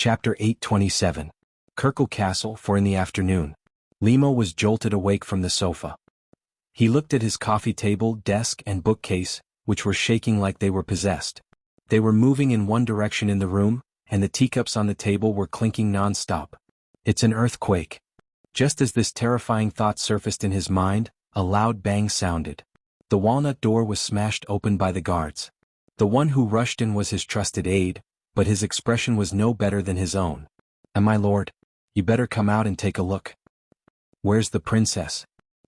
Chapter 827. Kirkle Castle. 4 in the afternoon. Limo was jolted awake from the sofa. He looked at his coffee table, desk, and bookcase, which were shaking like they were possessed. They were moving in one direction in the room, and the teacups on the table were clinking non-stop. It's an earthquake. Just as this terrifying thought surfaced in his mind, a loud bang sounded. The walnut door was smashed open by the guards. The one who rushed in was his trusted aide, but his expression was no better than his own. "My lord, you better come out and take a look." "Where's the princess?"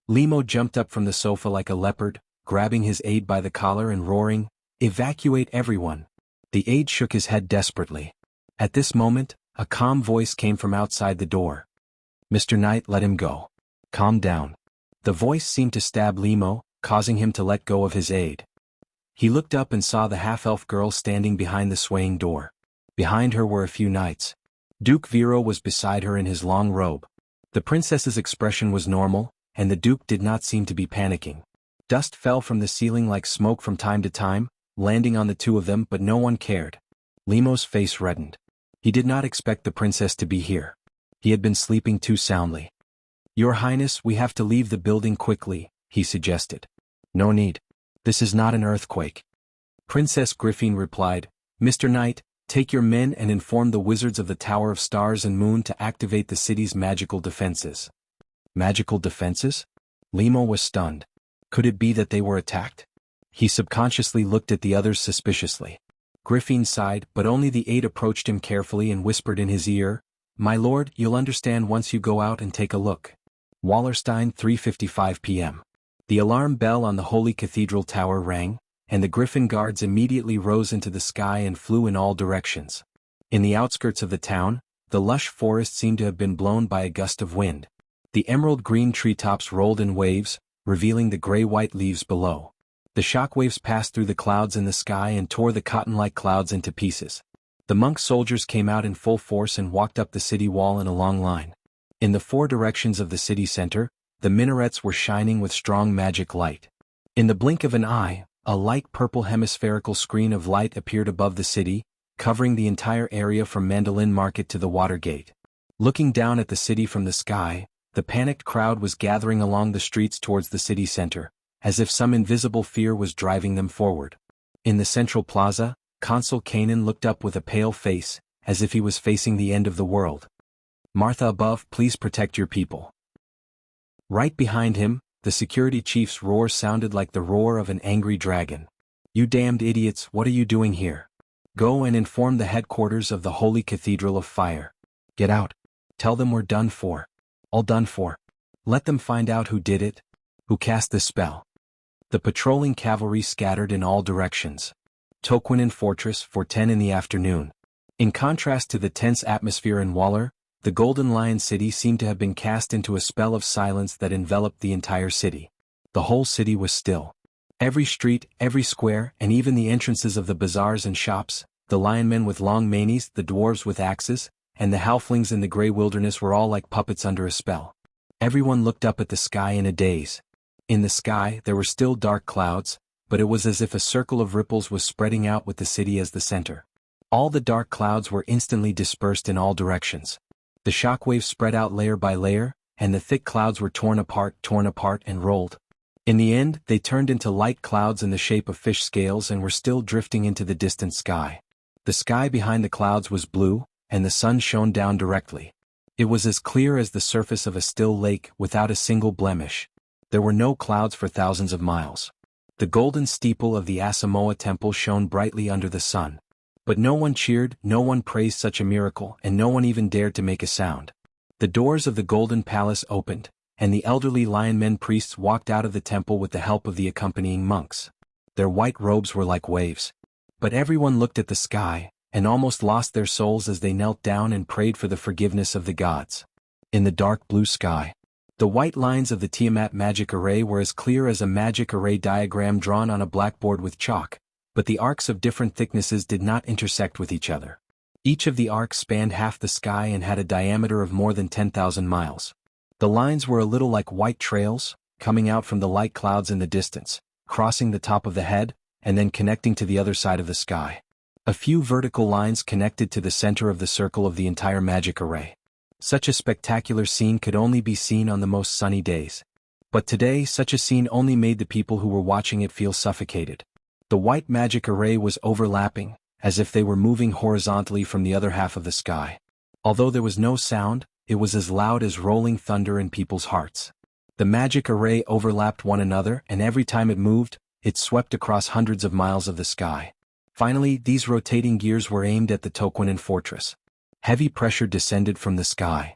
Limo jumped up from the sofa like a leopard, grabbing his aide by the collar and roaring, "Evacuate everyone!" The aide shook his head desperately. At this moment, a calm voice came from outside the door. "Mr. Knight, let him go. Calm down." The voice seemed to stab Limo, causing him to let go of his aide. He looked up and saw the half-elf girl standing behind the swaying door. Behind her were a few knights. Duke Vero was beside her in his long robe. The princess's expression was normal, and the duke did not seem to be panicking. Dust fell from the ceiling like smoke from time to time, landing on the two of them, but no one cared. Limo's face reddened. He did not expect the princess to be here. He had been sleeping too soundly. "Your Highness, we have to leave the building quickly," he suggested. "No need. This is not an earthquake." Princess Griffin replied, "Mr. Knight, take your men and inform the wizards of the Tower of Stars and Moon to activate the city's magical defenses." Magical defenses? Limo was stunned. Could it be that they were attacked? He subconsciously looked at the others suspiciously. Griffin sighed, but only the aide approached him carefully and whispered in his ear, "My lord, you'll understand once you go out and take a look." Wallerstein, 3:55 p.m. The alarm bell on the Holy Cathedral Tower rang, and the Griffin guards immediately rose into the sky and flew in all directions. In the outskirts of the town, the lush forest seemed to have been blown by a gust of wind. The emerald-green treetops rolled in waves, revealing the gray-white leaves below. The shockwaves passed through the clouds in the sky and tore the cotton-like clouds into pieces. The monk soldiers came out in full force and walked up the city wall in a long line. In the four directions of the city center, the minarets were shining with strong magic light. In the blink of an eye, a light purple hemispherical screen of light appeared above the city, covering the entire area from Mandolin Market to the Watergate. Looking down at the city from the sky, the panicked crowd was gathering along the streets towards the city center, as if some invisible fear was driving them forward. In the central plaza, Consul Kanan looked up with a pale face, as if he was facing the end of the world. "Martha above, please protect your people." Right behind him, the security chief's roar sounded like the roar of an angry dragon. "You damned idiots, what are you doing here? Go and inform the headquarters of the Holy Cathedral of Fire. Get out. Tell them we're done for. All done for. Let them find out who did it, who cast the spell." The patrolling cavalry scattered in all directions. Toquinen Fortress, 4:10 in the afternoon. In contrast to the tense atmosphere in Waller, the Golden Lion City seemed to have been cast into a spell of silence that enveloped the entire city. The whole city was still. Every street, every square, and even the entrances of the bazaars and shops, the lionmen with long manes, the dwarves with axes, and the halflings in the gray wilderness were all like puppets under a spell. Everyone looked up at the sky in a daze. In the sky, there were still dark clouds, but it was as if a circle of ripples was spreading out with the city as the center. All the dark clouds were instantly dispersed in all directions. The shockwaves spread out layer by layer, and the thick clouds were torn apart and rolled. In the end, they turned into light clouds in the shape of fish scales and were still drifting into the distant sky. The sky behind the clouds was blue, and the sun shone down directly. It was as clear as the surface of a still lake, without a single blemish. There were no clouds for thousands of miles. The golden steeple of the Asamoah Temple shone brightly under the sun. But no one cheered, no one praised such a miracle, and no one even dared to make a sound. The doors of the Golden Palace opened, and the elderly lionmen priests walked out of the temple with the help of the accompanying monks. Their white robes were like waves. But everyone looked at the sky, and almost lost their souls as they knelt down and prayed for the forgiveness of the gods. In the dark blue sky, the white lines of the Tiamat magic array were as clear as a magic array diagram drawn on a blackboard with chalk, but the arcs of different thicknesses did not intersect with each other. Each of the arcs spanned half the sky and had a diameter of more than 10,000 miles. The lines were a little like white trails, coming out from the light clouds in the distance, crossing the top of the head, and then connecting to the other side of the sky. A few vertical lines connected to the center of the circle of the entire magic array. Such a spectacular scene could only be seen on the most sunny days. But today such a scene only made the people who were watching it feel suffocated. The white magic array was overlapping, as if they were moving horizontally from the other half of the sky. Although there was no sound, it was as loud as rolling thunder in people's hearts. The magic array overlapped one another, and every time it moved, it swept across hundreds of miles of the sky. Finally, these rotating gears were aimed at the Toquinen fortress. Heavy pressure descended from the sky.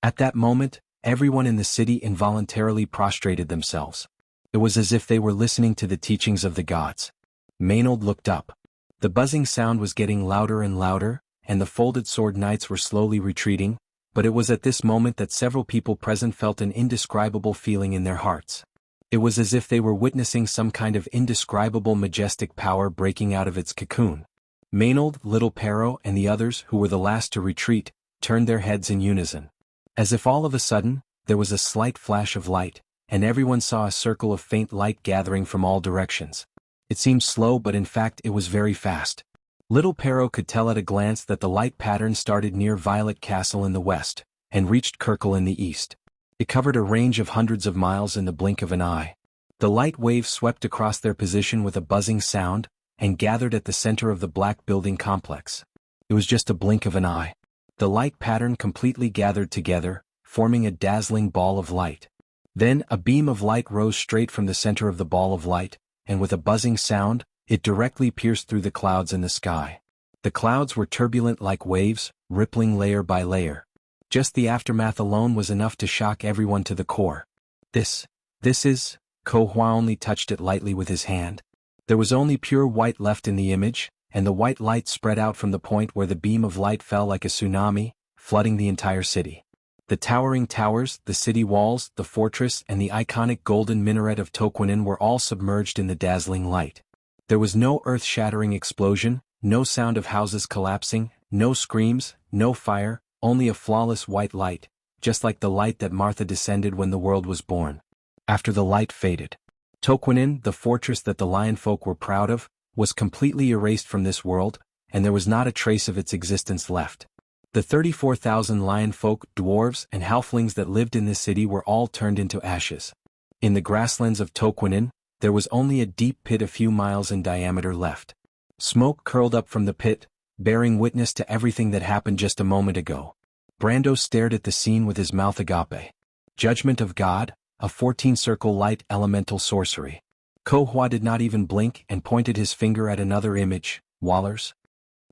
At that moment, everyone in the city involuntarily prostrated themselves. It was as if they were listening to the teachings of the gods. Maynard looked up. The buzzing sound was getting louder and louder, and the folded sword knights were slowly retreating, but it was at this moment that several people present felt an indescribable feeling in their hearts. It was as if they were witnessing some kind of indescribable majestic power breaking out of its cocoon. Maynard, Little Perro, and the others, who were the last to retreat, turned their heads in unison. As if all of a sudden, there was a slight flash of light, and everyone saw a circle of faint light gathering from all directions. It seemed slow, but in fact it was very fast. Little Perro could tell at a glance that the light pattern started near Violet Castle in the west, and reached Kirkle in the east. It covered a range of hundreds of miles in the blink of an eye. The light waves swept across their position with a buzzing sound, and gathered at the center of the black building complex. It was just a blink of an eye. The light pattern completely gathered together, forming a dazzling ball of light. Then a beam of light rose straight from the center of the ball of light, and with a buzzing sound, it directly pierced through the clouds in the sky. The clouds were turbulent like waves, rippling layer by layer. Just the aftermath alone was enough to shock everyone to the core. This is, Ko Hua only touched it lightly with his hand. There was only pure white left in the image, and the white light spread out from the point where the beam of light fell like a tsunami, flooding the entire city. The towering towers, the city walls, the fortress, and the iconic golden minaret of Toquinen were all submerged in the dazzling light. There was no earth-shattering explosion, no sound of houses collapsing, no screams, no fire, only a flawless white light, just like the light that Martha descended when the world was born. After the light faded, Toquinen, the fortress that the lion folk were proud of, was completely erased from this world, and there was not a trace of its existence left. The 34,000 lion folk, dwarves, and halflings that lived in this city were all turned into ashes. In the grasslands of Toquinen, there was only a deep pit a few miles in diameter left. Smoke curled up from the pit, bearing witness to everything that happened just a moment ago. Brando stared at the scene with his mouth agape. Judgment of God, a 14-circle light elemental sorcery. Ko Hua did not even blink and pointed his finger at another image. Wallers?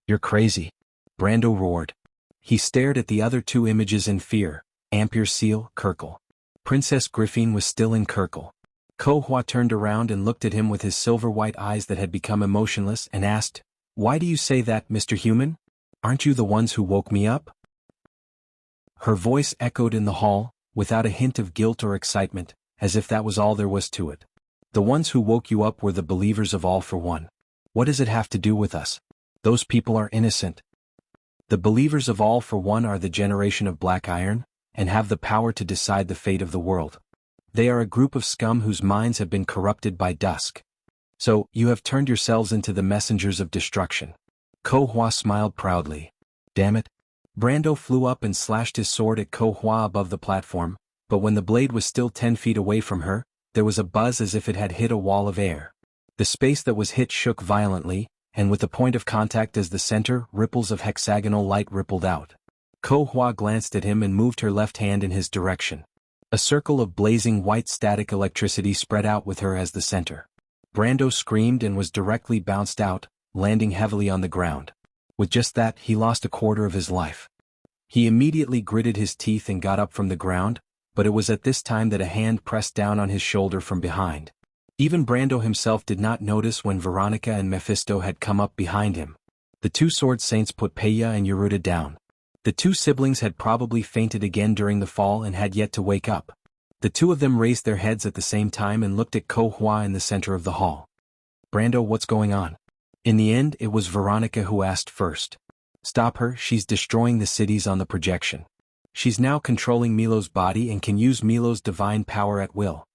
You're crazy. Brando roared. He stared at the other two images in fear. Ampere Seal, Kirkle. Princess Griffin was still in Kirkle. Ko Hua turned around and looked at him with his silver-white eyes that had become emotionless and asked, "Why do you say that, Mr. Human? Aren't you the ones who woke me up?" Her voice echoed in the hall, without a hint of guilt or excitement, as if that was all there was to it. The ones who woke you up were the believers of All for One. What does it have to do with us? Those people are innocent. The believers of All for One are the generation of Black Iron, and have the power to decide the fate of the world. They are a group of scum whose minds have been corrupted by dusk. So, you have turned yourselves into the messengers of destruction. Ko Hua smiled proudly. Damn it. Brando flew up and slashed his sword at Ko Hua above the platform, but when the blade was still 10 feet away from her, there was a buzz as if it had hit a wall of air. The space that was hit shook violently, and with the point of contact as the center, ripples of hexagonal light rippled out. Ko Hua glanced at him and moved her left hand in his direction. A circle of blazing white static electricity spread out with her as the center. Brando screamed and was directly bounced out, landing heavily on the ground. With just that, he lost a quarter of his life. He immediately gritted his teeth and got up from the ground, but it was at this time that a hand pressed down on his shoulder from behind. Even Brando himself did not notice when Veronica and Mephisto had come up behind him. The two sword saints put Peya and Yeruta down. The two siblings had probably fainted again during the fall and had yet to wake up. The two of them raised their heads at the same time and looked at Ko Hua in the center of the hall. Brando, what's going on? In the end, it was Veronica who asked first. Stop her, she's destroying the cities on the projection. She's now controlling Milo's body and can use Milo's divine power at will.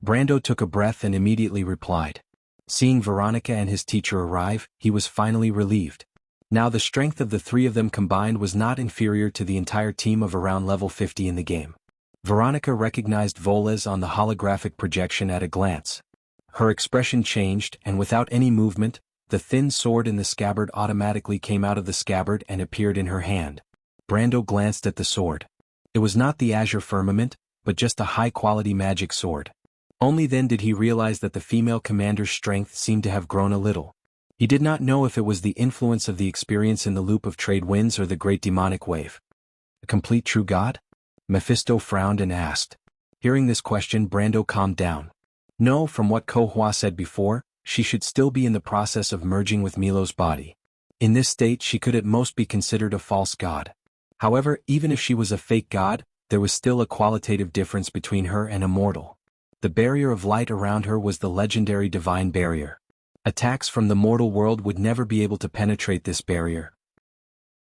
Brando took a breath and immediately replied. Seeing Veronica and his teacher arrive, he was finally relieved. Now the strength of the three of them combined was not inferior to the entire team of around level 50 in the game. Veronica recognized Voles on the holographic projection at a glance. Her expression changed, and without any movement, the thin sword in the scabbard automatically came out of the scabbard and appeared in her hand. Brando glanced at the sword. It was not the azure firmament, but just a high-quality magic sword. Only then did he realize that the female commander's strength seemed to have grown a little. He did not know if it was the influence of the experience in the loop of trade winds or the great demonic wave. A complete true god? Mephisto frowned and asked. Hearing this question, Brando calmed down. No, from what Ko Hua said before, she should still be in the process of merging with Milo's body. In this state she could at most be considered a false god. However, even if she was a fake god, there was still a qualitative difference between her and a mortal. The barrier of light around her was the legendary divine barrier. Attacks from the mortal world would never be able to penetrate this barrier.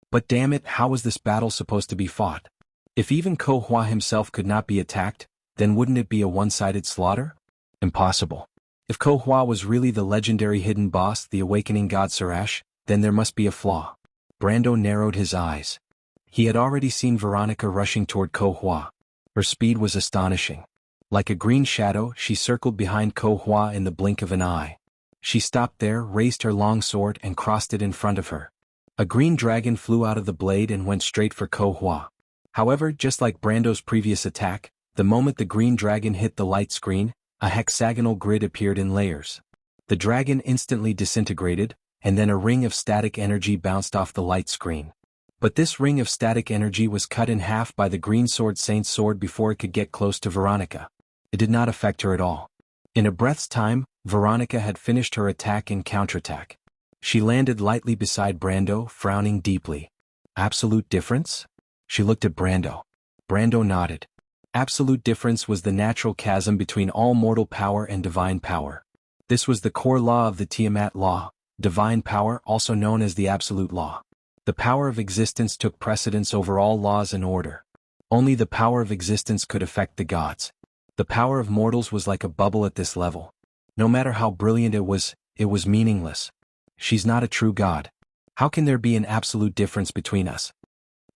But damn it, how was this battle supposed to be fought? If even Ko Hua himself could not be attacked, then wouldn't it be a one-sided slaughter? Impossible. If Ko Hua was really the legendary hidden boss, the awakening god Sarash, then there must be a flaw. Brando narrowed his eyes. He had already seen Veronica rushing toward Ko Hua. Her speed was astonishing. Like a green shadow, she circled behind Ko Hua in the blink of an eye. She stopped there, raised her long sword and crossed it in front of her. A green dragon flew out of the blade and went straight for Ko Hua. However, just like Brando's previous attack, the moment the green dragon hit the light screen, a hexagonal grid appeared in layers. The dragon instantly disintegrated, and then a ring of static energy bounced off the light screen. But this ring of static energy was cut in half by the green sword saint's sword before it could get close to Veronica. It did not affect her at all. In a breath's time, Veronica had finished her attack and counterattack. She landed lightly beside Brando, frowning deeply. Absolute difference? She looked at Brando. Brando nodded. Absolute difference was the natural chasm between all mortal power and divine power. This was the core law of the Tiamat law, divine power, also known as the absolute law. The power of existence took precedence over all laws and order. Only the power of existence could affect the gods. The power of mortals was like a bubble at this level. No matter how brilliant it was meaningless. She's not a true god. How can there be an absolute difference between us?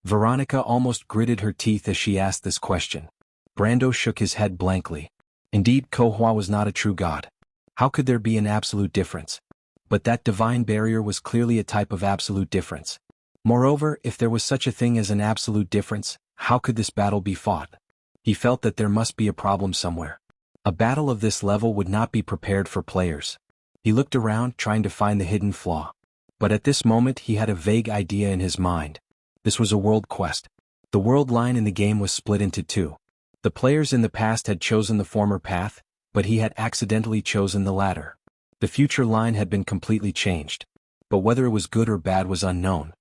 Veronica almost gritted her teeth as she asked this question. Brando shook his head blankly. Indeed, Ko Hua was not a true god. How could there be an absolute difference? But that divine barrier was clearly a type of absolute difference. Moreover, if there was such a thing as an absolute difference, how could this battle be fought? He felt that there must be a problem somewhere. A battle of this level would not be prepared for players. He looked around, trying to find the hidden flaw. But at this moment he had a vague idea in his mind. This was a world quest. The world line in the game was split into two. The players in the past had chosen the former path, but he had accidentally chosen the latter. The future line had been completely changed. But whether it was good or bad was unknown.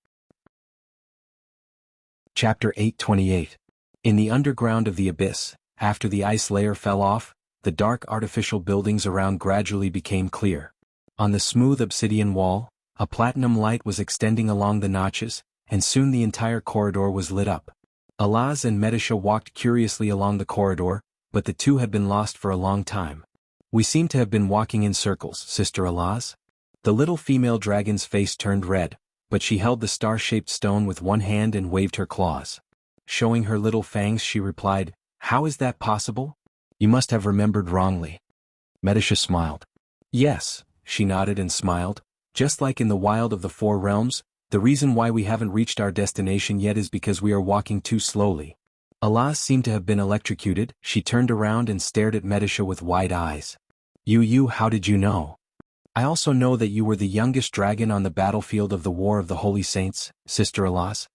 Chapter 828. In the underground of the abyss, after the ice layer fell off, the dark artificial buildings around gradually became clear. On the smooth obsidian wall, a platinum light was extending along the notches, and soon the entire corridor was lit up. Alaz and Medisha walked curiously along the corridor, but the two had been lost for a long time. We seem to have been walking in circles, Sister Alaz. The little female dragon's face turned red, but she held the star-shaped stone with one hand and waved her claws. Showing her little fangs, she replied, "How is that possible? You must have remembered wrongly." Medisha smiled. "Yes," she nodded and smiled. "Just like in the wild of the Four Realms, the reason why we haven't reached our destination yet is because we are walking too slowly." Alaz seemed to have been electrocuted. She turned around and stared at Medisha with wide eyes. You, how did you know?" "I also know that you were the youngest dragon on the battlefield of the War of the Holy Saints, Sister Alaz.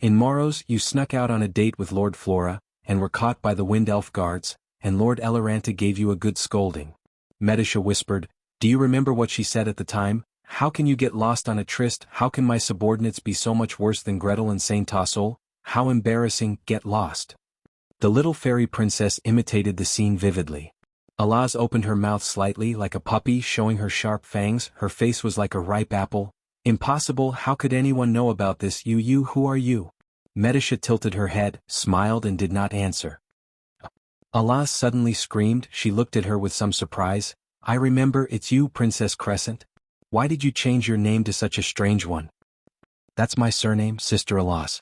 In Moros, you snuck out on a date with Lord Flora, and were caught by the Wind Elf guards, and Lord Eloranta gave you a good scolding." Medisha whispered, "Do you remember what she said at the time? How can you get lost on a tryst? How can my subordinates be so much worse than Gretel and Saint Tassel? How embarrassing, get lost." The little fairy princess imitated the scene vividly. Alaz opened her mouth slightly like a puppy, showing her sharp fangs. Her face was like a ripe apple. "Impossible, how could anyone know about this? You, who are you?" Medisha tilted her head, smiled and did not answer. Alaz suddenly screamed. She looked at her with some surprise. I remember, it's you, Princess Crescent. Why did you change your name to such a strange one? That's my surname, Sister Alas.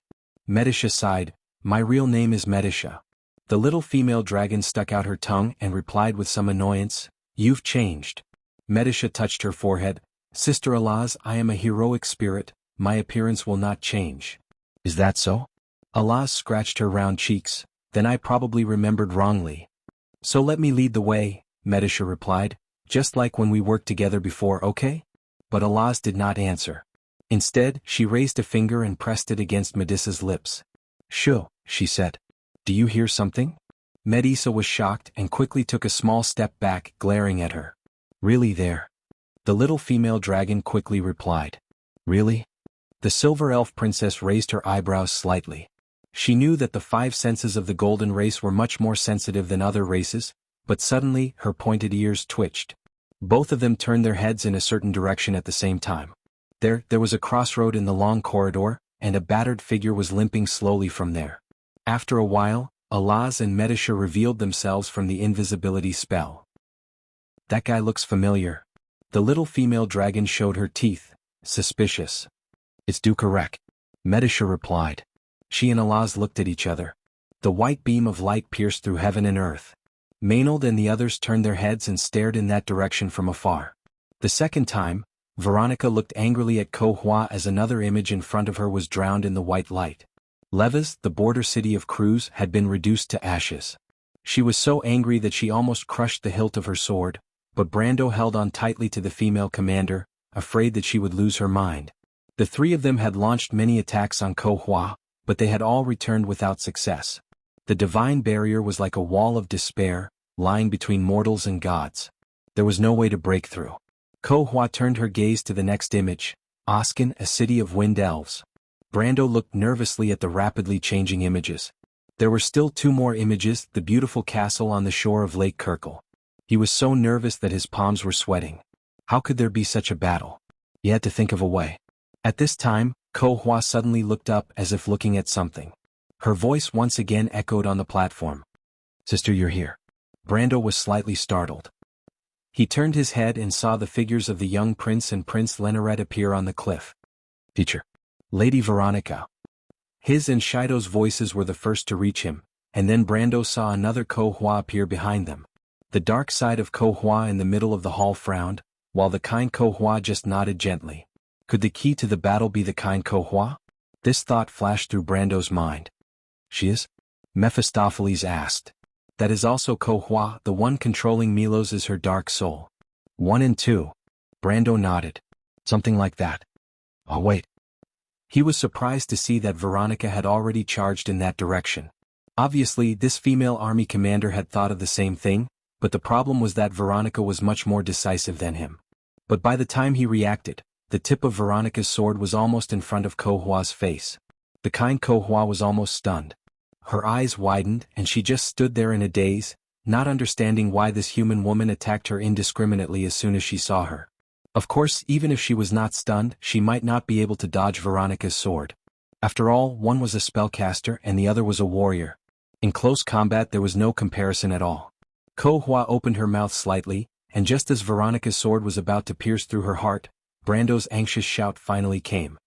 Medisha sighed. My real name is Medisha. The little female dragon stuck out her tongue and replied with some annoyance, You've changed. Medisha touched her forehead. Sister Alas, I am a heroic spirit, my appearance will not change. Is that so? Alas scratched her round cheeks. Then I probably remembered wrongly. So let me lead the way, Medisha replied, just like when we worked together before, okay? But Alas did not answer. Instead, she raised a finger and pressed it against Medissa's lips. Shoo, she said. Do you hear something? Medissa was shocked and quickly took a small step back, glaring at her. Really there? The little female dragon quickly replied. Really? The silver elf princess raised her eyebrows slightly. She knew that the 5 senses of the golden race were much more sensitive than other races, but suddenly her pointed ears twitched. Both of them turned their heads in a certain direction at the same time. There was a crossroad in the long corridor, and a battered figure was limping slowly from there. After a while, Alas and Medisha revealed themselves from the invisibility spell. That guy looks familiar. The little female dragon showed her teeth, suspicious. It's Dukarek. Medisha replied. She and Alas looked at each other. The white beam of light pierced through heaven and earth. Maynard and the others turned their heads and stared in that direction from afar. The second time, Veronica looked angrily at Ko Hua as another image in front of her was drowned in the white light. Levas, the border city of Cruz, had been reduced to ashes. She was so angry that she almost crushed the hilt of her sword, but Brando held on tightly to the female commander, afraid that she would lose her mind. The 3 of them had launched many attacks on Ko Hua, but they had all returned without success. The divine barrier was like a wall of despair, lying between mortals and gods. There was no way to break through. Ko Hua turned her gaze to the next image, Oskin, a city of wind elves. Brando looked nervously at the rapidly changing images. There were still 2 more images, the beautiful castle on the shore of Lake Kirkle. He was so nervous that his palms were sweating. How could there be such a battle? He had to think of a way. At this time, Ko Hua suddenly looked up as if looking at something. Her voice once again echoed on the platform. Sister, you're here. Brando was slightly startled. He turned his head and saw the figures of the young prince and Prince Lenoret appear on the cliff. Teacher. Lady Veronica. His and Shido's voices were the first to reach him, and then Brando saw another Ko Hua appear behind them. The dark side of Ko Hua in the middle of the hall frowned, while the kind Ko Hua just nodded gently. Could the key to the battle be the kind Ko Hua? This thought flashed through Brando's mind. She is? Mephistopheles asked. That is also Ko Hua, the one controlling Milos is her dark soul. 1 and 2. Brando nodded. Something like that. Oh wait. He was surprised to see that Veronica had already charged in that direction. Obviously, this female army commander had thought of the same thing, but the problem was that Veronica was much more decisive than him. But by the time he reacted, the tip of Veronica's sword was almost in front of Ko Hua's face. The kind Ko Hua was almost stunned. Her eyes widened and she just stood there in a daze, not understanding why this human woman attacked her indiscriminately as soon as she saw her. Of course, even if she was not stunned, she might not be able to dodge Veronica's sword. After all, one was a spellcaster and the other was a warrior. In close combat there was no comparison at all. Ko Hua opened her mouth slightly, and just as Veronica's sword was about to pierce through her heart, Brando's anxious shout finally came.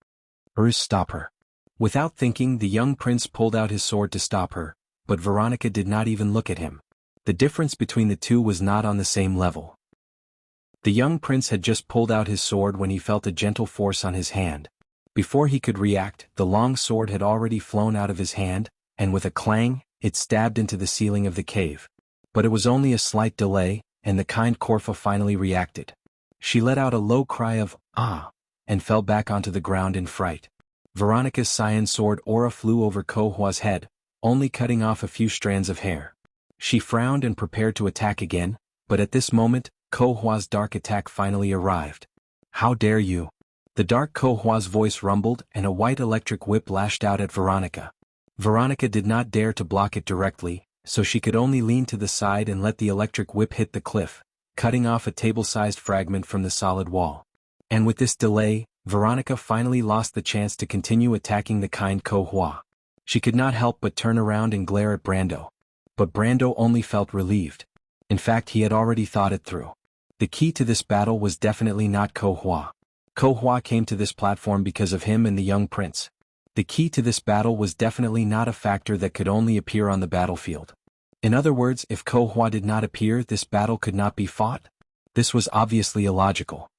Stop her. Without thinking, the young prince pulled out his sword to stop her, but Veronica did not even look at him. The difference between the two was not on the same level. The young prince had just pulled out his sword when he felt a gentle force on his hand. Before he could react, the long sword had already flown out of his hand, and with a clang, it stabbed into the ceiling of the cave. But it was only a slight delay, and the kind Corfa finally reacted. She let out a low cry of, "Ah!" and fell back onto the ground in fright. Veronica's cyan sword aura flew over Ko Hua's head, only cutting off a few strands of hair. She frowned and prepared to attack again, but at this moment, Ko Hua's dark attack finally arrived. "How dare you!" The dark Ko Hua's voice rumbled and a white electric whip lashed out at Veronica. Veronica did not dare to block it directly, so she could only lean to the side and let the electric whip hit the cliff, cutting off a table-sized fragment from the solid wall. And with this delay, Veronica finally lost the chance to continue attacking the kind Ko Hua. She could not help but turn around and glare at Brando. But Brando only felt relieved. In fact, he had already thought it through. The key to this battle was definitely not Ko Hua. Ko Hua came to this platform because of him and the young prince. The key to this battle was definitely not a factor that could only appear on the battlefield. In other words, if Ko Hua did not appear, this battle could not be fought? This was obviously illogical.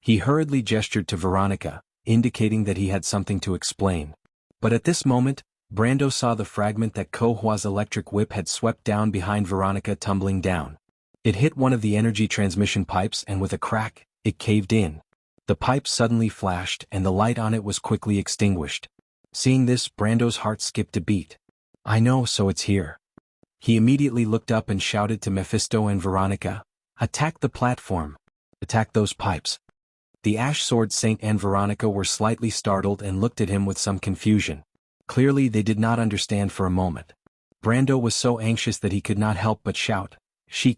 He hurriedly gestured to Veronica, indicating that he had something to explain. But at this moment, Brando saw the fragment that Ko Hua's electric whip had swept down behind Veronica tumbling down. It hit one of the energy transmission pipes and with a crack, it caved in. The pipe suddenly flashed and the light on it was quickly extinguished. Seeing this, Brando's heart skipped a beat. I know, so it's here. He immediately looked up and shouted to Mephisto and Veronica, "Attack the platform! Attack those pipes!" The Ash Sword Saint and Veronica were slightly startled and looked at him with some confusion. Clearly they did not understand for a moment. Brando was so anxious that he could not help but shout,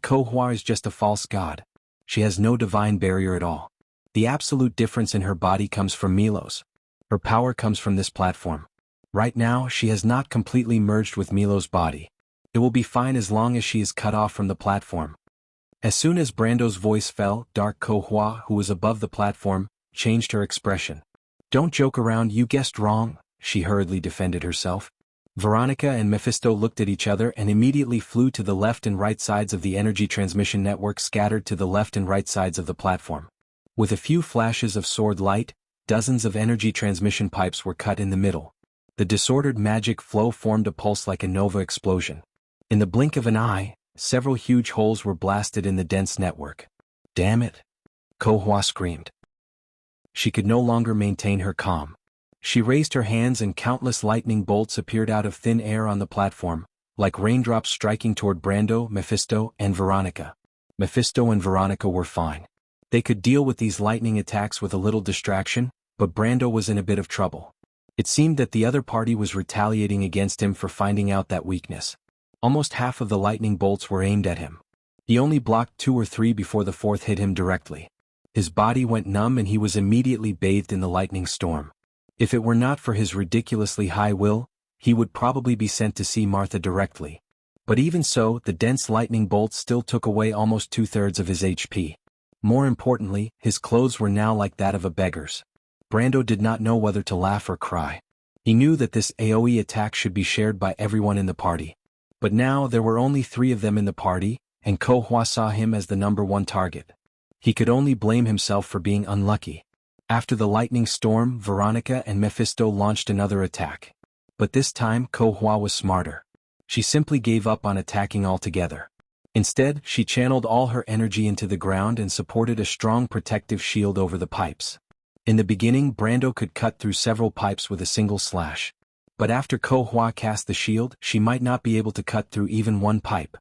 Ko Hua is just a false god. She has no divine barrier at all. The absolute difference in her body comes from Milo's. Her power comes from this platform. Right now she has not completely merged with Milo's body. It will be fine as long as she is cut off from the platform. As soon as Brando's voice fell, Dark Ko Hua, who was above the platform, changed her expression. Don't joke around, you guessed wrong, she hurriedly defended herself. Veronica and Mephisto looked at each other and immediately flew to the left and right sides of the energy transmission network scattered to the left and right sides of the platform. With a few flashes of sword light, dozens of energy transmission pipes were cut in the middle. The disordered magic flow formed a pulse like a nova explosion. In the blink of an eye, several huge holes were blasted in the dense network. Damn it! Ko Hua screamed. She could no longer maintain her calm. She raised her hands and countless lightning bolts appeared out of thin air on the platform, like raindrops striking toward Brando, Mephisto, and Veronica. Mephisto and Veronica were fine. They could deal with these lightning attacks with a little distraction, but Brando was in a bit of trouble. It seemed that the other party was retaliating against him for finding out that weakness. Almost half of the lightning bolts were aimed at him. He only blocked 2 or 3 before the fourth hit him directly. His body went numb and he was immediately bathed in the lightning storm. If it were not for his ridiculously high will, he would probably be sent to see Martha directly. But even so, the dense lightning bolts still took away almost 2/3 of his HP. More importantly, his clothes were now like that of a beggar's. Brando did not know whether to laugh or cry. He knew that this AoE attack should be shared by everyone in the party. But now there were only 3 of them in the party, and Ko Hua saw him as the #1 target. He could only blame himself for being unlucky. After the lightning storm, Veronica and Mephisto launched another attack. But this time Ko Hua was smarter. She simply gave up on attacking altogether. Instead, she channeled all her energy into the ground and supported a strong protective shield over the pipes. In the beginning, Brando could cut through several pipes with a single slash. But after Ko Hua cast the shield, she might not be able to cut through even one pipe.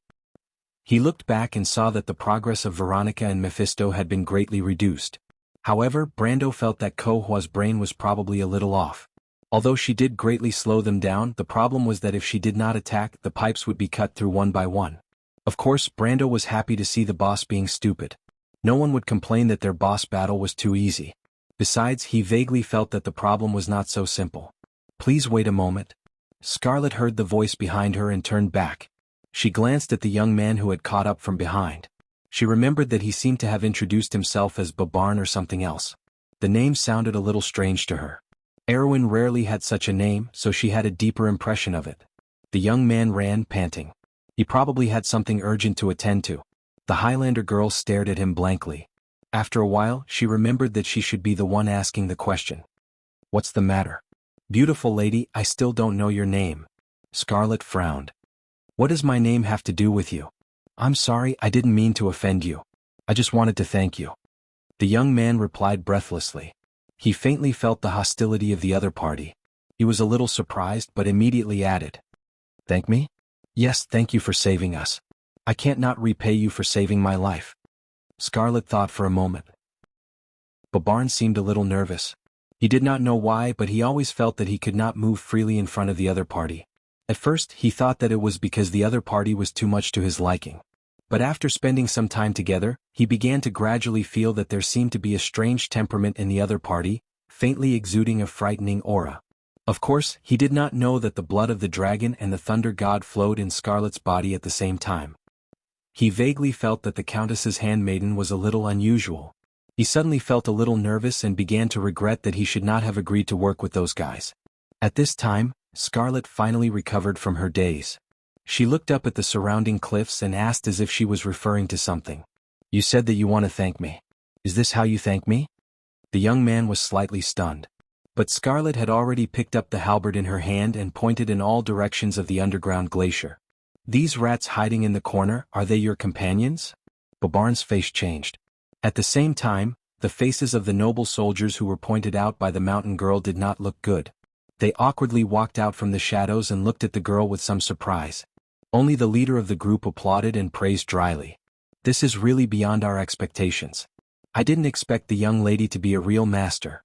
He looked back and saw that the progress of Veronica and Mephisto had been greatly reduced. However, Brando felt that Ko Hua's brain was probably a little off. Although she did greatly slow them down, the problem was that if she did not attack, the pipes would be cut through one by one. Of course, Brando was happy to see the boss being stupid. No one would complain that their boss battle was too easy. Besides, he vaguely felt that the problem was not so simple. Please wait a moment. Scarlet heard the voice behind her and turned back. She glanced at the young man who had caught up from behind. She remembered that he seemed to have introduced himself as Babarn or something else. The name sounded a little strange to her. Erwin rarely had such a name, so she had a deeper impression of it. The young man ran, panting. He probably had something urgent to attend to. The Highlander girl stared at him blankly. After a while, she remembered that she should be the one asking the question. What's the matter? Beautiful lady, I still don't know your name. Scarlet frowned. What does my name have to do with you? I'm sorry, I didn't mean to offend you. I just wanted to thank you. The young man replied breathlessly. He faintly felt the hostility of the other party. He was a little surprised but immediately added. Thank me? Yes, thank you for saving us. I can't not repay you for saving my life. Scarlet thought for a moment. Babarn seemed a little nervous. He did not know why, but he always felt that he could not move freely in front of the other party. At first, he thought that it was because the other party was too much to his liking. But after spending some time together, he began to gradually feel that there seemed to be a strange temperament in the other party, faintly exuding a frightening aura. Of course, he did not know that the blood of the dragon and the thunder god flowed in Scarlet's body at the same time. He vaguely felt that the Countess's handmaiden was a little unusual. He suddenly felt a little nervous and began to regret that he should not have agreed to work with those guys. At this time, Scarlet finally recovered from her daze. She looked up at the surrounding cliffs and asked as if she was referring to something. "You said that you want to thank me. Is this how you thank me?" The young man was slightly stunned. But Scarlet had already picked up the halberd in her hand and pointed in all directions of the underground glacier. "These rats hiding in the corner, are they your companions?" Babarn's face changed. At the same time, the faces of the noble soldiers who were pointed out by the mountain girl did not look good. They awkwardly walked out from the shadows and looked at the girl with some surprise. Only the leader of the group applauded and praised dryly. "This is really beyond our expectations. I didn't expect the young lady to be a real master."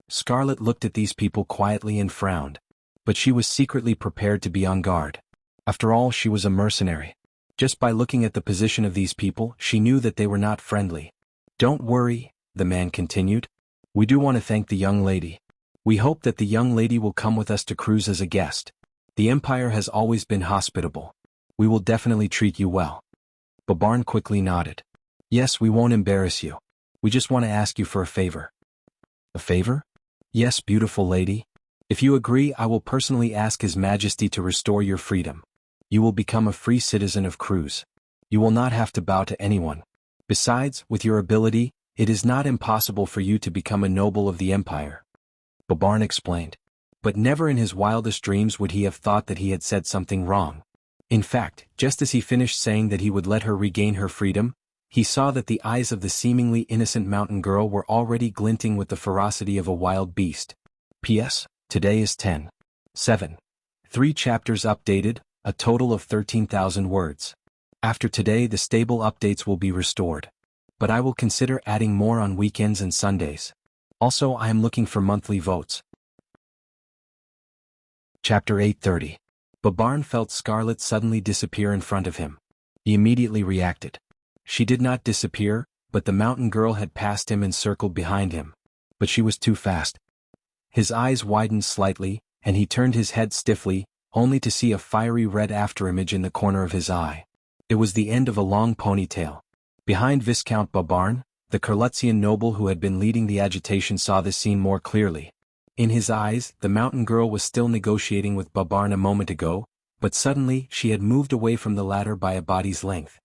Scarlet looked at these people quietly and frowned. But she was secretly prepared to be on guard. After all, she was a mercenary. Just by looking at the position of these people, she knew that they were not friendly. "Don't worry," the man continued. "We do want to thank the young lady. We hope that the young lady will come with us to cruise as a guest. The Empire has always been hospitable. We will definitely treat you well." Babarn quickly nodded. "Yes, we won't embarrass you. We just want to ask you for a favor." "A favor?" "Yes, beautiful lady. If you agree, I will personally ask His Majesty to restore your freedom. You will become a free citizen of Cruz. You will not have to bow to anyone. Besides, with your ability, it is not impossible for you to become a noble of the Empire." Babarn explained. But never in his wildest dreams would he have thought that he had said something wrong. In fact, just as he finished saying that he would let her regain her freedom, he saw that the eyes of the seemingly innocent mountain girl were already glinting with the ferocity of a wild beast. P.S. Today is 10/7. 3 chapters updated, a total of 13,000 words. After today the stable updates will be restored. But I will consider adding more on weekends and Sundays. Also, I am looking for monthly votes. Chapter 830. Babarn felt Scarlet suddenly disappear in front of him. He immediately reacted. She did not disappear, but the mountain girl had passed him and circled behind him. But she was too fast. His eyes widened slightly, and he turned his head stiffly, only to see a fiery red afterimage in the corner of his eye. It was the end of a long ponytail. Behind Viscount Babarn, the Curlutzian noble who had been leading the agitation saw this scene more clearly. In his eyes, the mountain girl was still negotiating with Babarn a moment ago, but suddenly she had moved away from the latter by a body's length.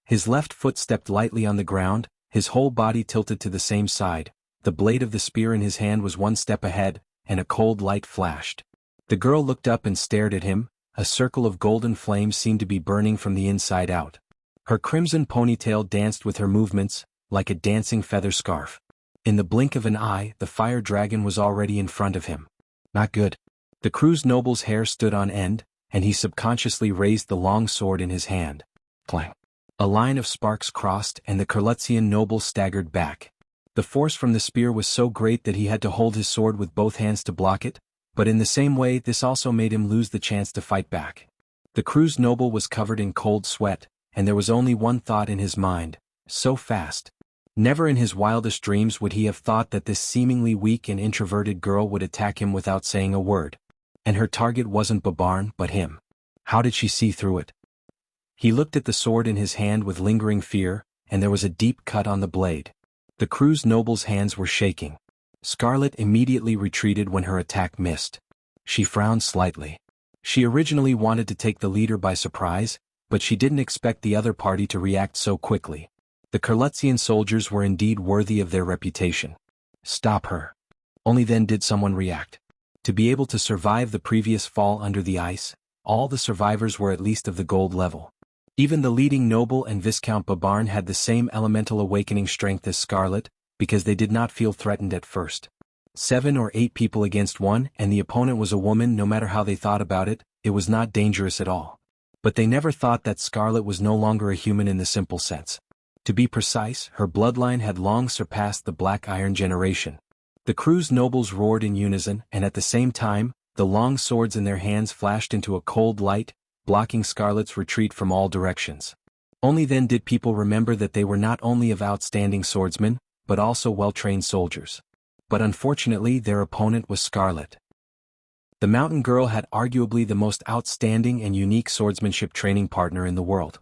His left foot stepped lightly on the ground, his whole body tilted to the same side. The blade of the spear in his hand was one step ahead, and a cold light flashed. The girl looked up and stared at him. A circle of golden flames seemed to be burning from the inside out. Her crimson ponytail danced with her movements, like a dancing feather scarf. In the blink of an eye, the fire dragon was already in front of him. Not good. The Cruz noble's hair stood on end, and he subconsciously raised the long sword in his hand. Clang. A line of sparks crossed, and the Curlutzian noble staggered back. The force from the spear was so great that he had to hold his sword with both hands to block it, but in the same way this also made him lose the chance to fight back. The Cruz noble was covered in cold sweat, and there was only one thought in his mind: so fast. Never in his wildest dreams would he have thought that this seemingly weak and introverted girl would attack him without saying a word. And her target wasn't Babarn but him. How did she see through it? He looked at the sword in his hand with lingering fear, and there was a deep cut on the blade. The Cruz noble's hands were shaking. Scarlet immediately retreated when her attack missed. She frowned slightly. She originally wanted to take the leader by surprise, but she didn't expect the other party to react so quickly. The Curlutzian soldiers were indeed worthy of their reputation. Stop her. Only then did someone react. To be able to survive the previous fall under the ice, all the survivors were at least of the gold level. Even the leading noble and Viscount Babarn had the same elemental awakening strength as Scarlet, because they did not feel threatened at first. 7 or 8 people against one, and the opponent was a woman. No matter how they thought about it, it was not dangerous at all. But they never thought that Scarlet was no longer a human in the simple sense. To be precise, her bloodline had long surpassed the Black Iron generation. The Cruz nobles roared in unison, and at the same time, the long swords in their hands flashed into a cold light, blocking Scarlet's retreat from all directions. Only then did people remember that they were not only of outstanding swordsmen, but also well-trained soldiers. But unfortunately their opponent was Scarlet. The mountain girl had arguably the most outstanding and unique swordsmanship training partner in the world.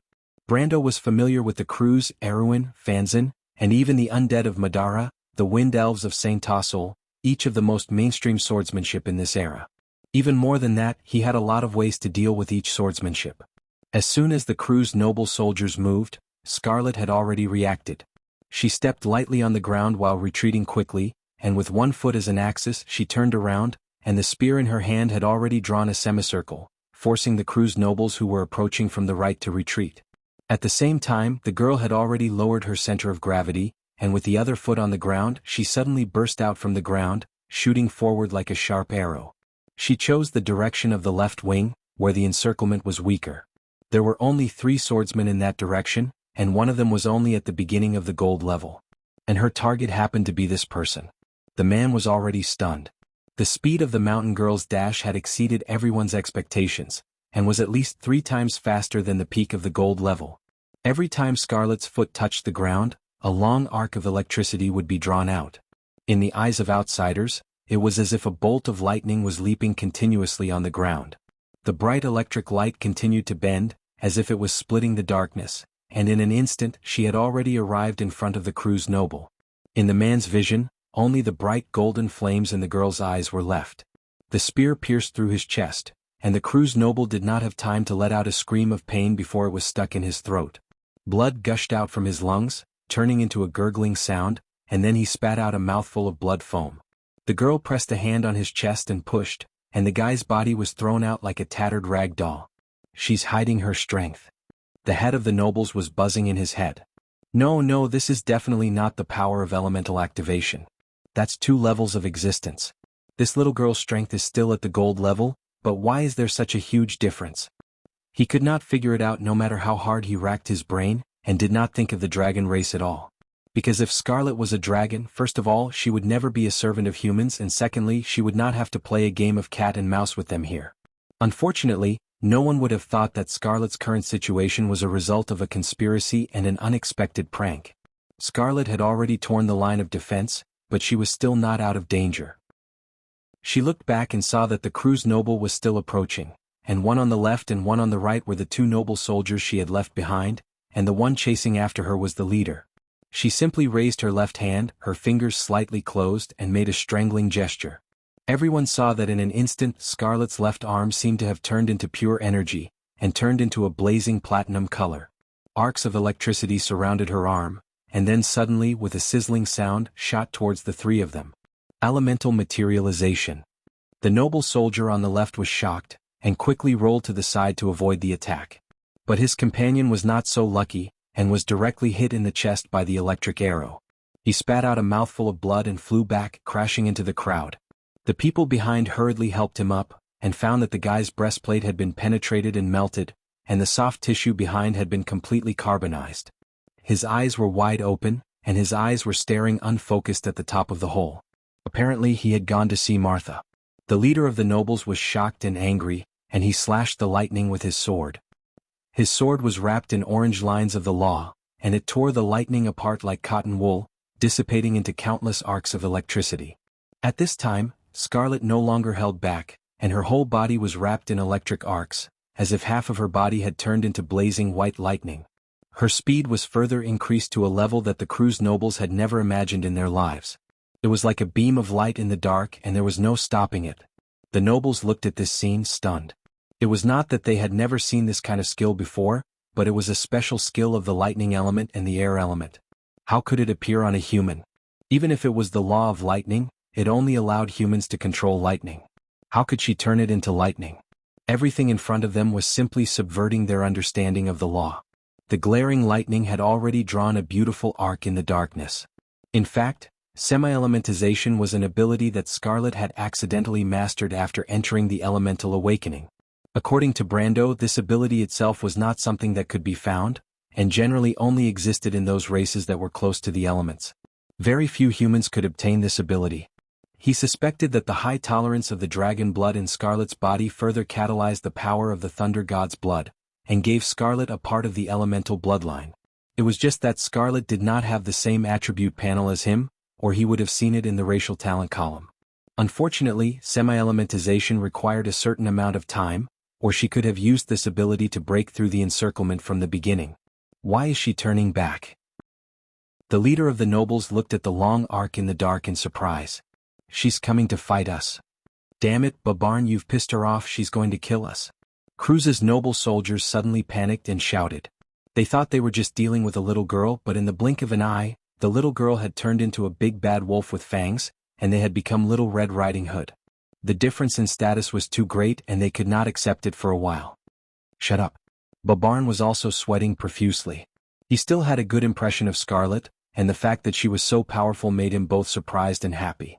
Brando was familiar with the Crews, Erwin, Fanzin, and even the undead of Madara, the Wind Elves of Saint Tassol, each of the most mainstream swordsmanship in this era. Even more than that, he had a lot of ways to deal with each swordsmanship. As soon as the Crew's noble soldiers moved, Scarlet had already reacted. She stepped lightly on the ground while retreating quickly, and with one foot as an axis she turned around, and the spear in her hand had already drawn a semicircle, forcing the Crew's nobles who were approaching from the right to retreat. At the same time, the girl had already lowered her center of gravity, and with the other foot on the ground, she suddenly burst out from the ground, shooting forward like a sharp arrow. She chose the direction of the left wing, where the encirclement was weaker. There were only 3 swordsmen in that direction, and one of them was only at the beginning of the gold level. And her target happened to be this person. The man was already stunned. The speed of the mountain girl's dash had exceeded everyone's expectations, and was at least 3 times faster than the peak of the gold level. Every time Scarlet's foot touched the ground, a long arc of electricity would be drawn out. In the eyes of outsiders, it was as if a bolt of lightning was leaping continuously on the ground. The bright electric light continued to bend, as if it was splitting the darkness, and in an instant she had already arrived in front of the Crew's noble. In the man's vision, only the bright golden flames in the girl's eyes were left. The spear pierced through his chest, and the Crew's noble did not have time to let out a scream of pain before it was stuck in his throat. Blood gushed out from his lungs, turning into a gurgling sound, and then he spat out a mouthful of blood foam. The girl pressed a hand on his chest and pushed, and the guy's body was thrown out like a tattered rag doll. She's hiding her strength. The head of the nobles was buzzing in his head. No, this is definitely not the power of elemental activation. That's 2 levels of existence. This little girl's strength is still at the gold level, but why is there such a huge difference? He could not figure it out no matter how hard he racked his brain, and did not think of the dragon race at all. Because if Scarlet was a dragon, first of all, she would never be a servant of humans, and secondly, she would not have to play a game of cat and mouse with them here. Unfortunately, no one would have thought that Scarlet's current situation was a result of a conspiracy and an unexpected prank. Scarlet had already torn the line of defense, but she was still not out of danger. She looked back and saw that the Crew's noble was still approaching, and one on the left and one on the right were the 2 noble soldiers she had left behind, and the one chasing after her was the leader. She simply raised her left hand, her fingers slightly closed, and made a strangling gesture. Everyone saw that in an instant Scarlet's left arm seemed to have turned into pure energy, and turned into a blazing platinum color. Arcs of electricity surrounded her arm, and then suddenly, with a sizzling sound, shot towards the 3 of them. Elemental materialization. The noble soldier on the left was shocked, and quickly rolled to the side to avoid the attack. But his companion was not so lucky, and was directly hit in the chest by the electric arrow. He spat out a mouthful of blood and flew back, crashing into the crowd. The people behind hurriedly helped him up, and found that the guy's breastplate had been penetrated and melted, and the soft tissue behind had been completely carbonized. His eyes were wide open, and his eyes were staring unfocused at the top of the hole. Apparently he had gone to see Martha. The leader of the nobles was shocked and angry, and he slashed the lightning with his sword. His sword was wrapped in orange lines of the law, and it tore the lightning apart like cotton wool, dissipating into countless arcs of electricity. At this time, Scarlet no longer held back, and her whole body was wrapped in electric arcs, as if half of her body had turned into blazing white lightning. Her speed was further increased to a level that the Crew's nobles had never imagined in their lives. It was like a beam of light in the dark, and there was no stopping it. The nobles looked at this scene stunned. It was not that they had never seen this kind of skill before, but it was a special skill of the lightning element and the air element. How could it appear on a human? Even if it was the law of lightning, it only allowed humans to control lightning. How could she turn it into lightning? Everything in front of them was simply subverting their understanding of the law. The glaring lightning had already drawn a beautiful arc in the darkness. In fact, semi-elementization was an ability that Scarlet had accidentally mastered after entering the elemental awakening. According to Brando, this ability itself was not something that could be found, and generally only existed in those races that were close to the elements. Very few humans could obtain this ability. He suspected that the high tolerance of the dragon blood in Scarlet's body further catalyzed the power of the thunder god's blood, and gave Scarlet a part of the elemental bloodline. It was just that Scarlet did not have the same attribute panel as him, or he would have seen it in the racial talent column. Unfortunately, semi-elementization required a certain amount of time, or she could have used this ability to break through the encirclement from the beginning. Why is she turning back? The leader of the nobles looked at the long arc in the dark in surprise. She's coming to fight us. Damn it, Babarn, you've pissed her off, she's going to kill us. Cruz's noble soldiers suddenly panicked and shouted. They thought they were just dealing with a little girl, but in the blink of an eye, the little girl had turned into a big bad wolf with fangs, and they had become Little Red Riding Hood. The difference in status was too great and they could not accept it for a while. Shut up. Babarn was also sweating profusely. He still had a good impression of Scarlet, and the fact that she was so powerful made him both surprised and happy.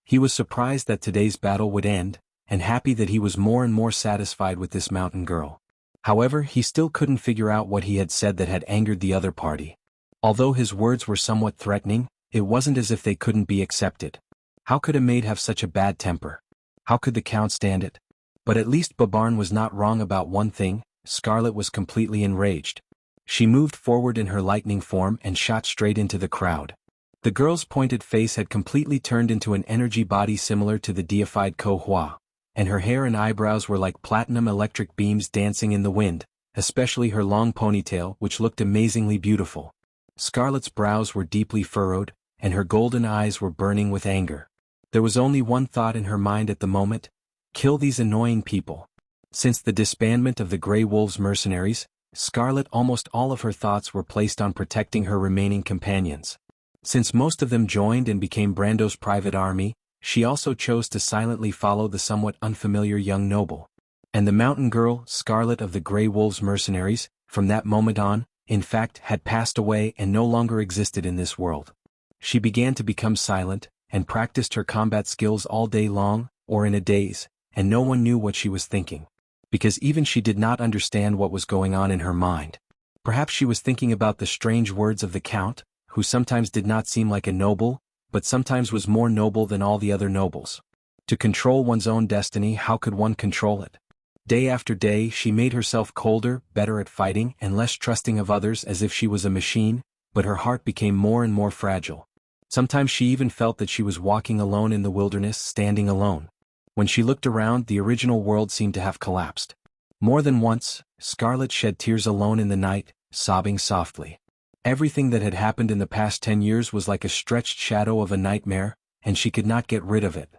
He was surprised that today's battle would end, and happy that he was more and more satisfied with this mountain girl. However, he still couldn't figure out what he had said that had angered the other party. Although his words were somewhat threatening, it wasn't as if they couldn't be accepted. How could a maid have such a bad temper? How could the Count stand it? But at least Babarn was not wrong about one thing, Scarlet was completely enraged. She moved forward in her lightning form and shot straight into the crowd. The girl's pointed face had completely turned into an energy body similar to the deified Ko Hua, and her hair and eyebrows were like platinum electric beams dancing in the wind, especially her long ponytail, which looked amazingly beautiful. Scarlet's brows were deeply furrowed, and her golden eyes were burning with anger. There was only one thought in her mind at the moment: kill these annoying people. Since the disbandment of the Grey Wolves mercenaries, Scarlet almost all of her thoughts were placed on protecting her remaining companions. Since most of them joined and became Brando's private army, she also chose to silently follow the somewhat unfamiliar young noble. And the mountain girl, Scarlet of the Grey Wolves mercenaries, from that moment on, in fact, had passed away and no longer existed in this world. She began to become silent, and practiced her combat skills all day long, or in a daze, and no one knew what she was thinking. Because even she did not understand what was going on in her mind. Perhaps she was thinking about the strange words of the Count, who sometimes did not seem like a noble, but sometimes was more noble than all the other nobles. To control one's own destiny, how could one control it? Day after day she made herself colder, better at fighting, and less trusting of others, as if she was a machine, but her heart became more and more fragile. Sometimes she even felt that she was walking alone in the wilderness, standing alone. When she looked around, the original world seemed to have collapsed. More than once, Scarlet shed tears alone in the night, sobbing softly. Everything that had happened in the past 10 years was like a stretched shadow of a nightmare, and she could not get rid of it.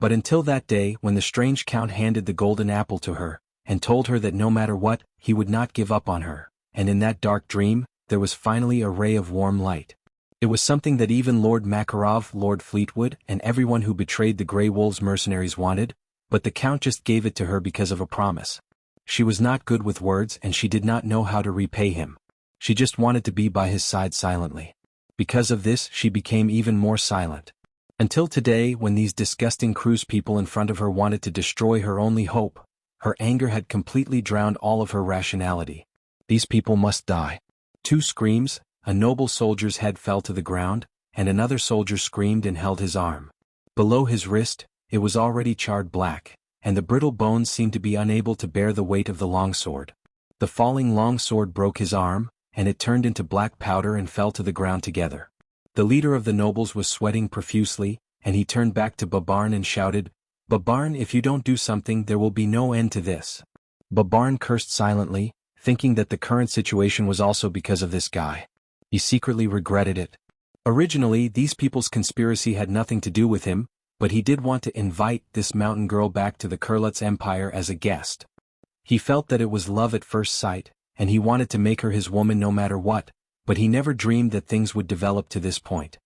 But until that day when the strange Count handed the golden apple to her, and told her that no matter what, he would not give up on her, and in that dark dream, there was finally a ray of warm light. It was something that even Lord Makarov, Lord Fleetwood, and everyone who betrayed the Grey Wolves mercenaries wanted, but the Count just gave it to her because of a promise. She was not good with words and she did not know how to repay him. She just wanted to be by his side silently. Because of this, she became even more silent. Until today, when these disgusting Cruz people in front of her wanted to destroy her only hope, her anger had completely drowned all of her rationality. These people must die. 2 screams, a noble soldier's head fell to the ground, and another soldier screamed and held his arm. Below his wrist, it was already charred black, and the brittle bones seemed to be unable to bear the weight of the longsword. The falling longsword broke his arm, and it turned into black powder and fell to the ground together. The leader of the nobles was sweating profusely, and he turned back to Babarn and shouted, "Babarn, if you don't do something, there will be no end to this." Babarn cursed silently, thinking that the current situation was also because of this guy. He secretly regretted it. Originally, these people's conspiracy had nothing to do with him, but he did want to invite this mountain girl back to the Kurlutz Empire as a guest. He felt that it was love at first sight, and he wanted to make her his woman no matter what, but he never dreamed that things would develop to this point.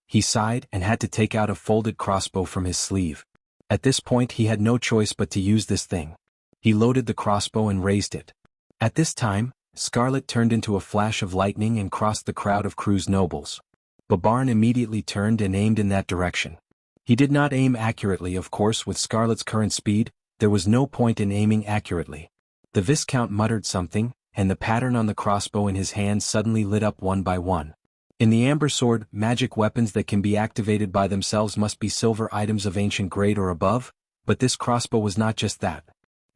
He sighed and had to take out a folded crossbow from his sleeve. At this point he had no choice but to use this thing. He loaded the crossbow and raised it. At this time, Scarlet turned into a flash of lightning and crossed the crowd of Cruz nobles. Babarn immediately turned and aimed in that direction. He did not aim accurately, of course. With Scarlet's current speed, there was no point in aiming accurately. The Viscount muttered something, and the pattern on the crossbow in his hand suddenly lit up one by one. In the Amber Sword, magic weapons that can be activated by themselves must be silver items of ancient grade or above, but this crossbow was not just that.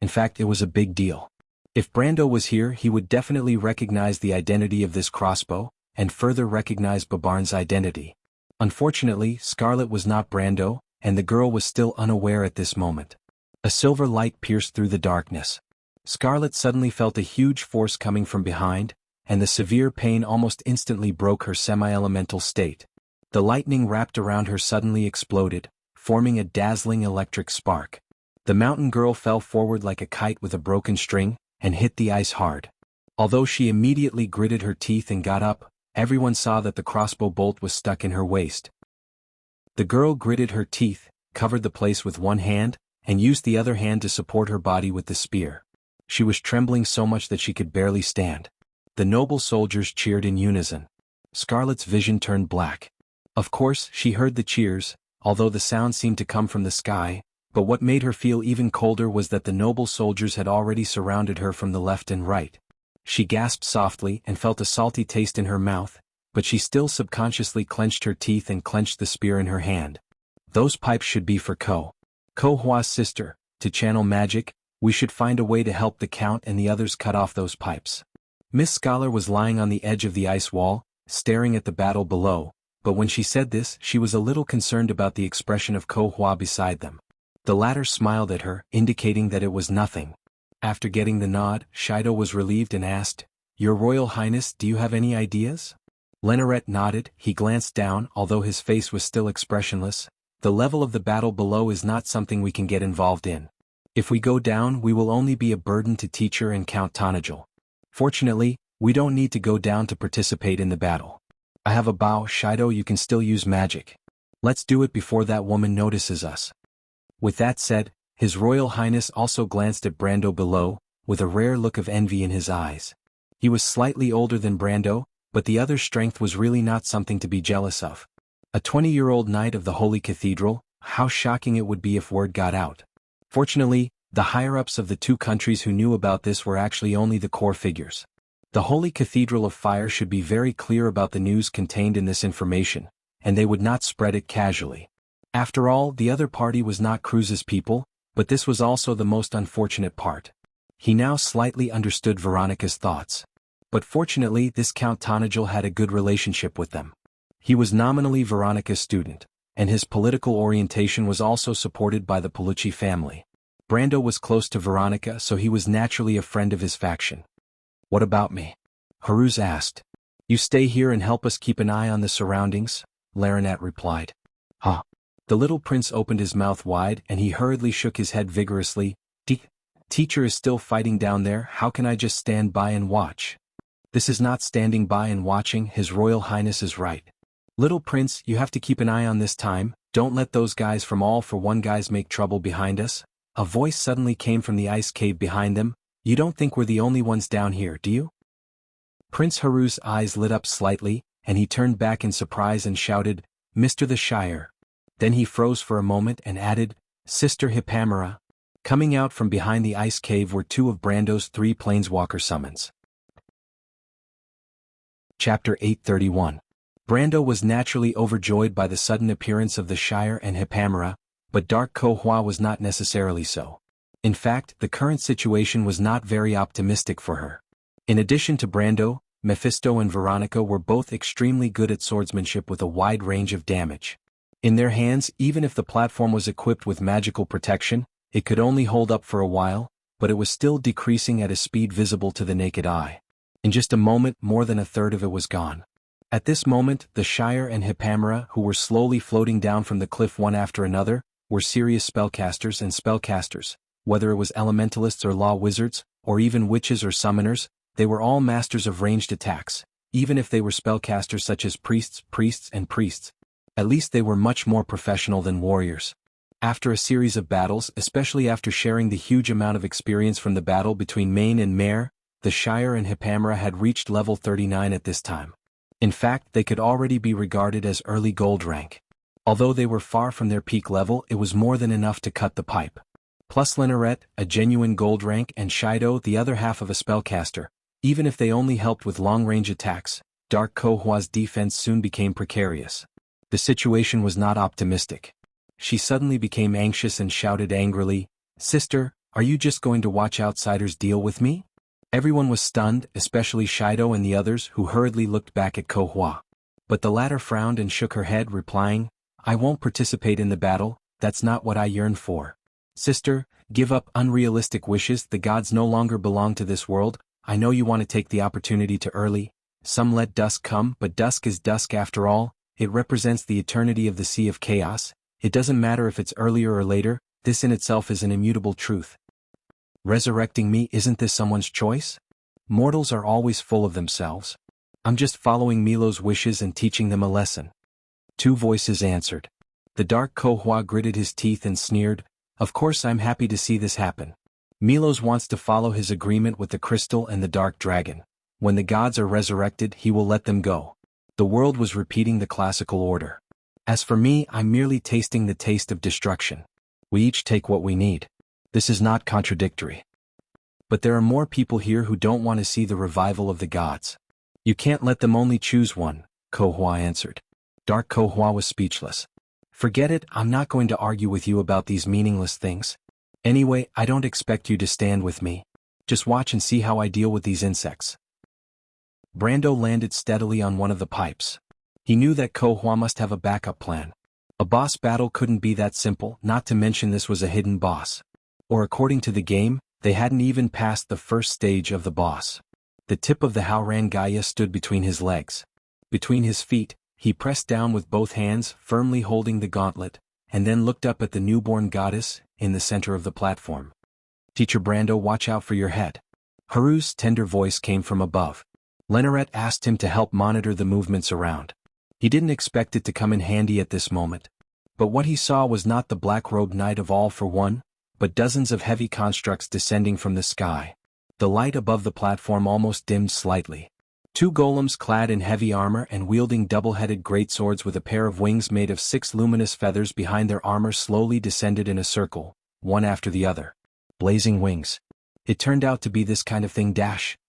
In fact, it was a big deal. If Brando was here, he would definitely recognize the identity of this crossbow, and further recognize Babarn's identity. Unfortunately, Scarlet was not Brando, and the girl was still unaware at this moment. A silver light pierced through the darkness. Scarlet suddenly felt a huge force coming from behind, and the severe pain almost instantly broke her semi-elemental state. The lightning wrapped around her suddenly exploded, forming a dazzling electric spark. The mountain girl fell forward like a kite with a broken string, and hit the ice hard. Although she immediately gritted her teeth and got up, everyone saw that the crossbow bolt was stuck in her waist. The girl gritted her teeth, covered the place with one hand, and used the other hand to support her body with the spear. She was trembling so much that she could barely stand. The noble soldiers cheered in unison. Scarlet's vision turned black. Of course, she heard the cheers, although the sound seemed to come from the sky, but what made her feel even colder was that the noble soldiers had already surrounded her from the left and right. She gasped softly and felt a salty taste in her mouth, but she still subconsciously clenched her teeth and clenched the spear in her hand. Those pipes should be for Ko-Hua's sister. To channel magic, we should find a way to help the Count and the others cut off those pipes. Miss Scholar was lying on the edge of the ice wall, staring at the battle below, but when she said this she was a little concerned about the expression of Ko-Hua beside them. The latter smiled at her, indicating that it was nothing. After getting the nod, Shido was relieved and asked, "Your Royal Highness, do you have any ideas?" Lenoret nodded. He glanced down, although his face was still expressionless. The level of the battle below is not something we can get involved in. If we go down we will only be a burden to Teacher and Count Tonajal. Fortunately, we don't need to go down to participate in the battle. I have a bow, Shido, you can still use magic. Let's do it before that woman notices us. With that said, His Royal Highness also glanced at Brando below, with a rare look of envy in his eyes. He was slightly older than Brando, but the other's strength was really not something to be jealous of. A 20-year-old knight of the Holy Cathedral, how shocking it would be if word got out. Fortunately, the higher-ups of the two countries who knew about this were actually only the core figures. The Holy Cathedral of Fire should be very clear about the news contained in this information, and they would not spread it casually. After all, the other party was not Cruz's people, but this was also the most unfortunate part. He now slightly understood Veronica's thoughts. But fortunately this Count Tonajal had a good relationship with them. He was nominally Veronica's student, and his political orientation was also supported by the Palucci family. Brando was close to Veronica, so he was naturally a friend of his faction. "What about me?" Haruz asked. "You stay here and help us keep an eye on the surroundings," Larinat replied. "Huh." The little prince opened his mouth wide and he hurriedly shook his head vigorously. Teacher is still fighting down there, how can I just stand by and watch?" "This is not standing by and watching, His Royal Highness is right. Little prince, you have to keep an eye on this time, don't let those guys from All for One guys make trouble behind us." A voice suddenly came from the ice cave behind them. "You don't think we're the only ones down here, do you?" Prince Haruz's eyes lit up slightly, and he turned back in surprise and shouted, "Mr. the Shire." Then he froze for a moment and added, "Sister Hippamera." Coming out from behind the ice cave were two of Brando's 3 planeswalker summons. Chapter 831. Brando was naturally overjoyed by the sudden appearance of the Shire and Hippamera, but Dark Ko-Hua was not necessarily so. In fact, the current situation was not very optimistic for her. In addition to Brando, Mephisto and Veronica were both extremely good at swordsmanship with a wide range of damage. In their hands, even if the platform was equipped with magical protection, it could only hold up for a while, but it was still decreasing at a speed visible to the naked eye. In just a moment, more than a third of it was gone. At this moment, the Shire and Hippamera, who were slowly floating down from the cliff one after another, were serious spellcasters and spellcasters. Whether it was elementalists or law wizards, or even witches or summoners, they were all masters of ranged attacks, even if they were spellcasters such as priests, and priests. At least they were much more professional than warriors. After a series of battles, especially after sharing the huge amount of experience from the battle between Maine and Mare, the Shire and Hippamera had reached level 39 at this time. In fact, they could already be regarded as early gold rank. Although they were far from their peak level, it was more than enough to cut the pipe. Plus Lenoret, a genuine gold rank, and Shido, the other half of a spellcaster. Even if they only helped with long-range attacks, Dark Ko-Hua's defense soon became precarious. The situation was not optimistic. She suddenly became anxious and shouted angrily, "Sister, are you just going to watch outsiders deal with me?" Everyone was stunned, especially Shido and the others who hurriedly looked back at Ko-Hua. But the latter frowned and shook her head, replying, "I won't participate in the battle, that's not what I yearn for. Sister, give up unrealistic wishes, the gods no longer belong to this world, I know you want to take the opportunity to early. Some let dusk come, but dusk is dusk after all. It represents the eternity of the sea of chaos. It doesn't matter if it's earlier or later, this in itself is an immutable truth. Resurrecting me, isn't this someone's choice? Mortals are always full of themselves. I'm just following Milo's wishes and teaching them a lesson. Two voices answered. The dark Kohua gritted his teeth and sneered, of course I'm happy to see this happen. Milos wants to follow his agreement with the crystal and the dark dragon. When the gods are resurrected, he will let them go. The world was repeating the classical order. As for me, I'm merely tasting the taste of destruction. We each take what we need. This is not contradictory. But there are more people here who don't want to see the revival of the gods. You can't let them only choose one, Kohua answered. Dark Kohua was speechless. Forget it, I'm not going to argue with you about these meaningless things. Anyway, I don't expect you to stand with me. Just watch and see how I deal with these insects. Brando landed steadily on one of the pipes. He knew that Kohua must have a backup plan. A boss battle couldn't be that simple, not to mention this was a hidden boss. Or according to the game, they hadn't even passed the first stage of the boss. The tip of the Howran Gaia stood between his legs. Between his feet, he pressed down with both hands, firmly holding the gauntlet, and then looked up at the newborn goddess, in the center of the platform. Teacher Brando, watch out for your head. Haru's tender voice came from above. Lenoret asked him to help monitor the movements around. He didn't expect it to come in handy at this moment. But what he saw was not the black-robed knight of All for One, but dozens of heavy constructs descending from the sky. The light above the platform almost dimmed slightly. Two golems clad in heavy armor and wielding double-headed greatswords with a pair of wings made of 6 luminous feathers behind their armor slowly descended in a circle, one after the other. Blazing wings. It turned out to be this kind of thing.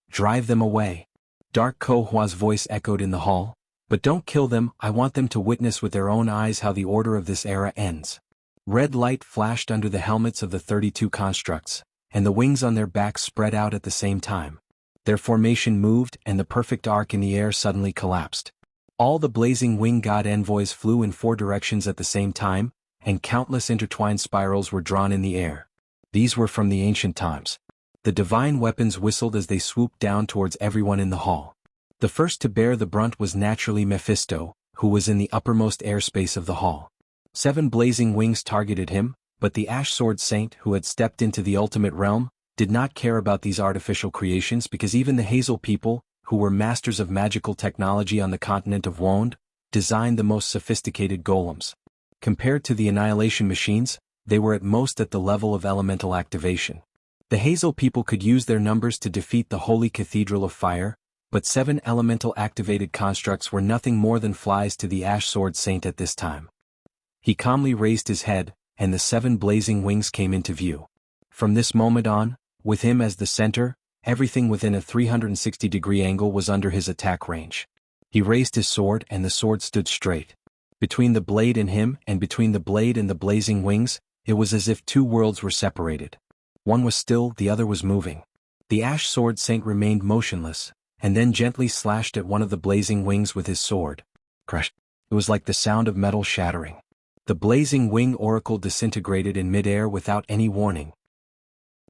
Drive them away. Dark Kohua's voice echoed in the hall. But don't kill them, I want them to witness with their own eyes how the order of this era ends. Red light flashed under the helmets of the 32 constructs, and the wings on their backs spread out at the same time. Their formation moved, and the perfect arc in the air suddenly collapsed. All the blazing wing god envoys flew in 4 directions at the same time, and countless intertwined spirals were drawn in the air. These were from the ancient times. The divine weapons whistled as they swooped down towards everyone in the hall. The first to bear the brunt was naturally Mephisto, who was in the uppermost airspace of the hall. 7 blazing wings targeted him, but the Ash Sword Saint, who had stepped into the ultimate realm, did not care about these artificial creations because even the Hazel people, who were masters of magical technology on the continent of Wond, designed the most sophisticated golems. Compared to the Annihilation machines, they were at most at the level of elemental activation. The Hazel people could use their numbers to defeat the Holy Cathedral of Fire, but 7 elemental activated constructs were nothing more than flies to the Ash Sword Saint at this time. He calmly raised his head, and the 7 blazing wings came into view. From this moment on, with him as the center, everything within a 360-degree angle was under his attack range. He raised his sword and the sword stood straight. Between the blade and him, and between the blade and the blazing wings, it was as if 2 worlds were separated. One was still, the other was moving. The Ash Sword Saint remained motionless, and then gently slashed at one of the blazing wings with his sword. Crash! It was like the sound of metal shattering. The blazing wing oracle disintegrated in midair without any warning.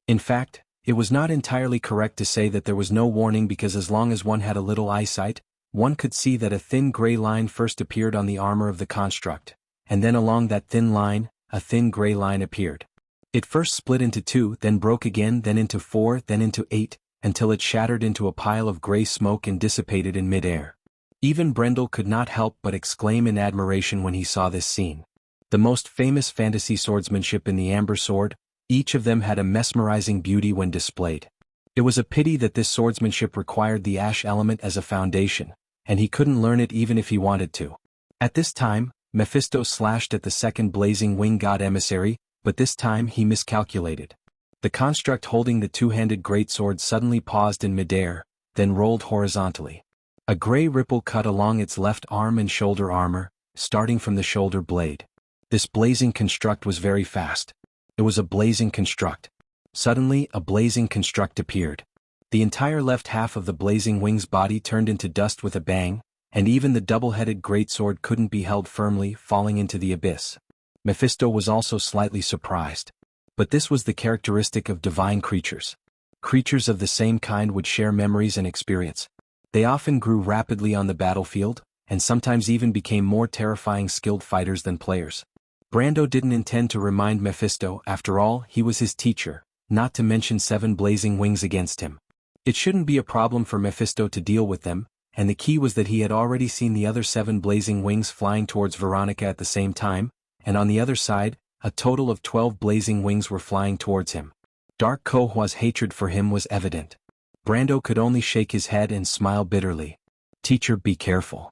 In fact, it was not entirely correct to say that there was no warning because as long as one had a little eyesight, one could see that a thin gray line first appeared on the armor of the construct, and then along that thin line, a thin gray line appeared. It first split into 2, then broke again, then into 4, then into 8, until it shattered into a pile of gray smoke and dissipated in midair. Even Brendel could not help but exclaim in admiration when he saw this scene. The most famous fantasy swordsmanship in the Amber Sword, each of them had a mesmerizing beauty when displayed. It was a pity that this swordsmanship required the ash element as a foundation, and he couldn't learn it even if he wanted to. At this time, Mephisto slashed at the second blazing wing god emissary, but this time he miscalculated. The construct holding the 2-handed greatsword suddenly paused in midair, then rolled horizontally. A gray ripple cut along its left arm and shoulder armor, starting from the shoulder blade. This blazing construct was very fast. It was a blazing construct. Suddenly, a blazing construct appeared. The entire left half of the blazing wing's body turned into dust with a bang, and even the double-headed greatsword couldn't be held firmly, falling into the abyss. Mephisto was also slightly surprised. But this was the characteristic of divine creatures. Creatures of the same kind would share memories and experience. They often grew rapidly on the battlefield, and sometimes even became more terrifying skilled fighters than players. Brando didn't intend to remind Mephisto, after all, he was his teacher, not to mention 7 blazing wings against him. It shouldn't be a problem for Mephisto to deal with them, and the key was that he had already seen the other 7 blazing wings flying towards Veronica at the same time, and on the other side, a total of 12 blazing wings were flying towards him. Dark Kohua's hatred for him was evident. Brando could only shake his head and smile bitterly. "Teacher, be careful."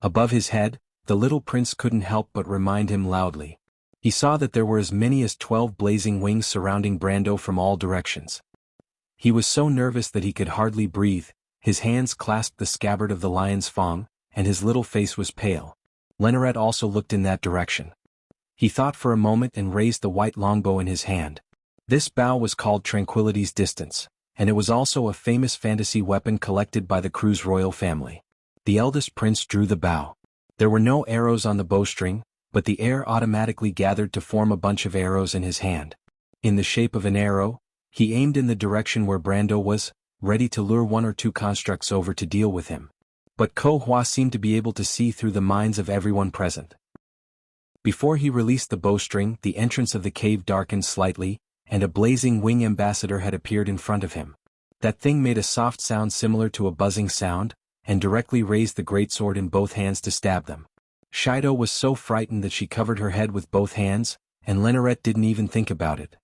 Above his head, the little prince couldn't help but remind him loudly. He saw that there were as many as 12 blazing wings surrounding Brando from all directions. He was so nervous that he could hardly breathe, his hands clasped the scabbard of the lion's fang, and his little face was pale. Lenneret also looked in that direction. He thought for a moment and raised the white longbow in his hand. This bow was called Tranquility's Distance, and it was also a famous fantasy weapon collected by the Cruz royal family. The eldest prince drew the bow. There were no arrows on the bowstring, but the air automatically gathered to form a bunch of arrows in his hand. In the shape of an arrow, he aimed in the direction where Brando was, ready to lure 1 or 2 constructs over to deal with him. But Kohua seemed to be able to see through the minds of everyone present. Before he released the bowstring, the entrance of the cave darkened slightly, and a blazing wing ambassador had appeared in front of him. That thing made a soft sound similar to a buzzing sound, and directly raised the greatsword in both hands to stab them. Shido was so frightened that she covered her head with both hands, and Lenneret didn't even think about it.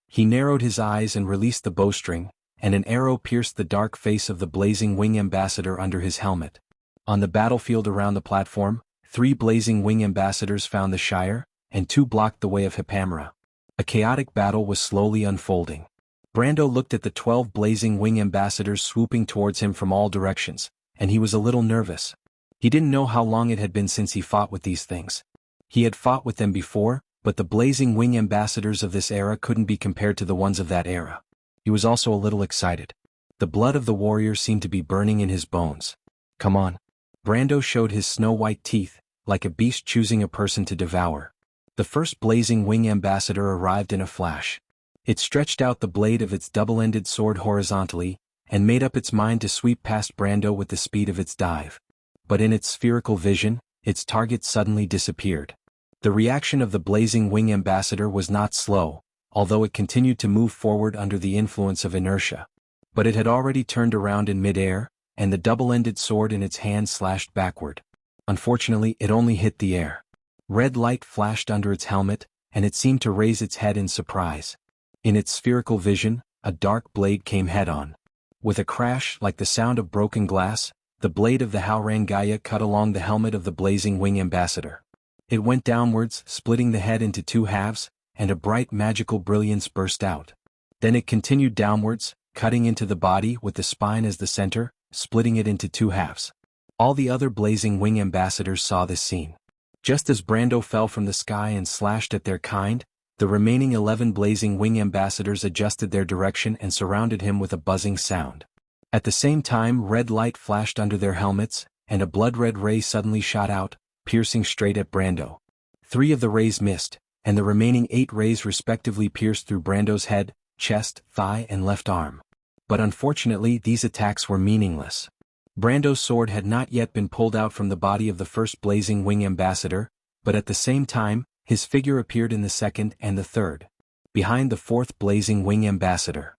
He narrowed his eyes and released the bowstring, and an arrow pierced the dark face of the blazing wing ambassador under his helmet. On the battlefield around the platform, 3 blazing wing ambassadors found the Shire, and 2 blocked the way of Hippamera. A chaotic battle was slowly unfolding. Brando looked at the 12 blazing wing ambassadors swooping towards him from all directions, and he was a little nervous. He didn't know how long it had been since he fought with these things. He had fought with them before, but the blazing wing ambassadors of this era couldn't be compared to the ones of that era. He was also a little excited. The blood of the warrior seemed to be burning in his bones. "Come on." Brando showed his snow-white teeth, like a beast choosing a person to devour. The first blazing wing ambassador arrived in a flash. It stretched out the blade of its double-ended sword horizontally, and made up its mind to sweep past Brando with the speed of its dive. But in its spherical vision, its target suddenly disappeared. The reaction of the blazing wing ambassador was not slow, although it continued to move forward under the influence of inertia. But it had already turned around in mid-air, and the double-ended sword in its hand slashed backward. Unfortunately, it only hit the air. Red light flashed under its helmet, and it seemed to raise its head in surprise. In its spherical vision, a dark blade came head-on. With a crash like the sound of broken glass, the blade of the Haurangaya cut along the helmet of the blazing wing ambassador. It went downwards, splitting the head into 2 halves, and a bright magical brilliance burst out. Then it continued downwards, cutting into the body with the spine as the center, splitting it into 2 halves. All the other blazing wing ambassadors saw this scene. Just as Brando fell from the sky and slashed at their kind, the remaining 11 blazing wing ambassadors adjusted their direction and surrounded him with a buzzing sound. At the same time, red light flashed under their helmets, and a blood-red ray suddenly shot out, piercing straight at Brando. 3 of the rays missed, and the remaining 8 rays respectively pierced through Brando's head, chest, thigh, and left arm. But unfortunately, these attacks were meaningless. Brando's sword had not yet been pulled out from the body of the first blazing wing ambassador, but at the same time, his figure appeared in the second and the third, behind the 4th blazing wing ambassador.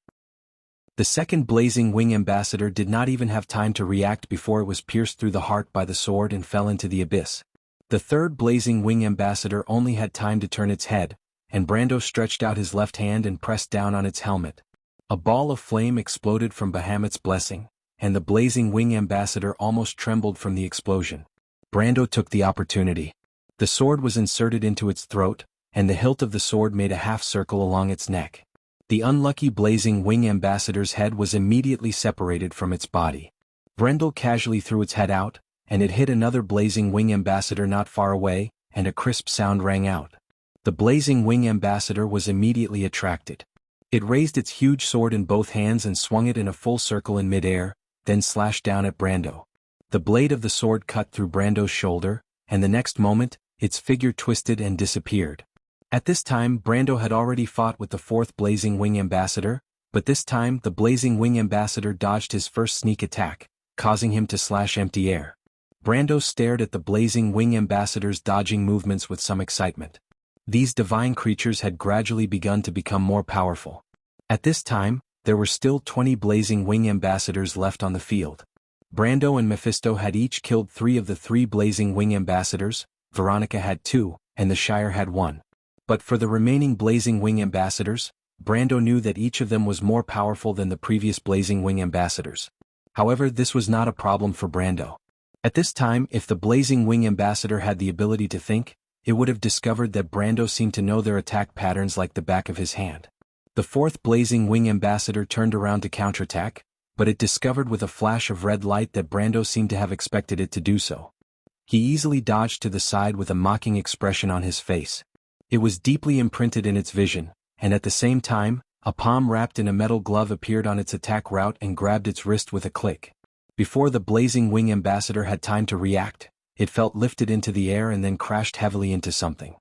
The second blazing wing ambassador did not even have time to react before it was pierced through the heart by the sword and fell into the abyss. The 3rd blazing wing ambassador only had time to turn its head, and Brando stretched out his left hand and pressed down on its helmet. A ball of flame exploded from Bahamut's blessing, and the blazing wing ambassador almost trembled from the explosion. Brando took the opportunity. The sword was inserted into its throat, and the hilt of the sword made a half-circle along its neck. The unlucky blazing wing ambassador's head was immediately separated from its body. Brendel casually threw its head out, and it hit another blazing wing ambassador not far away, and a crisp sound rang out. The blazing wing ambassador was immediately attracted. It raised its huge sword in both hands and swung it in a full circle in mid-air, then slashed down at Brando. The blade of the sword cut through Brando's shoulder, and the next moment, its figure twisted and disappeared. At this time, Brando had already fought with the 4th blazing wing ambassador, But this time the Blazing Wing Ambassador dodged his first sneak attack, causing him to slash empty air. Brando stared at the Blazing Wing Ambassador's dodging movements with some excitement. These divine creatures had gradually begun to become more powerful. At this time, there were still 20 Blazing Wing Ambassadors left on the field. Brando and Mephisto had each killed 3 of the 3 Blazing Wing Ambassadors, Veronica had 2, and the Shire had 1. But for the remaining Blazing Wing Ambassadors, Brando knew that each of them was more powerful than the previous Blazing Wing Ambassadors. However, this was not a problem for Brando. At this time, if the Blazing Wing Ambassador had the ability to think, it would have discovered that Brando seemed to know their attack patterns like the back of his hand. The 4th Blazing Wing Ambassador turned around to counterattack, but it discovered with a flash of red light that Brando seemed to have expected it to do so. He easily dodged to the side with a mocking expression on his face. It was deeply imprinted in its vision, and at the same time, a palm wrapped in a metal glove appeared on its attack route and grabbed its wrist with a click. Before the Blazing Wing Ambassador had time to react, it felt lifted into the air and then crashed heavily into something.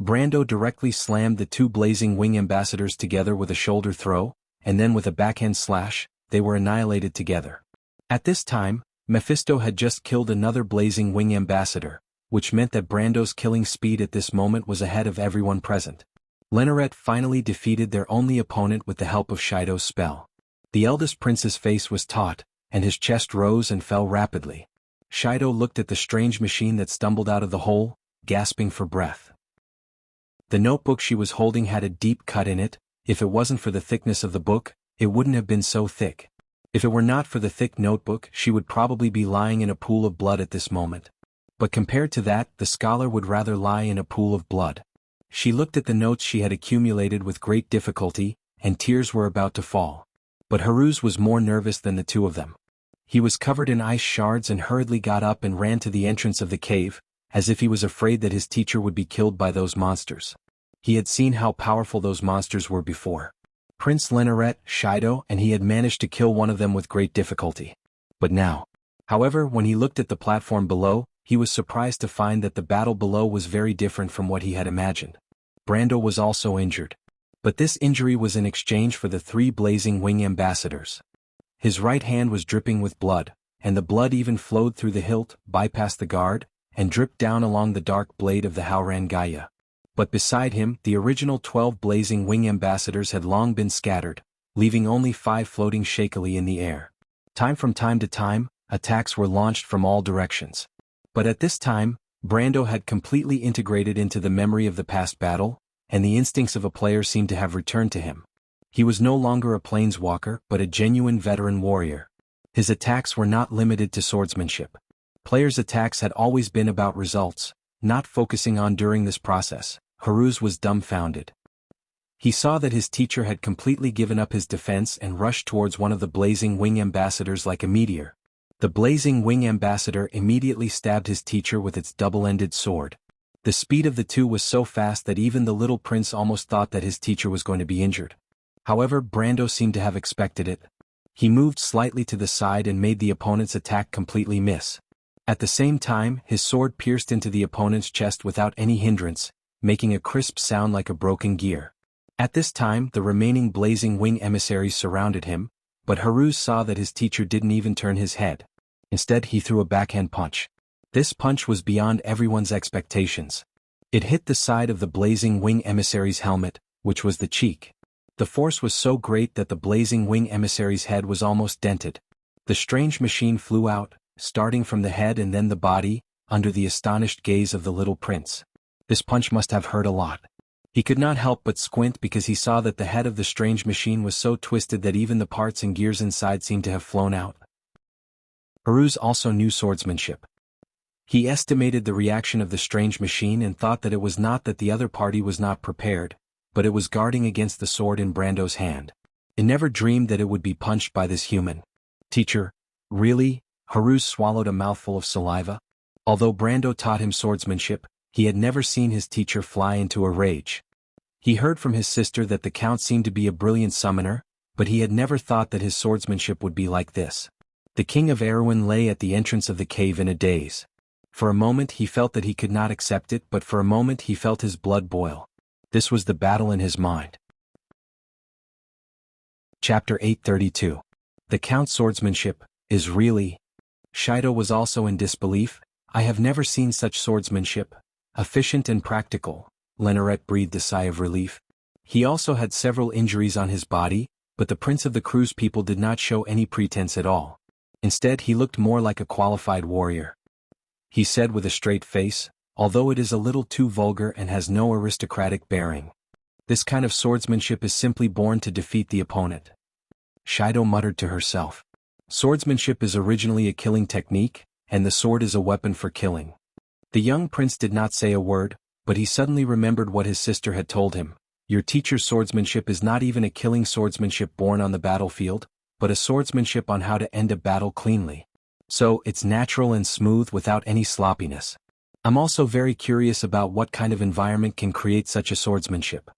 Brando directly slammed the 2 Blazing Wing Ambassadors together with a shoulder throw, and then with a backhand slash, they were annihilated together. At this time, Mephisto had just killed another Blazing Wing Ambassador, which meant that Brando's killing speed at this moment was ahead of everyone present. Lenoret finally defeated their only opponent with the help of Shido's spell. The eldest prince's face was taut, and his chest rose and fell rapidly. Shido looked at the strange machine that stumbled out of the hole, gasping for breath. The notebook she was holding had a deep cut in it. If it wasn't for the thickness of the book, it wouldn't have been so thick. If it were not for the thick notebook, she would probably be lying in a pool of blood at this moment. But compared to that, the scholar would rather lie in a pool of blood. She looked at the notes she had accumulated with great difficulty, and tears were about to fall. But Haruz was more nervous than the 2 of them. He was covered in ice shards and hurriedly got up and ran to the entrance of the cave, as if he was afraid that his teacher would be killed by those monsters. He had seen how powerful those monsters were before. Prince Lenoret, Shido, and he had managed to kill one of them with great difficulty. But now. However, when he looked at the platform below, he was surprised to find that the battle below was very different from what he had imagined. Brando was also injured. But this injury was in exchange for the 3 Blazing Wing Ambassadors. His right hand was dripping with blood, and the blood even flowed through the hilt, bypassed the guard, and dripped down along the dark blade of the Howran Gaia. But beside him, the original 12 Blazing Wing Ambassadors had long been scattered, leaving only 5 floating shakily in the air. From time to time, attacks were launched from all directions. But at this time, Brando had completely integrated into the memory of the past battle, and the instincts of a player seemed to have returned to him. He was no longer a planeswalker but a genuine veteran warrior. His attacks were not limited to swordsmanship. Players' attacks had always been about results, not focusing on during this process. Haruz was dumbfounded. He saw that his teacher had completely given up his defense and rushed towards one of the Blazing Wing Ambassadors like a meteor. The Blazing Wing Ambassador immediately stabbed his teacher with its double-ended sword. The speed of the 2 was so fast that even the little prince almost thought that his teacher was going to be injured. However, Brando seemed to have expected it. He moved slightly to the side and made the opponent's attack completely miss. At the same time, his sword pierced into the opponent's chest without any hindrance, making a crisp sound like a broken gear. At this time, the remaining Blazing Wing emissaries surrounded him, but Haruz saw that his teacher didn't even turn his head. Instead, he threw a backhand punch. This punch was beyond everyone's expectations. It hit the side of the Blazing Wing emissary's helmet, which was the cheek. The force was so great that the Blazing Wing emissary's head was almost dented. The strange machine flew out, starting from the head and then the body, under the astonished gaze of the little prince. This punch must have hurt a lot. He could not help but squint because he saw that the head of the strange machine was so twisted that even the parts and gears inside seemed to have flown out. Haruz also knew swordsmanship. He estimated the reaction of the strange machine and thought that it was not that the other party was not prepared, but it was guarding against the sword in Brando's hand. It never dreamed that it would be punched by this human. Teacher, really? Haruz swallowed a mouthful of saliva. Although Brando taught him swordsmanship, he had never seen his teacher fly into a rage. He heard from his sister that the Count seemed to be a brilliant summoner, but he had never thought that his swordsmanship would be like this. The king of Erewhon lay at the entrance of the cave in a daze. For a moment he felt that he could not accept it, but for a moment he felt his blood boil. This was the battle in his mind. Chapter 832. The Count's Swordsmanship is really... Shido was also in disbelief. I have never seen such swordsmanship. Efficient and practical. Lenoret breathed a sigh of relief. He also had several injuries on his body, but the prince of the Cruz people did not show any pretense at all. Instead, he looked more like a qualified warrior. He said with a straight face, although it is a little too vulgar and has no aristocratic bearing. This kind of swordsmanship is simply born to defeat the opponent. Shido muttered to herself. Swordsmanship is originally a killing technique, and the sword is a weapon for killing. The young prince did not say a word, but he suddenly remembered what his sister had told him. Your teacher's swordsmanship is not even a killing swordsmanship born on the battlefield, but a swordsmanship on how to end a battle cleanly. So, it's natural and smooth without any sloppiness. I'm also very curious about what kind of environment can create such a swordsmanship.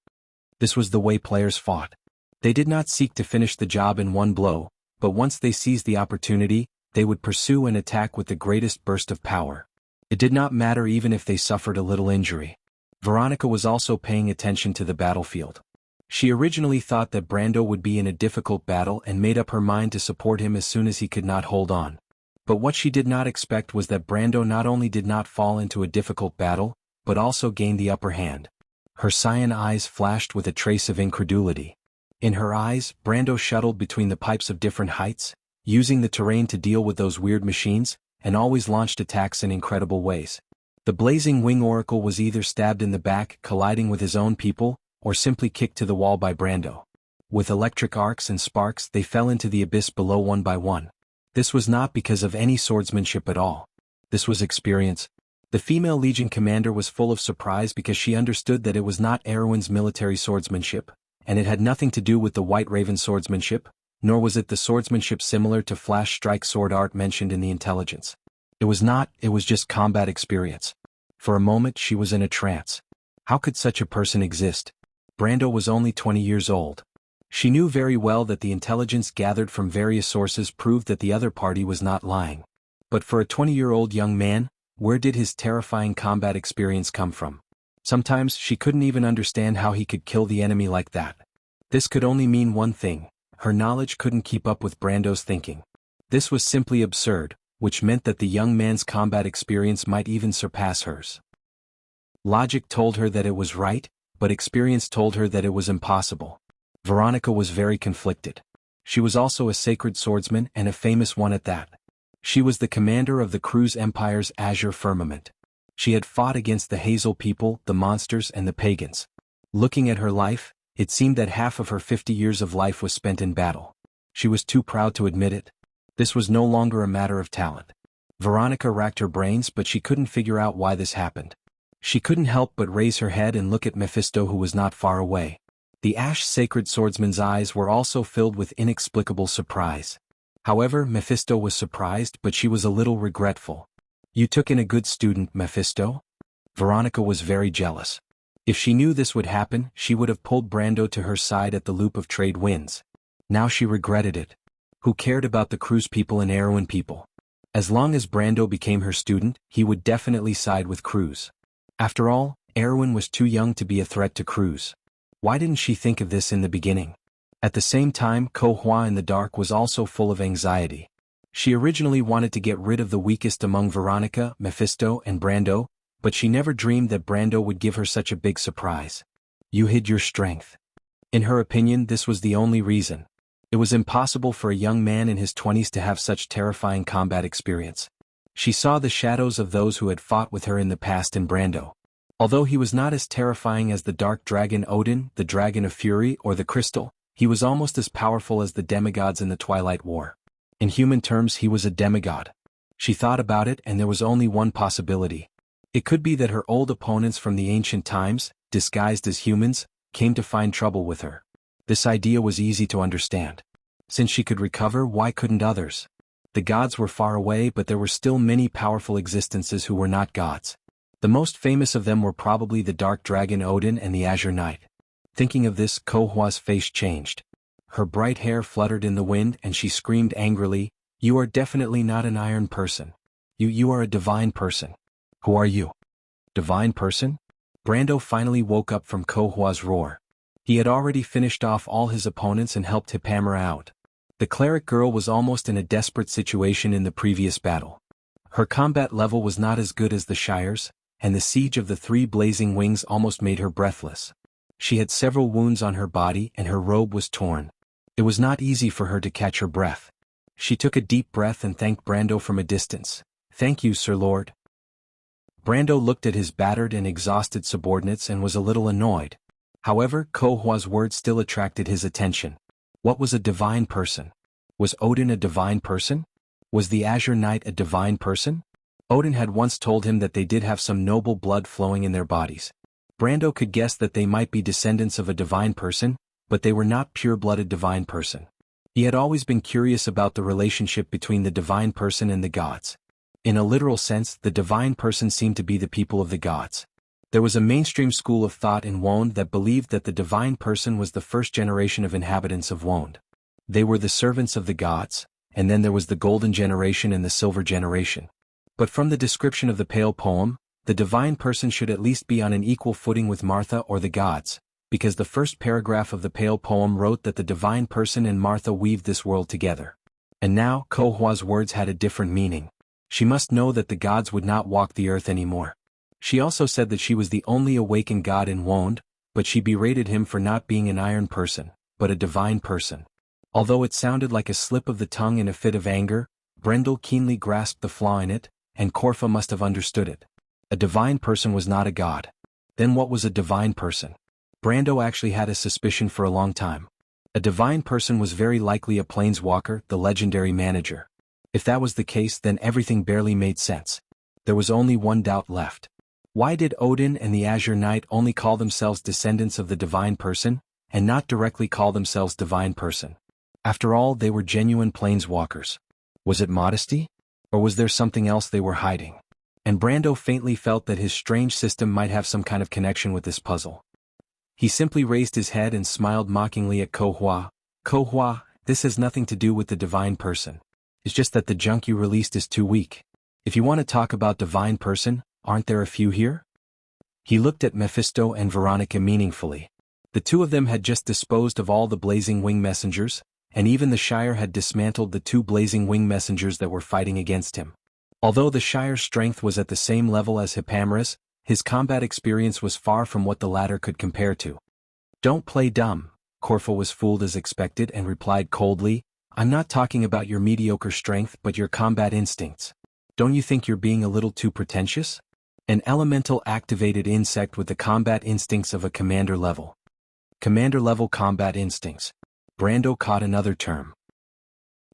This was the way players fought. They did not seek to finish the job in one blow, but once they seized the opportunity, they would pursue and attack with the greatest burst of power. It did not matter even if they suffered a little injury. Veronica was also paying attention to the battlefield. She originally thought that Brando would be in a difficult battle and made up her mind to support him as soon as he could not hold on. But what she did not expect was that Brando not only did not fall into a difficult battle, but also gained the upper hand. Her cyan eyes flashed with a trace of incredulity. In her eyes, Brando shuttled between the pipes of different heights, using the terrain to deal with those weird machines, and always launched attacks in incredible ways. The blazing wing oracle was either stabbed in the back, colliding with his own people, or simply kicked to the wall by Brando. With electric arcs and sparks, they fell into the abyss below one by one. This was not because of any swordsmanship at all. This was experience. The female legion commander was full of surprise because she understood that it was not Erwin's military swordsmanship, and it had nothing to do with the White Raven swordsmanship, nor was it the swordsmanship similar to flash strike sword art mentioned in the intelligence. It was just combat experience. For a moment she was in a trance. How could such a person exist? Brando was only 20 years old. She knew very well that the intelligence gathered from various sources proved that the other party was not lying. But for a 20-year-old young man, where did his terrifying combat experience come from? Sometimes she couldn't even understand how he could kill the enemy like that. This could only mean one thing: her knowledge couldn't keep up with Brando's thinking. This was simply absurd, which meant that the young man's combat experience might even surpass hers. Logic told her that it was right, but experience told her that it was impossible. Veronica was very conflicted. She was also a sacred swordsman and a famous one at that. She was the commander of the Cruz Empire's azure firmament. She had fought against the Hazel people, the monsters, and the pagans. Looking at her life, it seemed that half of her 50 years of life was spent in battle. She was too proud to admit it. This was no longer a matter of talent. Veronica racked her brains, but she couldn't figure out why this happened. She couldn't help but raise her head and look at Mephisto, who was not far away. The Ash sacred swordsman's eyes were also filled with inexplicable surprise. However, Mephisto was surprised, but she was a little regretful. You took in a good student, Mephisto? Veronica was very jealous. If she knew this would happen, she would have pulled Brando to her side at the loop of trade winds. Now she regretted it. Who cared about the Cruz people and Erwin people? As long as Brando became her student, he would definitely side with Cruz. After all, Erwin was too young to be a threat to Cruz. Why didn't she think of this in the beginning? At the same time, Ko Hua in the dark was also full of anxiety. She originally wanted to get rid of the weakest among Veronica, Mephisto, and Brando, but she never dreamed that Brando would give her such a big surprise. You hid your strength. In her opinion, this was the only reason. It was impossible for a young man in his 20s to have such terrifying combat experience. She saw the shadows of those who had fought with her in the past in Brando. Although he was not as terrifying as the Dark Dragon Odin, the Dragon of Fury, or the Crystal, he was almost as powerful as the demigods in the Twilight War. In human terms, he was a demigod. She thought about it, and there was only one possibility. It could be that her old opponents from the ancient times, disguised as humans, came to find trouble with her. This idea was easy to understand. Since she could recover, why couldn't others? The gods were far away, but there were still many powerful existences who were not gods. The most famous of them were probably the Dark Dragon Odin and the Azure Knight. Thinking of this, Ko Hua's face changed. Her bright hair fluttered in the wind and she screamed angrily, "You are definitely not an iron person. You are a divine person." "Who are you?" "Divine person?" Brando finally woke up from Ko Hua's roar. He had already finished off all his opponents and helped Hippamera out. The cleric girl was almost in a desperate situation in the previous battle. Her combat level was not as good as the Shire's, and the siege of the 3 blazing wings almost made her breathless. She had several wounds on her body and her robe was torn. It was not easy for her to catch her breath. She took a deep breath and thanked Brando from a distance. "Thank you, Sir Lord." Brando looked at his battered and exhausted subordinates and was a little annoyed. However, Ko Hua's words still attracted his attention. What was a divine person? Was Odin a divine person? Was the Azure Knight a divine person? Odin had once told him that they did have some noble blood flowing in their bodies. Brando could guess that they might be descendants of a divine person, but they were not pure-blooded divine person. He had always been curious about the relationship between the divine person and the gods. In a literal sense, the divine person seemed to be the people of the gods. There was a mainstream school of thought in Wonde that believed that the divine person was the first generation of inhabitants of Wonde. They were the servants of the gods, and then there was the golden generation and the silver generation. But from the description of the Pale poem, the divine person should at least be on an equal footing with Martha or the gods, because the first paragraph of the Pale poem wrote that the divine person and Martha weaved this world together. And now, Ko Hua's words had a different meaning. She must know that the gods would not walk the earth anymore. She also said that she was the only awakened god in Wonde, but she berated him for not being an iron person, but a divine person. Although it sounded like a slip of the tongue in a fit of anger, Brendel keenly grasped the flaw in it, and Corfa must have understood it. A divine person was not a god. Then what was a divine person? Brando actually had a suspicion for a long time. A divine person was very likely a planeswalker, the legendary manager. If that was the case, then everything barely made sense. There was only one doubt left. Why did Odin and the Azure Knight only call themselves descendants of the divine person, and not directly call themselves divine person? After all, they were genuine planeswalkers. Was it modesty? Or was there something else they were hiding? And Brando faintly felt that his strange system might have some kind of connection with this puzzle. He simply raised his head and smiled mockingly at Ko Hua. "Ko Hua, this has nothing to do with the divine person. It's just that the junk you released is too weak. If you want to talk about divine person, aren't there a few here?" He looked at Mephisto and Veronica meaningfully. The two of them had just disposed of all the blazing wing messengers, and even the Shire had dismantled the 2 blazing wing messengers that were fighting against him. Although the Shire's strength was at the same level as Hippamera's, his combat experience was far from what the latter could compare to. "Don't play dumb." Corfa was fooled as expected and replied coldly, "I'm not talking about your mediocre strength but your combat instincts. Don't you think you're being a little too pretentious? An elemental activated insect with the combat instincts of a commander level." Commander level combat instincts. Brando caught another term.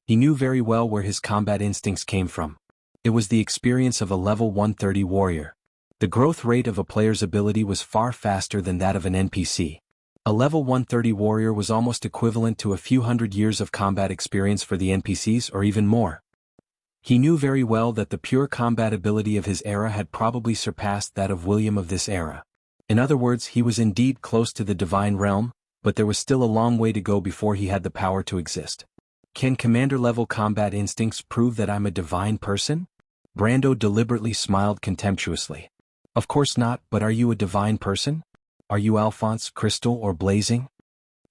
He knew very well where his combat instincts came from. It was the experience of a level 130 warrior. The growth rate of a player's ability was far faster than that of an NPC. A level 130 warrior was almost equivalent to a few hundred years of combat experience for the NPCs or even more. He knew very well that the pure combat ability of his era had probably surpassed that of William of this era. In other words, he was indeed close to the divine realm, but there was still a long way to go before he had the power to exist. "Can commander-level combat instincts prove that I'm a divine person?" Brando deliberately smiled contemptuously. "Of course not, but are you a divine person? Are you Alphonse, Crystal, or Blazing?"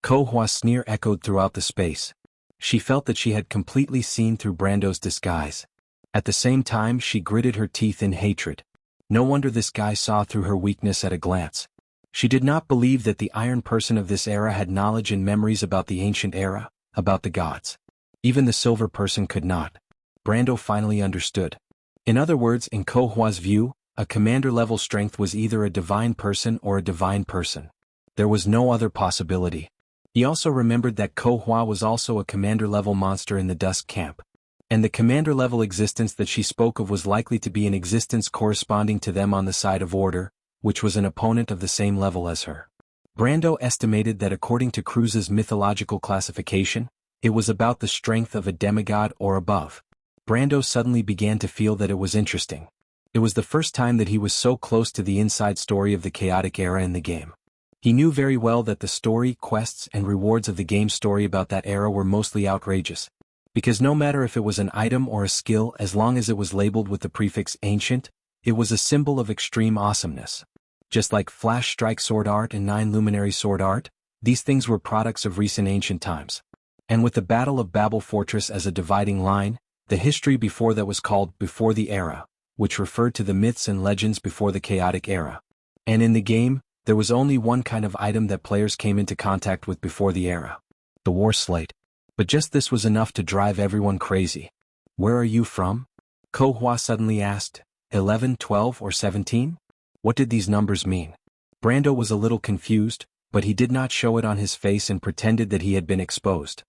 Ko Hua's sneer echoed throughout the space. She felt that she had completely seen through Brando's disguise. At the same time, she gritted her teeth in hatred. No wonder this guy saw through her weakness at a glance. She did not believe that the Iron Person of this era had knowledge and memories about the ancient era, about the gods. Even the Silver Person could not. Brando finally understood. In other words, in Ko Hua's view, a commander-level strength was either a divine person or a divine person. There was no other possibility. He also remembered that Ko Hua was also a commander-level monster in the Dusk Camp. And the commander-level existence that she spoke of was likely to be an existence corresponding to them on the side of Order, which was an opponent of the same level as her. Brando estimated that according to Cruz's mythological classification, it was about the strength of a demigod or above. Brando suddenly began to feel that it was interesting. It was the first time that he was so close to the inside story of the chaotic era in the game. He knew very well that the story, quests, and rewards of the game story about that era were mostly outrageous. Because no matter if it was an item or a skill, as long as it was labeled with the prefix ancient, it was a symbol of extreme awesomeness. Just like Flash Strike Sword Art and 9 Luminary Sword Art, These things were products of recent ancient times. And with the Battle of Babel Fortress as a dividing line, the history before that was called Before the Era, which referred to the myths and legends before the chaotic era. And in the game, there was only one kind of item that players came into contact with before the era: the war slate. But just this was enough to drive everyone crazy. "Where are you from?" Ko Hua suddenly asked. 11, 12, or 17? What did these numbers mean? Brando was a little confused, but he did not show it on his face and pretended that he had been exposed.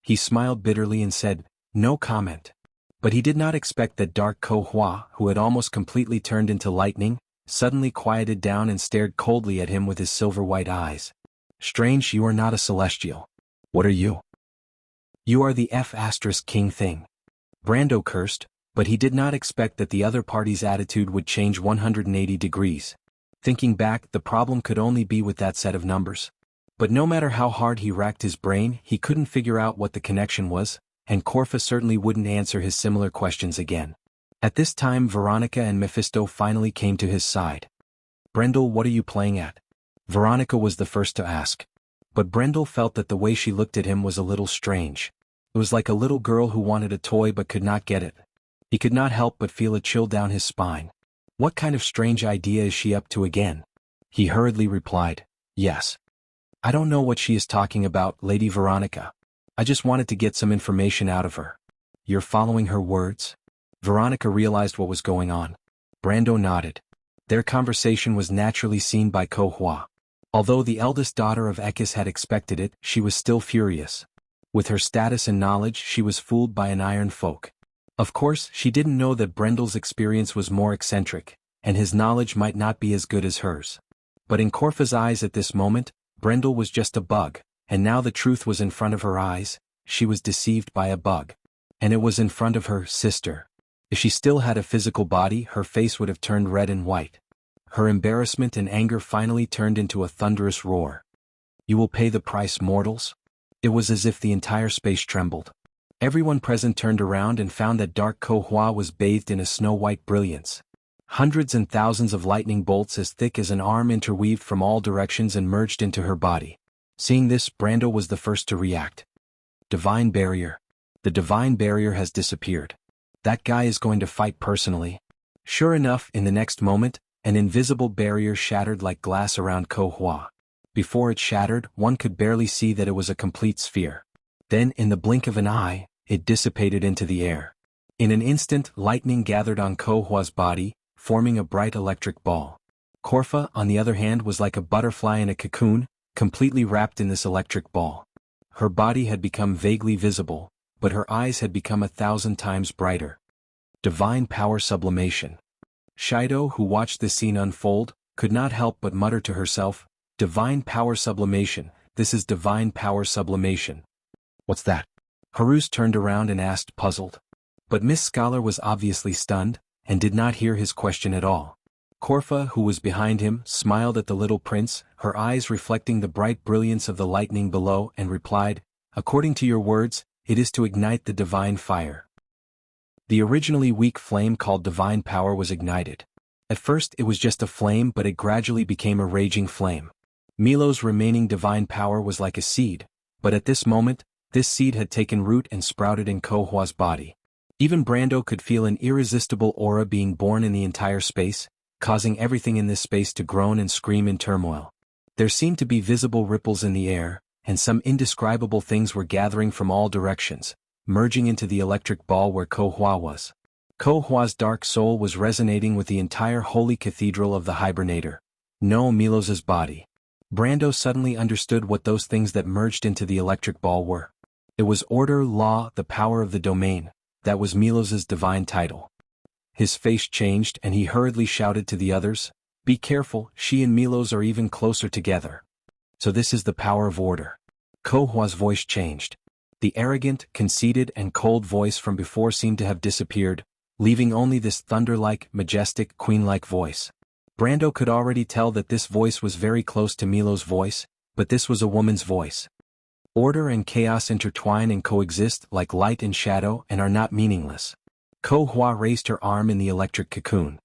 He smiled bitterly and said, "No comment." But he did not expect that dark Ko Hua, who had almost completely turned into lightning, suddenly quieted down and stared coldly at him with his silver-white eyes. "Strange, you are not a celestial. What are you?" "You are the F***king thing." Brando cursed, but he did not expect that the other party's attitude would change 180 degrees. Thinking back, the problem could only be with that set of numbers. But no matter how hard he racked his brain, he couldn't figure out what the connection was, and Corfa certainly wouldn't answer his similar questions again. At this time, Veronica and Mephisto finally came to his side. "Brendel, what are you playing at?" Veronica was the first to ask. But Brendel felt that the way she looked at him was a little strange. It was like a little girl who wanted a toy but could not get it. He could not help but feel a chill down his spine. What kind of strange idea is she up to again? He hurriedly replied, "Yes. I don't know what she is talking about, Lady Veronica. I just wanted to get some information out of her." "You're following her words?" Veronica realized what was going on. Brando nodded. Their conversation was naturally seen by Ko Hua. Although the eldest daughter of Ekis had expected it, she was still furious. With her status and knowledge, she was fooled by an iron folk. Of course, she didn't know that Brendel's experience was more eccentric, and his knowledge might not be as good as hers. But in Corfa's eyes at this moment, Brendel was just a bug, and now the truth was in front of her eyes. She was deceived by a bug. And it was in front of her sister. If she still had a physical body, her face would have turned red and white. Her embarrassment and anger finally turned into a thunderous roar. "You will pay the price, mortals?" It was as if the entire space trembled. Everyone present turned around and found that dark Ko Hua was bathed in a snow-white brilliance. Hundreds and thousands of lightning bolts as thick as an arm interweaved from all directions and merged into her body. Seeing this, Brando was the first to react. "Divine barrier. The divine barrier has disappeared. That guy is going to fight personally." Sure enough, in the next moment, an invisible barrier shattered like glass around Ko Hua. Before it shattered, one could barely see that it was a complete sphere. Then, in the blink of an eye, it dissipated into the air. In an instant, lightning gathered on Ko Hua's body, forming a bright electric ball. Corfa, on the other hand, was like a butterfly in a cocoon, completely wrapped in this electric ball. Her body had become vaguely visible, but her eyes had become 1,000 times brighter. Divine power sublimation. Shido, who watched the scene unfold, could not help but mutter to herself, "Divine power sublimation, this is divine power sublimation." "What's that?" Harus turned around and asked, puzzled. But Miss Scholar was obviously stunned, and did not hear his question at all. Corfa, who was behind him, smiled at the little prince, her eyes reflecting the bright brilliance of the lightning below, and replied, "According to your words, it is to ignite the divine fire." The originally weak flame called divine power was ignited. At first it was just a flame, but it gradually became a raging flame. Milo's remaining divine power was like a seed, but at this moment, this seed had taken root and sprouted in Ko Hua's body. Even Brando could feel an irresistible aura being born in the entire space, causing everything in this space to groan and scream in turmoil. There seemed to be visible ripples in the air, and some indescribable things were gathering from all directions, merging into the electric ball where Ko Hua was. Ko Hua's dark soul was resonating with the entire holy cathedral of the hibernator. No, Milos's body. Brando suddenly understood what those things that merged into the electric ball were. It was order, law, the power of the domain. That was Milos's divine title. His face changed and he hurriedly shouted to the others, "Be careful, she and Milos are even closer together." So this is the power of order. Ko Hua's voice changed. The arrogant, conceited and cold voice from before seemed to have disappeared, leaving only this thunder-like, majestic, queen-like voice. Brando could already tell that this voice was very close to Milo's voice, but this was a woman's voice. Order and chaos intertwine and coexist like light and shadow and are not meaningless. Ko Hua raised her arm in the electric cocoon.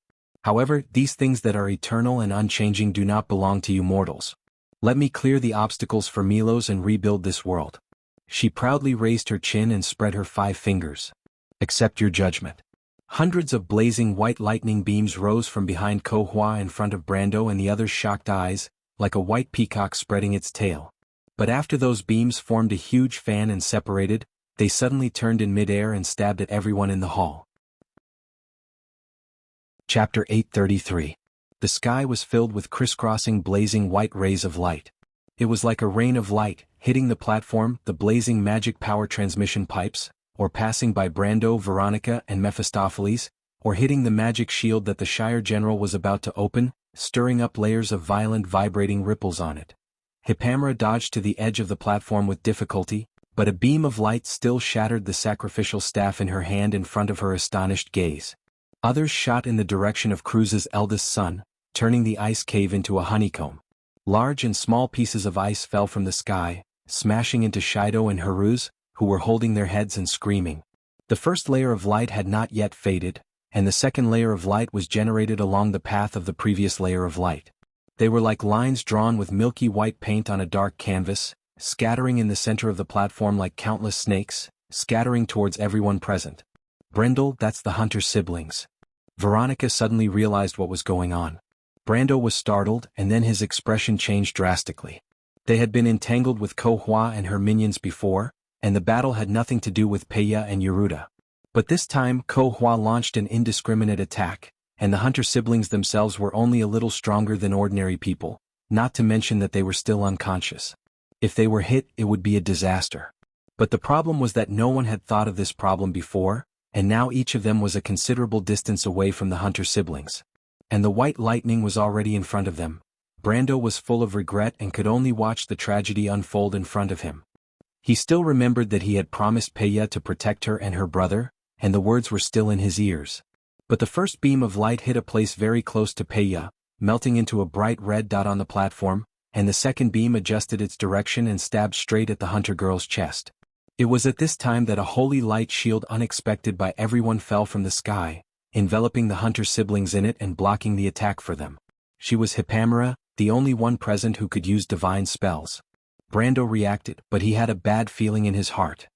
However, these things that are eternal and unchanging do not belong to you mortals. Let me clear the obstacles for Milos and rebuild this world. She proudly raised her chin and spread her 5 fingers. Accept your judgment. Hundreds of blazing white lightning beams rose from behind Ko Hua in front of Brando and the other's shocked eyes, like a white peacock spreading its tail. But after those beams formed a huge fan and separated, they suddenly turned in midair and stabbed at everyone in the hall. Chapter 833. The sky was filled with crisscrossing blazing white rays of light. It was like a rain of light, hitting the platform, the blazing magic power transmission pipes, or passing by Brando, Veronica, and Mephistopheles, or hitting the magic shield that the Shire General was about to open, stirring up layers of violent vibrating ripples on it. Hippamera dodged to the edge of the platform with difficulty, but a beam of light still shattered the sacrificial staff in her hand in front of her astonished gaze. Others shot in the direction of Cruz's eldest son, turning the ice cave into a honeycomb. Large and small pieces of ice fell from the sky, smashing into Shido and Haruz, who were holding their heads and screaming. The first layer of light had not yet faded, and the second layer of light was generated along the path of the previous layer of light. They were like lines drawn with milky white paint on a dark canvas, scattering in the center of the platform like countless snakes, scattering towards everyone present. Brendel, that's the hunter's siblings. Veronica suddenly realized what was going on. Brando was startled, and then his expression changed drastically. They had been entangled with Ko Hua and her minions before, and the battle had nothing to do with Peya and Yeruda. But this time Ko Hua launched an indiscriminate attack, and the hunter siblings themselves were only a little stronger than ordinary people, not to mention that they were still unconscious. If they were hit, it would be a disaster. But the problem was that no one had thought of this problem before, and now each of them was a considerable distance away from the hunter siblings. And the white lightning was already in front of them. Brando was full of regret and could only watch the tragedy unfold in front of him. He still remembered that he had promised Peya to protect her and her brother, and the words were still in his ears. But the first beam of light hit a place very close to Peya, melting into a bright red dot on the platform, and the second beam adjusted its direction and stabbed straight at the hunter girl's chest. It was at this time that a holy light shield unexpected by everyone fell from the sky, enveloping the hunter siblings in it and blocking the attack for them. She was Hippamera, the only one present who could use divine spells. Brando reacted, but he had a bad feeling in his heart.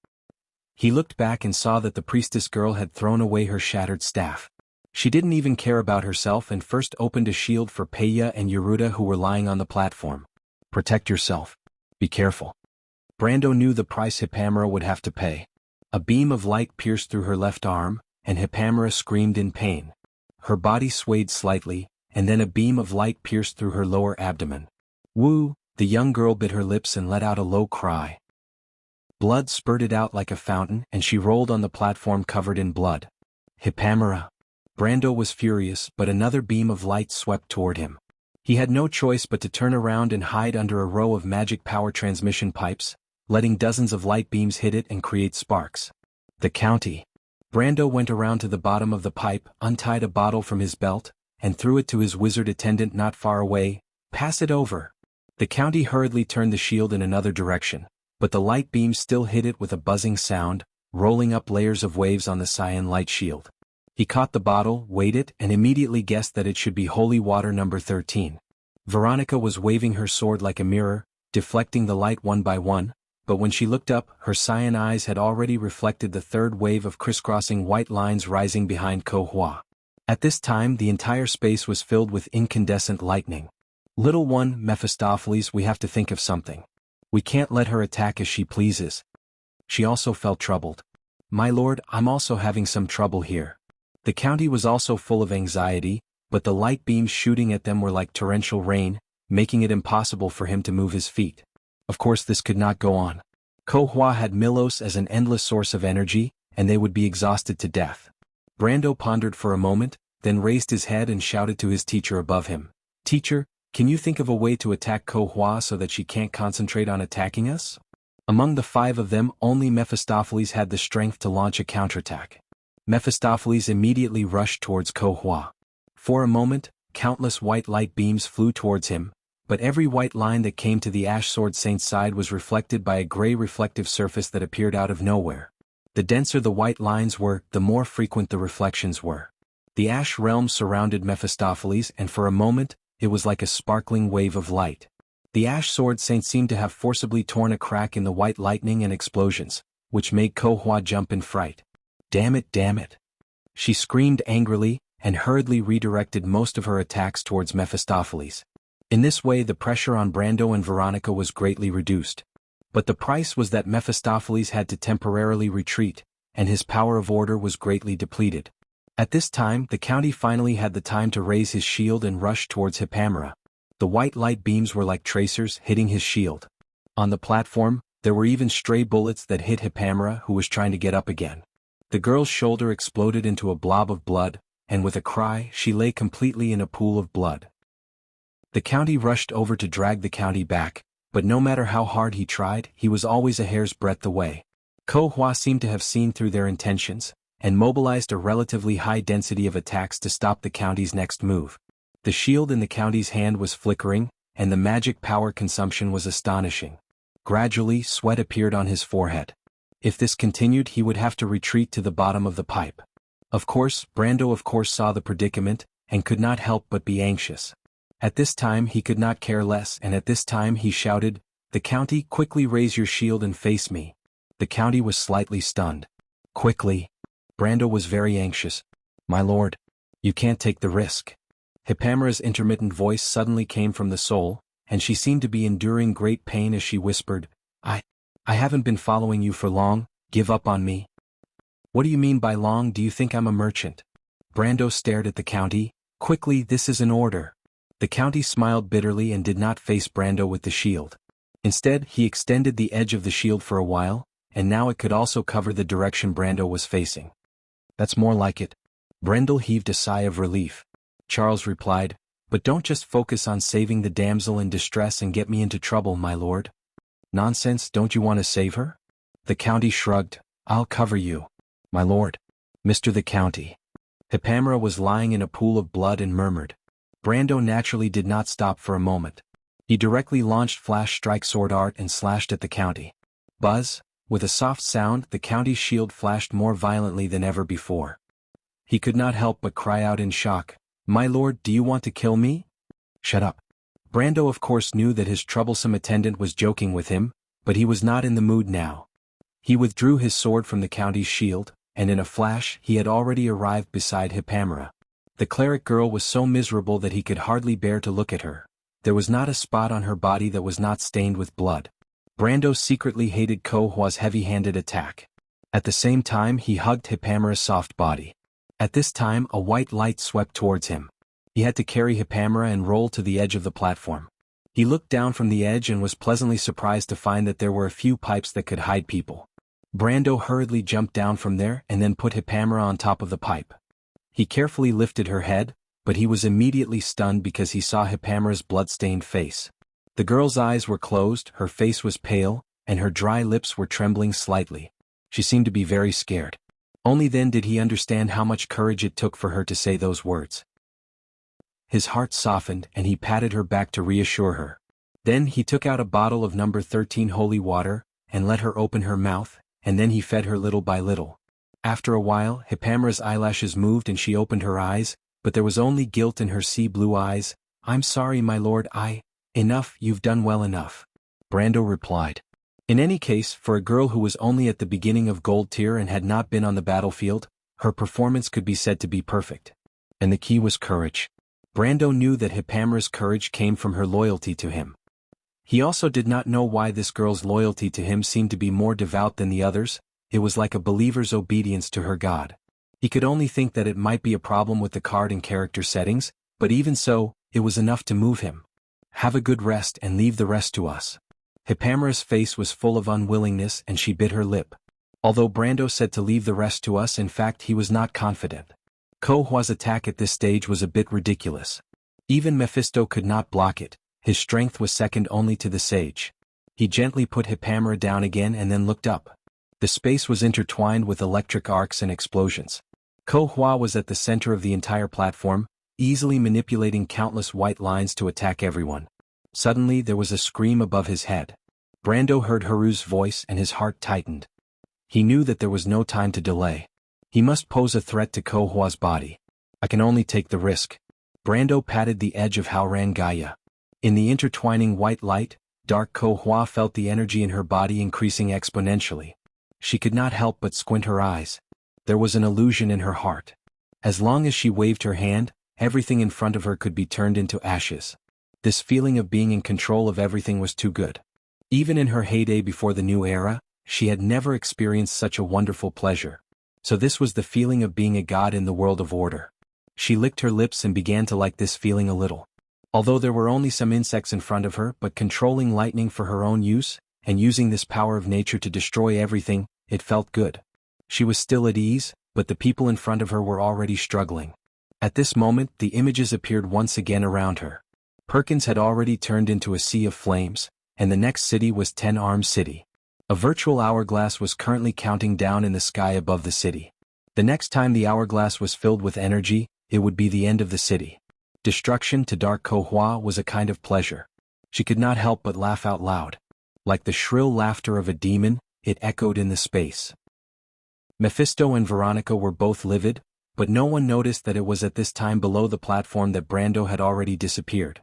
He looked back and saw that the priestess girl had thrown away her shattered staff. She didn't even care about herself and first opened a shield for Peya and Yeruda who were lying on the platform. Protect yourself. Be careful. Brando knew the price Hippamera would have to pay. A beam of light pierced through her left arm, and Hippamera screamed in pain. Her body swayed slightly, and then a beam of light pierced through her lower abdomen. Woo! The young girl bit her lips and let out a low cry. Blood spurted out like a fountain, and she rolled on the platform covered in blood. Hippamera. Brando was furious, but another beam of light swept toward him. He had no choice but to turn around and hide under a row of magic power transmission pipes, letting dozens of light beams hit it and create sparks. The county. Brando went around to the bottom of the pipe, untied a bottle from his belt, and threw it to his wizard attendant not far away. Pass it over. The county hurriedly turned the shield in another direction, but the light beams still hit it with a buzzing sound, rolling up layers of waves on the cyan light shield. He caught the bottle, weighed it, and immediately guessed that it should be holy water number 13. Veronica was waving her sword like a mirror, deflecting the light one by one, but when she looked up, her cyan eyes had already reflected the third wave of crisscrossing white lines rising behind Ko Hua. At this time the entire space was filled with incandescent lightning. Little one, Mephistopheles, we have to think of something. We can't let her attack as she pleases. She also felt troubled. My lord, I'm also having some trouble here. The county was also full of anxiety, but the light beams shooting at them were like torrential rain, making it impossible for him to move his feet. Of course this could not go on. Ko Hua had Milos as an endless source of energy, and they would be exhausted to death. Brando pondered for a moment, then raised his head and shouted to his teacher above him. Teacher, can you think of a way to attack Ko Hua so that she can't concentrate on attacking us? Among the 5 of them, only Mephistopheles had the strength to launch a counterattack. Mephistopheles immediately rushed towards Ko Hua. For a moment, countless white light beams flew towards him, but every white line that came to the Ash Sword Saint's side was reflected by a gray reflective surface that appeared out of nowhere. The denser the white lines were, the more frequent the reflections were. The Ash realm surrounded Mephistopheles, and for a moment, it was like a sparkling wave of light. The ash sword saint seemed to have forcibly torn a crack in the white lightning and explosions, which made Ko Hua jump in fright. Damn it, damn it. She screamed angrily, and hurriedly redirected most of her attacks towards Mephistopheles. In this way the pressure on Brando and Veronica was greatly reduced. But the price was that Mephistopheles had to temporarily retreat, and his power of order was greatly depleted. At this time the County finally had the time to raise his shield and rush towards Hippamera. The white light beams were like tracers hitting his shield. On the platform, there were even stray bullets that hit Hippamera, who was trying to get up again. The girl's shoulder exploded into a blob of blood, and with a cry she lay completely in a pool of blood. The County rushed over to drag the County back, but no matter how hard he tried, he was always a hair's breadth away. Ko Hua seemed to have seen through their intentions, and mobilized a relatively high density of attacks to stop the County's next move. The shield in the County's hand was flickering, and the magic power consumption was astonishing. Gradually, sweat appeared on his forehead. If this continued, he would have to retreat to the bottom of the pipe. Of course, Brando saw the predicament, and could not help but be anxious. At this time he could not care less, and at this time he shouted, "The County, quickly raise your shield and face me." The County was slightly stunned. "Quickly." Brando was very anxious. "My lord, you can't take the risk." Hippamera's intermittent voice suddenly came from the soul, and she seemed to be enduring great pain as she whispered, I haven't been following you for long, give up on me." "What do you mean by long? Do you think I'm a merchant?" Brando stared at the County. "Quickly, this is an order." The County smiled bitterly and did not face Brando with the shield. Instead, he extended the edge of the shield for a while, and now it could also cover the direction Brando was facing. "That's more like it." Brendel heaved a sigh of relief. Charles replied, "But don't just focus on saving the damsel in distress and get me into trouble, my lord." "Nonsense, don't you want to save her?" The County shrugged. "I'll cover you." "My lord." "Mr. the County." Hippamera was lying in a pool of blood and murmured. Brando naturally did not stop for a moment. He directly launched Flash Strike Sword Art and slashed at the County. Buzz! With a soft sound, the County's shield flashed more violently than ever before. He could not help but cry out in shock, "My lord, do you want to kill me?" "Shut up." Brando knew that his troublesome attendant was joking with him, but he was not in the mood now. He withdrew his sword from the County's shield, and in a flash he had already arrived beside Hippamera. The cleric girl was so miserable that he could hardly bear to look at her. There was not a spot on her body that was not stained with blood. Brando secretly hated Ko Hua's heavy-handed attack. At the same time he hugged Hippamera's soft body. At this time a white light swept towards him. He had to carry Hippamera and roll to the edge of the platform. He looked down from the edge and was pleasantly surprised to find that there were a few pipes that could hide people. Brando hurriedly jumped down from there and then put Hippamera on top of the pipe. He carefully lifted her head, but he was immediately stunned because he saw Hippamera's blood-stained face. The girl's eyes were closed, her face was pale, and her dry lips were trembling slightly. She seemed to be very scared. Only then did he understand how much courage it took for her to say those words. His heart softened and he patted her back to reassure her. Then he took out a bottle of number 13 holy water, and let her open her mouth, and then he fed her little by little. After a while, Hippamera's eyelashes moved and she opened her eyes, but there was only guilt in her sea blue eyes. "I'm sorry, my lord, Enough, you've done well enough," Brando replied. In any case, for a girl who was only at the beginning of Gold Tier and had not been on the battlefield, her performance could be said to be perfect. And the key was courage. Brando knew that Hippamera's courage came from her loyalty to him. He also did not know why this girl's loyalty to him seemed to be more devout than the others. It was like a believer's obedience to her God. He could only think that it might be a problem with the card and character settings, but even so, it was enough to move him. "Have a good rest and leave the rest to us." Hippamera's face was full of unwillingness and she bit her lip. Although Brando said to leave the rest to us, in fact he was not confident. Ko Hua's attack at this stage was a bit ridiculous. Even Mephisto could not block it. His strength was second only to the sage. He gently put Hippamera down again and then looked up. The space was intertwined with electric arcs and explosions. Ko Hua was at the center of the entire platform, easily manipulating countless white lines to attack everyone. Suddenly there was a scream above his head. Brando heard Haru's voice and his heart tightened. He knew that there was no time to delay. He must pose a threat to Ko Hua's body. "I can only take the risk." Brando patted the edge of Haurangaya. In the intertwining white light, Dark Ko Hua felt the energy in her body increasing exponentially. She could not help but squint her eyes. There was an illusion in her heart. As long as she waved her hand, everything in front of her could be turned into ashes. This feeling of being in control of everything was too good. Even in her heyday before the new era, she had never experienced such a wonderful pleasure. So this was the feeling of being a god in the world of order. She licked her lips and began to like this feeling a little. Although there were only some insects in front of her, but controlling lightning for her own use, and using this power of nature to destroy everything, it felt good. She was still at ease, but the people in front of her were already struggling. At this moment, the images appeared once again around her. Perkins had already turned into a sea of flames, and the next city was 10-Armed City. A virtual hourglass was currently counting down in the sky above the city. The next time the hourglass was filled with energy, it would be the end of the city. Destruction to Dark Ko Hua was a kind of pleasure. She could not help but laugh out loud. Like the shrill laughter of a demon, it echoed in the space. Mephisto and Veronica were both livid, but no one noticed that it was at this time below the platform that Brando had already disappeared.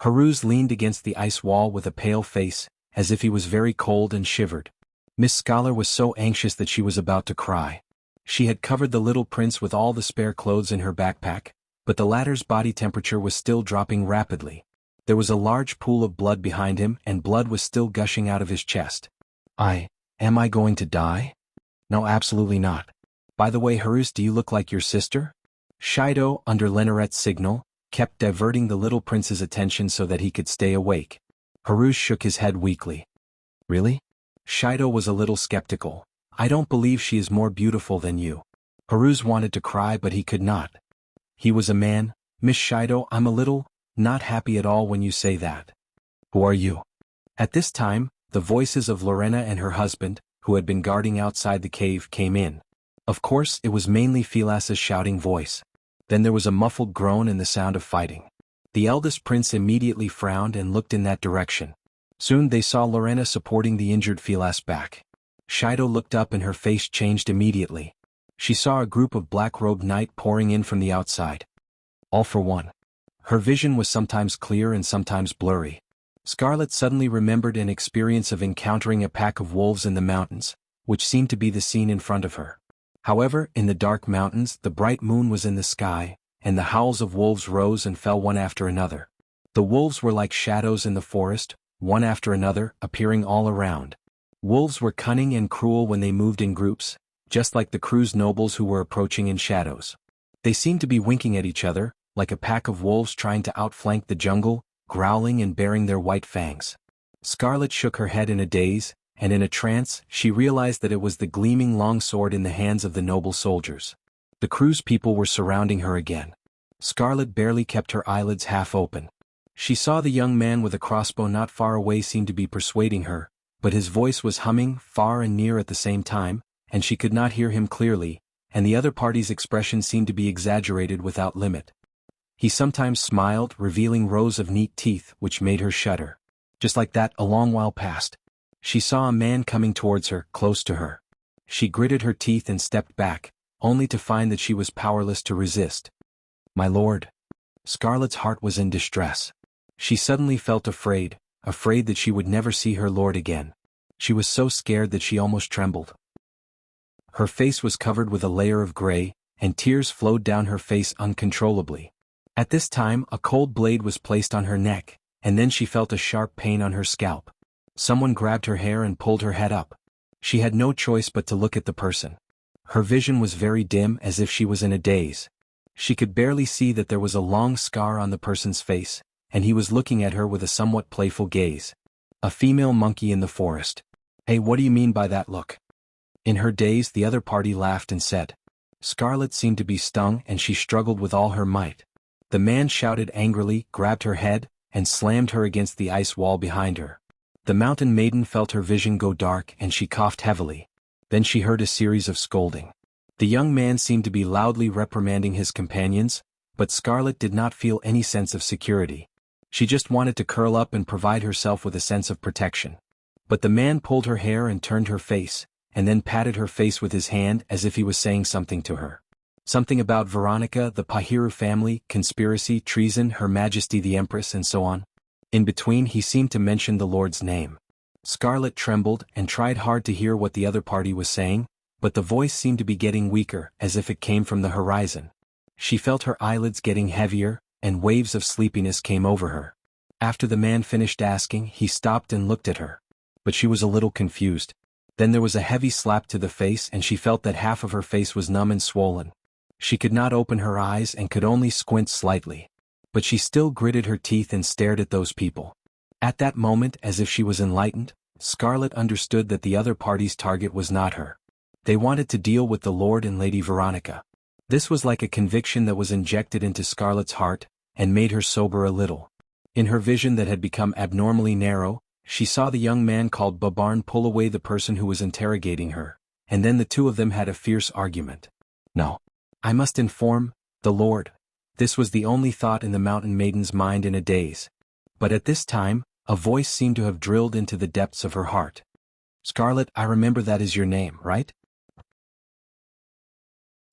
Haruz leaned against the ice wall with a pale face, as if he was very cold and shivered. Miss Scholar was so anxious that she was about to cry. She had covered the little prince with all the spare clothes in her backpack, but the latter's body temperature was still dropping rapidly. There was a large pool of blood behind him, and blood was still gushing out of his chest. Am I going to die? No, absolutely not. By the way, Haruz, do you look like your sister? Shido, under Lenorette's signal, kept diverting the little prince's attention so that he could stay awake. Haruz shook his head weakly. Really? Shido was a little skeptical. I don't believe she is more beautiful than you. Haruz wanted to cry, but he could not. He was a man. Miss Shido, I'm a little, not happy at all when you say that. Who are you? At this time, the voices of Lorena and her husband, who had been guarding outside the cave, came in. Of course, it was mainly Philas's shouting voice. Then there was a muffled groan and the sound of fighting. The eldest prince immediately frowned and looked in that direction. Soon they saw Lorena supporting the injured Philas back. Shido looked up and her face changed immediately. She saw a group of black-robed knights pouring in from the outside. All for one. Her vision was sometimes clear and sometimes blurry. Scarlet suddenly remembered an experience of encountering a pack of wolves in the mountains, which seemed to be the scene in front of her. However, in the dark mountains, the bright moon was in the sky, and the howls of wolves rose and fell one after another. The wolves were like shadows in the forest, one after another, appearing all around. Wolves were cunning and cruel when they moved in groups, just like the crew's nobles who were approaching in shadows. They seemed to be winking at each other, like a pack of wolves trying to outflank the jungle, growling and baring their white fangs. Scarlet shook her head in a daze, and in a trance, she realized that it was the gleaming long sword in the hands of the noble soldiers. The crew's people were surrounding her again. Scarlet barely kept her eyelids half open. She saw the young man with a crossbow not far away seem to be persuading her, but his voice was humming far and near at the same time, and she could not hear him clearly, and the other party's expression seemed to be exaggerated without limit. He sometimes smiled, revealing rows of neat teeth which made her shudder. Just like that, a long while passed. She saw a man coming towards her, close to her. She gritted her teeth and stepped back, only to find that she was powerless to resist. My lord. Scarlet's heart was in distress. She suddenly felt afraid that she would never see her lord again. She was so scared that she almost trembled. Her face was covered with a layer of gray, and tears flowed down her face uncontrollably. At this time, a cold blade was placed on her neck, and then she felt a sharp pain on her scalp. Someone grabbed her hair and pulled her head up. She had no choice but to look at the person. Her vision was very dim, as if she was in a daze. She could barely see that there was a long scar on the person's face, and he was looking at her with a somewhat playful gaze. A female monkey in the forest. Hey, what do you mean by that look? In her daze, the other party laughed and said. Scarlet seemed to be stung, and she struggled with all her might. The man shouted angrily, grabbed her head, and slammed her against the ice wall behind her. The mountain maiden felt her vision go dark and she coughed heavily. Then she heard a series of scolding. The young man seemed to be loudly reprimanding his companions, but Scarlet did not feel any sense of security. She just wanted to curl up and provide herself with a sense of protection. But the man pulled her hair and turned her face, and then patted her face with his hand as if he was saying something to her. Something about Veronica, the Pahiru family, conspiracy, treason, Her Majesty the Empress, and so on. In between he seemed to mention the Lord's name. Scarlet trembled and tried hard to hear what the other party was saying, but the voice seemed to be getting weaker, as if it came from the horizon. She felt her eyelids getting heavier, and waves of sleepiness came over her. After the man finished asking, he stopped and looked at her. But she was a little confused. Then there was a heavy slap to the face and she felt that half of her face was numb and swollen. She could not open her eyes and could only squint slightly. But she still gritted her teeth and stared at those people. At that moment, as if she was enlightened, Scarlet understood that the other party's target was not her. They wanted to deal with the Lord and Lady Veronica. This was like a conviction that was injected into Scarlet's heart, and made her sober a little. In her vision that had become abnormally narrow, she saw the young man called Babarn pull away the person who was interrogating her, and then the two of them had a fierce argument. No. I must inform the Lord. This was the only thought in the mountain maiden's mind in a daze. But at this time, a voice seemed to have drilled into the depths of her heart. Scarlet, I remember that is your name, right?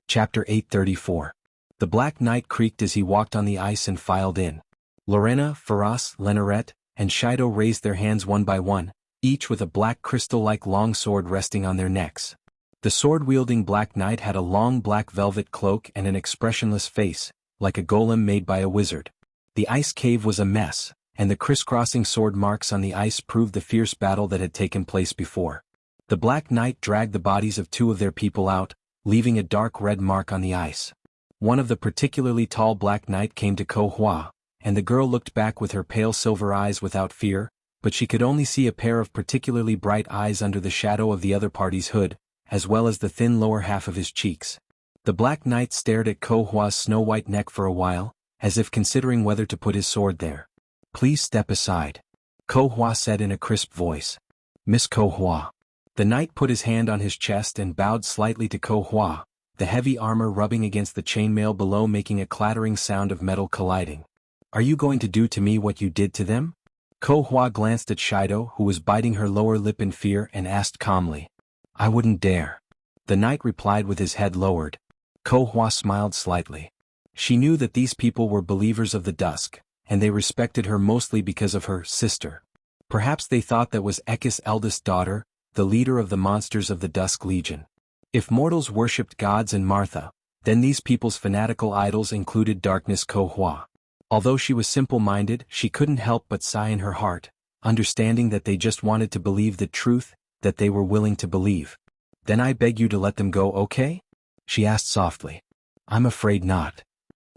Chapter 834. The Black Knight creaked as he walked on the ice and filed in. Lorena, Faraz, Lenarette, and Shido raised their hands one by one, each with a black crystal-like long sword resting on their necks. The sword-wielding Black Knight had a long black velvet cloak and an expressionless face, like a golem made by a wizard. The ice cave was a mess, and the crisscrossing sword marks on the ice proved the fierce battle that had taken place before. The Black Knight dragged the bodies of two of their people out, leaving a dark red mark on the ice. One of the particularly tall Black Knight came to Ko Hua, and the girl looked back with her pale silver eyes without fear, but she could only see a pair of particularly bright eyes under the shadow of the other party's hood, as well as the thin lower half of his cheeks. The Black Knight stared at Ko Hua's snow-white neck for a while, as if considering whether to put his sword there. Please step aside, Ko Hua said in a crisp voice. Miss Ko Hua. The knight put his hand on his chest and bowed slightly to Ko Hua, the heavy armor rubbing against the chainmail below making a clattering sound of metal colliding. Are you going to do to me what you did to them? Ko Hua glanced at Shido, who was biting her lower lip in fear, and asked calmly. I wouldn't dare. The knight replied with his head lowered. Ko Hua smiled slightly. She knew that these people were believers of the dusk, and they respected her mostly because of her sister. Perhaps they thought that was Ekis' eldest daughter, the leader of the monsters of the Dusk Legion. If mortals worshipped gods and Martha, then these people's fanatical idols included Darkness Ko Hua. Although she was simple-minded, she couldn't help but sigh in her heart, understanding that they just wanted to believe the truth, that they were willing to believe. Then I beg you to let them go, okay? She asked softly. I'm afraid not.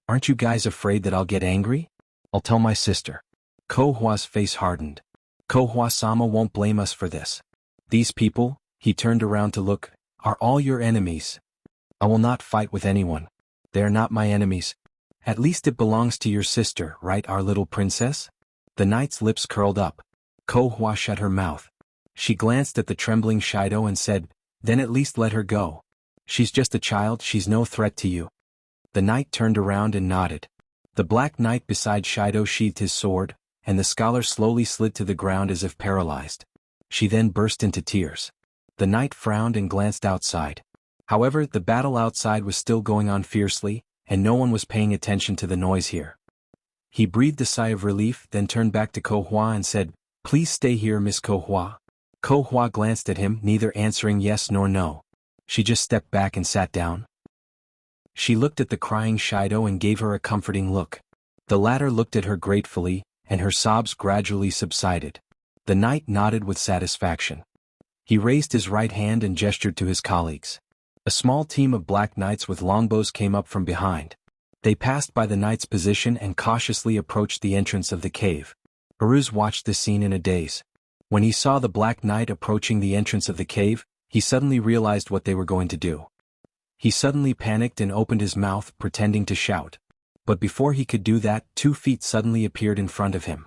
Aren't you guys afraid that I'll get angry? I'll tell my sister. Ko Hua's face hardened. Ko Hua-sama won't blame us for this. These people, he turned around to look, are all your enemies. I will not fight with anyone. They are not my enemies. At least it belongs to your sister, right, our little princess? The knight's lips curled up. Ko Hua shut her mouth. She glanced at the trembling Shido and said, then at least let her go. She's just a child, she's no threat to you. The knight turned around and nodded. The Black Knight beside Shido sheathed his sword, and the scholar slowly slid to the ground as if paralyzed. She then burst into tears. The knight frowned and glanced outside. However, the battle outside was still going on fiercely, and no one was paying attention to the noise here. He breathed a sigh of relief, then turned back to Ko Hua and said, please stay here, Miss Ko Hua. Ko Hua glanced at him, neither answering yes nor no. She just stepped back and sat down. She looked at the crying Shido and gave her a comforting look. The latter looked at her gratefully, and her sobs gradually subsided. The knight nodded with satisfaction. He raised his right hand and gestured to his colleagues. A small team of Black Knights with longbows came up from behind. They passed by the knight's position and cautiously approached the entrance of the cave. Aruz watched this scene in a daze. When he saw the Black Knight approaching the entrance of the cave, he suddenly realized what they were going to do. He suddenly panicked and opened his mouth, pretending to shout. But before he could do that, 2 feet suddenly appeared in front of him.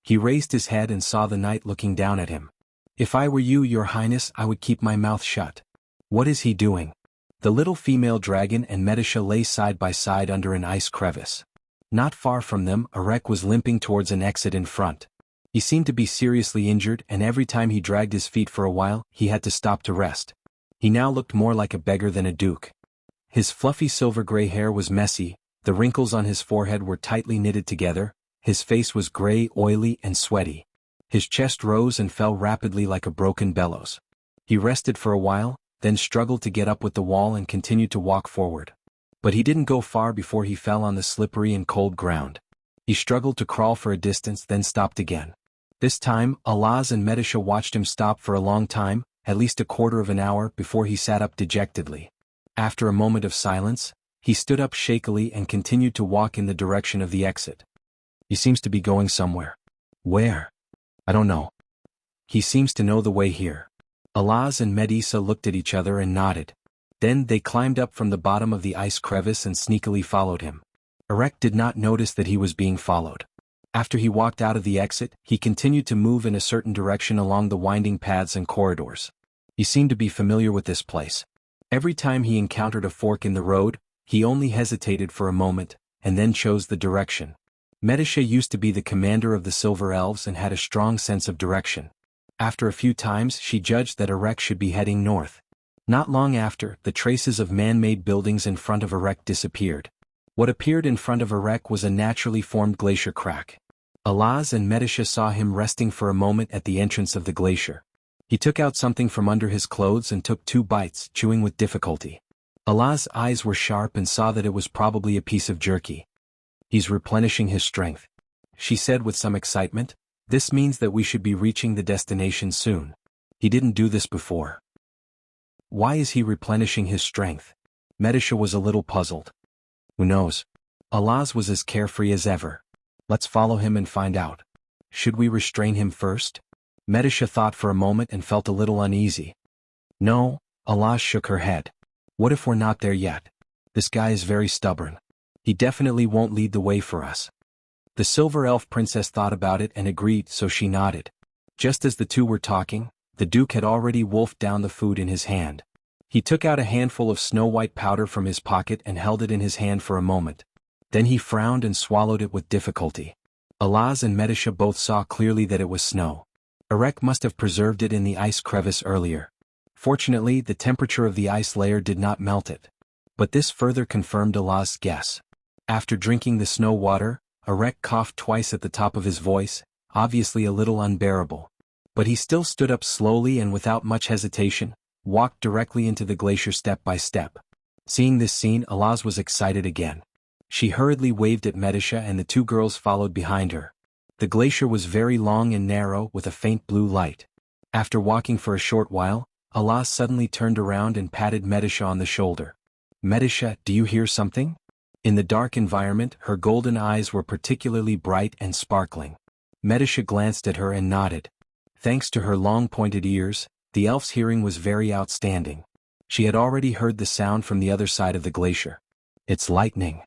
He raised his head and saw the knight looking down at him. If I were you, Your Highness, I would keep my mouth shut. What is he doing? The little female dragon and Medisha lay side by side under an ice crevice. Not far from them, Arek was limping towards an exit in front. He seemed to be seriously injured, and every time he dragged his feet for a while, he had to stop to rest. He now looked more like a beggar than a duke. His fluffy silver-gray hair was messy, the wrinkles on his forehead were tightly knitted together, His face was gray, oily, and sweaty. His chest rose and fell rapidly like a broken bellows. He rested for a while, then struggled to get up with the wall and continued to walk forward. But he didn't go far before he fell on the slippery and cold ground. He struggled to crawl for a distance, then stopped again. This time, Alaz and Medisha watched him stop for a long time, at least a quarter of an hour, before he sat up dejectedly. After a moment of silence, he stood up shakily and continued to walk in the direction of the exit. He seems to be going somewhere. Where? I don't know. He seems to know the way here. Alaz and Medisa looked at each other and nodded. Then they climbed up from the bottom of the ice crevice and sneakily followed him. Erek did not notice that he was being followed. After he walked out of the exit, he continued to move in a certain direction along the winding paths and corridors. He seemed to be familiar with this place. Every time he encountered a fork in the road, he only hesitated for a moment, and then chose the direction. Medisha used to be the commander of the Silver Elves and had a strong sense of direction. After a few times she judged that Erek should be heading north. Not long after, the traces of man-made buildings in front of Erek disappeared. What appeared in front of Erek was a naturally formed glacier crack. Alaz and Medisha saw him resting for a moment at the entrance of the glacier. He took out something from under his clothes and took 2 bites, chewing with difficulty. Alaz's eyes were sharp and saw that it was probably a piece of jerky. He's replenishing his strength, she said with some excitement. This means that we should be reaching the destination soon. He didn't do this before. Why is he replenishing his strength? Medisha was a little puzzled. Who knows? Alaz was as carefree as ever. Let's follow him and find out. Should we restrain him first? Medisha thought for a moment and felt a little uneasy. No, Alaz shook her head. What if we're not there yet? This guy is very stubborn. He definitely won't lead the way for us. The Silver Elf Princess thought about it and agreed, so she nodded. Just as the two were talking, the Duke had already wolfed down the food in his hand. He took out a handful of snow-white powder from his pocket and held it in his hand for a moment. Then he frowned and swallowed it with difficulty. Alaz and Medisha both saw clearly that it was snow. Erek must have preserved it in the ice crevice earlier. Fortunately, the temperature of the ice layer did not melt it. But this further confirmed Alaz's guess. After drinking the snow water, Erek coughed twice at the top of his voice, obviously a little unbearable. But he still stood up slowly and without much hesitation, walked directly into the glacier step by step. Seeing this scene, Alaz was excited again. She hurriedly waved at Medisha and the 2 girls followed behind her. The glacier was very long and narrow with a faint blue light. After walking for a short while, Alaz suddenly turned around and patted Medisha on the shoulder. Medisha, do you hear something? In the dark environment, her golden eyes were particularly bright and sparkling. Medisha glanced at her and nodded. Thanks to her long pointed ears, the elf's hearing was very outstanding. She had already heard the sound from the other side of the glacier. It's lightning.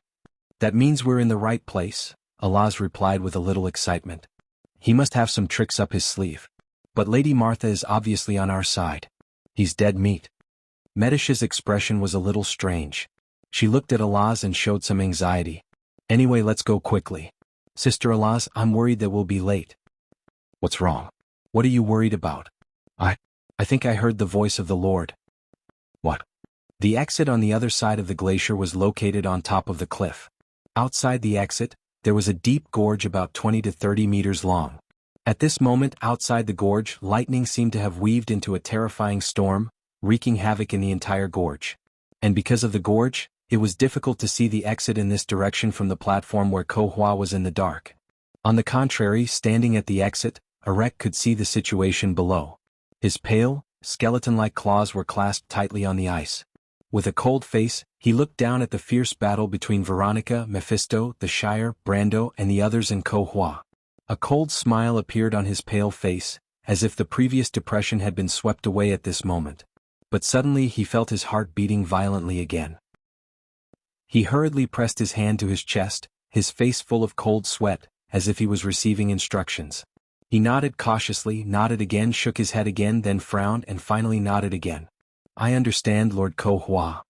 That means we're in the right place, Alaz replied with a little excitement. He must have some tricks up his sleeve. But Lady Martha is obviously on our side. He's dead meat. Medisha's expression was a little strange. She looked at Alaz and showed some anxiety. Anyway, let's go quickly. Sister Alaz, I'm worried that we'll be late. What's wrong? What are you worried about? I think I heard the voice of the Lord. What? The exit on the other side of the glacier was located on top of the cliff. Outside the exit, there was a deep gorge about 20 to 30 meters long. At this moment outside the gorge, lightning seemed to have weaved into a terrifying storm, wreaking havoc in the entire gorge. And because of the gorge, it was difficult to see the exit in this direction from the platform where Kohua was in the dark. On the contrary, standing at the exit, Erek could see the situation below. His pale, skeleton-like claws were clasped tightly on the ice. With a cold face, he looked down at the fierce battle between Veronica, Mephisto, the Shire, Brando, and the others in Kohua. A cold smile appeared on his pale face, as if the previous depression had been swept away at this moment. But suddenly he felt his heart beating violently again. He hurriedly pressed his hand to his chest, his face full of cold sweat, as if he was receiving instructions. He nodded cautiously, nodded again, shook his head again, then frowned and finally nodded again. I understand, Lord Kohua.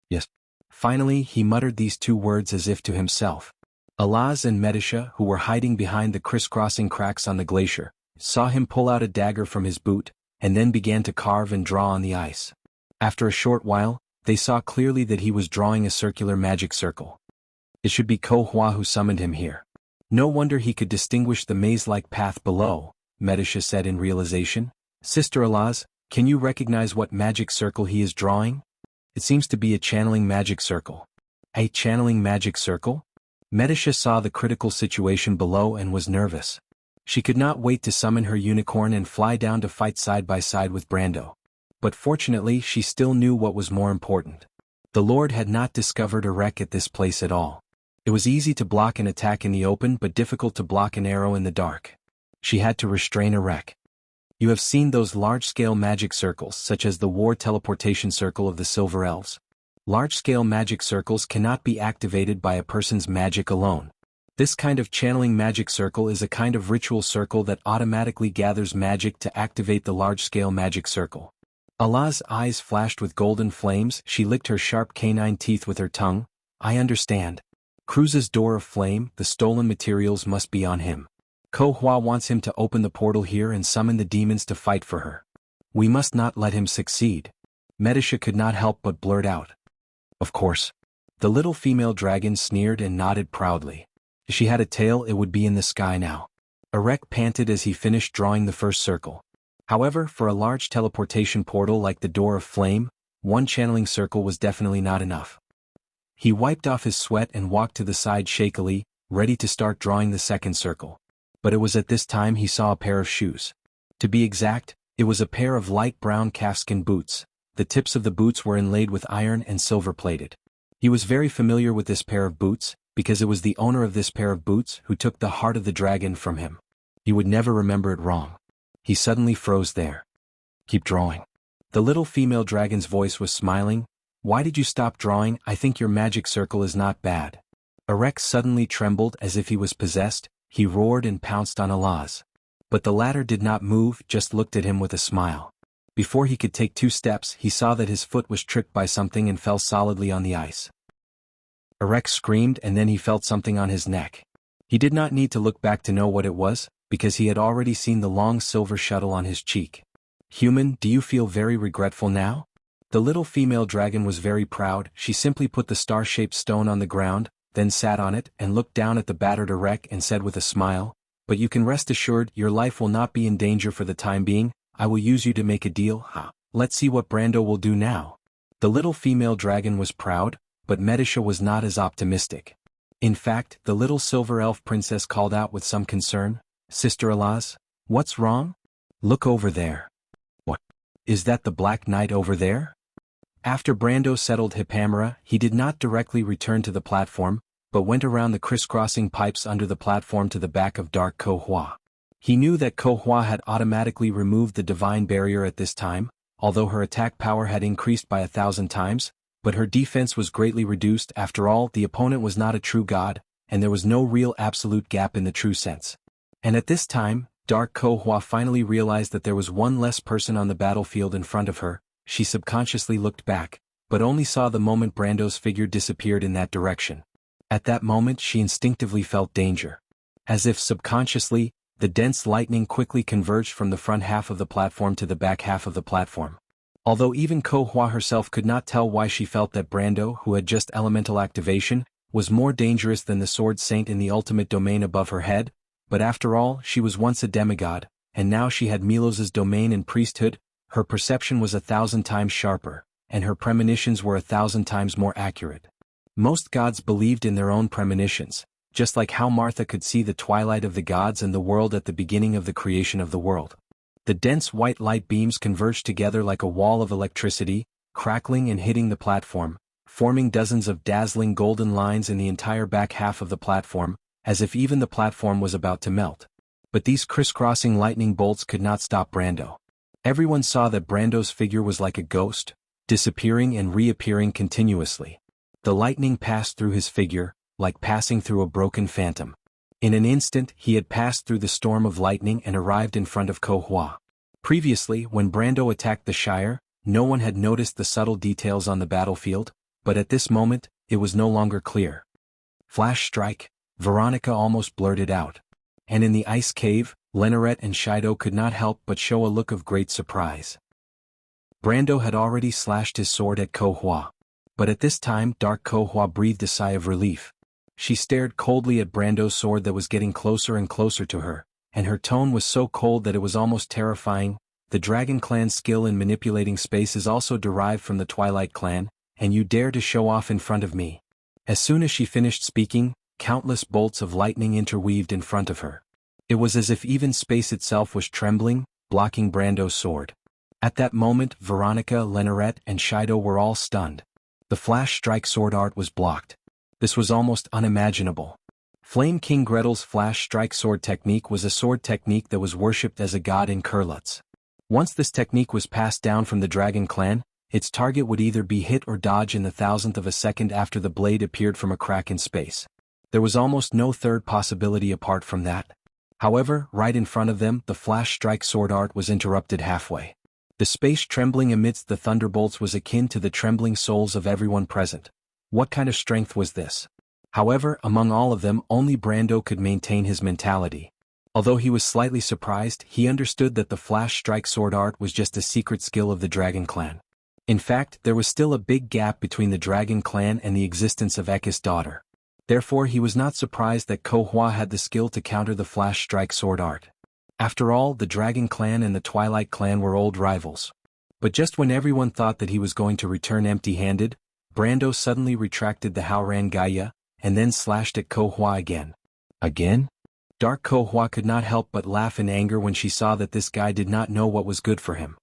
Yes. Finally, he muttered these 2 words as if to himself. Alaz and Medisha, who were hiding behind the crisscrossing cracks on the glacier, saw him pull out a dagger from his boot, and then began to carve and draw on the ice. After a short while, they saw clearly that he was drawing a circular magic circle. It should be Kohua who summoned him here. No wonder he could distinguish the maze-like path below, Medisha said in realization. Sister Alaz, can you recognize what magic circle he is drawing? It seems to be a channeling magic circle. A channeling magic circle? Medisha saw the critical situation below and was nervous. She could not wait to summon her unicorn and fly down to fight side by side with Brando. But fortunately she still knew what was more important. The Lord had not discovered a wreck at this place at all. It was easy to block an attack in the open but difficult to block an arrow in the dark. She had to restrain a wreck. You have seen those large-scale magic circles such as the war teleportation circle of the Silver Elves. Large-scale magic circles cannot be activated by a person's magic alone. This kind of channeling magic circle is a kind of ritual circle that automatically gathers magic to activate the large-scale magic circle. Allah's eyes flashed with golden flames. She licked her sharp canine teeth with her tongue. I understand. Cruz's door of flame, the stolen materials must be on him. Ko Hua wants him to open the portal here and summon the demons to fight for her. We must not let him succeed. Medisha could not help but blurt out. Of course. The little female dragon sneered and nodded proudly. If she had a tail it would be in the sky now. Erek panted as he finished drawing the first circle. However, for a large teleportation portal like the Door of Flame, one channeling circle was definitely not enough. He wiped off his sweat and walked to the side shakily, ready to start drawing the second circle. But it was at this time he saw a pair of shoes. To be exact, it was a pair of light brown calfskin boots. The tips of the boots were inlaid with iron and silver-plated. He was very familiar with this pair of boots, because it was the owner of this pair of boots who took the heart of the dragon from him. He would never remember it wrong. He suddenly froze there. Keep drawing. The little female dragon's voice was smiling. Why did you stop drawing? I think your magic circle is not bad. Erek suddenly trembled as if he was possessed. He roared and pounced on Alaz. But the latter did not move, just looked at him with a smile. Before he could take 2 steps, he saw that his foot was tripped by something and fell solidly on the ice. Erek screamed and then he felt something on his neck. He did not need to look back to know what it was, because he had already seen the long silver shuttle on his cheek. Human, do you feel very regretful now? The little female dragon was very proud. She simply put the star-shaped stone on the ground, then sat on it and looked down at the battered Erek and said with a smile, but you can rest assured your life will not be in danger for the time being. I will use you to make a deal. Let's see what Brando will do now. The little female dragon was proud, but Medisha was not as optimistic. In fact, the little silver elf princess called out with some concern, Sister Alaz, what's wrong? Look over there. What? Is that the Black Knight over there? After Brando settled Hippamera, he did not directly return to the platform, but went around the crisscrossing pipes under the platform to the back of Dark Ko Hua. He knew that Ko Hua had automatically removed the divine barrier at this time, although her attack power had increased by 1,000 times, but her defense was greatly reduced. After all, the opponent was not a true god, and there was no real absolute gap in the true sense. And at this time, Dark Ko Hua finally realized that there was one less person on the battlefield in front of her. She subconsciously looked back, but only saw the moment Brando's figure disappeared in that direction. At that moment she instinctively felt danger. As if subconsciously, the dense lightning quickly converged from the front half of the platform to the back half of the platform. Although even Ko Hua herself could not tell why she felt that Brando, who had just elemental activation, was more dangerous than the Sword Saint in the ultimate domain above her head, but after all, she was once a demigod, and now she had Milos's domain and priesthood. Her perception was 1,000 times sharper, and her premonitions were 1,000 times more accurate. Most gods believed in their own premonitions, just like how Martha could see the twilight of the gods and the world at the beginning of the creation of the world. The dense white light beams converged together like a wall of electricity, crackling and hitting the platform, forming dozens of dazzling golden lines in the entire back half of the platform, as if even the platform was about to melt. But these crisscrossing lightning bolts could not stop Brando. Everyone saw that Brando's figure was like a ghost, disappearing and reappearing continuously. The lightning passed through his figure, like passing through a broken phantom. In an instant he had passed through the storm of lightning and arrived in front of Ko Hua. Previously, when Brando attacked the Shire, no one had noticed the subtle details on the battlefield, but at this moment, it was no longer clear. Flash strike, Veronica almost blurted out. And in the ice cave, Lenoret and Shido could not help but show a look of great surprise. Brando had already slashed his sword at Ko Hua. But at this time Dark Ko Hua breathed a sigh of relief. She stared coldly at Brando's sword that was getting closer and closer to her, and her tone was so cold that it was almost terrifying. The Dragon Clan's skill in manipulating space is also derived from the Twilight Clan, and you dare to show off in front of me. As soon as she finished speaking, countless bolts of lightning interweaved in front of her. It was as if even space itself was trembling, blocking Brando's sword. At that moment, Veronica, Lenoret, and Shido were all stunned. The flash strike sword art was blocked. This was almost unimaginable. Flame King Gretel's flash strike sword technique was a sword technique that was worshipped as a god in Kurlutz. Once this technique was passed down from the Dragon Clan, its target would either be hit or dodge in the thousandth of a second after the blade appeared from a crack in space. There was almost no third possibility apart from that. However, right in front of them, the flash strike sword art was interrupted halfway. The space trembling amidst the thunderbolts was akin to the trembling souls of everyone present. What kind of strength was this? However, among all of them, only Brando could maintain his mentality. Although he was slightly surprised, he understood that the flash strike sword art was just a secret skill of the Dragon Clan. In fact, there was still a big gap between the Dragon Clan and the existence of Ekka's daughter. Therefore, he was not surprised that Ko Hua had the skill to counter the flash strike sword art. After all, the Dragon Clan and the Twilight Clan were old rivals. But just when everyone thought that he was going to return empty-handed, Brando suddenly retracted the Haoran Gaia, and then slashed at Ko Hua again. Again? Dark Ko Hua could not help but laugh in anger when she saw that this guy did not know what was good for him.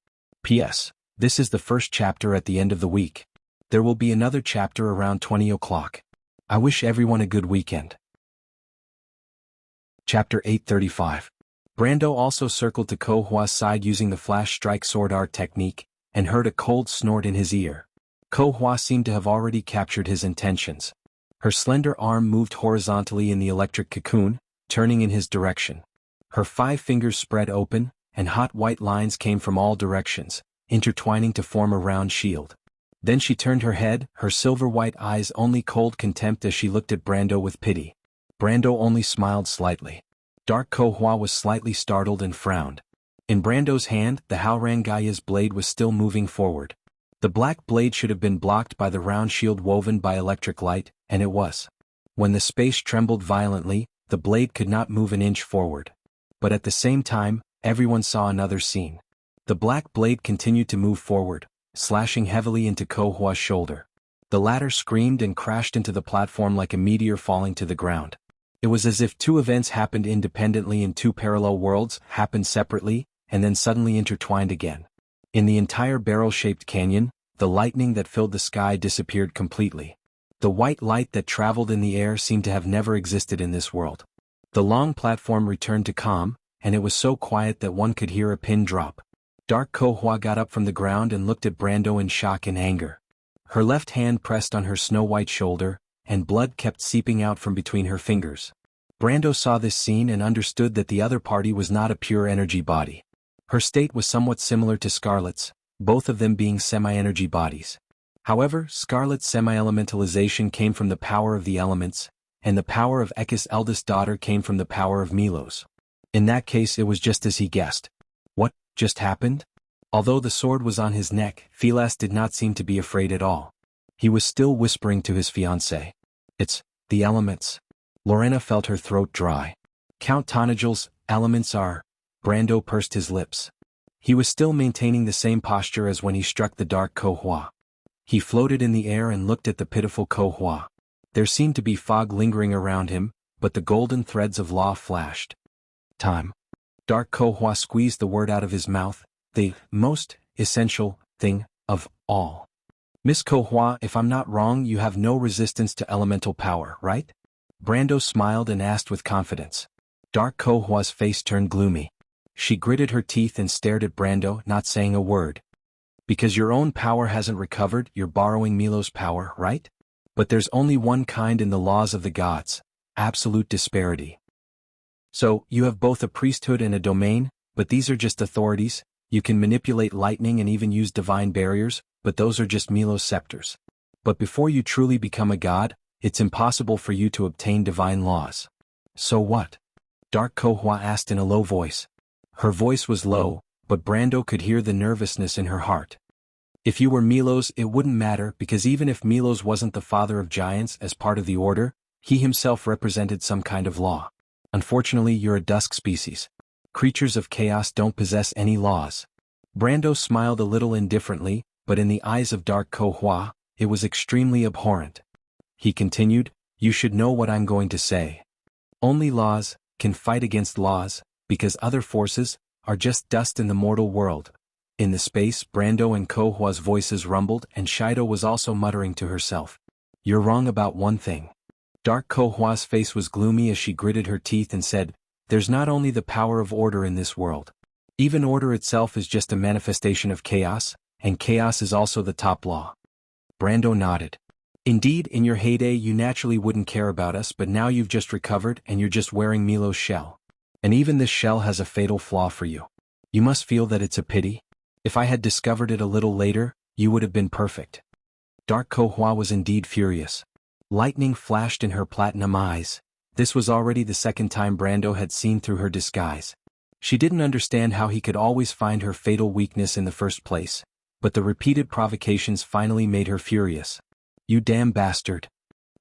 P.S. This is the first chapter at the end of the week. There will be another chapter around 20 o'clock. I wish everyone a good weekend. Chapter 835. Brando also circled to Ko Hua's side using the flash strike sword art technique, and heard a cold snort in his ear. Ko Hua seemed to have already captured his intentions. Her slender arm moved horizontally in the electric cocoon, turning in his direction. Her 5 fingers spread open, and hot white lines came from all directions, intertwining to form a round shield. Then she turned her head, her silver-white eyes only cold contempt as she looked at Brando with pity. Brando only smiled slightly. Dark Ko Hua was slightly startled and frowned. In Brando's hand, the Haoran Gaia's blade was still moving forward. The black blade should have been blocked by the round shield woven by electric light, and it was. When the space trembled violently, the blade could not move an inch forward. But at the same time, everyone saw another scene. The black blade continued to move forward, slashing heavily into Ko Hua's shoulder. The latter screamed and crashed into the platform like a meteor falling to the ground. It was as if 2 events happened independently in 2 parallel worlds, happened separately, and then suddenly intertwined again. In the entire barrel-shaped canyon, the lightning that filled the sky disappeared completely. The white light that traveled in the air seemed to have never existed in this world. The long platform returned to calm, and it was so quiet that one could hear a pin drop. Dark Ko Hua got up from the ground and looked at Brando in shock and anger. Her left hand pressed on her snow-white shoulder, and blood kept seeping out from between her fingers. Brando saw this scene and understood that the other party was not a pure energy body. Her state was somewhat similar to Scarlet's, both of them being semi-energy bodies. However, Scarlet's semi-elementalization came from the power of the elements, and the power of Ekka's eldest daughter came from the power of Milos. In that case, it was just as he guessed. What just happened? Although the sword was on his neck, Philas did not seem to be afraid at all. He was still whispering to his fiancée. It's the elements. Lorena felt her throat dry. Count Tanagel's elements are. Brando pursed his lips. He was still maintaining the same posture as when he struck the dark Ko Hua. He floated in the air and looked at the pitiful Ko Hua. There seemed to be fog lingering around him, but the golden threads of law flashed. Time. Dark Ko Hua squeezed the word out of his mouth, the most essential thing of all. Miss Ko Hua, if I'm not wrong, you have no resistance to elemental power, right? Brando smiled and asked with confidence. Dark Ko Hua's face turned gloomy. She gritted her teeth and stared at Brando, not saying a word. Because your own power hasn't recovered, you're borrowing Milo's power, right? But there's only one kind in the laws of the gods, absolute disparity. So, you have both a priesthood and a domain, but these are just authorities. You can manipulate lightning and even use divine barriers, but those are just Milo's scepters. But before you truly become a god, it's impossible for you to obtain divine laws. So what? Dark Ko Hua asked in a low voice. Her voice was low, but Brando could hear the nervousness in her heart. If you were Milos, it wouldn't matter, because even if Milos wasn't the father of giants as part of the order, He himself represented some kind of law. Unfortunately, you're a dusk species. Creatures of chaos don't possess any laws. Brando smiled a little indifferently, but in the eyes of Dark Ko-Hua, it was extremely abhorrent. He continued, you should know what I'm going to say. Only laws can fight against laws, because other forces are just dust in the mortal world. In the space, Brando and Ko-Hua's voices rumbled, and Shido was also muttering to herself. You're wrong about one thing. Dark Ko-Hua's face was gloomy as she gritted her teeth and said, there's not only the power of order in this world. Even order itself is just a manifestation of chaos, and chaos is also the top law. Brando nodded. Indeed, in your heyday you naturally wouldn't care about us, but now you've just recovered and you're just wearing Milo's shell. And even this shell has a fatal flaw for you. You must feel that it's a pity. If I had discovered it a little later, you would have been perfect. Dark Ko-Hua was indeed furious. Lightning flashed in her platinum eyes. This was already the second time Brando had seen through her disguise. She didn't understand how he could always find her fatal weakness in the first place, but the repeated provocations finally made her furious. You damn bastard.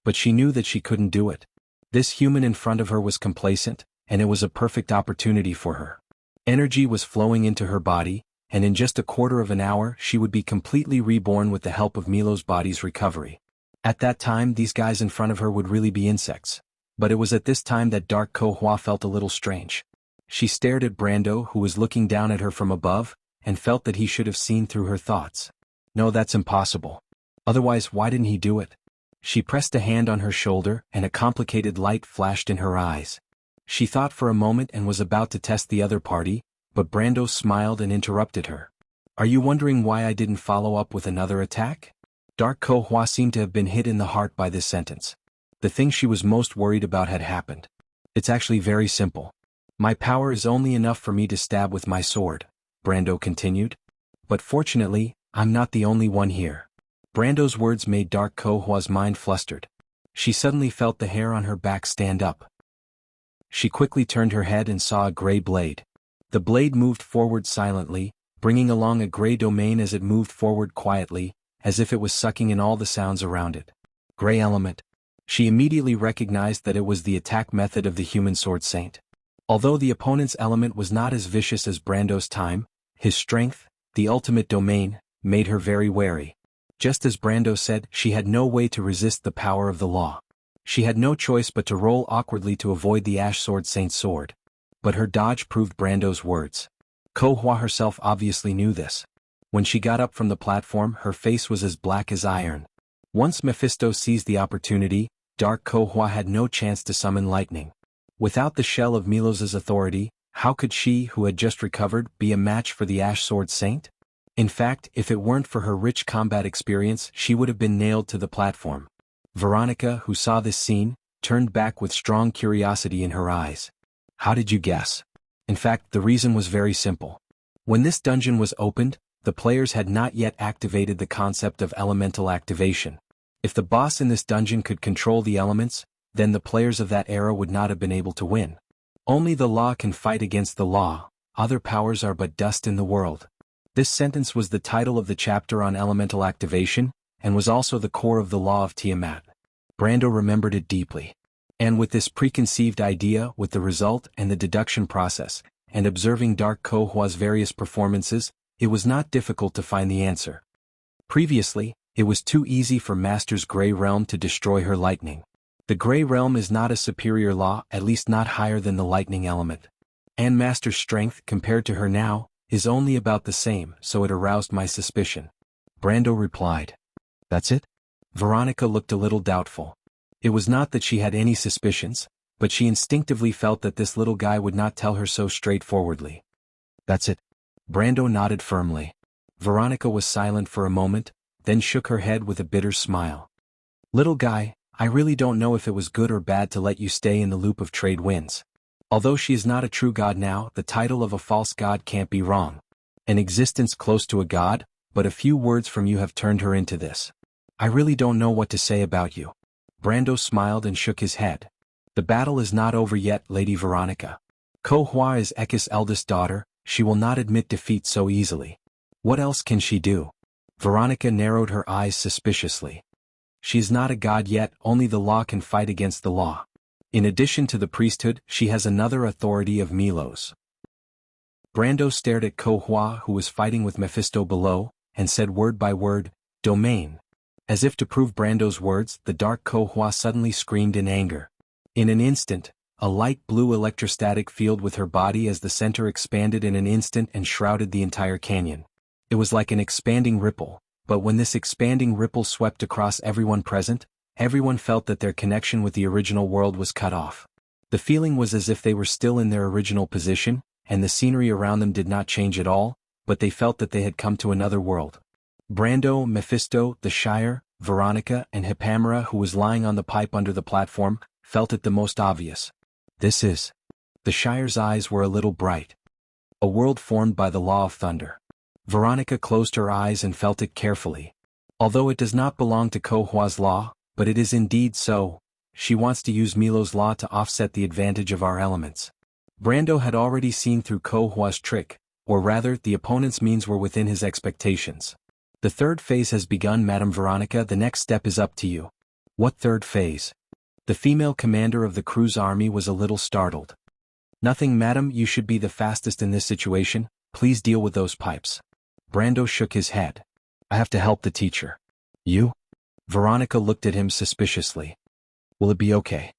But she knew that she couldn't do it. This human in front of her was complacent, and it was a perfect opportunity for her. Energy was flowing into her body, and in just a quarter of an hour she would be completely reborn with the help of Milo's body's recovery. At that time these guys in front of her would really be insects. But it was at this time that Dark Ko-Hua felt a little strange. She stared at Brando, who was looking down at her from above, and felt that he should have seen through her thoughts. No, that's impossible. Otherwise, why didn't he do it? She pressed a hand on her shoulder, and a complicated light flashed in her eyes. She thought for a moment and was about to test the other party, but Brando smiled and interrupted her. Are you wondering why I didn't follow up with another attack? Dark Ko-Hua seemed to have been hit in the heart by this sentence. The thing she was most worried about had happened. It's actually very simple. My power is only enough for me to stab with my sword, Brando continued. But fortunately, I'm not the only one here. Brando's words made Dark Ko-Hua's mind flustered. She suddenly felt the hair on her back stand up. She quickly turned her head and saw a gray blade. The blade moved forward silently, bringing along a gray domain as it moved forward quietly, as if it was sucking in all the sounds around it. Gray element. She immediately recognized that it was the attack method of the human sword saint. Although the opponent's element was not as vicious as Brando's time, his strength, the ultimate domain, made her very wary. Just as Brando said, she had no way to resist the power of the law. She had no choice but to roll awkwardly to avoid the Ash Sword Saint's sword. But her dodge proved Brando's words. Ko-Hua herself obviously knew this. When she got up from the platform, her face was as black as iron. Once Mephisto seized the opportunity, Dark Ko-Hua had no chance to summon lightning. Without the shell of Milo's authority, how could she, who had just recovered, be a match for the Ash Sword Saint? In fact, if it weren't for her rich combat experience, she would have been nailed to the platform. Veronica, who saw this scene, turned back with strong curiosity in her eyes. How did you guess? In fact, the reason was very simple. When this dungeon was opened, the players had not yet activated the concept of elemental activation. If the boss in this dungeon could control the elements, then the players of that era would not have been able to win. Only the law can fight against the law, other powers are but dust in the world. This sentence was the title of the chapter on elemental activation, and was also the core of the law of Tiamat. Brando remembered it deeply. And with this preconceived idea, with the result and the deduction process, and observing Dark Ko-Hua's various performances, it was not difficult to find the answer. Previously, it was too easy for Master's Grey Realm to destroy her lightning. The Grey Realm is not a superior law, at least not higher than the lightning element. And Master's strength, compared to her now, is only about the same, so it aroused my suspicion. Brando replied. That's it? Veronica looked a little doubtful. It was not that she had any suspicions, but she instinctively felt that this little guy would not tell her so straightforwardly. That's it. Brando nodded firmly. Veronica was silent for a moment, then shook her head with a bitter smile. Little guy, I really don't know if it was good or bad to let you stay in the loop of trade winds. Although she is not a true god now, the title of a false god can't be wrong. An existence close to a god, but a few words from you have turned her into this. I really don't know what to say about you. Brando smiled and shook his head. The battle is not over yet, Lady Veronica. Ko-Hua is Ekka's eldest daughter, she will not admit defeat so easily. What else can she do? Veronica narrowed her eyes suspiciously. She is not a god yet, only the law can fight against the law. In addition to the priesthood, she has another authority of Milos. Brando stared at Ko Hua, who was fighting with Mephisto below, and said word by word, "Domain." As if to prove Brando's words, the dark Ko Hua suddenly screamed in anger. In an instant, a light blue electrostatic field with her body as the center expanded in an instant and shrouded the entire canyon. It was like an expanding ripple, but when this expanding ripple swept across everyone present, everyone felt that their connection with the original world was cut off. The feeling was as if they were still in their original position, and the scenery around them did not change at all, but they felt that they had come to another world. Brando, Mephisto, the Shire, Veronica, and Hippamera, who was lying on the pipe under the platform, felt it the most obvious. This is. The Shire's eyes were a little bright. A world formed by the law of thunder. Veronica closed her eyes and felt it carefully. Although it does not belong to Ko Hua's law, but it is indeed so, she wants to use Milo's law to offset the advantage of our elements. Brando had already seen through Ko Hua's trick, or rather, the opponent's means were within his expectations. The third phase has begun, Madame Veronica. The next step is up to you. What third phase? The female commander of the crew's army was a little startled. Nothing, madam, you should be the fastest in this situation, please deal with those pipes. Brando shook his head. I have to help the teacher. You? Veronica looked at him suspiciously. Will it be okay?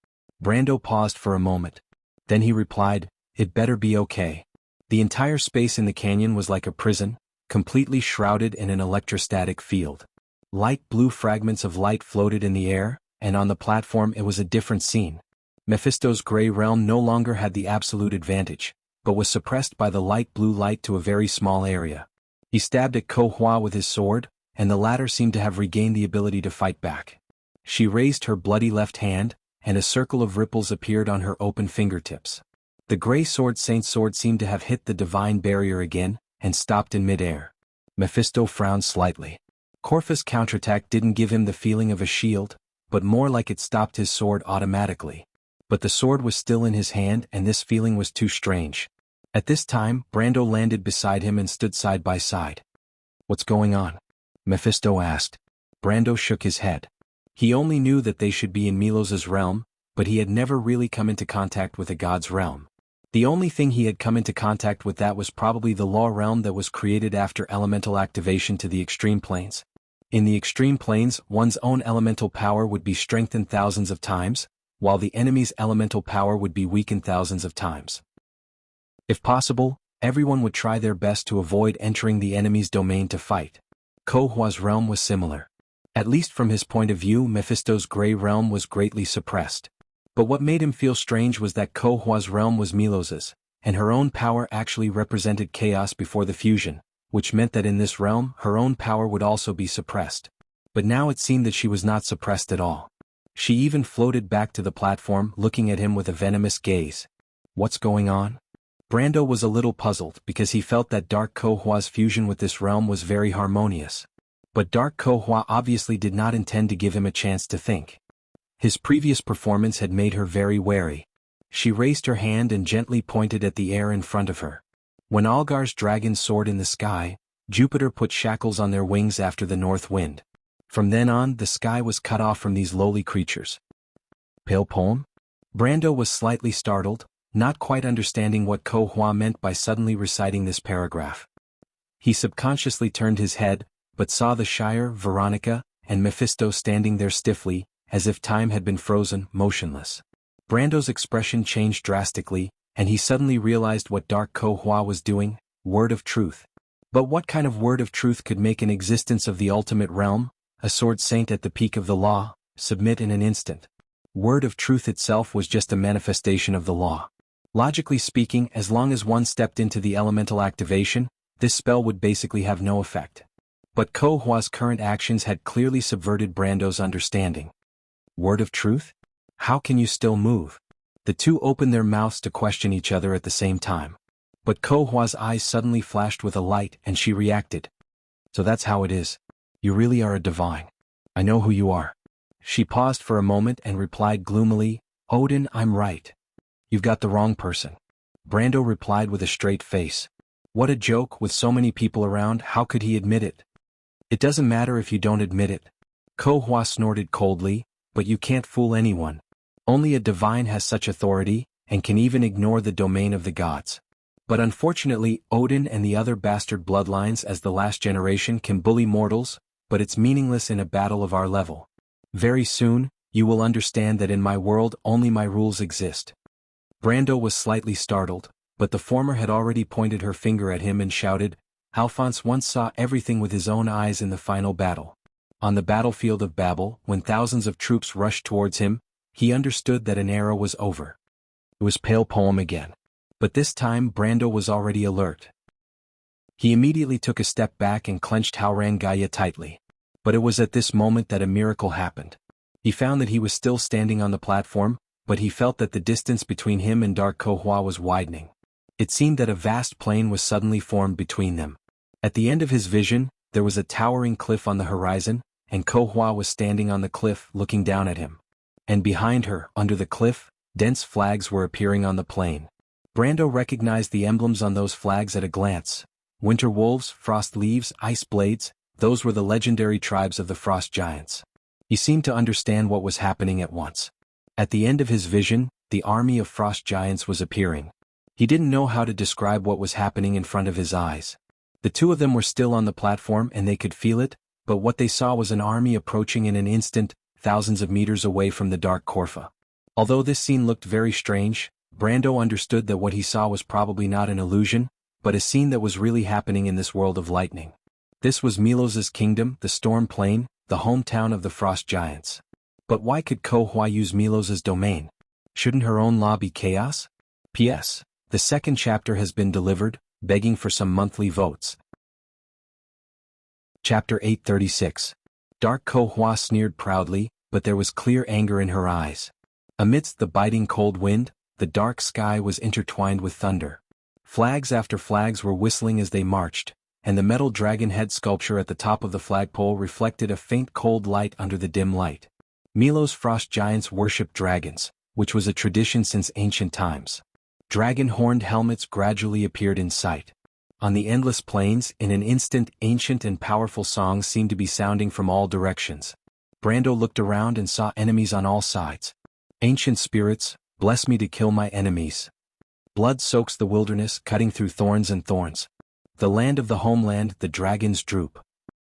Brando paused for a moment. Then he replied, it better be okay. The entire space in the canyon was like a prison, completely shrouded in an electrostatic field. Light blue fragments of light floated in the air, and on the platform it was a different scene. Mephisto's gray realm no longer had the absolute advantage, but was suppressed by the light blue light to a very small area. He stabbed at Ko Hua with his sword, and the latter seemed to have regained the ability to fight back. She raised her bloody left hand, and a circle of ripples appeared on her open fingertips. The gray saint's sword seemed to have hit the divine barrier again, and stopped in midair. Mephisto frowned slightly. Corphus' counterattack didn't give him the feeling of a shield, but more like it stopped his sword automatically. But the sword was still in his hand, and this feeling was too strange. At this time, Brando landed beside him and stood side by side. What's going on? Mephisto asked. Brando shook his head. He only knew that they should be in Milos's realm, but he had never really come into contact with a god's realm. The only thing he had come into contact with that was probably the law realm that was created after elemental activation to the extreme planes. In the extreme planes, one's own elemental power would be strengthened thousands of times, while the enemy's elemental power would be weakened thousands of times. If possible, everyone would try their best to avoid entering the enemy's domain to fight. Ko Hua's realm was similar. At least from his point of view, Mephisto's gray realm was greatly suppressed. But what made him feel strange was that Ko Hua's realm was Milos's, and her own power actually represented chaos before the fusion, which meant that in this realm, her own power would also be suppressed. But now it seemed that she was not suppressed at all. She even floated back to the platform, looking at him with a venomous gaze. What's going on? Brando was a little puzzled because he felt that Dark Ko Hua's fusion with this realm was very harmonious. But Dark Ko Hua obviously did not intend to give him a chance to think. His previous performance had made her very wary. She raised her hand and gently pointed at the air in front of her. When Algar's dragon soared in the sky, Jupiter put shackles on their wings after the north wind. From then on, the sky was cut off from these lowly creatures. Pale poem? Brando was slightly startled, not quite understanding what Ko Hua meant by suddenly reciting this paragraph. He subconsciously turned his head, but saw the Shire, Veronica, and Mephisto standing there stiffly, as if time had been frozen, motionless. Brando's expression changed drastically, and he suddenly realized what Dark Ko Hua was doing, word of truth. But what kind of word of truth could make an existence of the ultimate realm, a sword saint at the peak of the law, submit in an instant? Word of truth itself was just a manifestation of the law. Logically speaking, as long as one stepped into the elemental activation, this spell would basically have no effect. But Ko Hua's current actions had clearly subverted Brando's understanding. Word of truth? How can you still move? The two opened their mouths to question each other at the same time. But Ko Hua's eyes suddenly flashed with a light and she reacted. So that's how it is. You really are a divine. I know who you are. She paused for a moment and replied gloomily, Odin, I'm right. You've got the wrong person. Brando replied with a straight face. What a joke, with so many people around, how could he admit it? It doesn't matter if you don't admit it. Ko Hua snorted coldly, but you can't fool anyone. Only a divine has such authority, and can even ignore the domain of the gods. But unfortunately, Odin and the other bastard bloodlines as the last generation can bully mortals, but it's meaningless in a battle of our level. Very soon, you will understand that in my world only my rules exist. Brando was slightly startled, but the former had already pointed her finger at him and shouted, Alphonse once saw everything with his own eyes in the final battle. On the battlefield of Babel, when thousands of troops rushed towards him, he understood that an era was over. It was pale poem again. But this time Brando was already alert. He immediately took a step back and clenched Haurangaya tightly. But it was at this moment that a miracle happened. He found that he was still standing on the platform, but he felt that the distance between him and Dark Ko Hua was widening. It seemed that a vast plain was suddenly formed between them. At the end of his vision, there was a towering cliff on the horizon, and Ko Hua was standing on the cliff looking down at him. And behind her, under the cliff, dense flags were appearing on the plain. Brando recognized the emblems on those flags at a glance. Winter wolves, frost leaves, ice blades, those were the legendary tribes of the frost giants. He seemed to understand what was happening at once. At the end of his vision, the army of frost giants was appearing. He didn't know how to describe what was happening in front of his eyes. The two of them were still on the platform and they could feel it, but what they saw was an army approaching in an instant, thousands of meters away from the Dark Korfa. Although this scene looked very strange, Brando understood that what he saw was probably not an illusion, but a scene that was really happening in this world of lightning. This was Milos's kingdom, the Storm Plain, the hometown of the Frost Giants. But why could Ko Hua use Milos's domain? Shouldn't her own law be chaos? P.S. The second chapter has been delivered, begging for some monthly votes. Chapter 836. Dark Ko Hua sneered proudly, but there was clear anger in her eyes. Amidst the biting cold wind, the dark sky was intertwined with thunder. Flags after flags were whistling as they marched, and the metal dragon head sculpture at the top of the flagpole reflected a faint cold light under the dim light. Milo's frost giants worshipped dragons, which was a tradition since ancient times. Dragon-horned helmets gradually appeared in sight. On the endless plains, in an instant, ancient and powerful songs seemed to be sounding from all directions. Brando looked around and saw enemies on all sides. Ancient spirits, bless me to kill my enemies. Blood soaks the wilderness, cutting through thorns and thorns. The land of the homeland, the dragons droop.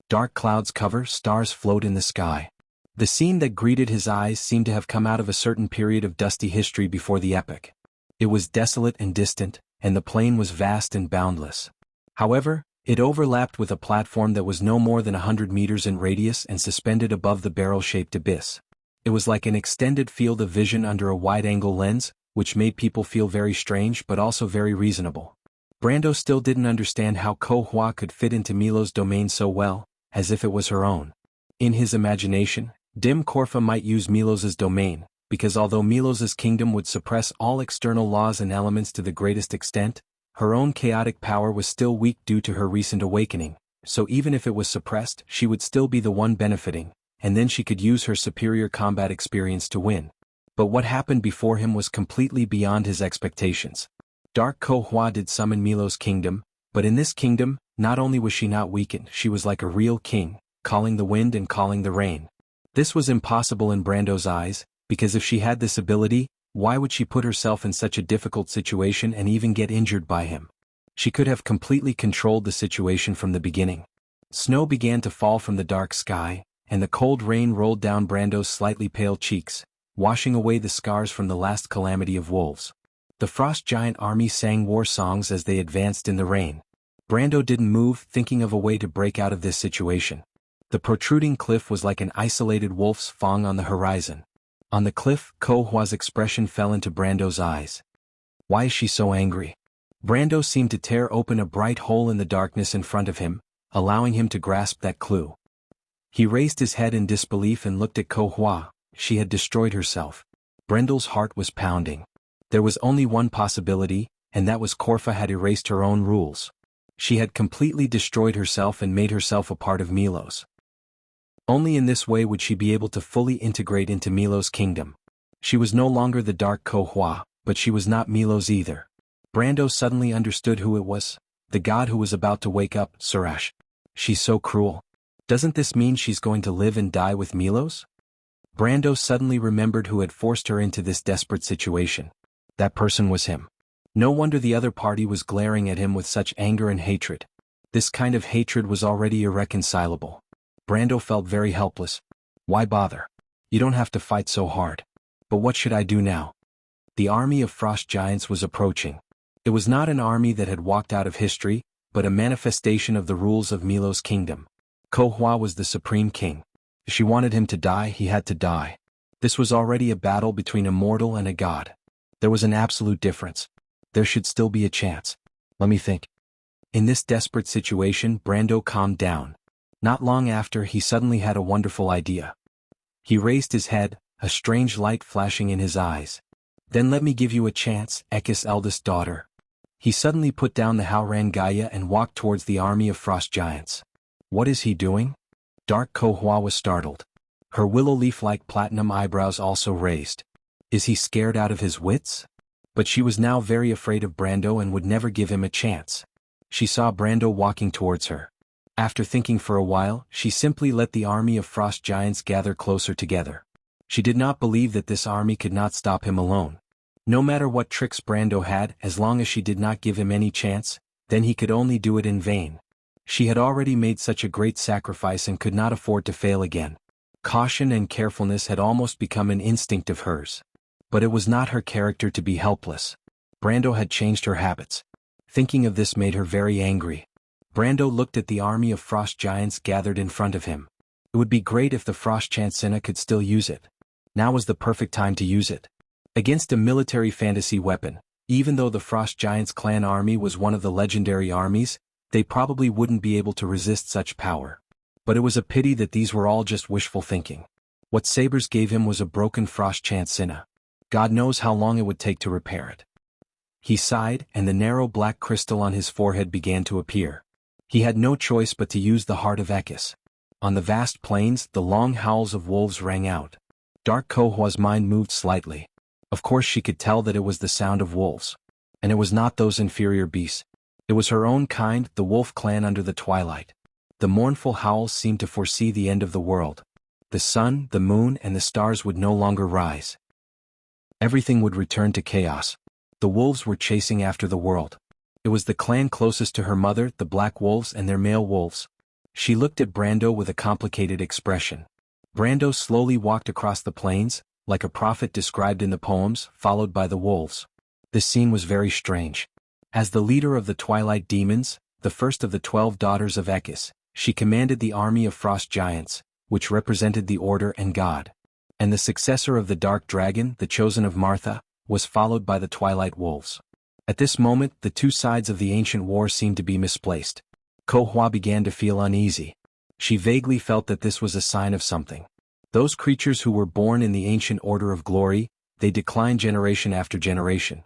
Dark clouds cover, stars float in the sky. The scene that greeted his eyes seemed to have come out of a certain period of dusty history before the epic. It was desolate and distant, and the plain was vast and boundless. However, it overlapped with a platform that was no more than 100 meters in radius and suspended above the barrel-shaped abyss. It was like an extended field of vision under a wide-angle lens, which made people feel very strange but also very reasonable. Brando still didn't understand how Ko Hua could fit into Milo's domain so well, as if it was her own. In his imagination, Dim Korfa might use Milos's domain, because although Milos's kingdom would suppress all external laws and elements to the greatest extent, her own chaotic power was still weak due to her recent awakening, so even if it was suppressed, she would still be the one benefiting, and then she could use her superior combat experience to win. But what happened before him was completely beyond his expectations. Dark Ko Hua did summon Milo's kingdom, but in this kingdom, not only was she not weakened, she was like a real king, calling the wind and calling the rain. This was impossible in Brando's eyes, because if she had this ability, why would she put herself in such a difficult situation and even get injured by him? She could have completely controlled the situation from the beginning. Snow began to fall from the dark sky, and the cold rain rolled down Brando's slightly pale cheeks, washing away the scars from the last calamity of wolves. The frost giant army sang war songs as they advanced in the rain. Brando didn't move, thinking of a way to break out of this situation. The protruding cliff was like an isolated wolf's fang on the horizon. On the cliff, Ko Hua's expression fell into Brando's eyes. Why is she so angry? Brando seemed to tear open a bright hole in the darkness in front of him, allowing him to grasp that clue. He raised his head in disbelief and looked at Ko Hua. She had destroyed herself. Brando's heart was pounding. There was only one possibility, and that was Korfa had erased her own rules. She had completely destroyed herself and made herself a part of Milo's. Only in this way would she be able to fully integrate into Milo's kingdom. She was no longer the Dark Ko Hua, but she was not Milo's either. Brando suddenly understood who it was, the god who was about to wake up, Surash. She's so cruel. Doesn't this mean she's going to live and die with Milos? Brando suddenly remembered who had forced her into this desperate situation. That person was him. No wonder the other party was glaring at him with such anger and hatred. This kind of hatred was already irreconcilable. Brando felt very helpless. Why bother? You don't have to fight so hard. But what should I do now? The army of frost giants was approaching. It was not an army that had walked out of history, but a manifestation of the rules of Milo's kingdom. Ko Hua was the supreme king. If she wanted him to die, he had to die. This was already a battle between a mortal and a god. There was an absolute difference. There should still be a chance. Let me think. In this desperate situation, Brando calmed down. Not long after, he suddenly had a wonderful idea. He raised his head, a strange light flashing in his eyes. Then let me give you a chance, Ekis' eldest daughter. He suddenly put down the Haoran Gaia and walked towards the army of frost giants. What is he doing? Dark Ko Hua was startled. Her willow leaf-like platinum eyebrows also raised. Is he scared out of his wits? But she was now very afraid of Brando and would never give him a chance. She saw Brando walking towards her. After thinking for a while, she simply let the army of frost giants gather closer together. She did not believe that this army could not stop him alone. No matter what tricks Brando had, as long as she did not give him any chance, then he could only do it in vain. She had already made such a great sacrifice and could not afford to fail again. Caution and carefulness had almost become an instinct of hers. But it was not her character to be helpless. Brando had changed her habits. Thinking of this made her very angry. Brando looked at the army of frost giants gathered in front of him. It would be great if the frost chancina could still use it. Now was the perfect time to use it. Against a military fantasy weapon, even though the Frost Giants clan army was one of the legendary armies, they probably wouldn't be able to resist such power. But it was a pity that these were all just wishful thinking. What Sabers gave him was a broken Frost chancina. God knows how long it would take to repair it. He sighed, and the narrow black crystal on his forehead began to appear. He had no choice but to use the heart of Ekis. On the vast plains, the long howls of wolves rang out. Dark Ko Hua's mind moved slightly. Of course she could tell that it was the sound of wolves. And it was not those inferior beasts. It was her own kind, the wolf clan under the twilight. The mournful howls seemed to foresee the end of the world. The sun, the moon, and the stars would no longer rise. Everything would return to chaos. The wolves were chasing after the world. It was the clan closest to her mother, the black wolves and their male wolves. She looked at Brando with a complicated expression. Brando slowly walked across the plains, like a prophet described in the poems, followed by the wolves. This scene was very strange. As the leader of the Twilight Demons, the first of the 12 daughters of Ekis, she commanded the army of frost giants, which represented the order and God. And the successor of the Dark Dragon, the chosen of Martha, was followed by the Twilight Wolves. At this moment, the two sides of the ancient war seemed to be misplaced. Ko Hua began to feel uneasy. She vaguely felt that this was a sign of something. Those creatures who were born in the ancient order of glory, they declined generation after generation.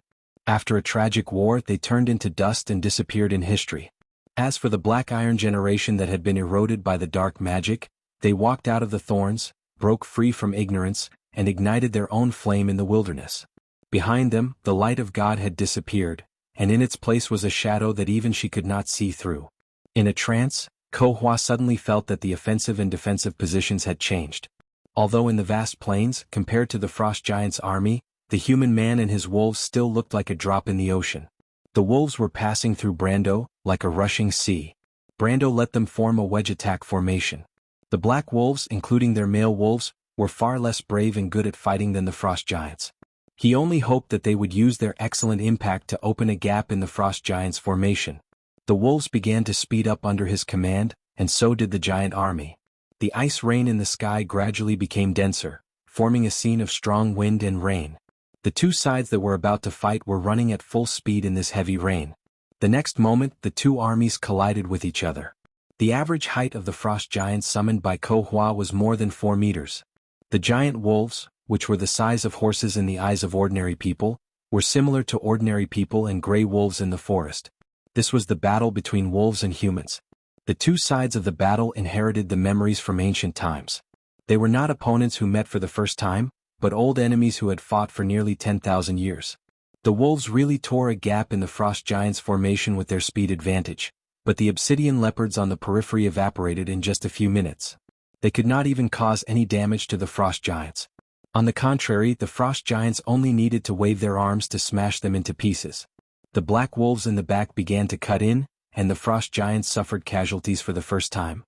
After a tragic war, they turned into dust and disappeared in history. As for the black iron generation that had been eroded by the dark magic, they walked out of the thorns, broke free from ignorance, and ignited their own flame in the wilderness. Behind them, the light of God had disappeared, and in its place was a shadow that even she could not see through. In a trance, Ko Hua suddenly felt that the offensive and defensive positions had changed. Although in the vast plains, compared to the Frost Giants' army, the human man and his wolves still looked like a drop in the ocean. The wolves were passing through Brando, like a rushing sea. Brando let them form a wedge attack formation. The black wolves, including their male wolves, were far less brave and good at fighting than the Frost Giants. He only hoped that they would use their excellent impact to open a gap in the Frost Giants' formation. The wolves began to speed up under his command, and so did the giant army. The ice rain in the sky gradually became denser, forming a scene of strong wind and rain. The two sides that were about to fight were running at full speed in this heavy rain. The next moment, the two armies collided with each other. The average height of the frost giants summoned by Ko Hua was more than 4 meters. The giant wolves, which were the size of horses in the eyes of ordinary people, were similar to ordinary people and gray wolves in the forest. This was the battle between wolves and humans. The two sides of the battle inherited the memories from ancient times. They were not opponents who met for the first time, but old enemies who had fought for nearly 10,000 years. The wolves really tore a gap in the frost giants' formation with their speed advantage, But the obsidian leopards on the periphery evaporated in just a few minutes. They could not even cause any damage to the frost giants. On the contrary, the frost giants only needed to wave their arms to smash them into pieces. The black wolves in the back began to cut in, and the frost giants suffered casualties for the first time.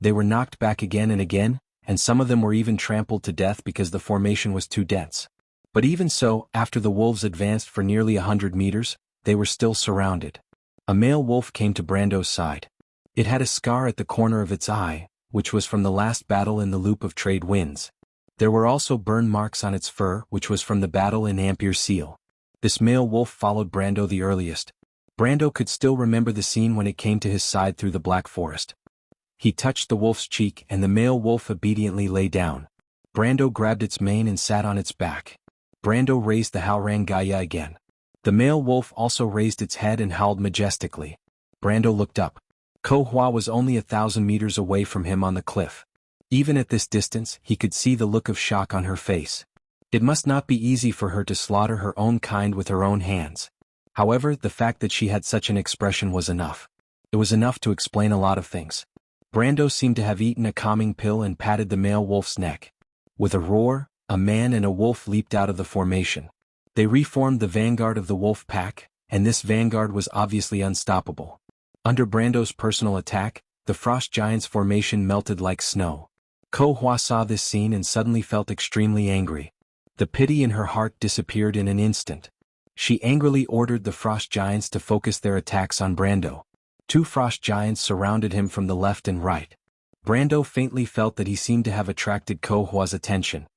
They were knocked back again and again, and some of them were even trampled to death because the formation was too dense. But even so, after the wolves advanced for nearly 100 meters, they were still surrounded. A male wolf came to Brando's side. It had a scar at the corner of its eye, which was from the last battle in the Loop of Trade Winds. There were also burn marks on its fur, which was from the battle in Ampere Seal. This male wolf followed Brando the earliest. Brando could still remember the scene when it came to his side through the Black Forest. He touched the wolf's cheek and the male wolf obediently lay down. Brando grabbed its mane and sat on its back. Brando raised the Haurangaya again. The male wolf also raised its head and howled majestically. Brando looked up. Ko Hua was only 1,000 meters away from him on the cliff. Even at this distance, he could see the look of shock on her face. It must not be easy for her to slaughter her own kind with her own hands. However, the fact that she had such an expression was enough. It was enough to explain a lot of things. Brando seemed to have eaten a calming pill and patted the male wolf's neck. With a roar, a man and a wolf leaped out of the formation. They reformed the vanguard of the wolf pack, and this vanguard was obviously unstoppable. Under Brando's personal attack, the frost giant's formation melted like snow. Ko Hua saw this scene and suddenly felt extremely angry. The pity in her heart disappeared in an instant. She angrily ordered the frost giants to focus their attacks on Brando. 2 frost giants surrounded him from the left and right. Brando faintly felt that he seemed to have attracted Ko Hua's attention.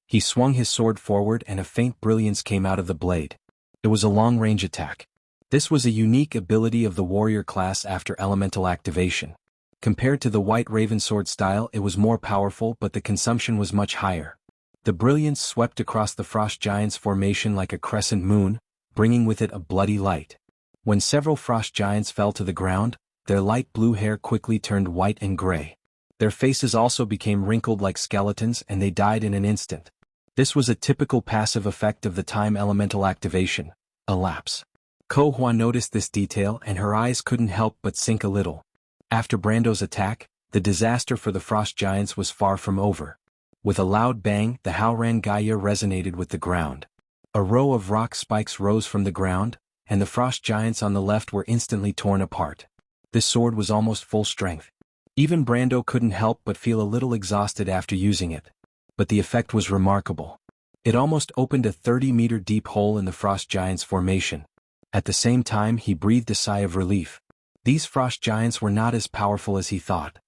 He swung his sword forward and a faint brilliance came out of the blade. It was a long-range attack. This was a unique ability of the warrior class after elemental activation. Compared to the white ravensword style, it was more powerful, but the consumption was much higher. The brilliance swept across the frost giant's formation like a crescent moon, bringing with it a bloody light. When several frost giants fell to the ground, their light blue hair quickly turned white and gray. Their faces also became wrinkled like skeletons and they died in an instant. This was a typical passive effect of the time elemental activation, a lapse. Ko Hua noticed this detail and her eyes couldn't help but sink a little. After Brando's attack, the disaster for the frost giants was far from over. With a loud bang, the Haurangaya resonated with the ground. A row of rock spikes rose from the ground, and the frost giants on the left were instantly torn apart. This sword was almost full strength. Even Brando couldn't help but feel a little exhausted after using it. But the effect was remarkable. It almost opened a 30-meter deep hole in the frost giant's formation. At the same time, he breathed a sigh of relief. These frost giants were not as powerful as he thought.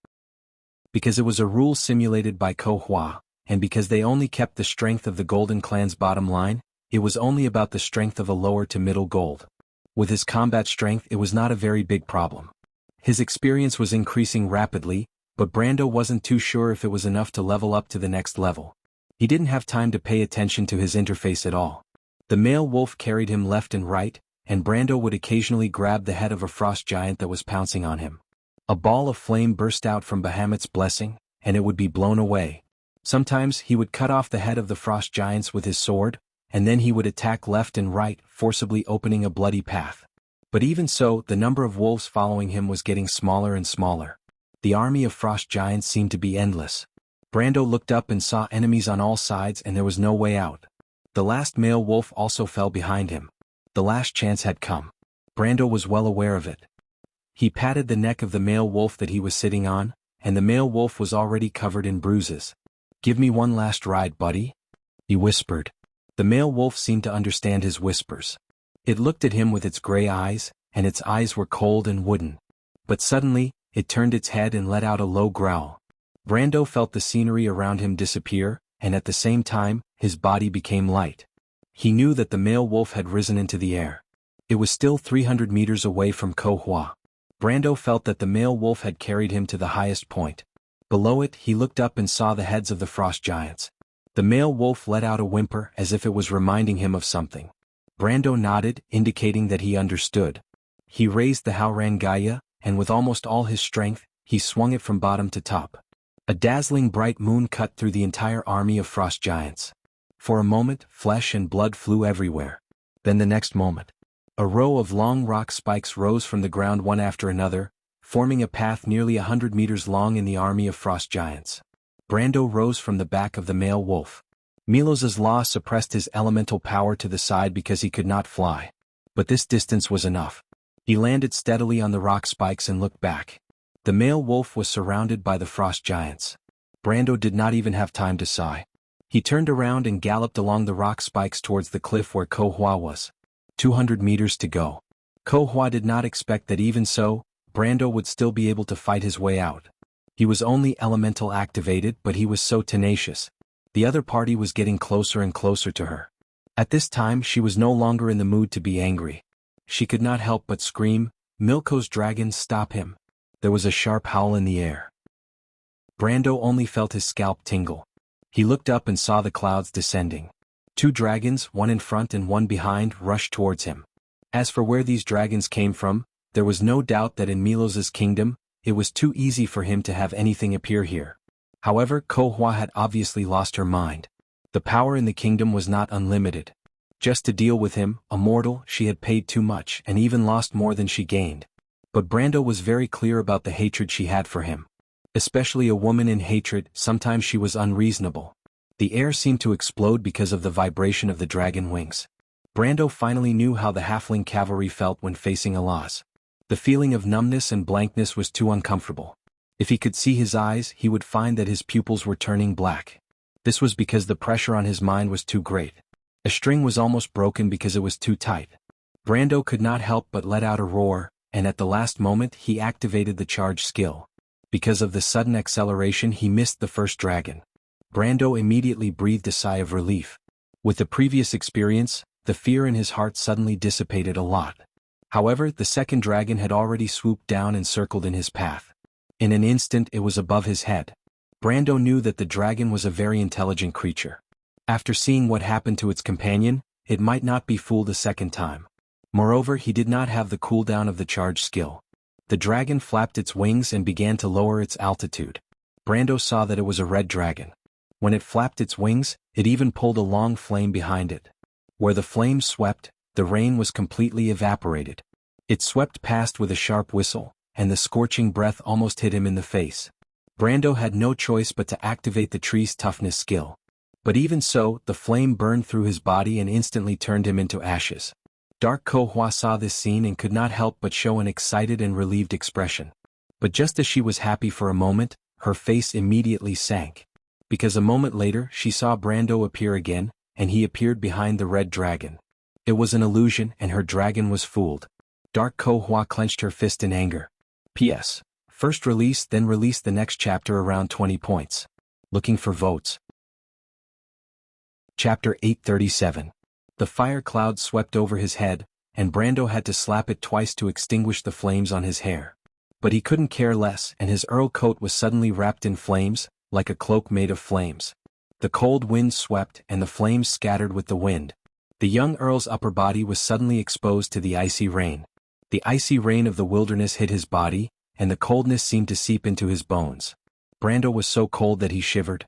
Because it was a rule simulated by Ko Hua, and because they only kept the strength of the Golden Clan's bottom line, it was only about the strength of a lower to middle gold. With his combat strength, it was not a very big problem. His experience was increasing rapidly, but Brando wasn't too sure if it was enough to level up to the next level. He didn't have time to pay attention to his interface at all. The male wolf carried him left and right, and Brando would occasionally grab the head of a frost giant that was pouncing on him. A ball of flame burst out from Bahamut's blessing, and it would be blown away. Sometimes he would cut off the head of the frost giants with his sword, and then he would attack left and right, forcibly opening a bloody path. But even so, the number of wolves following him was getting smaller and smaller. The army of frost giants seemed to be endless. Brando looked up and saw enemies on all sides and there was no way out. The last male wolf also fell behind him. The last chance had come. Brando was well aware of it. He patted the neck of the male wolf that he was sitting on, and the male wolf was already covered in bruises. "Give me one last ride, buddy," he whispered. The male wolf seemed to understand his whispers. It looked at him with its gray eyes, and its eyes were cold and wooden. But suddenly, it turned its head and let out a low growl. Brando felt the scenery around him disappear, and at the same time, his body became light. He knew that the male wolf had risen into the air. It was still 300 meters away from Ko Hua. Brando felt that the male wolf had carried him to the highest point. Below it, he looked up and saw the heads of the frost giants. The male wolf let out a whimper as if it was reminding him of something. Brando nodded, indicating that he understood. He raised the Haurangaya, and with almost all his strength, he swung it from bottom to top. A dazzling bright moon cut through the entire army of frost giants. For a moment, flesh and blood flew everywhere. Then the next moment, A row of long rock spikes rose from the ground one after another, forming a path nearly 100 meters long in the army of frost giants. Brando rose from the back of the male wolf. Milos's law suppressed his elemental power to the side because he could not fly. But this distance was enough. He landed steadily on the rock spikes and looked back. The male wolf was surrounded by the frost giants. Brando did not even have time to sigh. He turned around and galloped along the rock spikes towards the cliff where Ko Hua was. 200 meters to go. Ko Hua did not expect that even so, Brando would still be able to fight his way out. He was only elemental activated, but he was so tenacious. The other party was getting closer and closer to her. At this time she was no longer in the mood to be angry. She could not help but scream, "Milko's dragon, stop him!" There was a sharp howl in the air. Brando only felt his scalp tingle. He looked up and saw the clouds descending. 2 dragons, one in front and one behind, rushed towards him. As for where these dragons came from, there was no doubt that in Milos's kingdom, it was too easy for him to have anything appear here. However, Ko Hua had obviously lost her mind. The power in the kingdom was not unlimited. Just to deal with him, a mortal, she had paid too much and even lost more than she gained. But Brando was very clear about the hatred she had for him. Especially a woman in hatred, sometimes she was unreasonable. The air seemed to explode because of the vibration of the dragon wings. Brando finally knew how the halfling cavalry felt when facing Alaz. The feeling of numbness and blankness was too uncomfortable. If he could see his eyes, he would find that his pupils were turning black. This was because the pressure on his mind was too great. A string was almost broken because it was too tight. Brando could not help but let out a roar, and at the last moment he activated the charge skill. Because of the sudden acceleration he missed the first dragon. Brando immediately breathed a sigh of relief. With the previous experience, the fear in his heart suddenly dissipated a lot. However, the second dragon had already swooped down and circled in his path. In an instant it was above his head. Brando knew that the dragon was a very intelligent creature. After seeing what happened to its companion, it might not be fooled a second time. Moreover, he did not have the cooldown of the charge skill. The dragon flapped its wings and began to lower its altitude. Brando saw that it was a red dragon. When it flapped its wings, it even pulled a long flame behind it. Where the flames swept, the rain was completely evaporated. It swept past with a sharp whistle, and the scorching breath almost hit him in the face. Brando had no choice but to activate the tree's toughness skill. But even so, the flame burned through his body and instantly turned him into ashes. Dark Ko Hua saw this scene and could not help but show an excited and relieved expression. But just as she was happy for a moment, her face immediately sank. Because a moment later she saw Brando appear again, and he appeared behind the red dragon. It was an illusion and her dragon was fooled. Dark Ko Hua clenched her fist in anger. P.S. First release, then release the next chapter around 20 points. Looking for votes. Chapter 837. The fire cloud swept over his head, and Brando had to slap it twice to extinguish the flames on his hair. But he couldn't care less, and his earl coat was suddenly wrapped in flames, like a cloak made of flames. The cold wind swept and the flames scattered with the wind. The young earl's upper body was suddenly exposed to the icy rain. The icy rain of the wilderness hit his body, and the coldness seemed to seep into his bones. Brando was so cold that he shivered.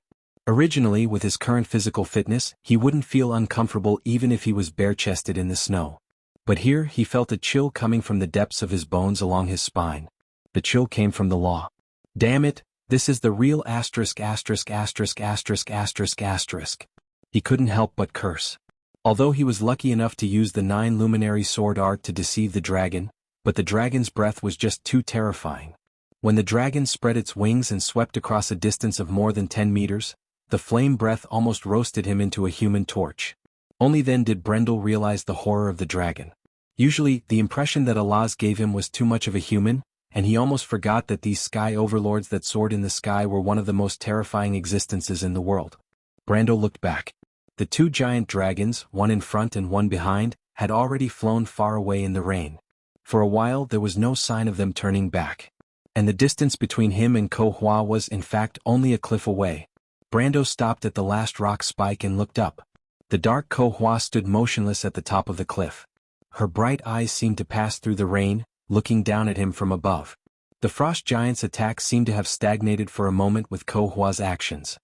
Originally, with his current physical fitness, he wouldn't feel uncomfortable even if he was bare-chested in the snow. But here he felt a chill coming from the depths of his bones along his spine. The chill came from the law. Damn it! This is the real asterisk asterisk asterisk asterisk asterisk asterisk. He couldn't help but curse. Although he was lucky enough to use the 9 luminary sword art to deceive the dragon, but the dragon's breath was just too terrifying. When the dragon spread its wings and swept across a distance of more than 10 meters, the flame breath almost roasted him into a human torch. Only then did Brendel realize the horror of the dragon. Usually, the impression that Alaz gave him was too much of a human, and he almost forgot that these sky overlords that soared in the sky were one of the most terrifying existences in the world. Brando looked back. The 2 giant dragons, one in front and one behind, had already flown far away in the rain. For a while there was no sign of them turning back. And the distance between him and Ko Hua was in fact only a cliff away. Brando stopped at the last rock spike and looked up. The dark Ko Hua stood motionless at the top of the cliff. Her bright eyes seemed to pass through the rain, looking down at him from above. The frost giant's attack seemed to have stagnated for a moment with Ko Hua's actions.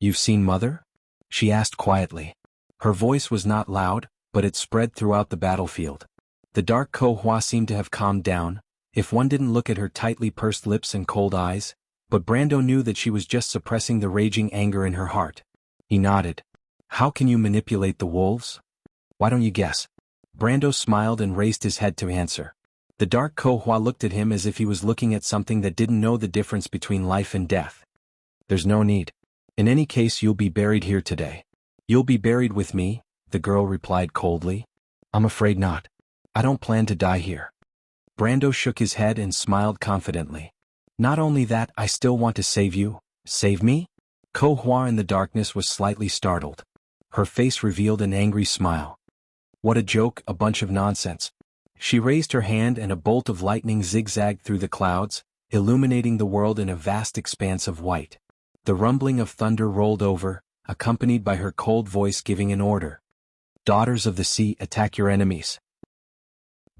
"You've seen Mother?" she asked quietly. Her voice was not loud, but it spread throughout the battlefield. The dark Ko-Hua seemed to have calmed down, if one didn't look at her tightly pursed lips and cold eyes, but Brando knew that she was just suppressing the raging anger in her heart. He nodded. How can you manipulate the wolves? Why don't you guess? Brando smiled and raised his head to answer. The dark Ko-Hua looked at him as if he was looking at something that didn't know the difference between life and death. There's no need. In any case, you'll be buried here today. You'll be buried with me, the girl replied coldly. I'm afraid not. I don't plan to die here. Brando shook his head and smiled confidently. Not only that, I still want to save you. Save me? Ko-Hua in the darkness was slightly startled. Her face revealed an angry smile. What a joke, a bunch of nonsense. She raised her hand and a bolt of lightning zigzagged through the clouds, illuminating the world in a vast expanse of white. The rumbling of thunder rolled over, accompanied by her cold voice giving an order. Daughters of the sea, attack your enemies.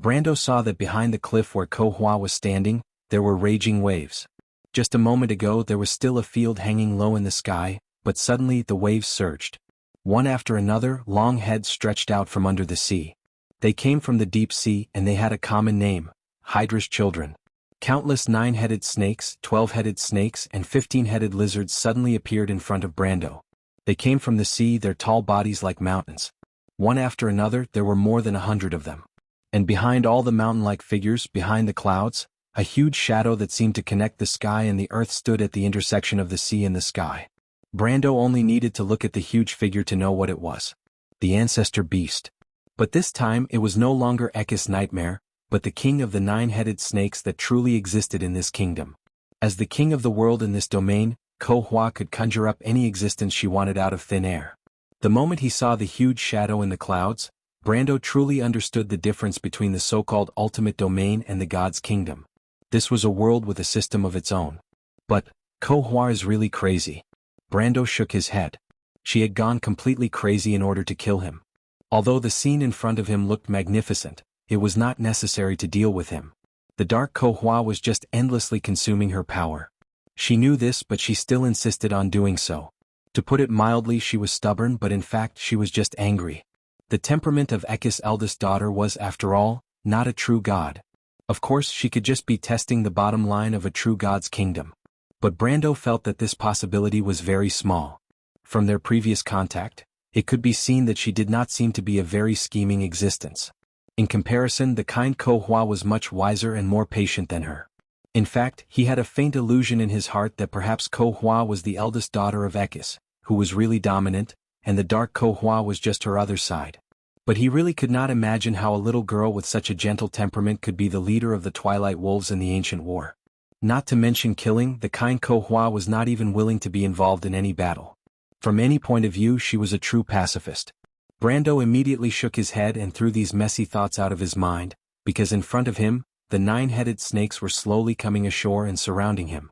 Brando saw that behind the cliff where Ko-Hua was standing, there were raging waves. Just a moment ago there was still a field hanging low in the sky, but suddenly the waves surged. One after another, long heads stretched out from under the sea. They came from the deep sea and they had a common name, Hydra's children. Countless 9-headed snakes, 12-headed snakes and 15-headed lizards suddenly appeared in front of Brando. They came from the sea, their tall bodies like mountains. One after another there were more than 100 of them. And behind all the mountain-like figures, behind the clouds, a huge shadow that seemed to connect the sky and the earth stood at the intersection of the sea and the sky. Brando only needed to look at the huge figure to know what it was. The ancestor beast. But this time it was no longer Ekis Nightmare, but the king of the 9-headed snakes that truly existed in this kingdom. As the king of the world in this domain, Ko-Hua could conjure up any existence she wanted out of thin air. The moment he saw the huge shadow in the clouds, Brando truly understood the difference between the so-called ultimate domain and the god's kingdom. This was a world with a system of its own. But, Ko-Hua is really crazy. Brando shook his head. She had gone completely crazy in order to kill him. Although the scene in front of him looked magnificent, it was not necessary to deal with him. The dark Ko-Hua was just endlessly consuming her power. She knew this, but she still insisted on doing so. To put it mildly, she was stubborn, but in fact she was just angry. The temperament of Ekis' eldest daughter was, after all, not a true god. Of course, she could just be testing the bottom line of a true god's kingdom. But Brando felt that this possibility was very small. From their previous contact, it could be seen that she did not seem to be a very scheming existence. In comparison, the kind Ko-Hua was much wiser and more patient than her. In fact, he had a faint illusion in his heart that perhaps Ko-Hua was the eldest daughter of Ekis, who was really dominant, and the dark Ko-Hua was just her other side. But he really could not imagine how a little girl with such a gentle temperament could be the leader of the Twilight Wolves in the ancient war. Not to mention killing, the kind Ko-Hua was not even willing to be involved in any battle. From any point of view, she was a true pacifist. Brando immediately shook his head and threw these messy thoughts out of his mind, because in front of him, the 9-headed snakes were slowly coming ashore and surrounding him.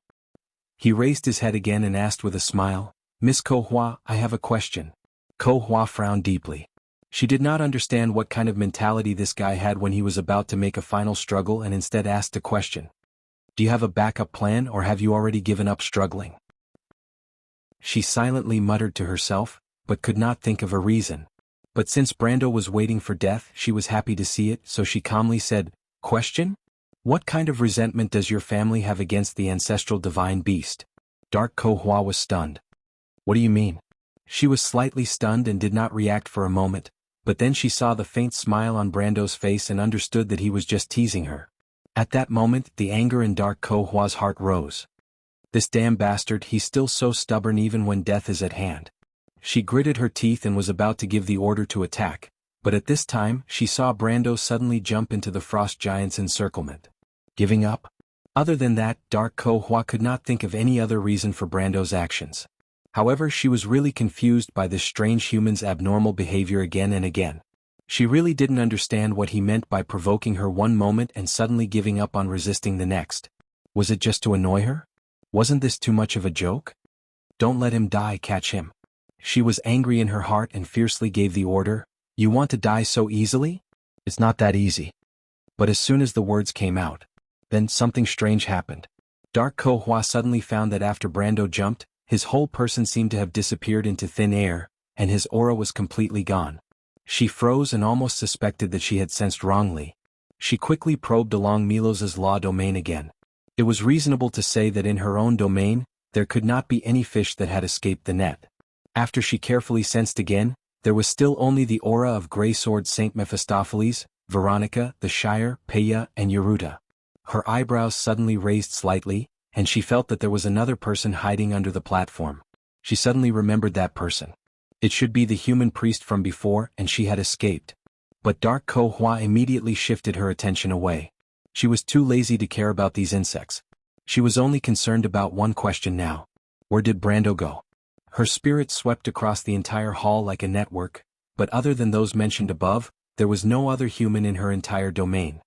He raised his head again and asked with a smile, Miss Ko-Hua, I have a question. Ko-Hua frowned deeply. She did not understand what kind of mentality this guy had when he was about to make a final struggle and instead asked a question. Do you have a backup plan or have you already given up struggling? She silently muttered to herself, but could not think of a reason. But since Brando was waiting for death, she was happy to see it, so she calmly said, Question? What kind of resentment does your family have against the ancestral divine beast? Dark Ko-Hua was stunned. What do you mean? She was slightly stunned and did not react for a moment, but then she saw the faint smile on Brando's face and understood that he was just teasing her. At that moment, the anger in Dark Ko-Hua's heart rose. This damn bastard, he's still so stubborn even when death is at hand. She gritted her teeth and was about to give the order to attack, but at this time, she saw Brando suddenly jump into the frost giant's encirclement. Giving up? Other than that, Dark Ko-Hua could not think of any other reason for Brando's actions. However, she was really confused by this strange human's abnormal behavior again and again. She really didn't understand what he meant by provoking her one moment and suddenly giving up on resisting the next. Was it just to annoy her? Wasn't this too much of a joke? Don't let him die, catch him. She was angry in her heart and fiercely gave the order, You want to die so easily? It's not that easy. But as soon as the words came out, then something strange happened. Dark Ko-Hua suddenly found that after Brando jumped, his whole person seemed to have disappeared into thin air, and his aura was completely gone. She froze and almost suspected that she had sensed wrongly, She quickly probed along Milos's law domain again. It was reasonable to say that in her own domain, there could not be any fish that had escaped the net. After she carefully sensed again, there was still only the aura of Grey Sword Saint Mephistopheles, Veronica, the Shire, Peya, and Yeruta. Her eyebrows suddenly raised slightly, and she felt that there was another person hiding under the platform. She suddenly remembered that person. It should be the human priest from before, and she had escaped. But Dark Ko Hua immediately shifted her attention away. She was too lazy to care about these insects. She was only concerned about one question now. Where did Brando go? Her spirit swept across the entire hall like a network, but other than those mentioned above, there was no other human in her entire domain.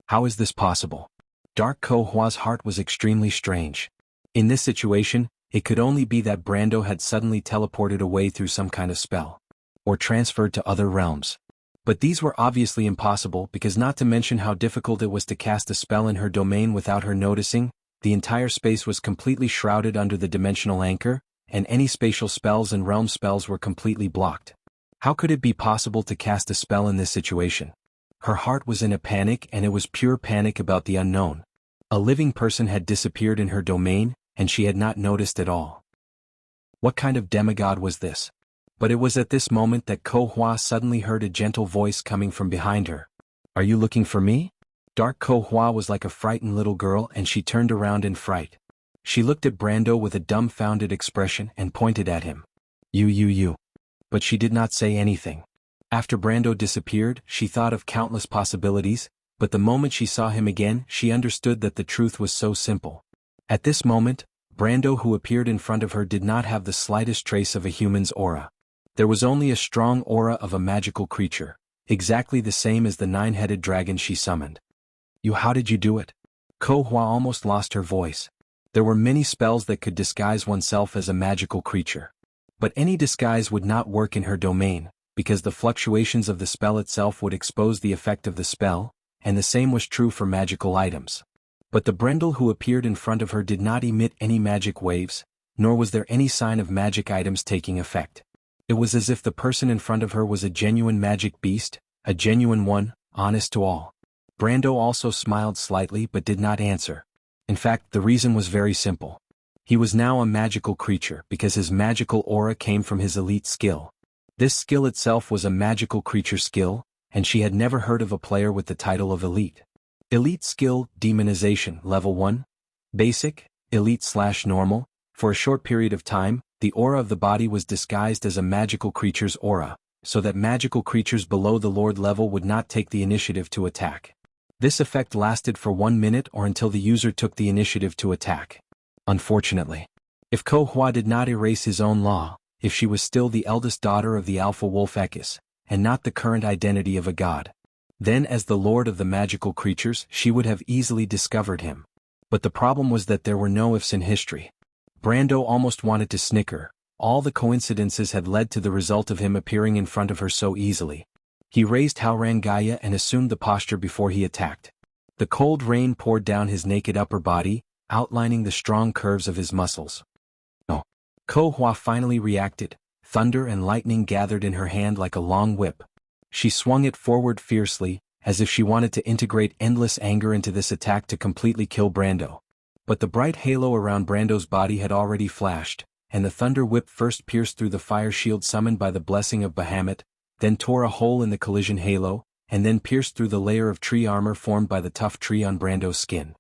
How is this possible? Dark Ko Hua's heart was extremely strange. In this situation, it could only be that Brando had suddenly teleported away through some kind of spell. Or transferred to other realms. But these were obviously impossible because not to mention how difficult it was to cast a spell in her domain without her noticing, the entire space was completely shrouded under the dimensional anchor, and any spatial spells and realm spells were completely blocked. How could it be possible to cast a spell in this situation? Her heart was in a panic, and it was pure panic about the unknown. A living person had disappeared in her domain, and she had not noticed at all. What kind of demigod was this? But it was at this moment that Ko Hua suddenly heard a gentle voice coming from behind her. Are you looking for me? Dark Ko Hua was like a frightened little girl, and she turned around in fright. She looked at Brando with a dumbfounded expression and pointed at him. You. But she did not say anything. After Brando disappeared, she thought of countless possibilities, but the moment she saw him again, she understood that the truth was so simple. At this moment, Brando who appeared in front of her did not have the slightest trace of a human's aura. There was only a strong aura of a magical creature, exactly the same as the nine-headed dragon she summoned. How did you do it? Ko Hua almost lost her voice. There were many spells that could disguise oneself as a magical creature. But any disguise would not work in her domain, because the fluctuations of the spell itself would expose the effect of the spell, and the same was true for magical items. But the Brendel who appeared in front of her did not emit any magic waves, nor was there any sign of magic items taking effect. It was as if the person in front of her was a genuine magic beast, a genuine one, honest to all. Brando also smiled slightly but did not answer. In fact, the reason was very simple. He was now a magical creature because his magical aura came from his elite skill. This skill itself was a magical creature skill, and she had never heard of a player with the title of elite. Elite skill, demonization, level 1. Basic, elite/normal. For a short period of time, the aura of the body was disguised as a magical creature's aura, so that magical creatures below the Lord level would not take the initiative to attack. This effect lasted for 1 minute or until the user took the initiative to attack. Unfortunately, if Ko Hua did not erase his own law, if she was still the eldest daughter of the Alpha Wolf Ekis, and not the current identity of a god, then as the lord of the magical creatures she would have easily discovered him. But the problem was that there were no ifs in history. Brando almost wanted to snicker. All the coincidences had led to the result of him appearing in front of her so easily. He raised Haurangaya and assumed the posture before he attacked. The cold rain poured down his naked upper body, outlining the strong curves of his muscles. Oh! Ko Hua finally reacted. Thunder and lightning gathered in her hand like a long whip. She swung it forward fiercely, as if she wanted to integrate endless anger into this attack to completely kill Brando. But the bright halo around Brando's body had already flashed, and the thunder whip first pierced through the fire shield summoned by the blessing of Bahamut, then tore a hole in the collision halo, and then pierced through the layer of tree armor formed by the tough tree on Brando's skin.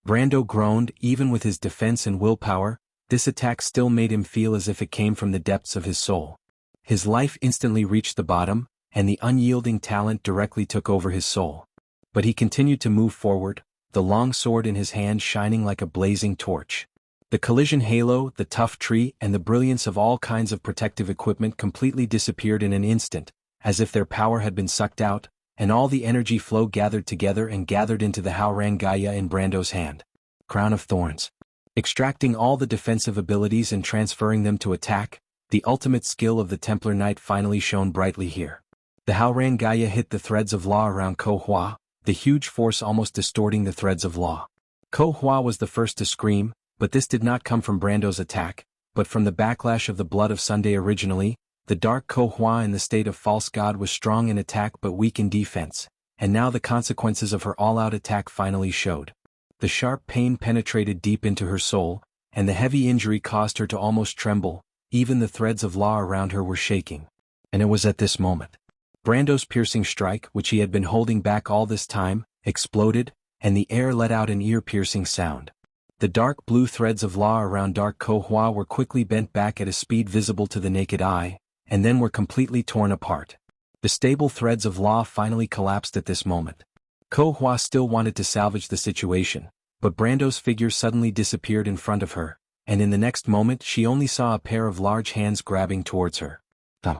Brando groaned. Even with his defense and willpower, this attack still made him feel as if it came from the depths of his soul. His life instantly reached the bottom, and the unyielding talent directly took over his soul. But he continued to move forward, the long sword in his hand shining like a blazing torch. The collision halo, the tough tree, and the brilliance of all kinds of protective equipment completely disappeared in an instant, as if their power had been sucked out, and all the energy flow gathered together and gathered into the Haurangaya in Brando's hand. Crown of Thorns. Extracting all the defensive abilities and transferring them to attack, the ultimate skill of the Templar Knight finally shone brightly here. The Haurangaya hit the threads of law around Ko Hua, the huge force almost distorting the threads of law. Ko Hua was the first to scream, but this did not come from Brando's attack, but from the backlash of the blood of Sunday originally. The dark Ko Hua in the state of false god was strong in attack but weak in defense, and now the consequences of her all-out attack finally showed. The sharp pain penetrated deep into her soul, and the heavy injury caused her to almost tremble. Even the threads of law around her were shaking. And it was at this moment. Brando's piercing strike, which he had been holding back all this time, exploded, and the air let out an ear-piercing sound. The dark blue threads of law around Dark Ko-Hua were quickly bent back at a speed visible to the naked eye, and then were completely torn apart. The stable threads of law finally collapsed at this moment. Ko-Hua still wanted to salvage the situation, but Brando's figure suddenly disappeared in front of her, and in the next moment she only saw a pair of large hands grabbing towards her. No.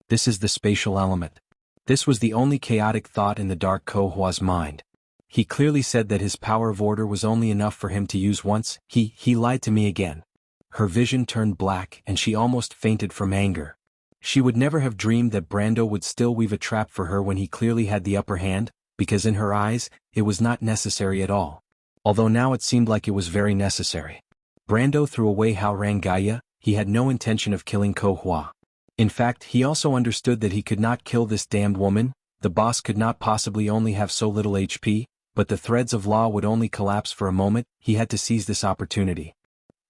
This is the spatial element. This was the only chaotic thought in the Dark Ko-Hua's mind. He clearly said that his power of order was only enough for him to use once. He lied to me again. Her vision turned black and she almost fainted from anger. She would never have dreamed that Brando would still weave a trap for her when he clearly had the upper hand, because in her eyes, it was not necessary at all. Although now it seemed like it was very necessary. Brando threw away Haurangaya. He had no intention of killing Ko-Hua. In fact, he also understood that he could not kill this damned woman. The boss could not possibly only have so little HP, but the threads of law would only collapse for a moment. He had to seize this opportunity.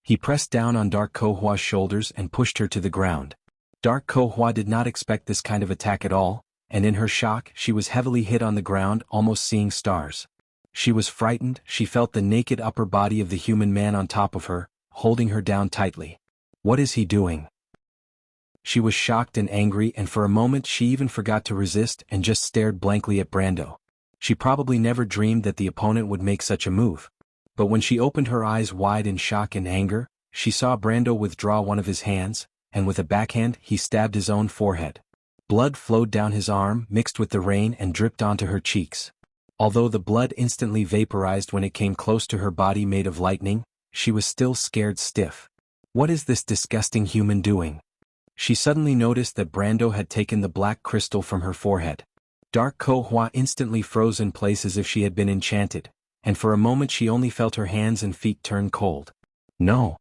He pressed down on Dark Ko-Hua's shoulders and pushed her to the ground. Dark Ko-Hua did not expect this kind of attack at all, and in her shock she was heavily hit on the ground, almost seeing stars. She was frightened. She felt the naked upper body of the human man on top of her, holding her down tightly. What is he doing? She was shocked and angry, and for a moment she even forgot to resist and just stared blankly at Brando. She probably never dreamed that the opponent would make such a move. But when she opened her eyes wide in shock and anger, she saw Brando withdraw one of his hands, and with a backhand he stabbed his own forehead. Blood flowed down his arm, mixed with the rain, and dripped onto her cheeks. Although the blood instantly vaporized when it came close to her body made of lightning, she was still scared stiff. What is this disgusting human doing? She suddenly noticed that Brando had taken the black crystal from her forehead. Dark Ko-Hua instantly froze in place as if she had been enchanted, and for a moment she only felt her hands and feet turn cold. No!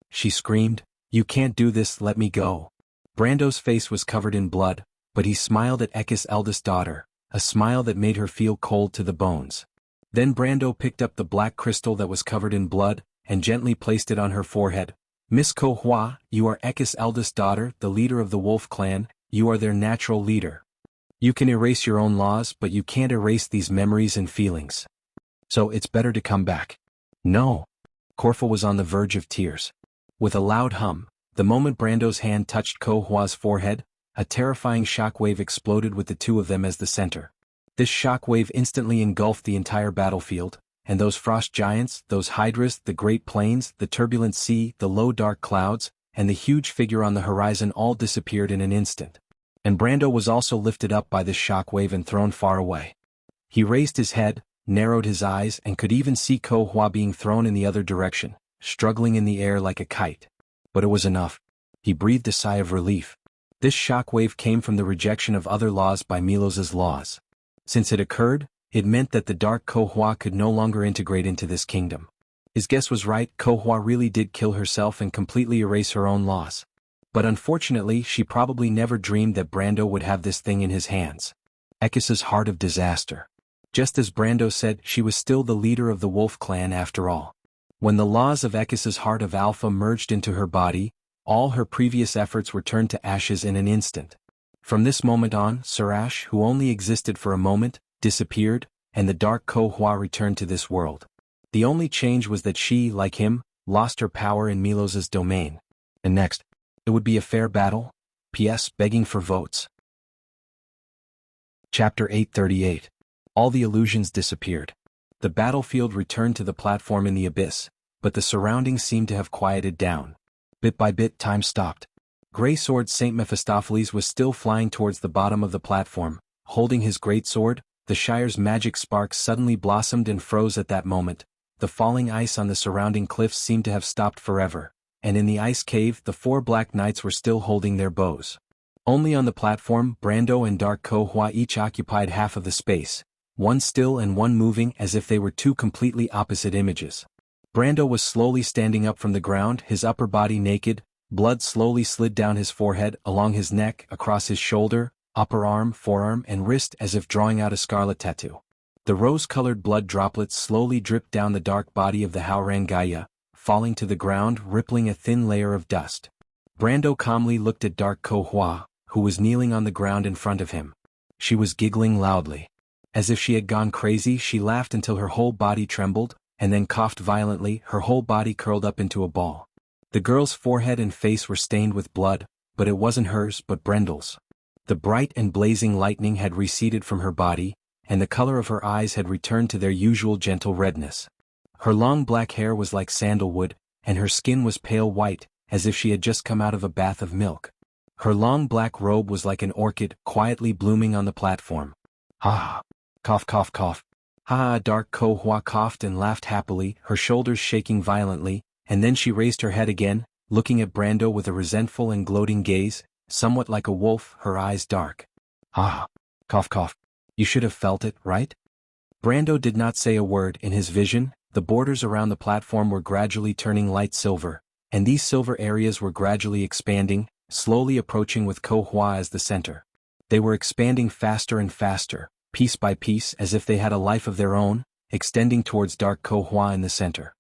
She screamed, "You can't do this, let me go." Brando's face was covered in blood, but he smiled at Ekka's eldest daughter, a smile that made her feel cold to the bones. Then Brando picked up the black crystal that was covered in blood, and gently placed it on her forehead. "Miss Ko-Hua, you are Ekka's eldest daughter, the leader of the wolf clan. You are their natural leader. You can erase your own laws, but you can't erase these memories and feelings. So it's better to come back." "No." Corfa was on the verge of tears. With a loud hum, the moment Brando's hand touched Ko-Hua's forehead, a terrifying shockwave exploded with the two of them as the center. This shockwave instantly engulfed the entire battlefield, and those frost giants, those hydras, the great plains, the turbulent sea, the low dark clouds, and the huge figure on the horizon all disappeared in an instant. And Brando was also lifted up by this shockwave and thrown far away. He raised his head, narrowed his eyes, and could even see Ko-Hua being thrown in the other direction, struggling in the air like a kite. But it was enough. He breathed a sigh of relief. This shockwave came from the rejection of other laws by Milos's laws. Since it occurred, it meant that the Dark Ko-Hua could no longer integrate into this kingdom. His guess was right. Ko-Hua really did kill herself and completely erase her own laws. But unfortunately she probably never dreamed that Brando would have this thing in his hands. Ekka's heart of disaster. Just as Brando said, she was still the leader of the wolf clan after all. When the laws of Ekka's heart of Alpha merged into her body, all her previous efforts were turned to ashes in an instant. From this moment on, Surash, who only existed for a moment, disappeared, and the Dark Ko-Hua returned to this world. The only change was that she, like him, lost her power in Milos's domain. And next, it would be a fair battle? P.S. Begging for votes. Chapter 838. All the illusions disappeared. The battlefield returned to the platform in the abyss, but the surroundings seemed to have quieted down. Bit by bit time stopped. Grey Sword Saint Mephistopheles was still flying towards the bottom of the platform, holding his great sword. The Shire's magic sparks suddenly blossomed and froze at that moment. The falling ice on the surrounding cliffs seemed to have stopped forever, and in the ice cave the four black knights were still holding their bows. Only on the platform, Brando and Dark Ko-Hua each occupied half of the space, one still and one moving as if they were two completely opposite images. Brando was slowly standing up from the ground, his upper body naked. Blood slowly slid down his forehead, along his neck, across his shoulder, upper arm, forearm, and wrist as if drawing out a scarlet tattoo. The rose-colored blood droplets slowly dripped down the dark body of the Haurangaya, falling to the ground, rippling a thin layer of dust. Brando calmly looked at Dark Ko-Hua, who was kneeling on the ground in front of him. She was giggling loudly. As if she had gone crazy, she laughed until her whole body trembled, and then coughed violently, her whole body curled up into a ball. The girl's forehead and face were stained with blood, but it wasn't hers but Brendel's. The bright and blazing lightning had receded from her body, and the color of her eyes had returned to their usual gentle redness. Her long black hair was like sandalwood, and her skin was pale white, as if she had just come out of a bath of milk. Her long black robe was like an orchid, quietly blooming on the platform. Ah! Cough cough cough. Ha! Dark Ko-Hua coughed and laughed happily, her shoulders shaking violently, and then she raised her head again, looking at Brando with a resentful and gloating gaze, somewhat like a wolf, her eyes dark. Ah! Cough cough. You should have felt it, right? Brando did not say a word. In his vision, the borders around the platform were gradually turning light silver, and these silver areas were gradually expanding, slowly approaching with Ko-Hua as the center. They were expanding faster and faster, piece by piece as if they had a life of their own, extending towards Dark Ko-Hua in the center.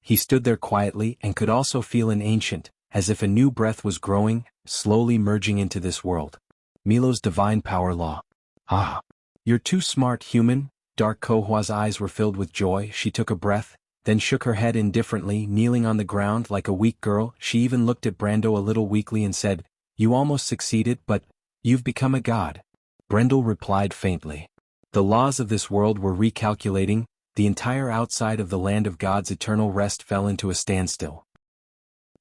He stood there quietly and could also feel an ancient, as if a new breath was growing, slowly merging into this world. Milo's divine power law. Ah! You're too smart, human. Dark Ko-Hua's eyes were filled with joy. She took a breath, then shook her head indifferently, kneeling on the ground like a weak girl. She even looked at Brando a little weakly and said, "You almost succeeded, but you've become a god." Brendel replied faintly. The laws of this world were recalculating, the entire outside of the land of God's eternal rest fell into a standstill.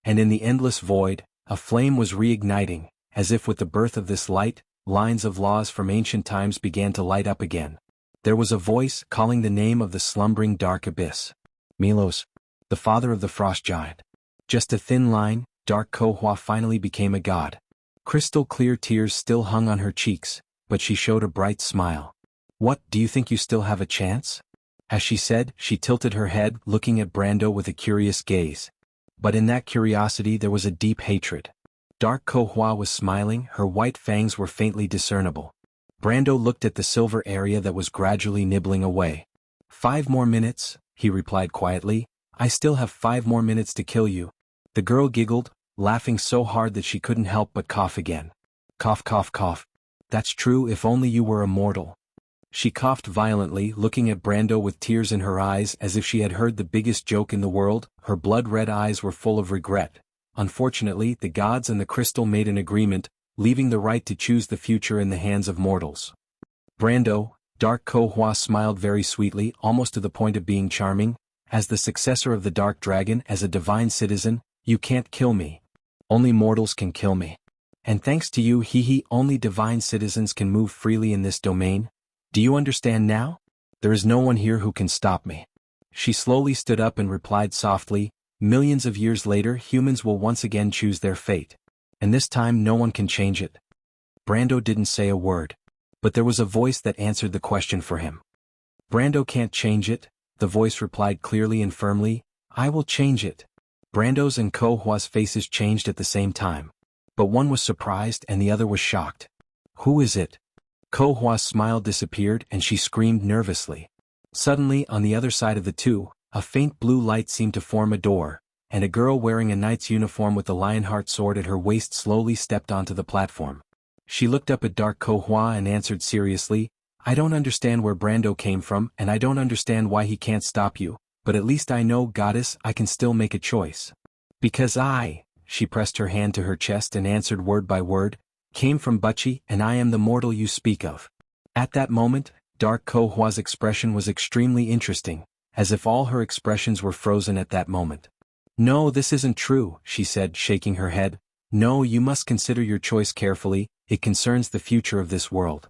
And in the endless void, a flame was reigniting, as if with the birth of this light, lines of laws from ancient times began to light up again. There was a voice calling the name of the slumbering dark abyss. Milos, the father of the frost giant. Just a thin line, Dark Ko-Hua finally became a god. Crystal clear tears still hung on her cheeks, but she showed a bright smile. What, do you think you still have a chance? As she said, she tilted her head, looking at Brando with a curious gaze. But in that curiosity there was a deep hatred. Dark Ko-Hua was smiling, her white fangs were faintly discernible. Brando looked at the silver area that was gradually nibbling away. 5 more minutes, he replied quietly. I still have 5 more minutes to kill you. The girl giggled, laughing so hard that she couldn't help but cough again. Cough cough cough. That's true, if only you were immortal. She coughed violently, looking at Brando with tears in her eyes as if she had heard the biggest joke in the world. Her blood-red eyes were full of regret. Unfortunately, the gods and the crystal made an agreement, leaving the right to choose the future in the hands of mortals. Brando, Dark Ko-Hua smiled very sweetly, almost to the point of being charming. As the successor of the Dark Dragon, as a divine citizen, you can't kill me. Only mortals can kill me. And thanks to you, only divine citizens can move freely in this domain. Do you understand now? There is no one here who can stop me. She slowly stood up and replied softly, millions of years later humans will once again choose their fate. And this time no one can change it. Brando didn't say a word. But there was a voice that answered the question for him. Brando can't change it, the voice replied clearly and firmly. I will change it. Brando's and Ko-Hua's faces changed at the same time. But one was surprised and the other was shocked. Who is it? Ko-Hua's smile disappeared and she screamed nervously. Suddenly, on the other side of the two, a faint blue light seemed to form a door, and a girl wearing a knight's uniform with the lionheart sword at her waist slowly stepped onto the platform. She looked up at Dark Ko-Hua and answered seriously, I don't understand where Brando came from and I don't understand why he can't stop you, but at least I know, goddess, I can still make a choice. Because she pressed her hand to her chest and answered word by word, came from Buchi and I am the mortal you speak of. At that moment, Dark Ko-Hua's expression was extremely interesting, as if all her expressions were frozen at that moment. No, this isn't true, she said, shaking her head. No, you must consider your choice carefully, it concerns the future of this world.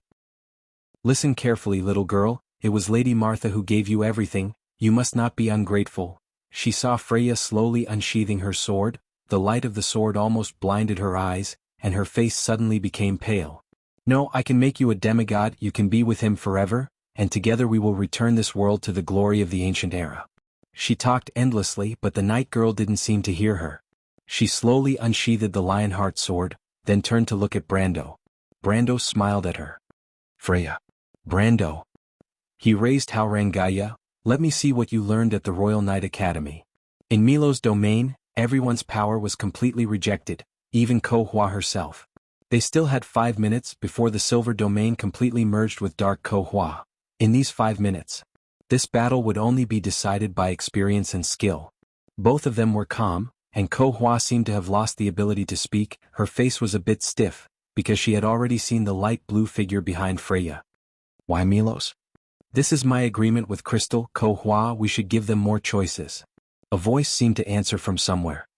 Listen carefully, little girl, it was Lady Martha who gave you everything, you must not be ungrateful. She saw Freya slowly unsheathing her sword, the light of the sword almost blinded her eyes, and her face suddenly became pale. No, I can make you a demigod, you can be with him forever, and together we will return this world to the glory of the ancient era. She talked endlessly, but the night girl didn't seem to hear her. She slowly unsheathed the lionheart sword, then turned to look at Brando. Brando smiled at her. Freya. Brando. He raised Haurangaya. Let me see what you learned at the Royal Knight Academy. In Milo's domain, everyone's power was completely rejected, even Ko Hua herself. They still had 5 minutes before the silver domain completely merged with dark Ko Hua. In these 5 minutes, this battle would only be decided by experience and skill. Both of them were calm, and Ko Hua seemed to have lost the ability to speak. Her face was a bit stiff, because she had already seen the light blue figure behind Freya. Why Milos? This is my agreement with Crystal, Ko Hua, we should give them more choices. A voice seemed to answer from somewhere.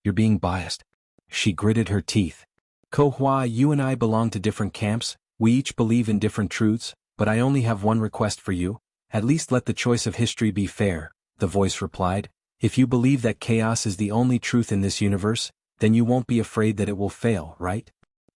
You're being biased. She gritted her teeth. Ko Hua, you and I belong to different camps, we each believe in different truths, but I only have one request for you, at least let the choice of history be fair, the voice replied. If you believe that chaos is the only truth in this universe, then you won't be afraid that it will fail, right?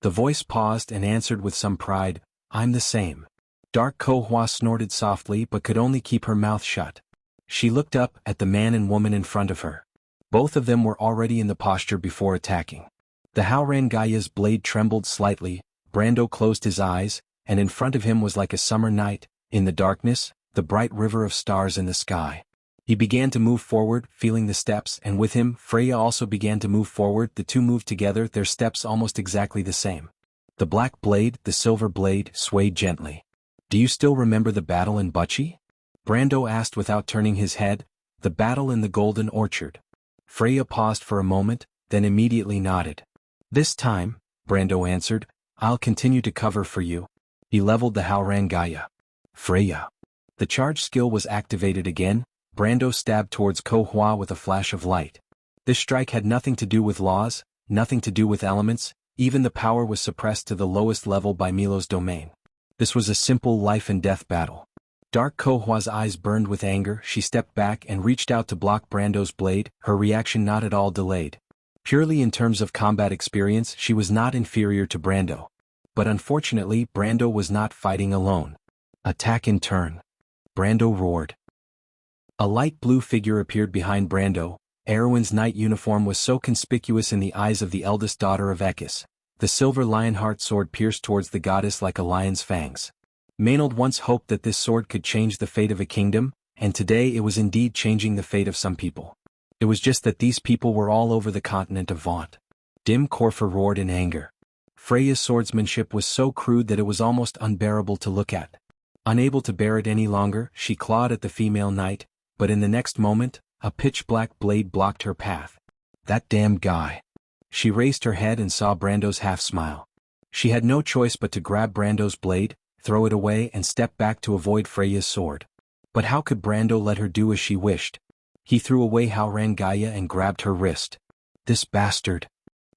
The voice paused and answered with some pride, I'm the same. Dark Ko Hua snorted softly but could only keep her mouth shut. She looked up at the man and woman in front of her. Both of them were already in the posture before attacking. The Haurangaya's blade trembled slightly, Brando closed his eyes, and in front of him was like a summer night, in the darkness, the bright river of stars in the sky. He began to move forward, feeling the steps, and with him, Freya also began to move forward. The two moved together, their steps almost exactly the same. The black blade, the silver blade, swayed gently. Do you still remember the battle in Buchi? Brando asked without turning his head. The battle in the Golden Orchard. Freya paused for a moment, then immediately nodded. This time, Brando answered, I'll continue to cover for you. He leveled the Haurangaya. Freya. The charge skill was activated again. Brando stabbed towards Ko Hua with a flash of light. This strike had nothing to do with laws, nothing to do with elements, even the power was suppressed to the lowest level by Milo's domain. This was a simple life and death battle. Dark Ko Hua's eyes burned with anger, she stepped back and reached out to block Brando's blade, her reaction not at all delayed. Purely in terms of combat experience, she was not inferior to Brando. But unfortunately, Brando was not fighting alone. Attack in turn. Brando roared. A light blue figure appeared behind Brando. Erwin's knight uniform was so conspicuous in the eyes of the eldest daughter of Ekis. The silver lionheart sword pierced towards the goddess like a lion's fangs. Maynard once hoped that this sword could change the fate of a kingdom, and today it was indeed changing the fate of some people. It was just that these people were all over the continent of Vaunt. Dim Corfa roared in anger. Freya's swordsmanship was so crude that it was almost unbearable to look at. Unable to bear it any longer, she clawed at the female knight, but in the next moment, a pitch-black blade blocked her path. That damn guy. She raised her head and saw Brando's half-smile. She had no choice but to grab Brando's blade, throw it away and step back to avoid Freya's sword. But how could Brando let her do as she wished? He threw away Haurangaya and grabbed her wrist. This bastard.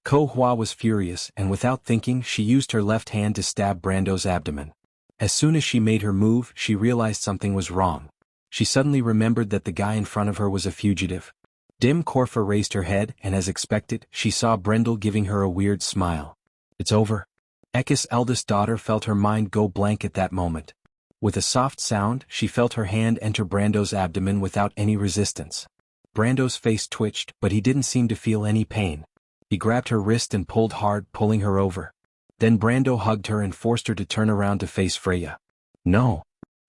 Ko Hua was furious and without thinking she used her left hand to stab Brando's abdomen. As soon as she made her move, she realized something was wrong. She suddenly remembered that the guy in front of her was a fugitive. Dim Corfa raised her head and as expected, she saw Brendel giving her a weird smile. It's over. Ekis' eldest daughter felt her mind go blank at that moment. With a soft sound, she felt her hand enter Brando's abdomen without any resistance. Brando's face twitched, but he didn't seem to feel any pain. He grabbed her wrist and pulled hard, pulling her over. Then Brando hugged her and forced her to turn around to face Freya. No!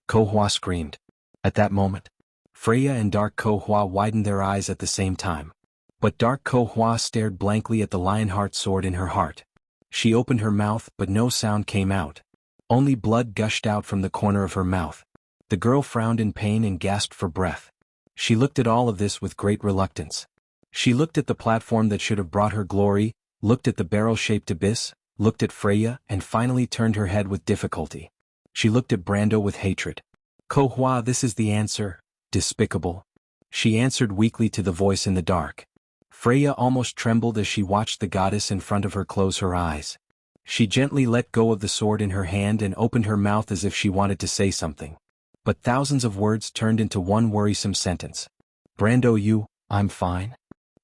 Ko Hua screamed. At that moment, Freya and Dark Ko Hua widened their eyes at the same time. But Dark Ko Hua stared blankly at the lionheart sword in her heart. She opened her mouth but no sound came out. Only blood gushed out from the corner of her mouth. The girl frowned in pain and gasped for breath. She looked at all of this with great reluctance. She looked at the platform that should have brought her glory, looked at the barrel-shaped abyss, looked at Freya, and finally turned her head with difficulty. She looked at Brando with hatred. Ko Hua, this is the answer, despicable. She answered weakly to the voice in the dark. Freya almost trembled as she watched the goddess in front of her close her eyes. She gently let go of the sword in her hand and opened her mouth as if she wanted to say something. But thousands of words turned into one worrisome sentence. Brando, I'm fine.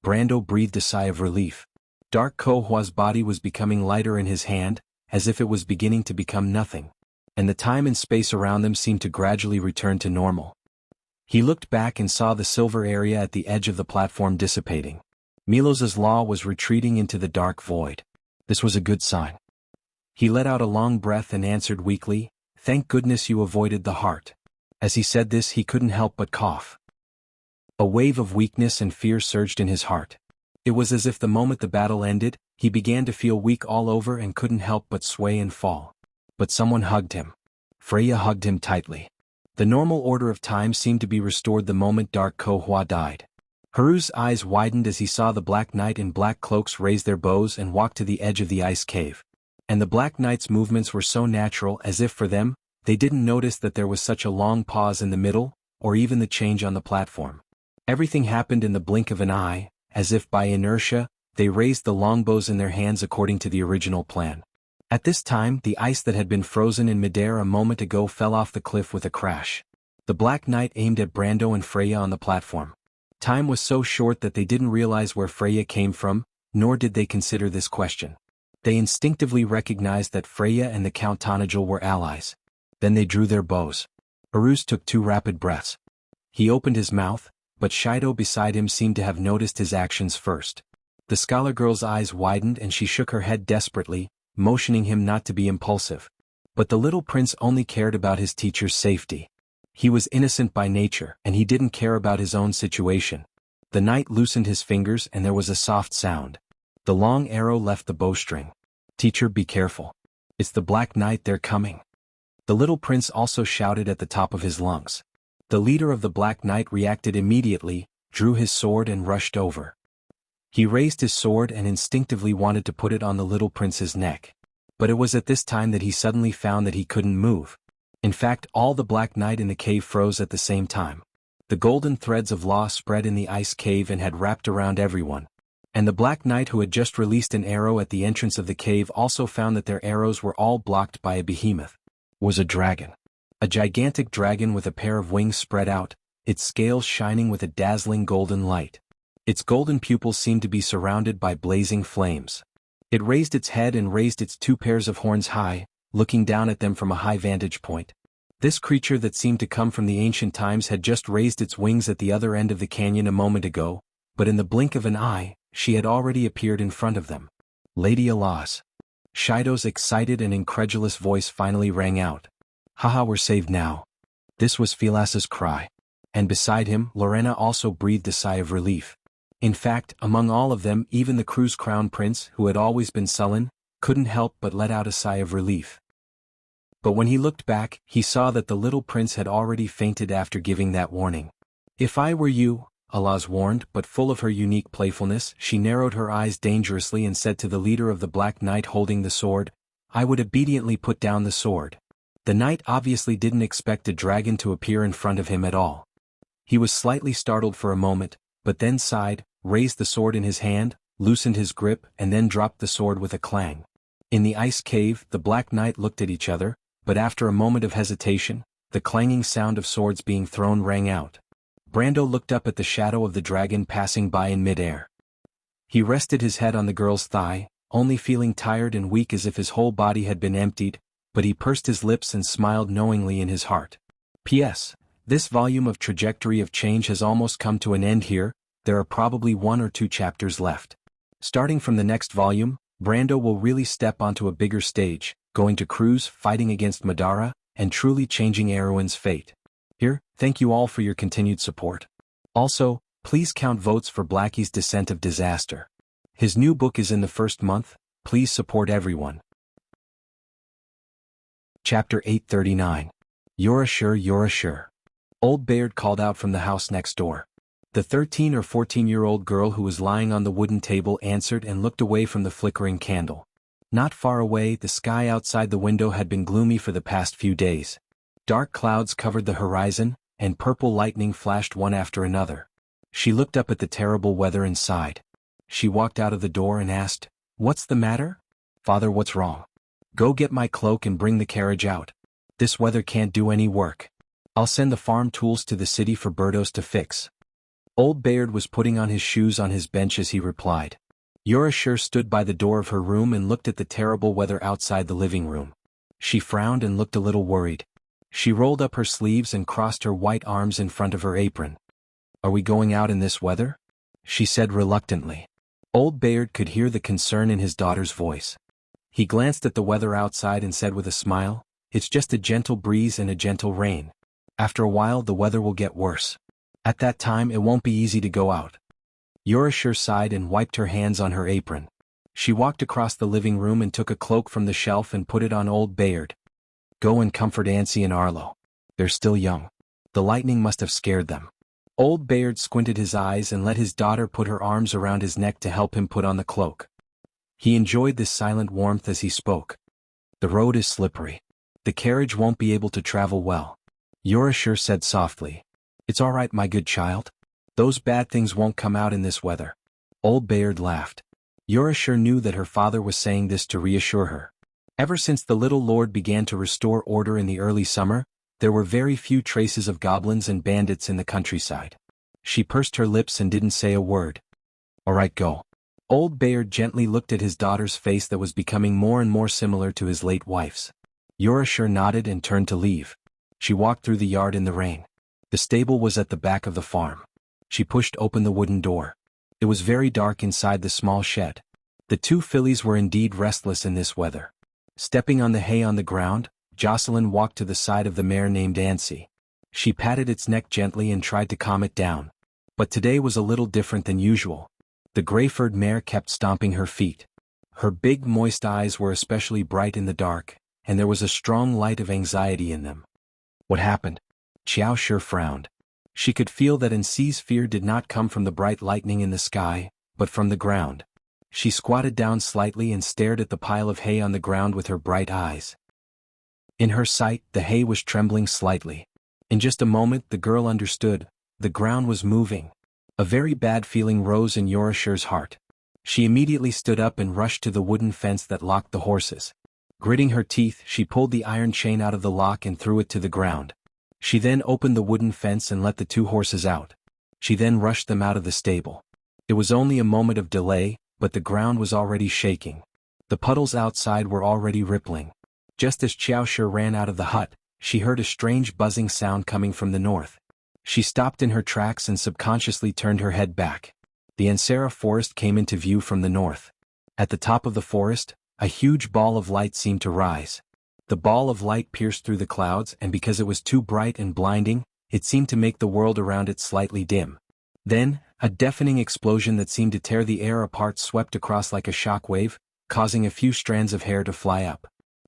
Brando breathed a sigh of relief. Dark Ko Hua's body was becoming lighter in his hand, as if it was beginning to become nothing. And the time and space around them seemed to gradually return to normal. He looked back and saw the silver area at the edge of the platform dissipating. Milos's law was retreating into the dark void. This was a good sign. He let out a long breath and answered weakly, "Thank goodness you avoided the heart." As he said this he couldn't help but cough. A wave of weakness and fear surged in his heart. It was as if the moment the battle ended, he began to feel weak all over and couldn't help but sway and fall. But someone hugged him. Freya hugged him tightly. The normal order of time seemed to be restored the moment Dark Ko-hwa died. Haru's eyes widened as he saw the Black Knight in black cloaks raise their bows and walk to the edge of the ice cave. And the Black Knight's movements were so natural as if for them, they didn't notice that there was such a long pause in the middle, or even the change on the platform. Everything happened in the blink of an eye, as if by inertia, they raised the longbows in their hands according to the original plan. At this time the ice that had been frozen in midair a moment ago fell off the cliff with a crash. The Black Knight aimed at Brando and Freya on the platform. Time was so short that they didn't realize where Freya came from, nor did they consider this question. They instinctively recognized that Freya and the Count Tanajil were allies. Then they drew their bows. Aruz took 2 rapid breaths. He opened his mouth, but Shido beside him seemed to have noticed his actions first. The scholar girl's eyes widened and she shook her head desperately, motioning him not to be impulsive. But the little prince only cared about his teacher's safety. He was innocent by nature and he didn't care about his own situation. The knight loosened his fingers and there was a soft sound. The long arrow left the bowstring. "Teacher, be careful. It's the Black Knight, they're coming." The little prince also shouted at the top of his lungs. The leader of the Black Knight reacted immediately, drew his sword and rushed over. He raised his sword and instinctively wanted to put it on the little prince's neck. But it was at this time that he suddenly found that he couldn't move. In fact, all the Black Knight in the cave froze at the same time. The golden threads of law spread in the ice cave and had wrapped around everyone. And the Black Knight who had just released an arrow at the entrance of the cave also found that their arrows were all blocked by a behemoth. It was a dragon. A gigantic dragon with a pair of wings spread out, its scales shining with a dazzling golden light. Its golden pupils seemed to be surrounded by blazing flames. It raised its head and raised its 2 pairs of horns high, looking down at them from a high vantage point. This creature that seemed to come from the ancient times had just raised its wings at the other end of the canyon a moment ago, but in the blink of an eye, she had already appeared in front of them. "Lady Alaz." Shido's excited and incredulous voice finally rang out. "Haha, we're saved now." This was Philas's cry. And beside him, Lorena also breathed a sigh of relief. In fact, among all of them, even the crew's crown prince, who had always been sullen, couldn't help but let out a sigh of relief. But when he looked back, he saw that the little prince had already fainted after giving that warning. "If I were you," Alaz warned, but full of her unique playfulness, she narrowed her eyes dangerously and said to the leader of the Black Knight holding the sword, "I would obediently put down the sword." The knight obviously didn't expect a dragon to appear in front of him at all. He was slightly startled for a moment, but then sighed, raised the sword in his hand, loosened his grip and then dropped the sword with a clang. In the ice cave, the Black Knight looked at each other, but after a moment of hesitation, the clanging sound of swords being thrown rang out. Brando looked up at the shadow of the dragon passing by in midair. He rested his head on the girl's thigh, only feeling tired and weak as if his whole body had been emptied, but he pursed his lips and smiled knowingly in his heart. P.S. This volume of Trajectory of Change has almost come to an end here, there are probably 1 or 2 chapters left. Starting from the next volume, Brando will really step onto a bigger stage, going to cruise, fighting against Madara, and truly changing Erwin's fate. Here, thank you all for your continued support. Also, please count votes for Blackie's Descent of Disaster. His new book is in the first month, please support everyone. Chapter 839. You're sure. Old Bayard called out from the house next door. The 13 or 14-year-old girl who was lying on the wooden table answered and looked away from the flickering candle. Not far away, the sky outside the window had been gloomy for the past few days. Dark clouds covered the horizon, and purple lightning flashed one after another. She looked up at the terrible weather and sighed. She walked out of the door and asked, "What's the matter? Father, what's wrong? Go get my cloak and bring the carriage out. This weather can't do any work. I'll send the farm tools to the city for Birdos to fix." Old Bayard was putting on his shoes on his bench as he replied. Yorashir stood by the door of her room and looked at the terrible weather outside the living room. She frowned and looked a little worried. She rolled up her sleeves and crossed her white arms in front of her apron. "Are we going out in this weather?" she said reluctantly. Old Bayard could hear the concern in his daughter's voice. He glanced at the weather outside and said with a smile, "It's just a gentle breeze and a gentle rain. After a while the weather will get worse. At that time it won't be easy to go out." Yorishir sighed and wiped her hands on her apron. She walked across the living room and took a cloak from the shelf and put it on old Bayard. "Go and comfort Ansi and Arlo. They're still young. The lightning must have scared them." Old Bayard squinted his eyes and let his daughter put her arms around his neck to help him put on the cloak. He enjoyed this silent warmth as he spoke. "The road is slippery. The carriage won't be able to travel well," Yorishir said softly. "It's all right, my good child. Those bad things won't come out in this weather." Old Bayard laughed. Yorishir knew that her father was saying this to reassure her. Ever since the little lord began to restore order in the early summer, there were very few traces of goblins and bandits in the countryside. She pursed her lips and didn't say a word. "All right, go." Old Bayard gently looked at his daughter's face that was becoming more and more similar to his late wife's. Yorishir nodded and turned to leave. She walked through the yard in the rain. The stable was at the back of the farm. She pushed open the wooden door. It was very dark inside the small shed. The two fillies were indeed restless in this weather. Stepping on the hay on the ground, Jocelyn walked to the side of the mare named Ansi. She patted its neck gently and tried to calm it down. But today was a little different than usual. The gray-furred mare kept stomping her feet. Her big moist eyes were especially bright in the dark, and there was a strong light of anxiety in them. "What happened?" Xiao Shi frowned. She could feel that Ansi's fear did not come from the bright lightning in the sky, but from the ground. She squatted down slightly and stared at the pile of hay on the ground with her bright eyes. In her sight, the hay was trembling slightly. In just a moment the girl understood. The ground was moving. A very bad feeling rose in Yorishir's heart. She immediately stood up and rushed to the wooden fence that locked the horses. Gritting her teeth, she pulled the iron chain out of the lock and threw it to the ground. She then opened the wooden fence and let the two horses out. She then rushed them out of the stable. It was only a moment of delay, but the ground was already shaking. The puddles outside were already rippling. Just as Xiao Shi ran out of the hut, she heard a strange buzzing sound coming from the north. She stopped in her tracks and subconsciously turned her head back. The Ansara forest came into view from the north. At the top of the forest, a huge ball of light seemed to rise. The ball of light pierced through the clouds, and because it was too bright and blinding, it seemed to make the world around it slightly dim. Then, a deafening explosion that seemed to tear the air apart swept across like a shock wave, causing a few strands of hair to fly up.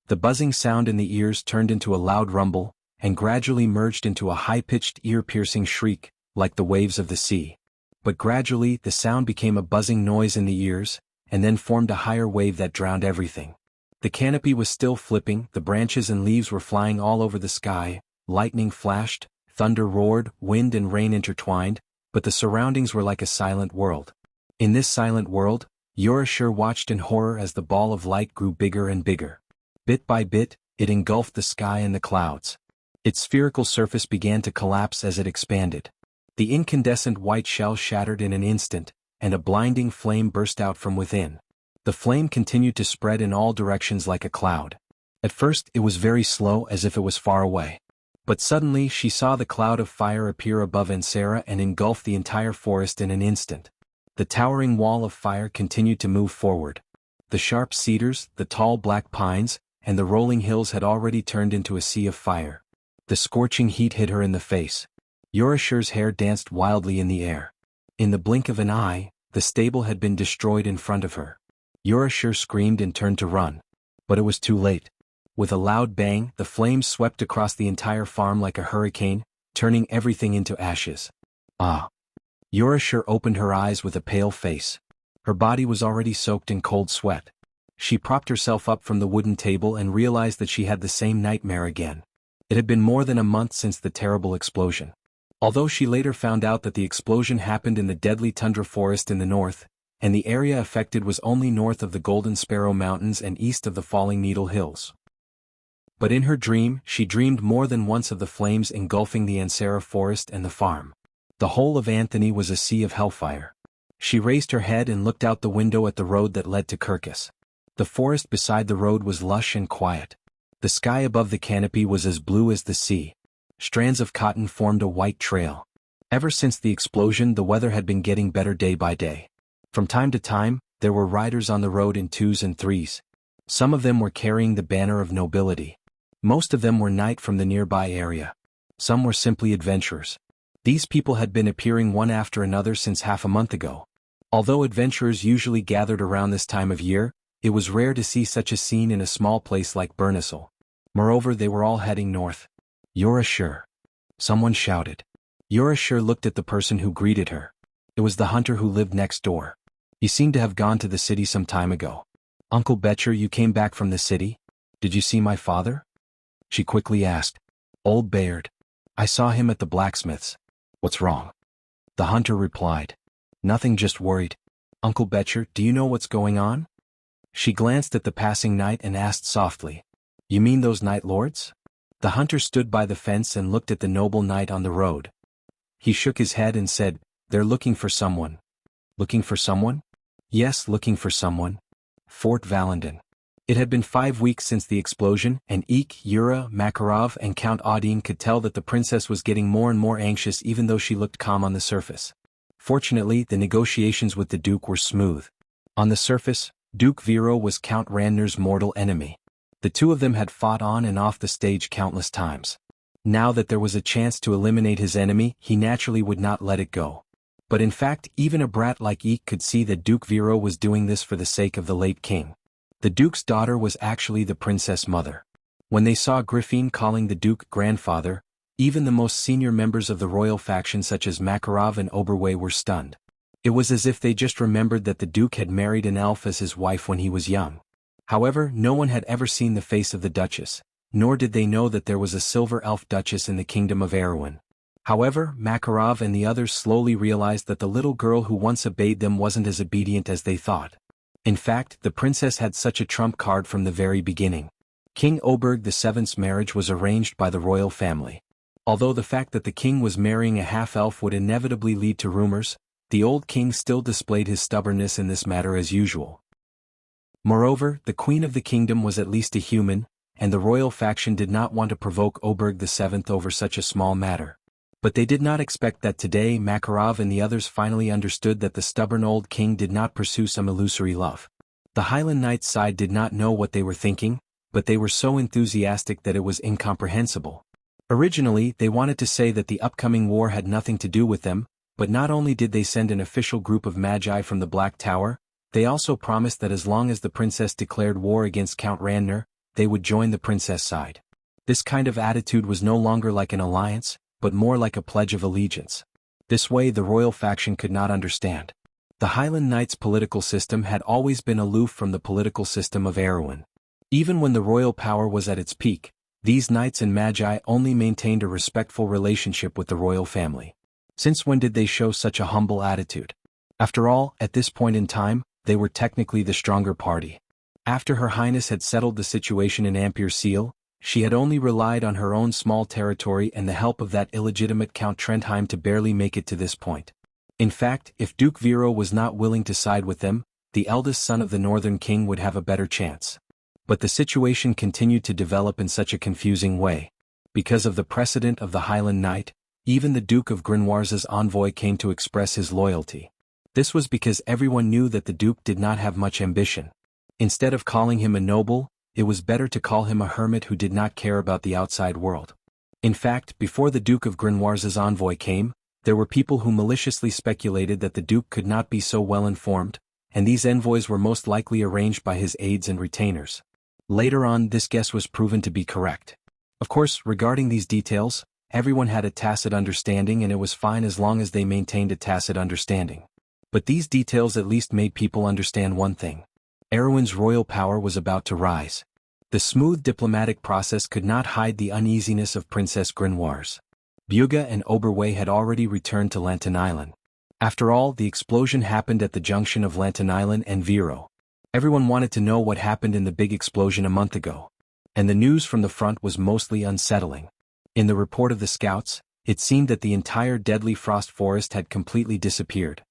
The buzzing sound in the ears turned into a loud rumble, and gradually merged into a high-pitched ear-piercing shriek, like the waves of the sea. But gradually the sound became a buzzing noise in the ears, and then formed a higher wave that drowned everything. The canopy was still flipping, the branches and leaves were flying all over the sky, lightning flashed, thunder roared, wind and rain intertwined, but the surroundings were like a silent world. In this silent world, Yorishir watched in horror as the ball of light grew bigger and bigger. Bit by bit, it engulfed the sky and the clouds. Its spherical surface began to collapse as it expanded. The incandescent white shell shattered in an instant, and a blinding flame burst out from within. The flame continued to spread in all directions like a cloud. At first it was very slow, as if it was far away. But suddenly she saw the cloud of fire appear above Ansara and engulf the entire forest in an instant. The towering wall of fire continued to move forward. The sharp cedars, the tall black pines, and the rolling hills had already turned into a sea of fire. The scorching heat hit her in the face. Yorishir's hair danced wildly in the air. In the blink of an eye, the stable had been destroyed in front of her. Yorishir screamed and turned to run. But it was too late. With a loud bang, the flames swept across the entire farm like a hurricane, turning everything into ashes. Ah! Yorishir opened her eyes with a pale face. Her body was already soaked in cold sweat. She propped herself up from the wooden table and realized that she had the same nightmare again. It had been more than a month since the terrible explosion. Although she later found out that the explosion happened in the deadly tundra forest in the north, and the area affected was only north of the Golden Sparrow Mountains and east of the Falling Needle Hills. But in her dream, she dreamed more than once of the flames engulfing the Ansara forest and the farm. The whole of Anthony was a sea of hellfire. She raised her head and looked out the window at the road that led to Kirkus. The forest beside the road was lush and quiet. The sky above the canopy was as blue as the sea. Strands of cotton formed a white trail. Ever since the explosion, the weather had been getting better day by day. From time to time, there were riders on the road in twos and threes. Some of them were carrying the banner of nobility. Most of them were knights from the nearby area. Some were simply adventurers. These people had been appearing one after another since half a month ago. Although adventurers usually gathered around this time of year, it was rare to see such a scene in a small place like Bernisel. Moreover, they were all heading north. "You're sure?" someone shouted. Yura looked at the person who greeted her. It was the hunter who lived next door. He seemed to have gone to the city some time ago. "Uncle Betcher, you came back from the city? Did you see my father?" she quickly asked. "Old Bayard. I saw him at the blacksmith's." "What's wrong?" the hunter replied. "Nothing, just worried." "Uncle Betcher, do you know what's going on?" She glanced at the passing knight and asked softly. "You mean those knight lords?" The hunter stood by the fence and looked at the noble knight on the road. He shook his head and said, "They're looking for someone." "Looking for someone?" "Yes, looking for someone. Fort Valendon." It had been 5 weeks since the explosion, and Eek, Yura, Makarov and Count Audin could tell that the princess was getting more and more anxious even though she looked calm on the surface. Fortunately, the negotiations with the Duke were smooth. On the surface, Duke Viro was Count Randner's mortal enemy. The two of them had fought on and off the stage countless times. Now that there was a chance to eliminate his enemy, he naturally would not let it go. But in fact, even a brat like Eek could see that Duke Viro was doing this for the sake of the late king. The Duke's daughter was actually the princess' mother. When they saw Griffin calling the Duke grandfather, even the most senior members of the royal faction such as Makarov and Oberway were stunned. It was as if they just remembered that the Duke had married an elf as his wife when he was young. However, no one had ever seen the face of the Duchess, nor did they know that there was a silver elf Duchess in the kingdom of Erewhon. However, Makarov and the others slowly realized that the little girl who once obeyed them wasn't as obedient as they thought. In fact, the princess had such a trump card from the very beginning. King Oberg VII's marriage was arranged by the royal family. Although the fact that the king was marrying a half-elf would inevitably lead to rumors, the old king still displayed his stubbornness in this matter as usual. Moreover, the queen of the kingdom was at least a human, and the royal faction did not want to provoke Oberg VII over such a small matter. But they did not expect that today Makarov and the others finally understood that the stubborn old king did not pursue some illusory love. The Highland Knights' side did not know what they were thinking, but they were so enthusiastic that it was incomprehensible. Originally, they wanted to say that the upcoming war had nothing to do with them, but not only did they send an official group of magi from the Black Tower, they also promised that as long as the princess declared war against Count Randner, they would join the princess' side. This kind of attitude was no longer like an alliance, but more like a pledge of allegiance. This way the royal faction could not understand. The Highland Knights' political system had always been aloof from the political system of Erewhon. Even when the royal power was at its peak, these knights and magi only maintained a respectful relationship with the royal family. Since when did they show such a humble attitude? After all, at this point in time, they were technically the stronger party. After Her Highness had settled the situation in Ampere Seal, she had only relied on her own small territory and the help of that illegitimate Count Trentheim to barely make it to this point. In fact, if Duke Viro was not willing to side with them, the eldest son of the Northern King would have a better chance. But the situation continued to develop in such a confusing way. Because of the precedent of the Highland Knight, even the Duke of Grenoir's envoy came to express his loyalty. This was because everyone knew that the Duke did not have much ambition. Instead of calling him a noble, it was better to call him a hermit who did not care about the outside world. In fact, before the Duke of Grenoir's envoy came, there were people who maliciously speculated that the Duke could not be so well informed, and these envoys were most likely arranged by his aides and retainers. Later on, this guess was proven to be correct. Of course, regarding these details, everyone had a tacit understanding and it was fine as long as they maintained a tacit understanding. But these details at least made people understand one thing. Erewhon's royal power was about to rise. The smooth diplomatic process could not hide the uneasiness of Princess Grenoir's. Bugha and Oberway had already returned to Lantern Island. After all, the explosion happened at the junction of Lantern Island and Viro. Everyone wanted to know what happened in the big explosion a month ago. And the news from the front was mostly unsettling. In the report of the scouts, it seemed that the entire deadly frost forest had completely disappeared.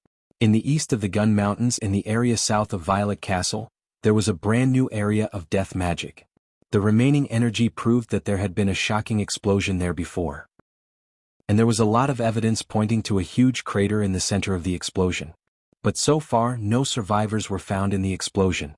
In the east of the Gun Mountains in the area south of Violet Castle, there was a brand new area of death magic. The remaining energy proved that there had been a shocking explosion there before. And there was a lot of evidence pointing to a huge crater in the center of the explosion. But so far, no survivors were found in the explosion.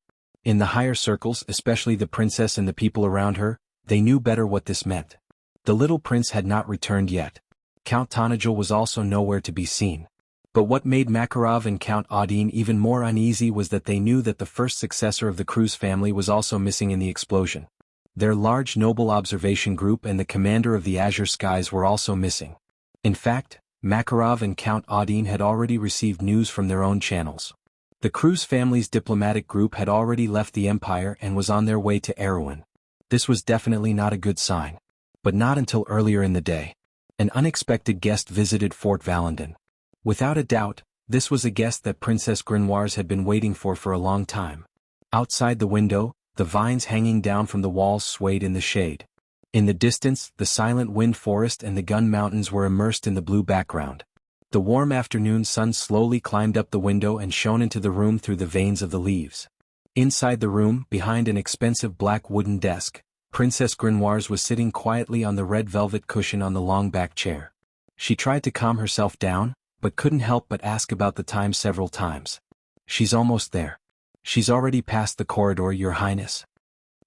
In the higher circles, especially the princess and the people around her, they knew better what this meant. The little prince had not returned yet. Count Tonajul was also nowhere to be seen. But what made Makarov and Count Audin even more uneasy was that they knew that the first successor of the Cruz family was also missing in the explosion. Their large noble observation group and the commander of the Azure Skies were also missing. In fact, Makarov and Count Audin had already received news from their own channels. The Cruz family's diplomatic group had already left the empire and was on their way to Erewhon. This was definitely not a good sign. But not until earlier in the day. An unexpected guest visited Fort Valendon. Without a doubt, this was a guest that Princess Grenoise had been waiting for a long time. Outside the window, the vines hanging down from the walls swayed in the shade. In the distance, the silent wind forest and the Gun Mountains were immersed in the blue background. The warm afternoon sun slowly climbed up the window and shone into the room through the veins of the leaves. Inside the room, behind an expensive black wooden desk, Princess Grenoise was sitting quietly on the red velvet cushion on the long back chair. She tried to calm herself down, but couldn't help but ask about the time several times. "She's almost there. She's already passed the corridor, Your Highness."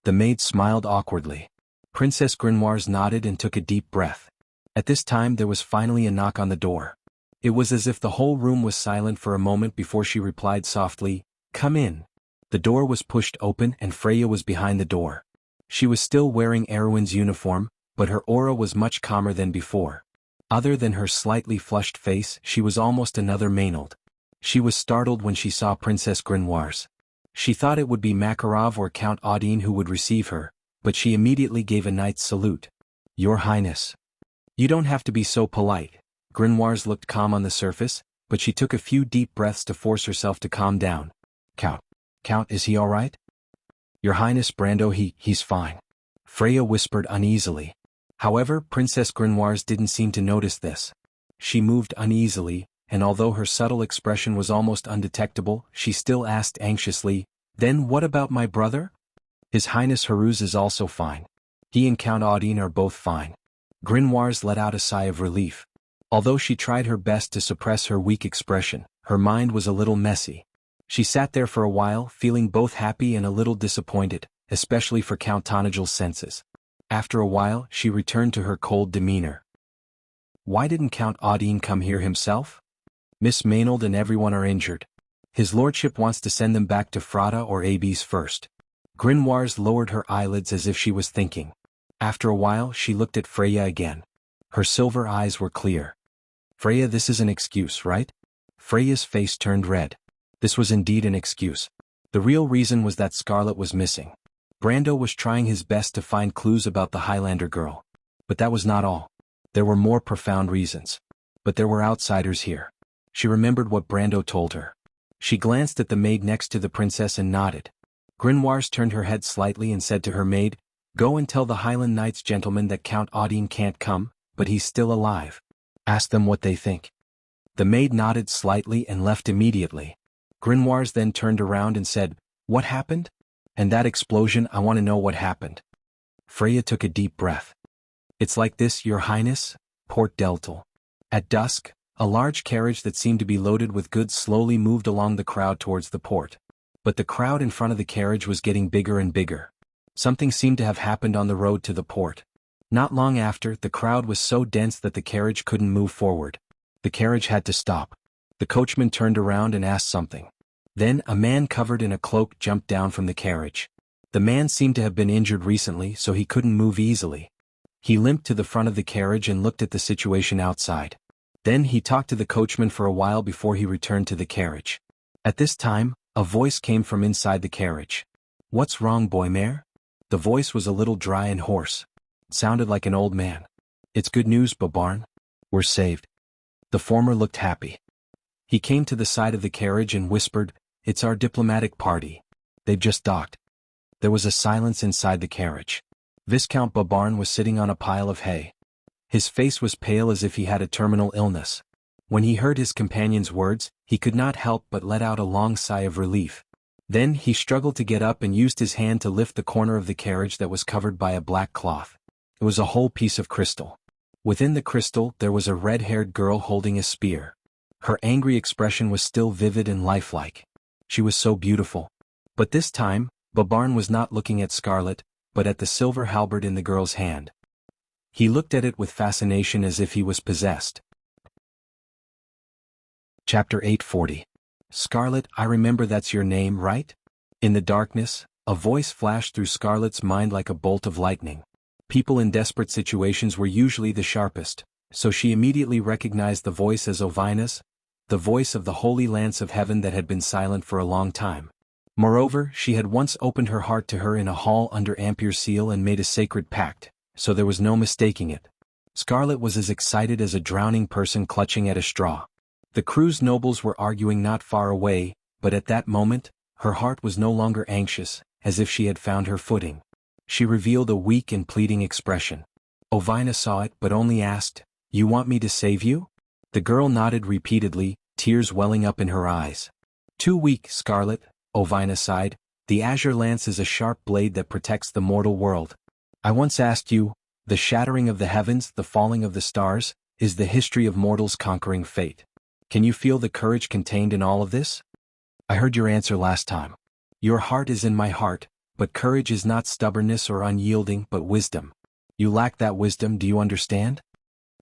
The maid smiled awkwardly. Princess Grenoise nodded and took a deep breath. At this time there was finally a knock on the door. It was as if the whole room was silent for a moment before she replied softly, "Come in." The door was pushed open and Freya was behind the door. She was still wearing Erewhon's uniform, but her aura was much calmer than before. Other than her slightly flushed face, she was almost another Maynard. She was startled when she saw Princess Grenoise. She thought it would be Makarov or Count Audin who would receive her, but she immediately gave a knight's salute. "Your Highness." "You don't have to be so polite." Grenoise looked calm on the surface, but she took a few deep breaths to force herself to calm down. Count, is he all right?" "Your Highness, Brando, he's fine." Freya whispered uneasily. However, Princess Grenoise didn't seem to notice this. She moved uneasily, and although her subtle expression was almost undetectable, she still asked anxiously, "Then what about my brother?" "His Highness Haruz is also fine. He and Count Audin are both fine." Grenoise let out a sigh of relief. Although she tried her best to suppress her weak expression, her mind was a little messy. She sat there for a while, feeling both happy and a little disappointed, especially for Count Tonajul's senses. After a while, she returned to her cold demeanor. "Why didn't Count Audin come here himself? Miss Maynard and everyone are injured. His lordship wants to send them back to Frada or Abes first." Grenoise lowered her eyelids as if she was thinking. After a while, she looked at Freya again. Her silver eyes were clear. "Freya, this is an excuse, right?" Freya's face turned red. This was indeed an excuse. The real reason was that Scarlet was missing. Brando was trying his best to find clues about the Highlander girl. But that was not all. There were more profound reasons. But there were outsiders here. She remembered what Brando told her. She glanced at the maid next to the princess and nodded. Grenoise turned her head slightly and said to her maid, "Go and tell the Highland Knights gentlemen that Count Audin can't come, but he's still alive. Ask them what they think." The maid nodded slightly and left immediately. Grenoise then turned around and said, "What happened?" "And that explosion, I want to know what happened." Freya took a deep breath. "It's like this, Your Highness." Port Deltal. At dusk, a large carriage that seemed to be loaded with goods slowly moved along the crowd towards the port. But the crowd in front of the carriage was getting bigger and bigger. Something seemed to have happened on the road to the port. Not long after, the crowd was so dense that the carriage couldn't move forward. The carriage had to stop. The coachman turned around and asked something. Then, a man covered in a cloak jumped down from the carriage. The man seemed to have been injured recently, so he couldn't move easily. He limped to the front of the carriage and looked at the situation outside. Then he talked to the coachman for a while before he returned to the carriage. At this time, a voice came from inside the carriage. "What's wrong, boy mare?" The voice was a little dry and hoarse. It sounded like an old man. "It's good news, Babarn. We're saved." The former looked happy. He came to the side of the carriage and whispered, "It's our diplomatic party. They've just docked." There was a silence inside the carriage. Viscount Babarn was sitting on a pile of hay. His face was pale as if he had a terminal illness. When he heard his companion's words, he could not help but let out a long sigh of relief. Then he struggled to get up and used his hand to lift the corner of the carriage that was covered by a black cloth. It was a whole piece of crystal. Within the crystal, there was a red-haired girl holding a spear. Her angry expression was still vivid and lifelike. She was so beautiful. But this time, Babarn was not looking at Scarlet, but at the silver halberd in the girl's hand. He looked at it with fascination as if he was possessed. Chapter 840. Scarlet, I remember that's your name, right? In the darkness, a voice flashed through Scarlet's mind like a bolt of lightning. People in desperate situations were usually the sharpest, so she immediately recognized the voice as Ovina's, the voice of the holy lance of heaven that had been silent for a long time. Moreover, she had once opened her heart to her in a hall under Ampere seal and made a sacred pact, so there was no mistaking it. Scarlet was as excited as a drowning person clutching at a straw. The crew's nobles were arguing not far away, but at that moment, her heart was no longer anxious, as if she had found her footing. She revealed a weak and pleading expression. Ovina saw it but only asked, "You want me to save you?" The girl nodded repeatedly, tears welling up in her eyes. "Too weak, Scarlet," Ovina sighed. "The azure lance is a sharp blade that protects the mortal world. I once asked you, the shattering of the heavens, the falling of the stars, is the history of mortals conquering fate. Can you feel the courage contained in all of this? I heard your answer last time. Your heart is in my heart, but courage is not stubbornness or unyielding but wisdom. You lack that wisdom, do you understand?"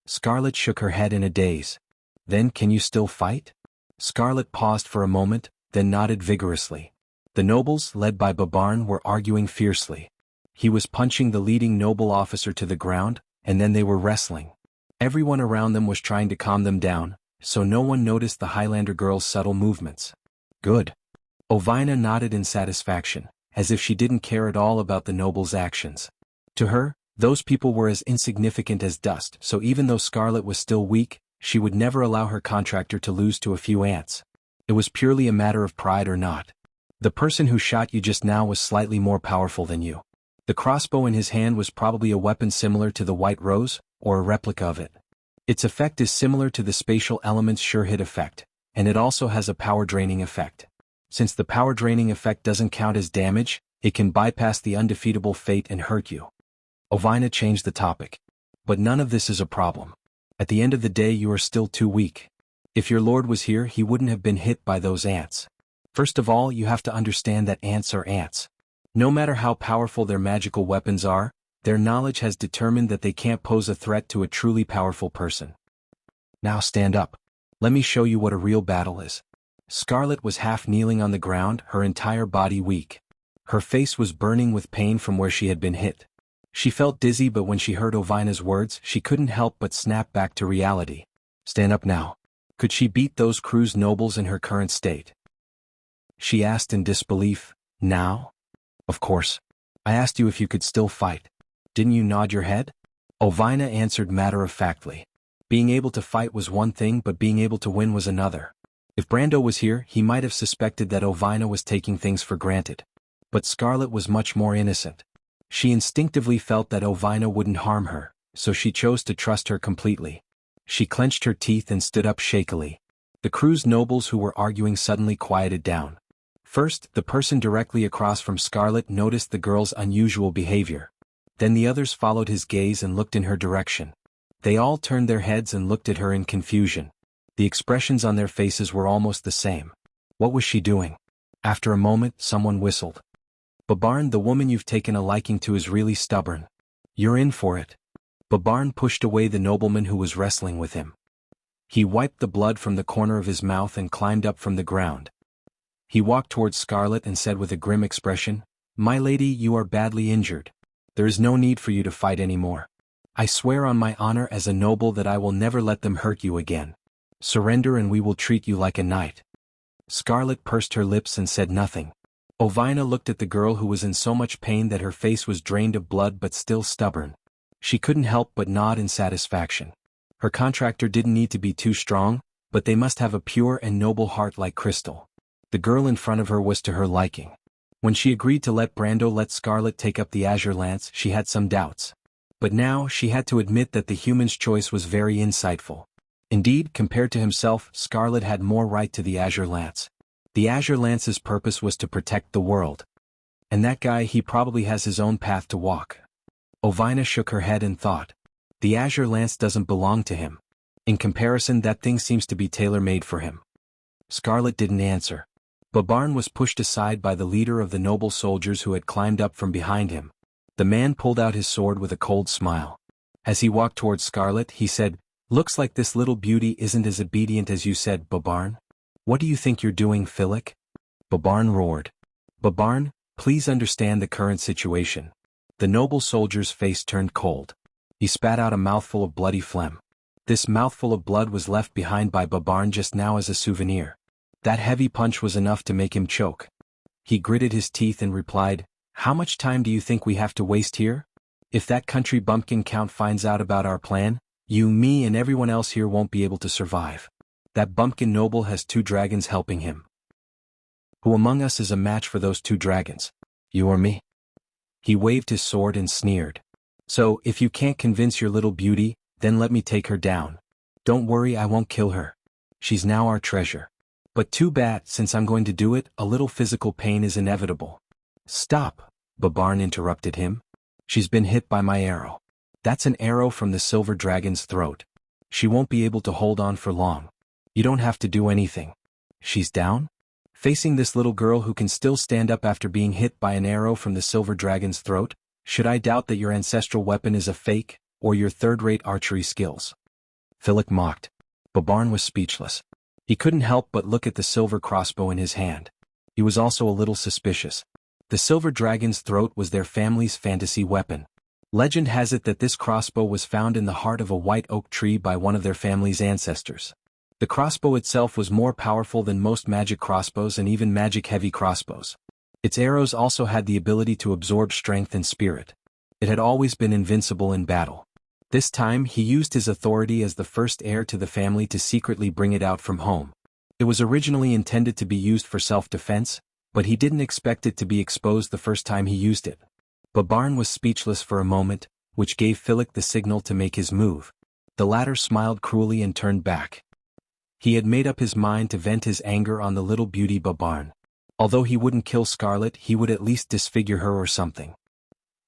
Scarlet shook her head in a daze. "Then can you still fight?" Scarlet paused for a moment, then nodded vigorously. The nobles, led by Babarn, were arguing fiercely. He was punching the leading noble officer to the ground, and then they were wrestling. Everyone around them was trying to calm them down, so no one noticed the Highlander girl's subtle movements. "Good." Ovina nodded in satisfaction, as if she didn't care at all about the nobles' actions. To her, those people were as insignificant as dust, so even though Scarlet was still weak, she would never allow her contractor to lose to a few ants. It was purely a matter of pride or not. The person who shot you just now was slightly more powerful than you. The crossbow in his hand was probably a weapon similar to the White Rose, or a replica of it. Its effect is similar to the spatial element's sure hit effect, and it also has a power-draining effect. Since the power-draining effect doesn't count as damage, it can bypass the undefeatable fate and hurt you. Ovina changed the topic. But none of this is a problem. At the end of the day you are still too weak. If your lord was here he wouldn't have been hit by those ants. First of all you have to understand that ants are ants. No matter how powerful their magical weapons are, their knowledge has determined that they can't pose a threat to a truly powerful person. Now stand up. Let me show you what a real battle is. Scarlet was half kneeling on the ground, her entire body weak. Her face was burning with pain from where she had been hit. She felt dizzy, but when she heard Ovina's words, she couldn't help but snap back to reality. Stand up now. Could she beat those crew's nobles in her current state? She asked in disbelief. Now? Of course. I asked you if you could still fight. Didn't you nod your head? Ovina answered matter-of-factly. Being able to fight was one thing, but being able to win was another. If Brando was here, he might have suspected that Ovina was taking things for granted. But Scarlet was much more innocent. She instinctively felt that Ovina wouldn't harm her, so she chose to trust her completely. She clenched her teeth and stood up shakily. The crew's nobles who were arguing suddenly quieted down. First, the person directly across from Scarlet noticed the girl's unusual behavior. Then the others followed his gaze and looked in her direction. They all turned their heads and looked at her in confusion. The expressions on their faces were almost the same. What was she doing? After a moment, someone whistled. Babarn, the woman you've taken a liking to is really stubborn. You're in for it. Babarn pushed away the nobleman who was wrestling with him. He wiped the blood from the corner of his mouth and climbed up from the ground. He walked towards Scarlet and said with a grim expression, "My lady, you are badly injured. There is no need for you to fight anymore. I swear on my honor as a noble that I will never let them hurt you again. Surrender and we will treat you like a knight." Scarlet pursed her lips and said nothing. Ovina looked at the girl who was in so much pain that her face was drained of blood but still stubborn. She couldn't help but nod in satisfaction. Her contractor didn't need to be too strong, but they must have a pure and noble heart like crystal. The girl in front of her was to her liking. When she agreed to let Brando let Scarlet take up the azure lance, she had some doubts. But now she had to admit that the human's choice was very insightful. Indeed, compared to himself, Scarlet had more right to the azure lance. The azure lance's purpose was to protect the world. And that guy, he probably has his own path to walk. Ovina shook her head and thought. The azure lance doesn't belong to him. In comparison, that thing seems to be tailor-made for him. Scarlet didn't answer. Babarn was pushed aside by the leader of the noble soldiers who had climbed up from behind him. The man pulled out his sword with a cold smile. As he walked towards Scarlet, he said, "Looks like this little beauty isn't as obedient as you said, Babarn. What do you think you're doing, Philip?" Babarn roared. "Babarn, please understand the current situation." The noble soldier's face turned cold. He spat out a mouthful of bloody phlegm. This mouthful of blood was left behind by Babarn just now as a souvenir. That heavy punch was enough to make him choke. He gritted his teeth and replied, "How much time do you think we have to waste here? If that country bumpkin count finds out about our plan, you, me and everyone else here won't be able to survive. That bumpkin noble has 2 dragons helping him. Who among us is a match for those 2 dragons? You or me?" He waved his sword and sneered. "So, if you can't convince your little beauty, then let me take her down. Don't worry, I won't kill her. She's now our treasure. But too bad, since I'm going to do it, a little physical pain is inevitable." "Stop," Babarn interrupted him. "She's been hit by my arrow. That's an arrow from the silver dragon's throat. She won't be able to hold on for long. You don't have to do anything. She's down?" Facing this little girl who can still stand up after being hit by an arrow from the silver dragon's throat, should I doubt that your ancestral weapon is a fake, or your third-rate archery skills? Philip mocked. Babarn was speechless. He couldn't help but look at the silver crossbow in his hand. He was also a little suspicious. The silver dragon's throat was their family's fantasy weapon. Legend has it that this crossbow was found in the heart of a white oak tree by one of their family's ancestors. The crossbow itself was more powerful than most magic crossbows and even magic-heavy crossbows. Its arrows also had the ability to absorb strength and spirit. It had always been invincible in battle. This time he used his authority as the first heir to the family to secretly bring it out from home. It was originally intended to be used for self-defense, but he didn't expect it to be exposed the first time he used it. Babarn was speechless for a moment, which gave Philip the signal to make his move. The latter smiled cruelly and turned back. He had made up his mind to vent his anger on the little beauty Babarn. Although he wouldn't kill Scarlet, he would at least disfigure her or something.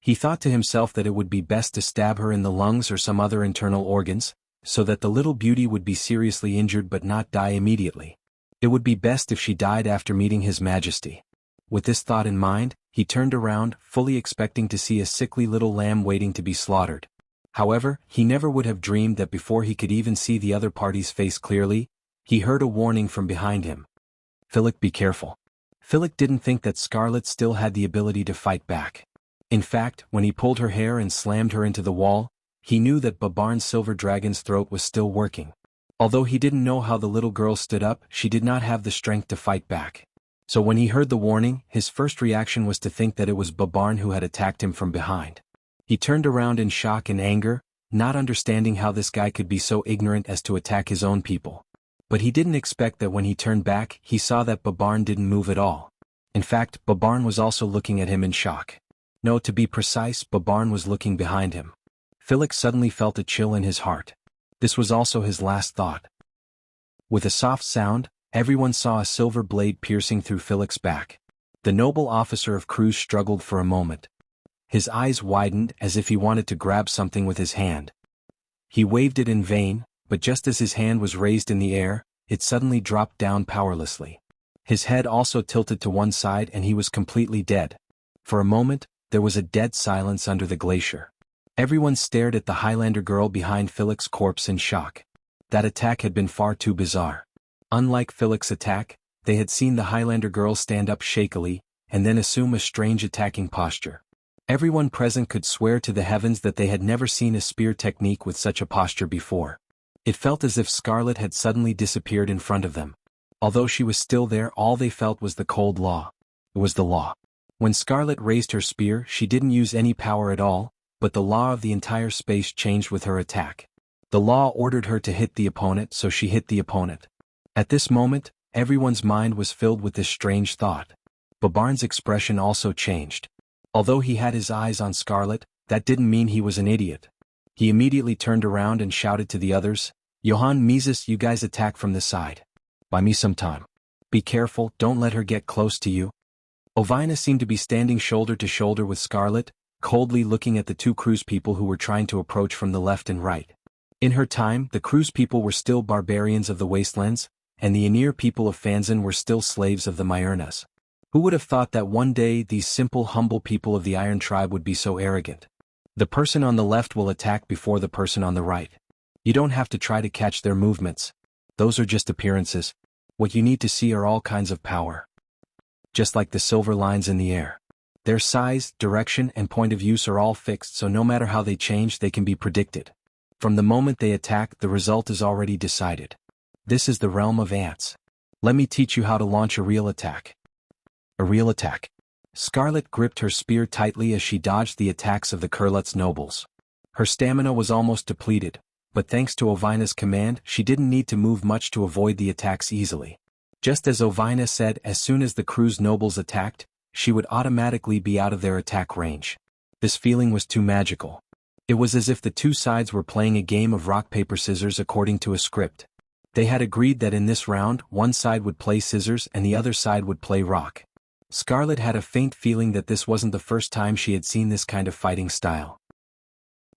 He thought to himself that it would be best to stab her in the lungs or some other internal organs, so that the little beauty would be seriously injured but not die immediately. It would be best if she died after meeting His Majesty. With this thought in mind, he turned around, fully expecting to see a sickly little lamb waiting to be slaughtered. However, he never would have dreamed that before he could even see the other party's face clearly, he heard a warning from behind him. "Philip, be careful." Philip didn't think that Scarlet still had the ability to fight back. In fact, when he pulled her hair and slammed her into the wall, he knew that Babarn's silver dragon's throat was still working. Although he didn't know how the little girl stood up, she did not have the strength to fight back. So when he heard the warning, his first reaction was to think that it was Babarn who had attacked him from behind. He turned around in shock and anger, not understanding how this guy could be so ignorant as to attack his own people. But he didn't expect that when he turned back, he saw that Babarn didn't move at all. In fact, Babarn was also looking at him in shock. No, to be precise, Babarn was looking behind him. Philip suddenly felt a chill in his heart. This was also his last thought. With a soft sound, everyone saw a silver blade piercing through Philip's back. The noble officer of Cruz struggled for a moment. His eyes widened as if he wanted to grab something with his hand. He waved it in vain, but just as his hand was raised in the air, it suddenly dropped down powerlessly. His head also tilted to one side and he was completely dead. For a moment, there was a dead silence under the glacier. Everyone stared at the Highlander girl behind Philip's corpse in shock. That attack had been far too bizarre. Unlike Philip's attack, they had seen the Highlander girl stand up shakily, and then assume a strange attacking posture. Everyone present could swear to the heavens that they had never seen a spear technique with such a posture before. It felt as if Scarlet had suddenly disappeared in front of them. Although she was still there, all they felt was the cold law. It was the law. When Scarlet raised her spear, she didn't use any power at all, but the law of the entire space changed with her attack. The law ordered her to hit the opponent, so she hit the opponent. At this moment, everyone's mind was filled with this strange thought. Babarn's expression also changed. Although he had his eyes on Scarlet, that didn't mean he was an idiot. He immediately turned around and shouted to the others, "Johann Mises, you guys attack from the side. Buy me some time. Be careful, don't let her get close to you." Ovina seemed to be standing shoulder to shoulder with Scarlet, coldly looking at the 2 Cruz people who were trying to approach from the left and right. In her time, the Cruz people were still barbarians of the wastelands, and the Aenir people of Fanzan were still slaves of the Myrnas. Who would have thought that one day these simple humble people of the Iron Tribe would be so arrogant? The person on the left will attack before the person on the right. You don't have to try to catch their movements. Those are just appearances. What you need to see are all kinds of power. Just like the silver lines in the air. Their size, direction, and point of use are all fixed, so no matter how they change, they can be predicted. From the moment they attack, the result is already decided. This is the realm of ants. Let me teach you how to launch a real attack. A real attack. Scarlet gripped her spear tightly as she dodged the attacks of the Kurlutz nobles. Her stamina was almost depleted, but thanks to Ovina's command, she didn't need to move much to avoid the attacks easily. Just as Ovina said, as soon as the crew's nobles attacked, she would automatically be out of their attack range. This feeling was too magical. It was as if the two sides were playing a game of rock paper scissors according to a script. They had agreed that in this round, one side would play scissors and the other side would play rock. Scarlet had a faint feeling that this wasn't the first time she had seen this kind of fighting style.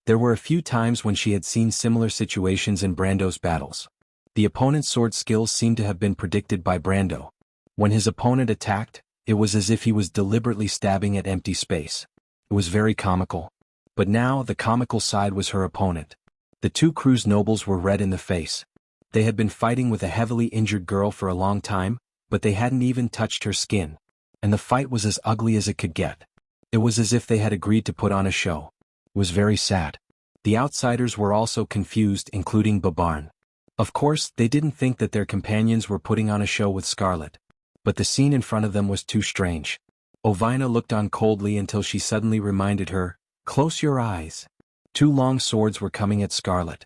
There were a few times when she had seen similar situations in Brando's battles. The opponent's sword skills seemed to have been predicted by Brando. When his opponent attacked, it was as if he was deliberately stabbing at empty space. It was very comical. But now the comical side was her opponent. The two crew's nobles were red in the face. They had been fighting with a heavily injured girl for a long time, but they hadn't even touched her skin. And the fight was as ugly as it could get. It was as if they had agreed to put on a show. It was very sad. The outsiders were also confused, including Babarn. Of course, they didn't think that their companions were putting on a show with Scarlet. But the scene in front of them was too strange. Ovina looked on coldly until she suddenly reminded her, "Close your eyes." Two long swords were coming at Scarlet.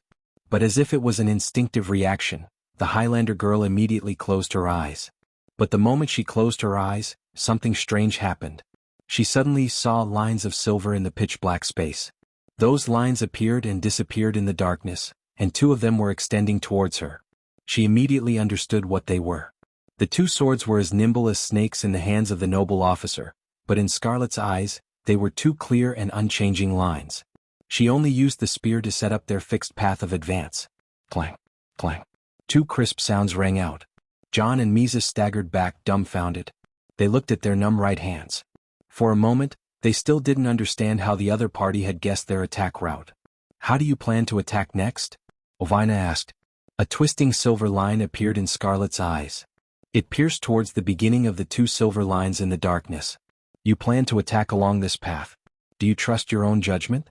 But as if it was an instinctive reaction, the Highlander girl immediately closed her eyes. But the moment she closed her eyes, something strange happened. She suddenly saw lines of silver in the pitch-black space. Those lines appeared and disappeared in the darkness, and two of them were extending towards her. She immediately understood what they were. The two swords were as nimble as snakes in the hands of the noble officer, but in Scarlet's eyes, they were two clear and unchanging lines. She only used the spear to set up their fixed path of advance. Clang, clang. Two crisp sounds rang out. John and Mises staggered back, dumbfounded. They looked at their numb right hands. For a moment, they still didn't understand how the other party had guessed their attack route. "How do you plan to attack next?" Ovina asked. A twisting silver line appeared in Scarlet's eyes. It pierced towards the beginning of the two silver lines in the darkness. "You plan to attack along this path. Do you trust your own judgment?"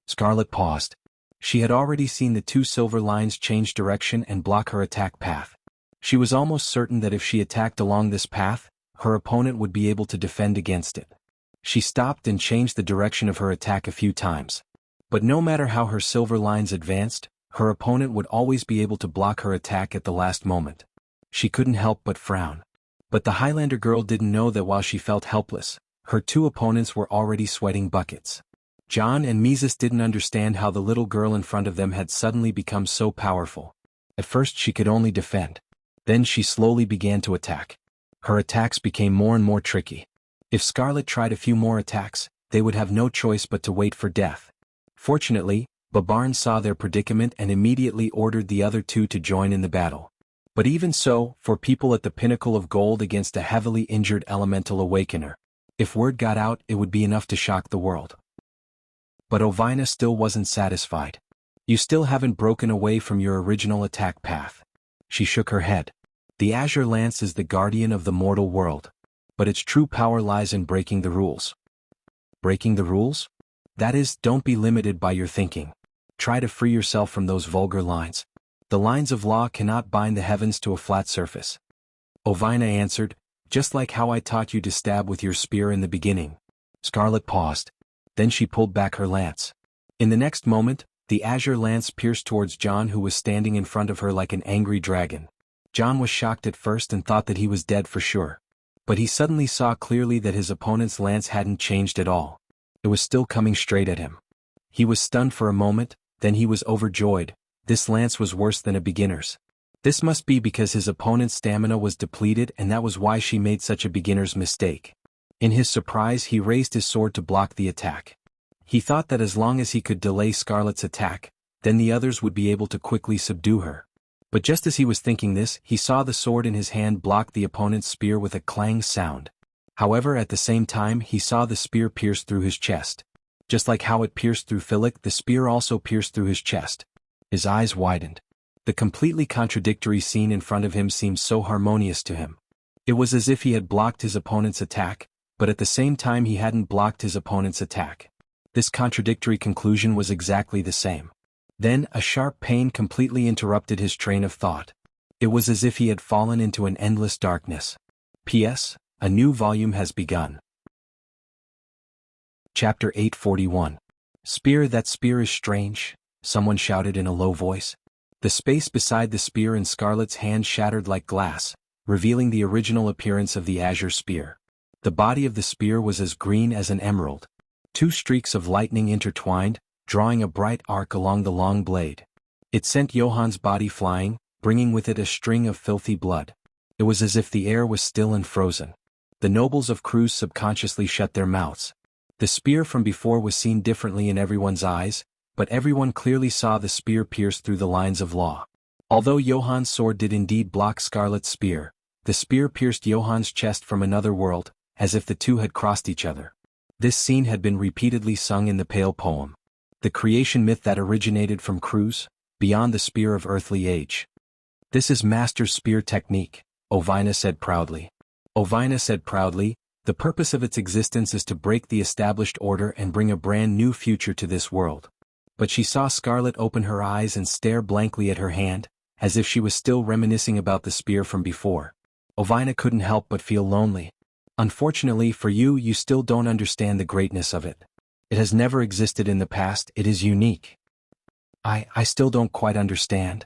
Scarlet paused. She had already seen the two silver lines change direction and block her attack path. She was almost certain that if she attacked along this path, her opponent would be able to defend against it. She stopped and changed the direction of her attack a few times. But no matter how her silver lines advanced, her opponent would always be able to block her attack at the last moment. She couldn't help but frown. But the Highlander girl didn't know that while she felt helpless, her two opponents were already sweating buckets. John and Mises didn't understand how the little girl in front of them had suddenly become so powerful. At first she could only defend. Then she slowly began to attack. Her attacks became more and more tricky. If Scarlet tried a few more attacks, they would have no choice but to wait for death. Fortunately, Babarn saw their predicament and immediately ordered the other two to join in the battle. But even so, for people at the pinnacle of gold against a heavily injured elemental awakener, if word got out, it would be enough to shock the world. But Ovina still wasn't satisfied. "You still haven't broken away from your original attack path." She shook her head. "The Azure Lance is the guardian of the mortal world. But its true power lies in breaking the rules." Breaking the rules? That is, don't be limited by your thinking. Try to free yourself from those vulgar lines. The lines of law cannot bind the heavens to a flat surface. Ovina answered, "Just like how I taught you to stab with your spear in the beginning." Scarlet paused. Then she pulled back her lance. In the next moment, the azure lance pierced towards John, who was standing in front of her like an angry dragon. John was shocked at first and thought that he was dead for sure. But he suddenly saw clearly that his opponent's lance hadn't changed at all. It was still coming straight at him. He was stunned for a moment, then he was overjoyed. This lance was worse than a beginner's. This must be because his opponent's stamina was depleted, and that was why she made such a beginner's mistake. In his surprise, he raised his sword to block the attack. He thought that as long as he could delay Scarlet's attack, then the others would be able to quickly subdue her. But just as he was thinking this, he saw the sword in his hand block the opponent's spear with a clang sound. However, at the same time he saw the spear pierce through his chest. Just like how it pierced through Philip, the spear also pierced through his chest. His eyes widened. The completely contradictory scene in front of him seemed so harmonious to him. It was as if he had blocked his opponent's attack, but at the same time he hadn't blocked his opponent's attack. This contradictory conclusion was exactly the same. Then, a sharp pain completely interrupted his train of thought. It was as if he had fallen into an endless darkness. P.S. A new volume has begun. Chapter 841. Spear, that spear is strange, someone shouted in a low voice. The space beside the spear in Scarlet's hand shattered like glass, revealing the original appearance of the azure spear. The body of the spear was as green as an emerald. Two streaks of lightning intertwined, drawing a bright arc along the long blade. It sent Johann's body flying, bringing with it a string of filthy blood. It was as if the air was still and frozen. The nobles of Cruz subconsciously shut their mouths. The spear from before was seen differently in everyone's eyes, but everyone clearly saw the spear pierce through the lines of law. Although Johann's sword did indeed block Scarlet's spear, the spear pierced Johann's chest from another world, as if the two had crossed each other. This scene had been repeatedly sung in the Pale poem. The creation myth that originated from Cruz, beyond the spear of earthly age. This is master spear technique, Ovina said proudly. Ovina said proudly, the purpose of its existence is to break the established order and bring a brand new future to this world. But she saw Scarlet open her eyes and stare blankly at her hand, as if she was still reminiscing about the spear from before. Ovina couldn't help but feel lonely. Unfortunately for you, you still don't understand the greatness of it. It has never existed in the past, it is unique. I still don't quite understand.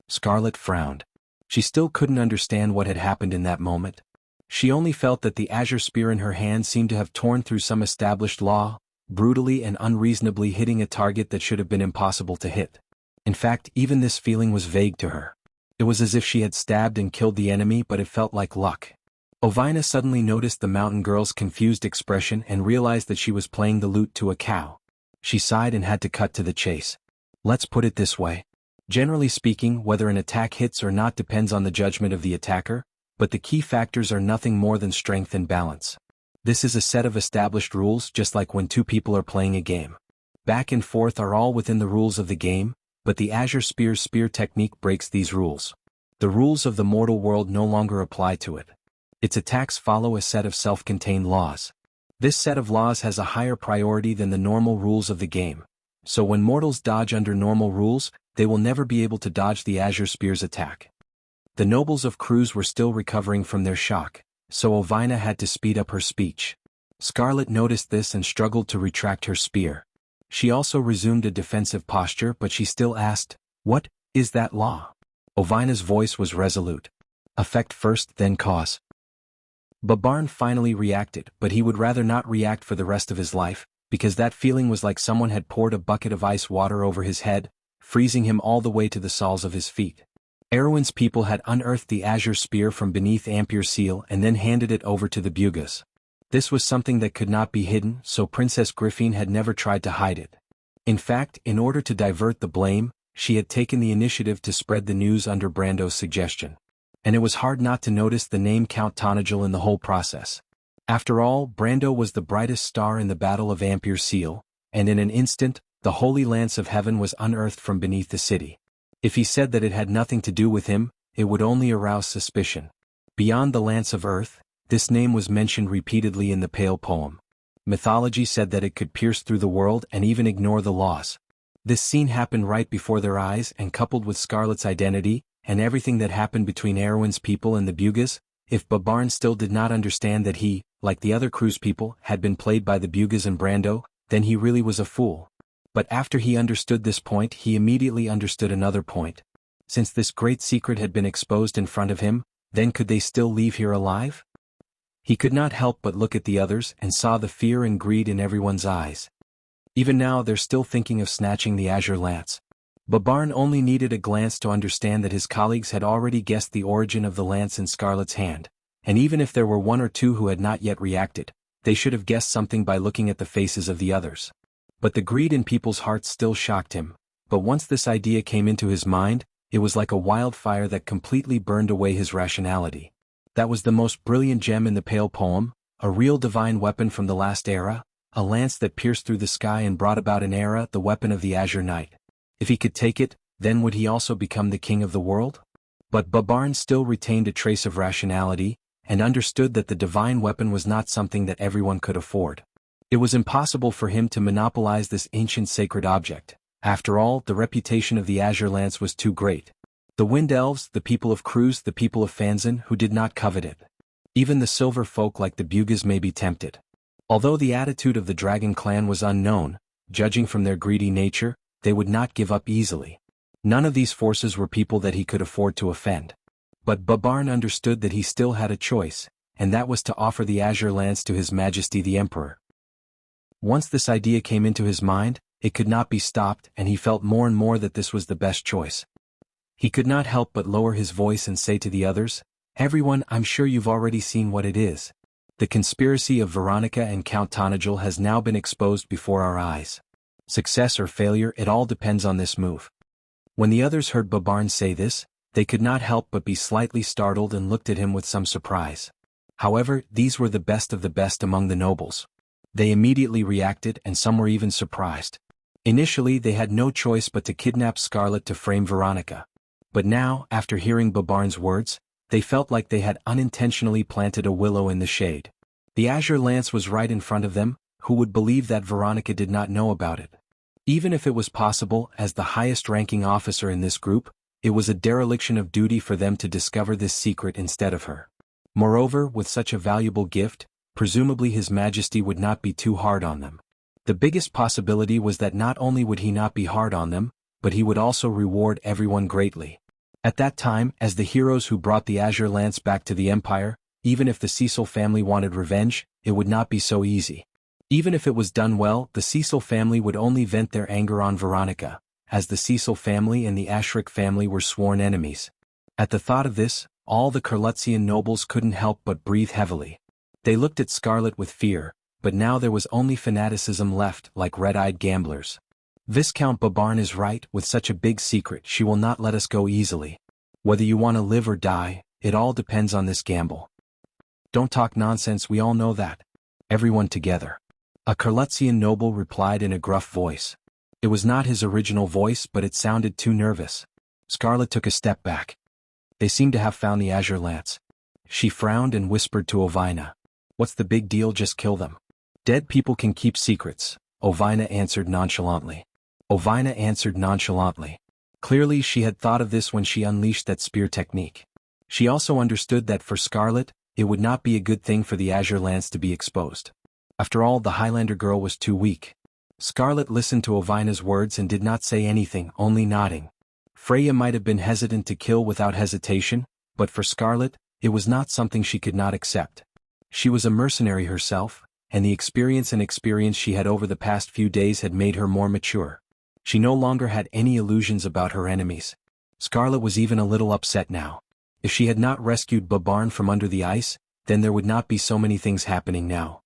Scarlet frowned. She still couldn't understand what had happened in that moment. She only felt that the azure spear in her hand seemed to have torn through some established law, brutally and unreasonably hitting a target that should have been impossible to hit. In fact, even this feeling was vague to her. It was as if she had stabbed and killed the enemy, but it felt like luck. Ovina suddenly noticed the mountain girl's confused expression and realized that she was playing the lute to a cow. She sighed and had to cut to the chase. Let's put it this way. Generally speaking, whether an attack hits or not depends on the judgment of the attacker, but the key factors are nothing more than strength and balance. This is a set of established rules, just like when two people are playing a game. Back and forth are all within the rules of the game, but the azure spear's spear technique breaks these rules. The rules of the mortal world no longer apply to it. Its attacks follow a set of self-contained laws. This set of laws has a higher priority than the normal rules of the game. So when mortals dodge under normal rules, they will never be able to dodge the azure spear's attack. The nobles of Cruz were still recovering from their shock, so Ovina had to speed up her speech. Scarlet noticed this and struggled to retract her spear. She also resumed a defensive posture, but she still asked, "What is that law?" Ovina's voice was resolute. "Effect first, then cause." Babarn finally reacted, but he would rather not react for the rest of his life, because that feeling was like someone had poured a bucket of ice water over his head, freezing him all the way to the soles of his feet. Erwin's people had unearthed the azure spear from beneath Ampere Seal and then handed it over to the Bugas. This was something that could not be hidden, so Princess Griffine had never tried to hide it. In fact, in order to divert the blame, she had taken the initiative to spread the news under Brando's suggestion. And it was hard not to notice the name Count Tonagel in the whole process. After all, Brando was the brightest star in the Battle of Ampere Seal, and in an instant, the Holy Lance of Heaven was unearthed from beneath the city. If he said that it had nothing to do with him, it would only arouse suspicion. Beyond the Lance of Earth, this name was mentioned repeatedly in the Pale poem. Mythology said that it could pierce through the world and even ignore the laws. This scene happened right before their eyes, and coupled with Scarlet's identity, and everything that happened between Erwin's people and the Bugas, if Babarn still did not understand that he, like the other Cruz people, had been played by the Bugas and Brando, then he really was a fool. But after he understood this point, he immediately understood another point. Since this great secret had been exposed in front of him, then could they still leave here alive? He could not help but look at the others and saw the fear and greed in everyone's eyes. Even now they're still thinking of snatching the azure lance. Babarn only needed a glance to understand that his colleagues had already guessed the origin of the lance in Scarlet's hand, and even if there were one or two who had not yet reacted, they should have guessed something by looking at the faces of the others. But the greed in people's hearts still shocked him, but once this idea came into his mind, it was like a wildfire that completely burned away his rationality. That was the most brilliant gem in the Pale poem, a real divine weapon from the last era, a lance that pierced through the sky and brought about an era, the weapon of the Azure Knight. If he could take it, then would he also become the king of the world? But Babarn still retained a trace of rationality, and understood that the divine weapon was not something that everyone could afford. It was impossible for him to monopolize this ancient sacred object. After all, the reputation of the Azure Lance was too great. The Wind Elves, the people of Cruz, the people of Fanzan, who did not covet it. Even the Silver folk like the Bugas may be tempted. Although the attitude of the Dragon clan was unknown, judging from their greedy nature, they would not give up easily. None of these forces were people that he could afford to offend. But Babarn understood that he still had a choice, and that was to offer the Azure Lance to His Majesty the Emperor. Once this idea came into his mind, it could not be stopped, and he felt more and more that this was the best choice. He could not help but lower his voice and say to the others, "Everyone, I'm sure you've already seen what it is. The conspiracy of Veronica and Count Tonagel has now been exposed before our eyes. Success or failure, it all depends on this move." When the others heard Babarn say this, they could not help but be slightly startled and looked at him with some surprise. However, these were the best of the best among the nobles. They immediately reacted, and some were even surprised. Initially they had no choice but to kidnap Scarlet to frame Veronica. But now, after hearing Babarn's words, they felt like they had unintentionally planted a willow in the shade. The Azure Lance was right in front of them. Who would believe that Veronica did not know about it? Even if it was possible, as the highest-ranking officer in this group, it was a dereliction of duty for them to discover this secret instead of her. Moreover, with such a valuable gift, presumably His Majesty would not be too hard on them. The biggest possibility was that not only would he not be hard on them, but he would also reward everyone greatly. At that time, as the heroes who brought the Azure Lance back to the Empire, even if the Cecil family wanted revenge, it would not be so easy. Even if it was done well, the Cecil family would only vent their anger on Veronica, as the Cecil family and the Ashrik family were sworn enemies. At the thought of this, all the Kurlutzian nobles couldn't help but breathe heavily. They looked at Scarlet with fear, but now there was only fanaticism left, like red-eyed gamblers. Viscount Babarn is right, with such a big secret she will not let us go easily. Whether you want to live or die, it all depends on this gamble. Don't talk nonsense, we all know that. Everyone together. A Kurlutzian noble replied in a gruff voice. It was not his original voice, but it sounded too nervous. Scarlet took a step back. They seem to have found the Azure Lance. She frowned and whispered to Ovina. What's the big deal, just kill them. Dead people can keep secrets, Ovina answered nonchalantly. Clearly she had thought of this when she unleashed that spear technique. She also understood that for Scarlet, it would not be a good thing for the Azure Lance to be exposed. After all, the Highlander girl was too weak. Scarlet listened to Ovina's words and did not say anything, only nodding. Freya might have been hesitant to kill without hesitation, but for Scarlet, it was not something she could not accept. She was a mercenary herself, and the experience she had over the past few days had made her more mature. She no longer had any illusions about her enemies. Scarlet was even a little upset now. If she had not rescued Babarn from under the ice, then there would not be so many things happening now.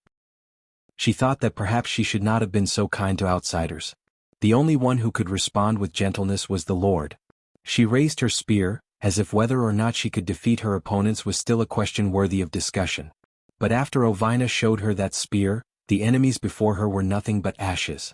She thought that perhaps she should not have been so kind to outsiders. The only one who could respond with gentleness was the Lord. She raised her spear, as if whether or not she could defeat her opponents was still a question worthy of discussion. But after Ovina showed her that spear, the enemies before her were nothing but ashes.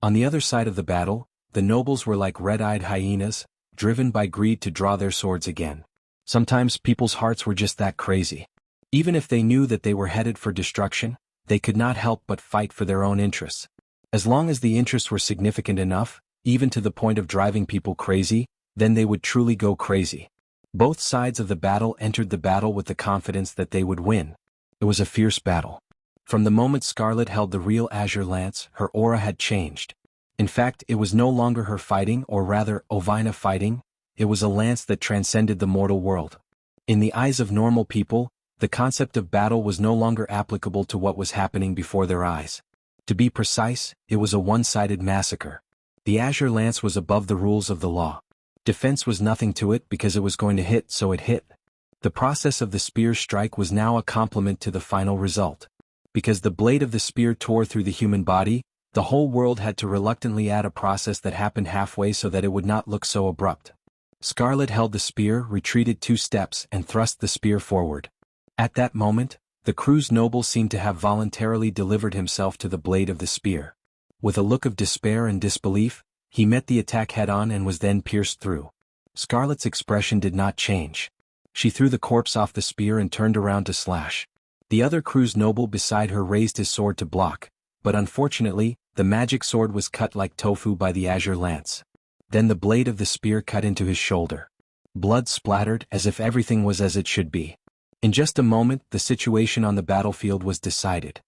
On the other side of the battle, the nobles were like red-eyed hyenas, driven by greed to draw their swords again. Sometimes people's hearts were just that crazy. Even if they knew that they were headed for destruction, they could not help but fight for their own interests. As long as the interests were significant enough, even to the point of driving people crazy, then they would truly go crazy. Both sides of the battle entered the battle with the confidence that they would win. It was a fierce battle. From the moment Scarlet held the real Azure Lance, her aura had changed. In fact, it was no longer her fighting, or rather, Ovina fighting. It was a lance that transcended the mortal world. In the eyes of normal people, the concept of battle was no longer applicable to what was happening before their eyes. To be precise, it was a one-sided massacre. The Azure Lance was above the rules of the law. Defense was nothing to it because it was going to hit, so it hit. The process of the spear's strike was now a complement to the final result. Because the blade of the spear tore through the human body, the whole world had to reluctantly add a process that happened halfway so that it would not look so abrupt. Scarlet held the spear, retreated 2 steps, and thrust the spear forward. At that moment, the crew's noble seemed to have voluntarily delivered himself to the blade of the spear. With a look of despair and disbelief, he met the attack head-on and was then pierced through. Scarlet's expression did not change. She threw the corpse off the spear and turned around to slash. The other crew's noble beside her raised his sword to block, but unfortunately, the magic sword was cut like tofu by the azure lance. Then the blade of the spear cut into his shoulder. Blood splattered as if everything was as it should be. In just a moment, the situation on the battlefield was decided.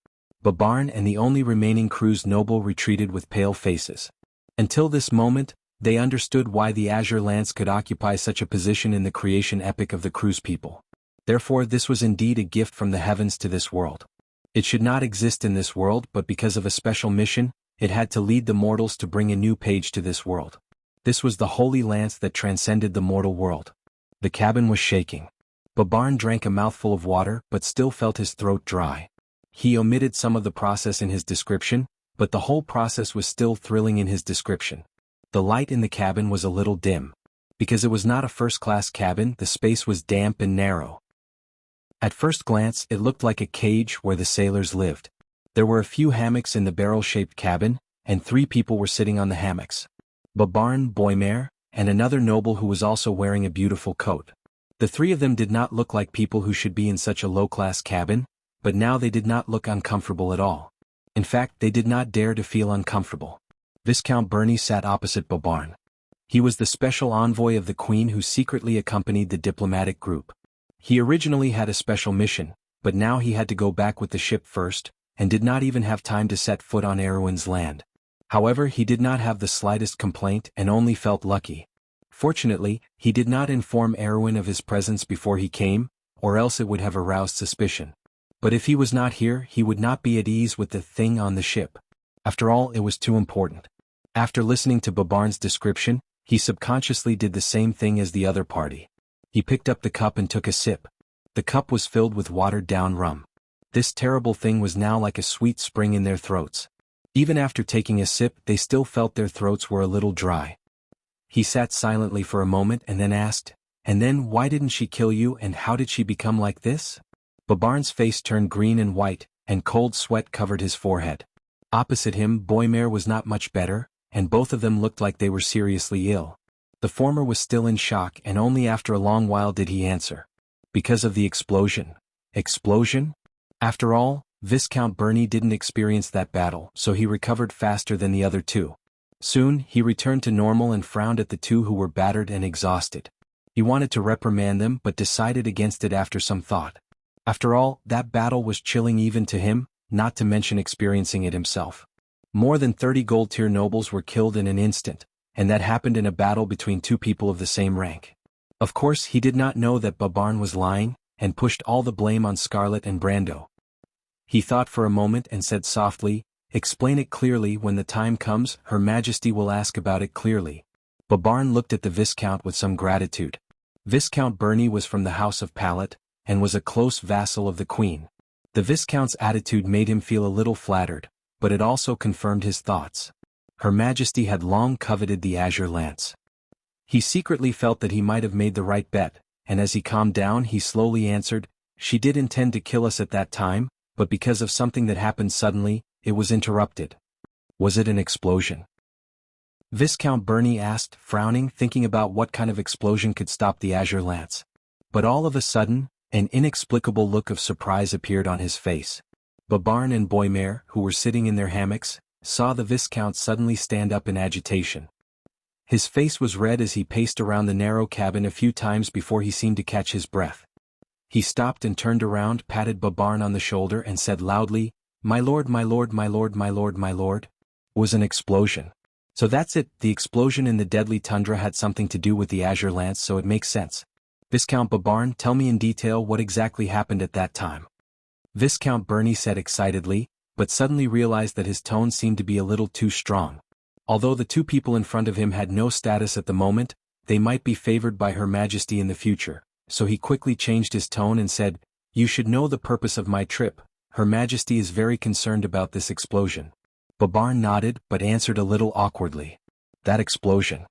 Babarn and the only remaining crew's noble retreated with pale faces. Until this moment, they understood why the azure lance could occupy such a position in the creation epic of the crew's people. Therefore, this was indeed a gift from the heavens to this world. It should not exist in this world, but because of a special mission, it had to lead the mortals to bring a new page to this world. This was the holy lance that transcended the mortal world. The cabin was shaking. Babarn drank a mouthful of water but still felt his throat dry. He omitted some of the process in his description, but the whole process was still thrilling in his description. The light in the cabin was a little dim. Because it was not a first-class cabin, the space was damp and narrow. At first glance, it looked like a cage where the sailors lived. There were a few hammocks in the barrel-shaped cabin, and 3 people were sitting on the hammocks. Babarn, Boimere, and another noble who was also wearing a beautiful coat. The 3 of them did not look like people who should be in such a low-class cabin, but now they did not look uncomfortable at all. In fact, they did not dare to feel uncomfortable. Viscount Bernie sat opposite Babarn. He was the special envoy of the Queen who secretly accompanied the diplomatic group. He originally had a special mission, but now he had to go back with the ship first, and did not even have time to set foot on Erwin's land. However, he did not have the slightest complaint and only felt lucky. Fortunately, he did not inform Erwin of his presence before he came, or else it would have aroused suspicion. But if he was not here, he would not be at ease with the thing on the ship. After all, it was too important. After listening to Babarn's description, he subconsciously did the same thing as the other party. He picked up the cup and took a sip. The cup was filled with watered-down rum. This terrible thing was now like a sweet spring in their throats. Even after taking a sip, they still felt their throats were a little dry. He sat silently for a moment and then asked, "And then why didn't she kill you and how did she become like this?" Babarn's face turned green and white, and cold sweat covered his forehead. Opposite him, Boimere was not much better, and both of them looked like they were seriously ill. The former was still in shock and only after a long while did he answer. "Because of the explosion." Explosion? After all, Viscount Bernie didn't experience that battle, so he recovered faster than the other 2. Soon, he returned to normal and frowned at the 2 who were battered and exhausted. He wanted to reprimand them but decided against it after some thought. After all, that battle was chilling even to him, not to mention experiencing it himself. More than 30 gold-tier nobles were killed in an instant, and that happened in a battle between 2 people of the same rank. Of course, he did not know that Babarn was lying, and pushed all the blame on Scarlet and Brando. He thought for a moment and said softly, "Explain it clearly. When the time comes, Her Majesty will ask about it clearly." Babarn looked at the Viscount with some gratitude. Viscount Bernie was from the House of Pallet, and was a close vassal of the Queen. The Viscount's attitude made him feel a little flattered, but it also confirmed his thoughts. Her Majesty had long coveted the azure lance. He secretly felt that he might have made the right bet, and as he calmed down he slowly answered, "She did intend to kill us at that time, but because of something that happened suddenly, it was interrupted." "Was it an explosion?" Viscount Bernie asked, frowning, thinking about what kind of explosion could stop the azure lance. But all of a sudden, an inexplicable look of surprise appeared on his face. Babarn and Boimere, who were sitting in their hammocks, saw the Viscount suddenly stand up in agitation. His face was red as he paced around the narrow cabin a few times before he seemed to catch his breath. He stopped and turned around, patted Babarn on the shoulder and said loudly, "My lord, my lord, my lord, my lord, my lord." It was an explosion. "So that's it, the explosion in the deadly tundra had something to do with the azure lance, so it makes sense. Viscount Babarn, tell me in detail what exactly happened at that time." Viscount Bernie said excitedly, but suddenly realized that his tone seemed to be a little too strong. Although the 2 people in front of him had no status at the moment, they might be favored by Her Majesty in the future, so he quickly changed his tone and said, "You should know the purpose of my trip. Her Majesty is very concerned about this explosion." Babarn nodded but answered a little awkwardly. "That explosion.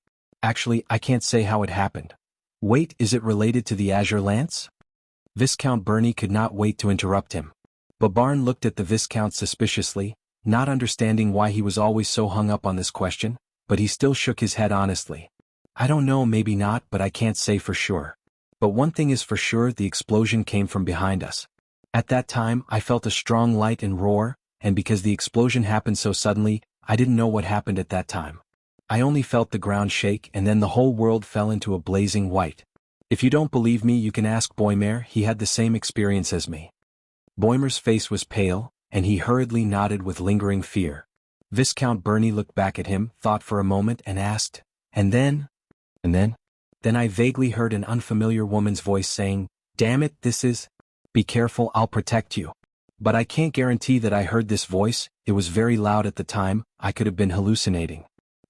Actually, I can't say how it happened. Wait, is it related to the Azure Lance? Viscount Bernie could not wait to interrupt him. Babarn looked at the Viscount suspiciously, not understanding why he was always so hung up on this question, but he still shook his head honestly. I don't know, maybe not, but I can't say for sure. But one thing is for sure, the explosion came from behind us. At that time, I felt a strong light and roar, and because the explosion happened so suddenly, I didn't know what happened at that time. I only felt the ground shake and then the whole world fell into a blazing white. If you don't believe me, you can ask Boymer, he had the same experience as me. Boymer's face was pale, and he hurriedly nodded with lingering fear. Viscount Bernie looked back at him, thought for a moment and asked, And then? Then I vaguely heard an unfamiliar woman's voice saying, Damn it, this is... Be careful, I'll protect you. But I can't guarantee that I heard this voice, it was very loud at the time, I could have been hallucinating.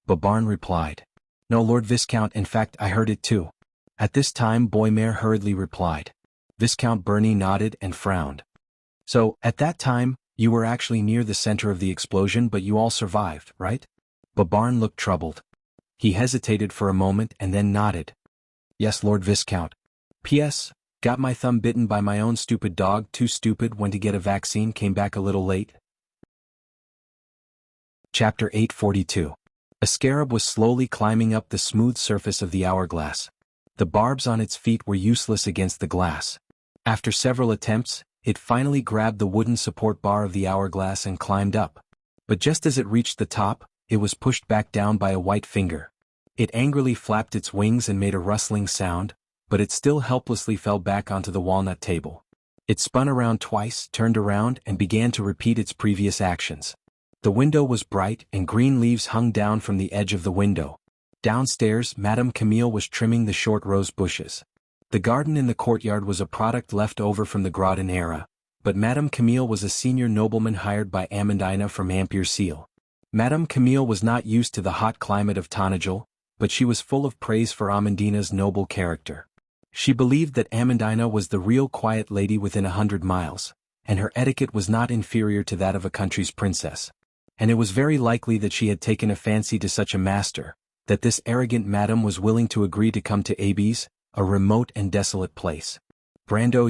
Babarn replied. No, Lord Viscount, in fact I heard it too. At this time Boymer hurriedly replied. Viscount Bernie nodded and frowned. So, at that time, you were actually near the center of the explosion but you all survived, right? Babarn looked troubled. He hesitated for a moment and then nodded. Yes, Lord Viscount. P.S. Got my thumb bitten by my own stupid dog, too stupid, went to get a vaccine, came back a little late. Chapter 842. A scarab was slowly climbing up the smooth surface of the hourglass. The barbs on its feet were useless against the glass. After several attempts, it finally grabbed the wooden support bar of the hourglass and climbed up. But just as it reached the top, it was pushed back down by a white finger. It angrily flapped its wings and made a rustling sound, but it still helplessly fell back onto the walnut table. It spun around twice, turned around, and began to repeat its previous actions. The window was bright, and green leaves hung down from the edge of the window. Downstairs, Madame Camille was trimming the short rose bushes. The garden in the courtyard was a product left over from the Grauden era, but Madame Camille was a senior nobleman hired by Amandina from Ampere-Seal. Madame Camille was not used to the hot climate of Tanajul, but she was full of praise for Amandina's noble character. She believed that Amandina was the real quiet lady within 100 miles, and her etiquette was not inferior to that of a country's princess. And it was very likely that she had taken a fancy to such a master, that this arrogant madam was willing to agree to come to Abes, a remote and desolate place. Brando,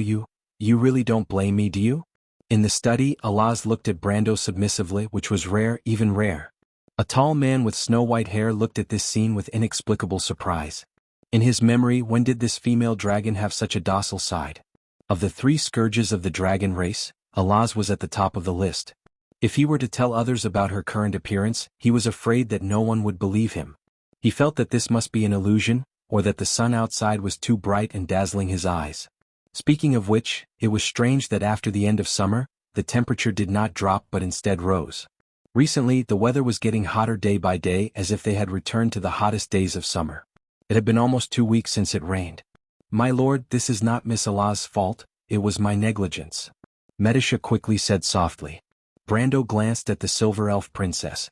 you really don't blame me, do you? In the study, Alaz looked at Brando submissively, which was rare, even rare. A tall man with snow-white hair looked at this scene with inexplicable surprise. In his memory, when did this female dragon have such a docile side? Of the 3 scourges of the dragon race, Alaz was at the top of the list. If he were to tell others about her current appearance, he was afraid that no one would believe him. He felt that this must be an illusion, or that the sun outside was too bright and dazzling his eyes. Speaking of which, it was strange that after the end of summer, the temperature did not drop but instead rose. Recently, the weather was getting hotter day by day, as if they had returned to the hottest days of summer. It had been almost 2 weeks since it rained. My lord, this is not Miss Allah's fault, it was my negligence. Medisha quickly said softly. Brando glanced at the silver elf princess.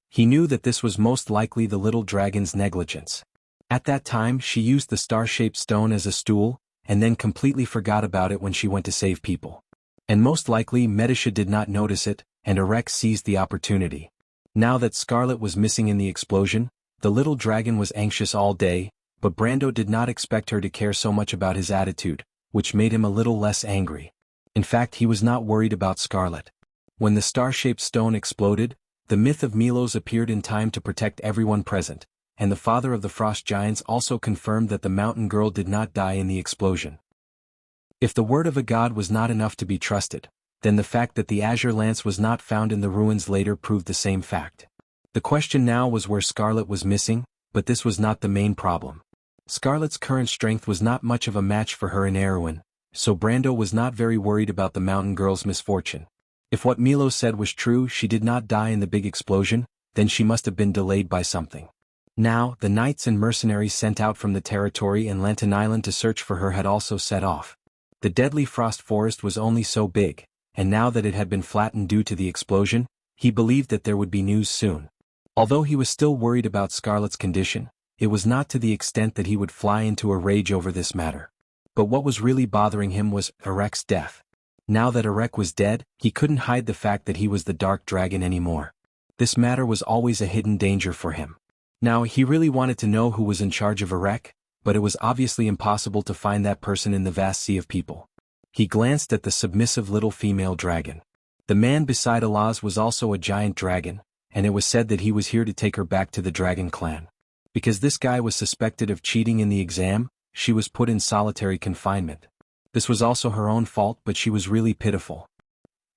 He knew that this was most likely the little dragon's negligence. At that time she used the star-shaped stone as a stool, and then completely forgot about it when she went to save people. And most likely Medisha did not notice it, and Erek seized the opportunity. Now that Scarlet was missing in the explosion, the little dragon was anxious all day, but Brando did not expect her to care so much about his attitude, which made him a little less angry. In fact, he was not worried about Scarlet. When the star-shaped stone exploded, the myth of Milos appeared in time to protect everyone present, and the father of the frost giants also confirmed that the mountain girl did not die in the explosion. If the word of a god was not enough to be trusted, then the fact that the azure lance was not found in the ruins later proved the same fact. The question now was where Scarlet was missing, but this was not the main problem. Scarlet's current strength was not much of a match for her in Erewhon, so Brando was not very worried about the mountain girl's misfortune. If what Milo said was true, she did not die in the big explosion, then she must have been delayed by something. Now, the knights and mercenaries sent out from the territory and Lantern Island to search for her had also set off. The deadly frost forest was only so big, and now that it had been flattened due to the explosion, he believed that there would be news soon. Although he was still worried about Scarlet's condition, it was not to the extent that he would fly into a rage over this matter. But what was really bothering him was Erek's death. Now that Erek was dead, he couldn't hide the fact that he was the Dark Dragon anymore. This matter was always a hidden danger for him. Now he really wanted to know who was in charge of Erech, but it was obviously impossible to find that person in the vast sea of people. He glanced at the submissive little female dragon. The man beside Alaz was also a giant dragon, and it was said that he was here to take her back to the dragon clan. Because this guy was suspected of cheating in the exam, she was put in solitary confinement. This was also her own fault, but she was really pitiful.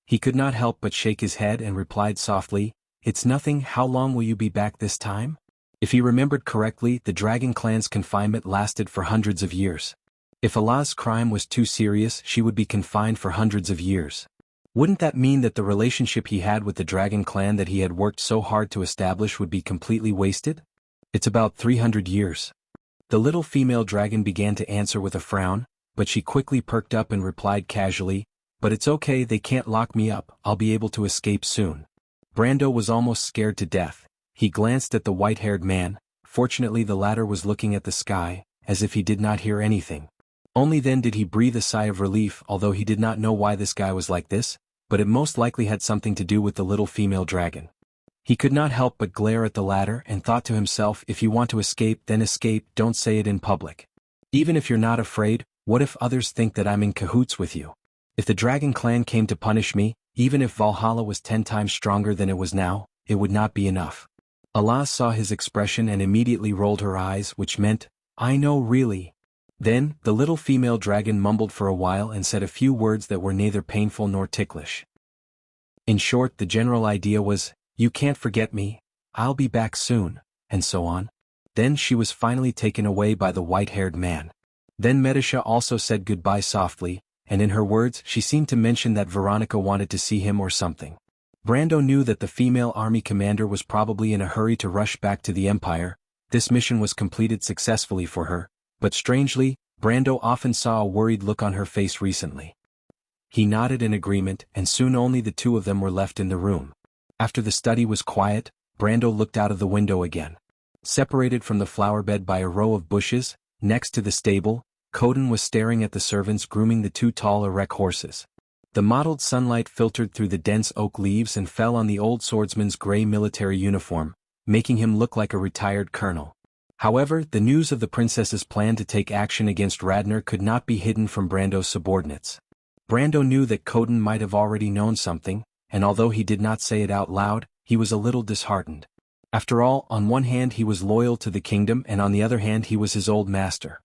He could not help but shake his head and replied softly, "It's nothing. How long will you be back this time?" If he remembered correctly, the dragon clan's confinement lasted for hundreds of years. If Allah's crime was too serious, she would be confined for hundreds of years. Wouldn't that mean that the relationship he had with the dragon clan that he had worked so hard to establish would be completely wasted? It's about 300 years. The little female dragon began to answer with a frown, but she quickly perked up and replied casually, "But it's okay, they can't lock me up, I'll be able to escape soon." Brando was almost scared to death. He glanced at the white-haired man. Fortunately the latter was looking at the sky, as if he did not hear anything. Only then did he breathe a sigh of relief, although he did not know why this guy was like this, but it most likely had something to do with the little female dragon. He could not help but glare at the latter and thought to himself, if you want to escape, then escape, don't say it in public. Even if you're not afraid, what if others think that I'm in cahoots with you? If the dragon clan came to punish me, even if Valhalla was 10 times stronger than it was now, it would not be enough. Allah saw his expression and immediately rolled her eyes, which meant, "I know really." Then, the little female dragon mumbled for a while and said a few words that were neither painful nor ticklish. In short, the general idea was, "You can't forget me, I'll be back soon," and so on. Then she was finally taken away by the white-haired man. Then Medisha also said goodbye softly, and in her words she seemed to mention that Veronica wanted to see him or something. Brando knew that the female army commander was probably in a hurry to rush back to the Empire. This mission was completed successfully for her, but strangely, Brando often saw a worried look on her face recently. He nodded in agreement, and soon only the two of them were left in the room. After the study was quiet, Brando looked out of the window again. Separated from the flower bed by a row of bushes, next to the stable, Coden was staring at the servants grooming the 2 tall erect horses. The mottled sunlight filtered through the dense oak leaves and fell on the old swordsman's gray military uniform, making him look like a retired colonel. However, the news of the princess's plan to take action against Radner could not be hidden from Brando's subordinates. Brando knew that Coden might have already known something, and although he did not say it out loud, he was a little disheartened. After all, on one hand he was loyal to the kingdom and on the other hand he was his old master.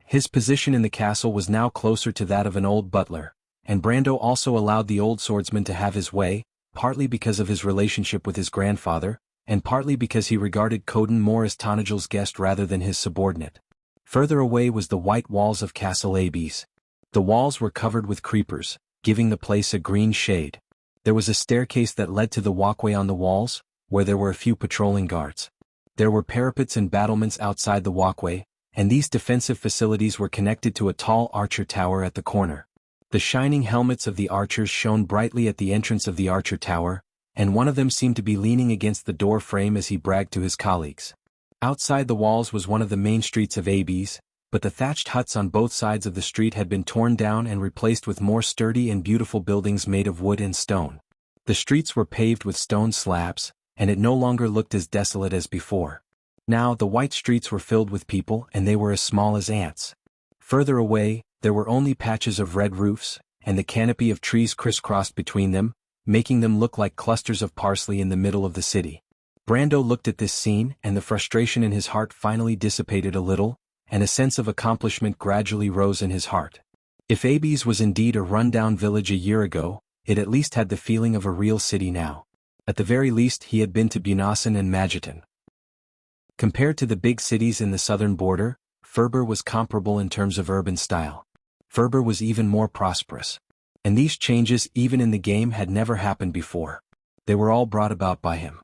His position in the castle was now closer to that of an old butler, and Brando also allowed the old swordsman to have his way, partly because of his relationship with his grandfather, and partly because he regarded Coden more as Tanagel's guest rather than his subordinate. Further away was the white walls of Castle Abes. The walls were covered with creepers, giving the place a green shade. There was a staircase that led to the walkway on the walls, where there were a few patrolling guards. There were parapets and battlements outside the walkway, and these defensive facilities were connected to a tall archer tower at the corner. The shining helmets of the archers shone brightly at the entrance of the archer tower, and one of them seemed to be leaning against the door frame as he bragged to his colleagues. Outside the walls was one of the main streets of Abes, but the thatched huts on both sides of the street had been torn down and replaced with more sturdy and beautiful buildings made of wood and stone. The streets were paved with stone slabs, and it no longer looked as desolate as before. Now the white streets were filled with people and they were as small as ants. Further away, there were only patches of red roofs, and the canopy of trees crisscrossed between them, making them look like clusters of parsley in the middle of the city. Brando looked at this scene and the frustration in his heart finally dissipated a little, and a sense of accomplishment gradually rose in his heart. If Abes was indeed a run-down village a year ago, it at least had the feeling of a real city now. At the very least he had been to Bunasan and Majetan. Compared to the big cities in the southern border, Ferber was comparable in terms of urban style. Ferber was even more prosperous. And these changes even in the game had never happened before. They were all brought about by him.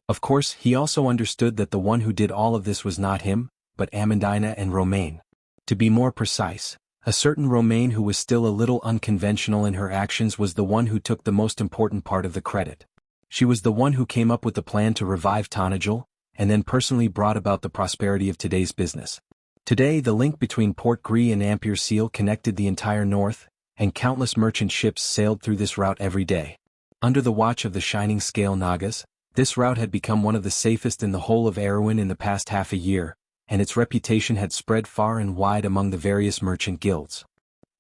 Of course, he also understood that the one who did all of this was not him, but Amandina and Romaine. To be more precise, a certain Romaine who was still a little unconventional in her actions was the one who took the most important part of the credit. She was the one who came up with the plan to revive Tanagel, and then personally brought about the prosperity of today's business. Today the link between Port Gris and Ampere Seal connected the entire north, and countless merchant ships sailed through this route every day. Under the watch of the shining scale Nagas, This route had become one of the safest in the whole of Erewhon in the past half a year, and its reputation had spread far and wide among the various merchant guilds.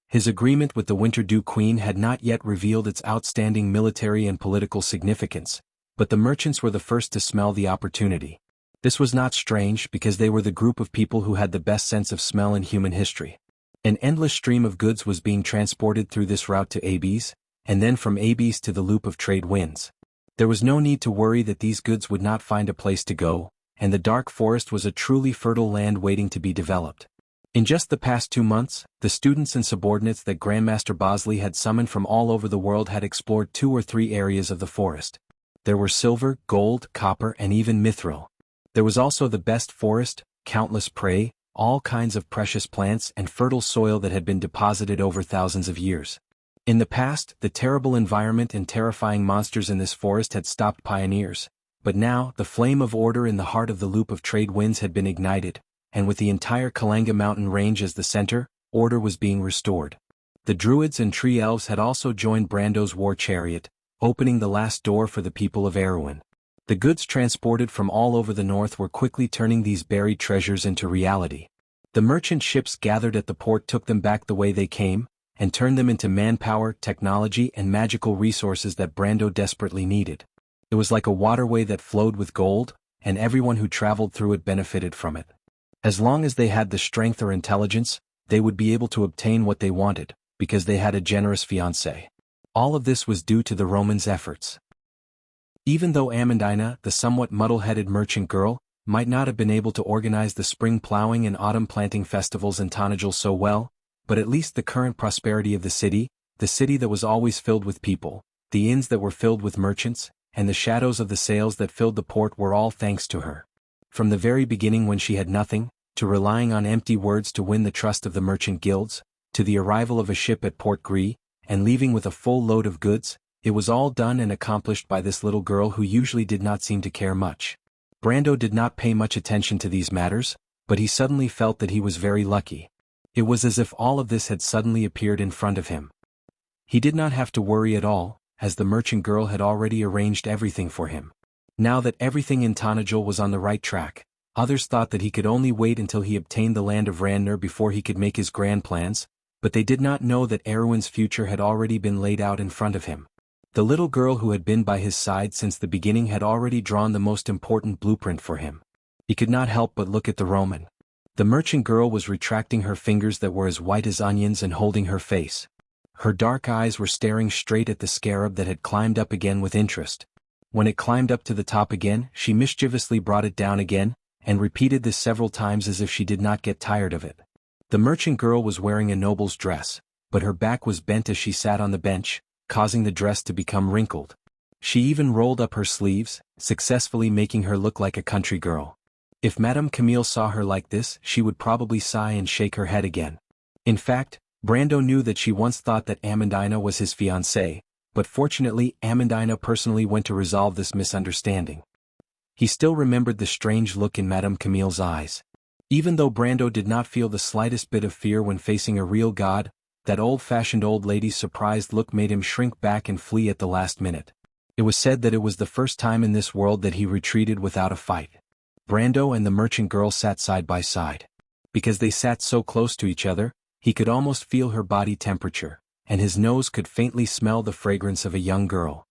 His agreement with the Winterdew Queen had not yet revealed its outstanding military and political significance, but the merchants were the first to smell the opportunity. This was not strange because they were the group of people who had the best sense of smell in human history. An endless stream of goods was being transported through this route to Abes, and then from Abes to the loop of trade winds. There was no need to worry that these goods would not find a place to go, and the dark forest was a truly fertile land waiting to be developed. In just the past 2 months, the students and subordinates that Grandmaster Bosley had summoned from all over the world had explored 2 or 3 areas of the forest. There were silver, gold, copper, and even mithril. There was also the best forest, countless prey, all kinds of precious plants and fertile soil that had been deposited over thousands of years. In the past, the terrible environment and terrifying monsters in this forest had stopped pioneers, but now the flame of order in the heart of the loop of trade winds had been ignited, and with the entire Kalanga mountain range as the center, order was being restored. The druids and tree elves had also joined Brando's war chariot, opening the last door for the people of Erewhon. The goods transported from all over the north were quickly turning these buried treasures into reality. The merchant ships gathered at the port took them back the way they came, and turned them into manpower, technology, and magical resources that Brando desperately needed. It was like a waterway that flowed with gold, and everyone who traveled through it benefited from it. As long as they had the strength or intelligence, they would be able to obtain what they wanted, because they had a generous fiancé. All of this was due to the Romans' efforts. Even though Amandina, the somewhat muddle-headed merchant girl, might not have been able to organize the spring plowing and autumn planting festivals in Tonagel so well, but at least the current prosperity of the city that was always filled with people, the inns that were filled with merchants, and the shadows of the sails that filled the port were all thanks to her. From the very beginning when she had nothing, to relying on empty words to win the trust of the merchant guilds, to the arrival of a ship at Port Gris, and leaving with a full load of goods, it was all done and accomplished by this little girl who usually did not seem to care much. Brando did not pay much attention to these matters, but he suddenly felt that he was very lucky. It was as if all of this had suddenly appeared in front of him. He did not have to worry at all, as the merchant girl had already arranged everything for him. Now that everything in Tonagel was on the right track, others thought that he could only wait until he obtained the land of Ranner before he could make his grand plans, but they did not know that Erewhon's future had already been laid out in front of him. The little girl who had been by his side since the beginning had already drawn the most important blueprint for him. He could not help but look at the Roman. The merchant girl was retracting her fingers that were as white as onions and holding her face. Her dark eyes were staring straight at the scarab that had climbed up again with interest. When it climbed up to the top again, she mischievously brought it down again, and repeated this several times as if she did not get tired of it. The merchant girl was wearing a noble's dress, but her back was bent as she sat on the bench, causing the dress to become wrinkled. She even rolled up her sleeves, successfully making her look like a country girl. If Madame Camille saw her like this, she would probably sigh and shake her head again. In fact, Brando knew that she once thought that Amandina was his fiancée, but fortunately Amandina personally went to resolve this misunderstanding. He still remembered the strange look in Madame Camille's eyes. Even though Brando did not feel the slightest bit of fear when facing a real god, that old-fashioned old lady's surprised look made him shrink back and flee at the last minute. It was said that it was the first time in this world that he retreated without a fight. Brando and the merchant girl sat side by side. Because they sat so close to each other, he could almost feel her body temperature, and his nose could faintly smell the fragrance of a young girl.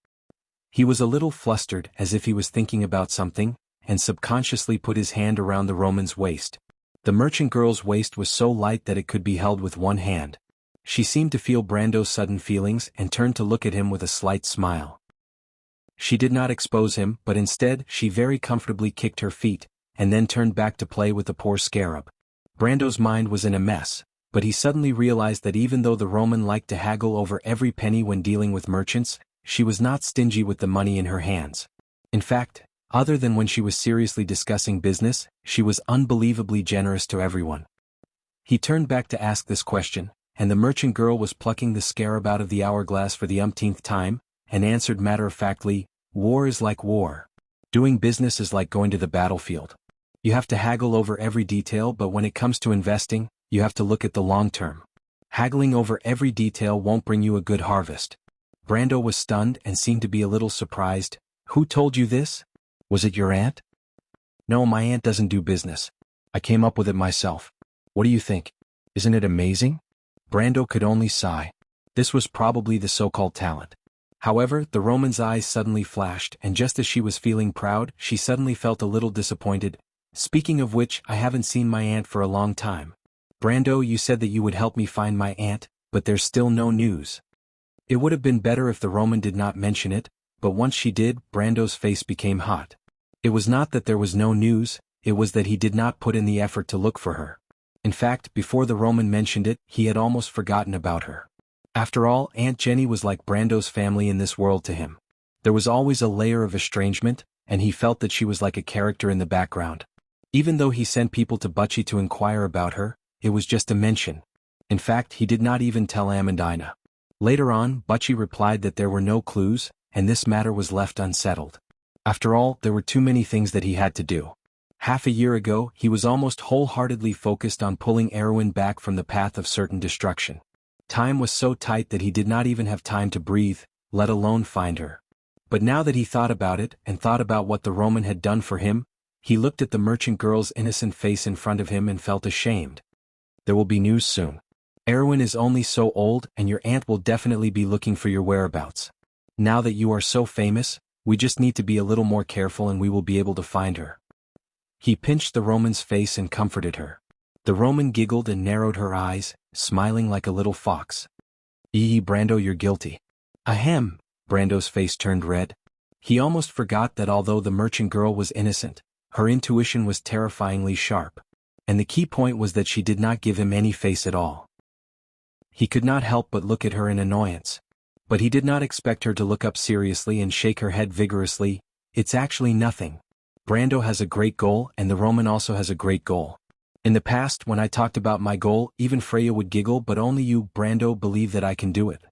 He was a little flustered, as if he was thinking about something, and subconsciously put his hand around the Roman's waist. The merchant girl's waist was so light that it could be held with one hand. She seemed to feel Brando's sudden feelings and turned to look at him with a slight smile. She did not expose him, but instead she very comfortably kicked her feet, and then turned back to play with the poor scarab. Brando's mind was in a mess, but he suddenly realized that even though the Roman liked to haggle over every penny when dealing with merchants, she was not stingy with the money in her hands. In fact, other than when she was seriously discussing business, she was unbelievably generous to everyone. He turned back to ask this question, and the merchant girl was plucking the scarab out of the hourglass for the umpteenth time, and answered matter-of-factly, "War is like war. Doing business is like going to the battlefield. You have to haggle over every detail, but when it comes to investing, you have to look at the long term. Haggling over every detail won't bring you a good harvest." Brando was stunned and seemed to be a little surprised. "Who told you this?" Was it your aunt? No, my aunt doesn't do business. I came up with it myself. What do you think? Isn't it amazing? Brando could only sigh. This was probably the so-called talent. However, the Roman's eyes suddenly flashed, and just as she was feeling proud, she suddenly felt a little disappointed. Speaking of which, I haven't seen my aunt for a long time. Brando, you said that you would help me find my aunt, but there's still no news. It would have been better if the Roman did not mention it, but once she did, Brando's face became hot. It was not that there was no news, it was that he did not put in the effort to look for her. In fact, before the Roman mentioned it, he had almost forgotten about her. After all, Aunt Jenny was like Brando's family in this world to him. There was always a layer of estrangement, and he felt that she was like a character in the background. Even though he sent people to Butchie to inquire about her, it was just a mention. In fact, he did not even tell Amandina. Later on, Butchie replied that there were no clues, and this matter was left unsettled. After all, there were too many things that he had to do. Half a year ago, he was almost wholeheartedly focused on pulling Erwin back from the path of certain destruction. Time was so tight that he did not even have time to breathe, let alone find her. But now that he thought about it, and thought about what the Roman had done for him, he looked at the merchant girl's innocent face in front of him and felt ashamed. There will be news soon. Erwin is only so old, and your aunt will definitely be looking for your whereabouts. Now that you are so famous, we just need to be a little more careful and we will be able to find her. He pinched the Roman's face and comforted her. The Roman giggled and narrowed her eyes, smiling like a little fox. Brando, you're guilty. Ahem, Brando's face turned red. He almost forgot that although the merchant girl was innocent, her intuition was terrifyingly sharp. And the key point was that she did not give him any face at all. He could not help but look at her in annoyance. But he did not expect her to look up seriously and shake her head vigorously. It's actually nothing. Brando has a great goal and the Roman also has a great goal. In the past, when I talked about my goal, even Freya would giggle, but only you, Brando, believe that I can do it.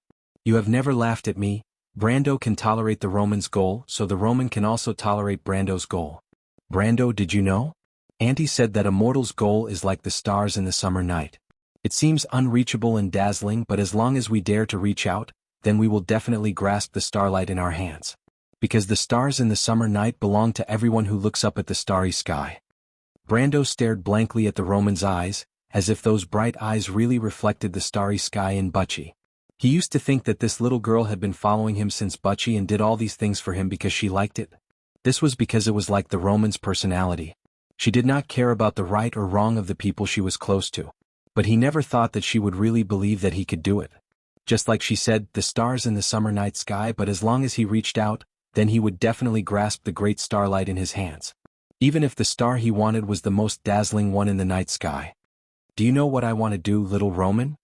You have never laughed at me. Brando can tolerate the Roman's goal, so the Roman can also tolerate Brando's goal. Brando, did you know? Auntie said that a mortal's goal is like the stars in the summer night. It seems unreachable and dazzling, but as long as we dare to reach out, then we will definitely grasp the starlight in our hands. Because the stars in the summer night belong to everyone who looks up at the starry sky. Brando stared blankly at the Roman's eyes, as if those bright eyes really reflected the starry sky in Butchie. He used to think that this little girl had been following him since Butchie and did all these things for him because she liked it. This was because it was like the Roman's personality. She did not care about the right or wrong of the people she was close to. But he never thought that she would really believe that he could do it. Just like she said, the stars in the summer night sky, but as long as he reached out, then he would definitely grasp the great starlight in his hands. Even if the star he wanted was the most dazzling one in the night sky. Do you know what I want to do, little Roman?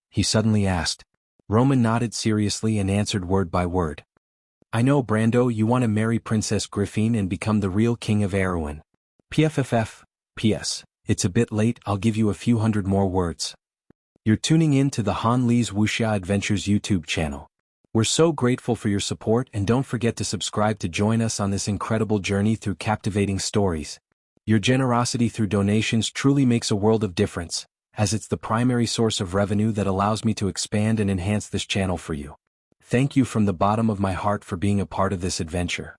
He suddenly asked. Roman nodded seriously and answered word by word. I know, Brando, you want to marry Princess Griffin and become the real king of Erwin. PFFF, PS. It's a bit late, I'll give you a few hundred more words. You're tuning in to the Han Lee's Wuxia Adventures YouTube channel. We're so grateful for your support and don't forget to subscribe to join us on this incredible journey through captivating stories. Your generosity through donations truly makes a world of difference, as it's the primary source of revenue that allows me to expand and enhance this channel for you. Thank you from the bottom of my heart for being a part of this adventure.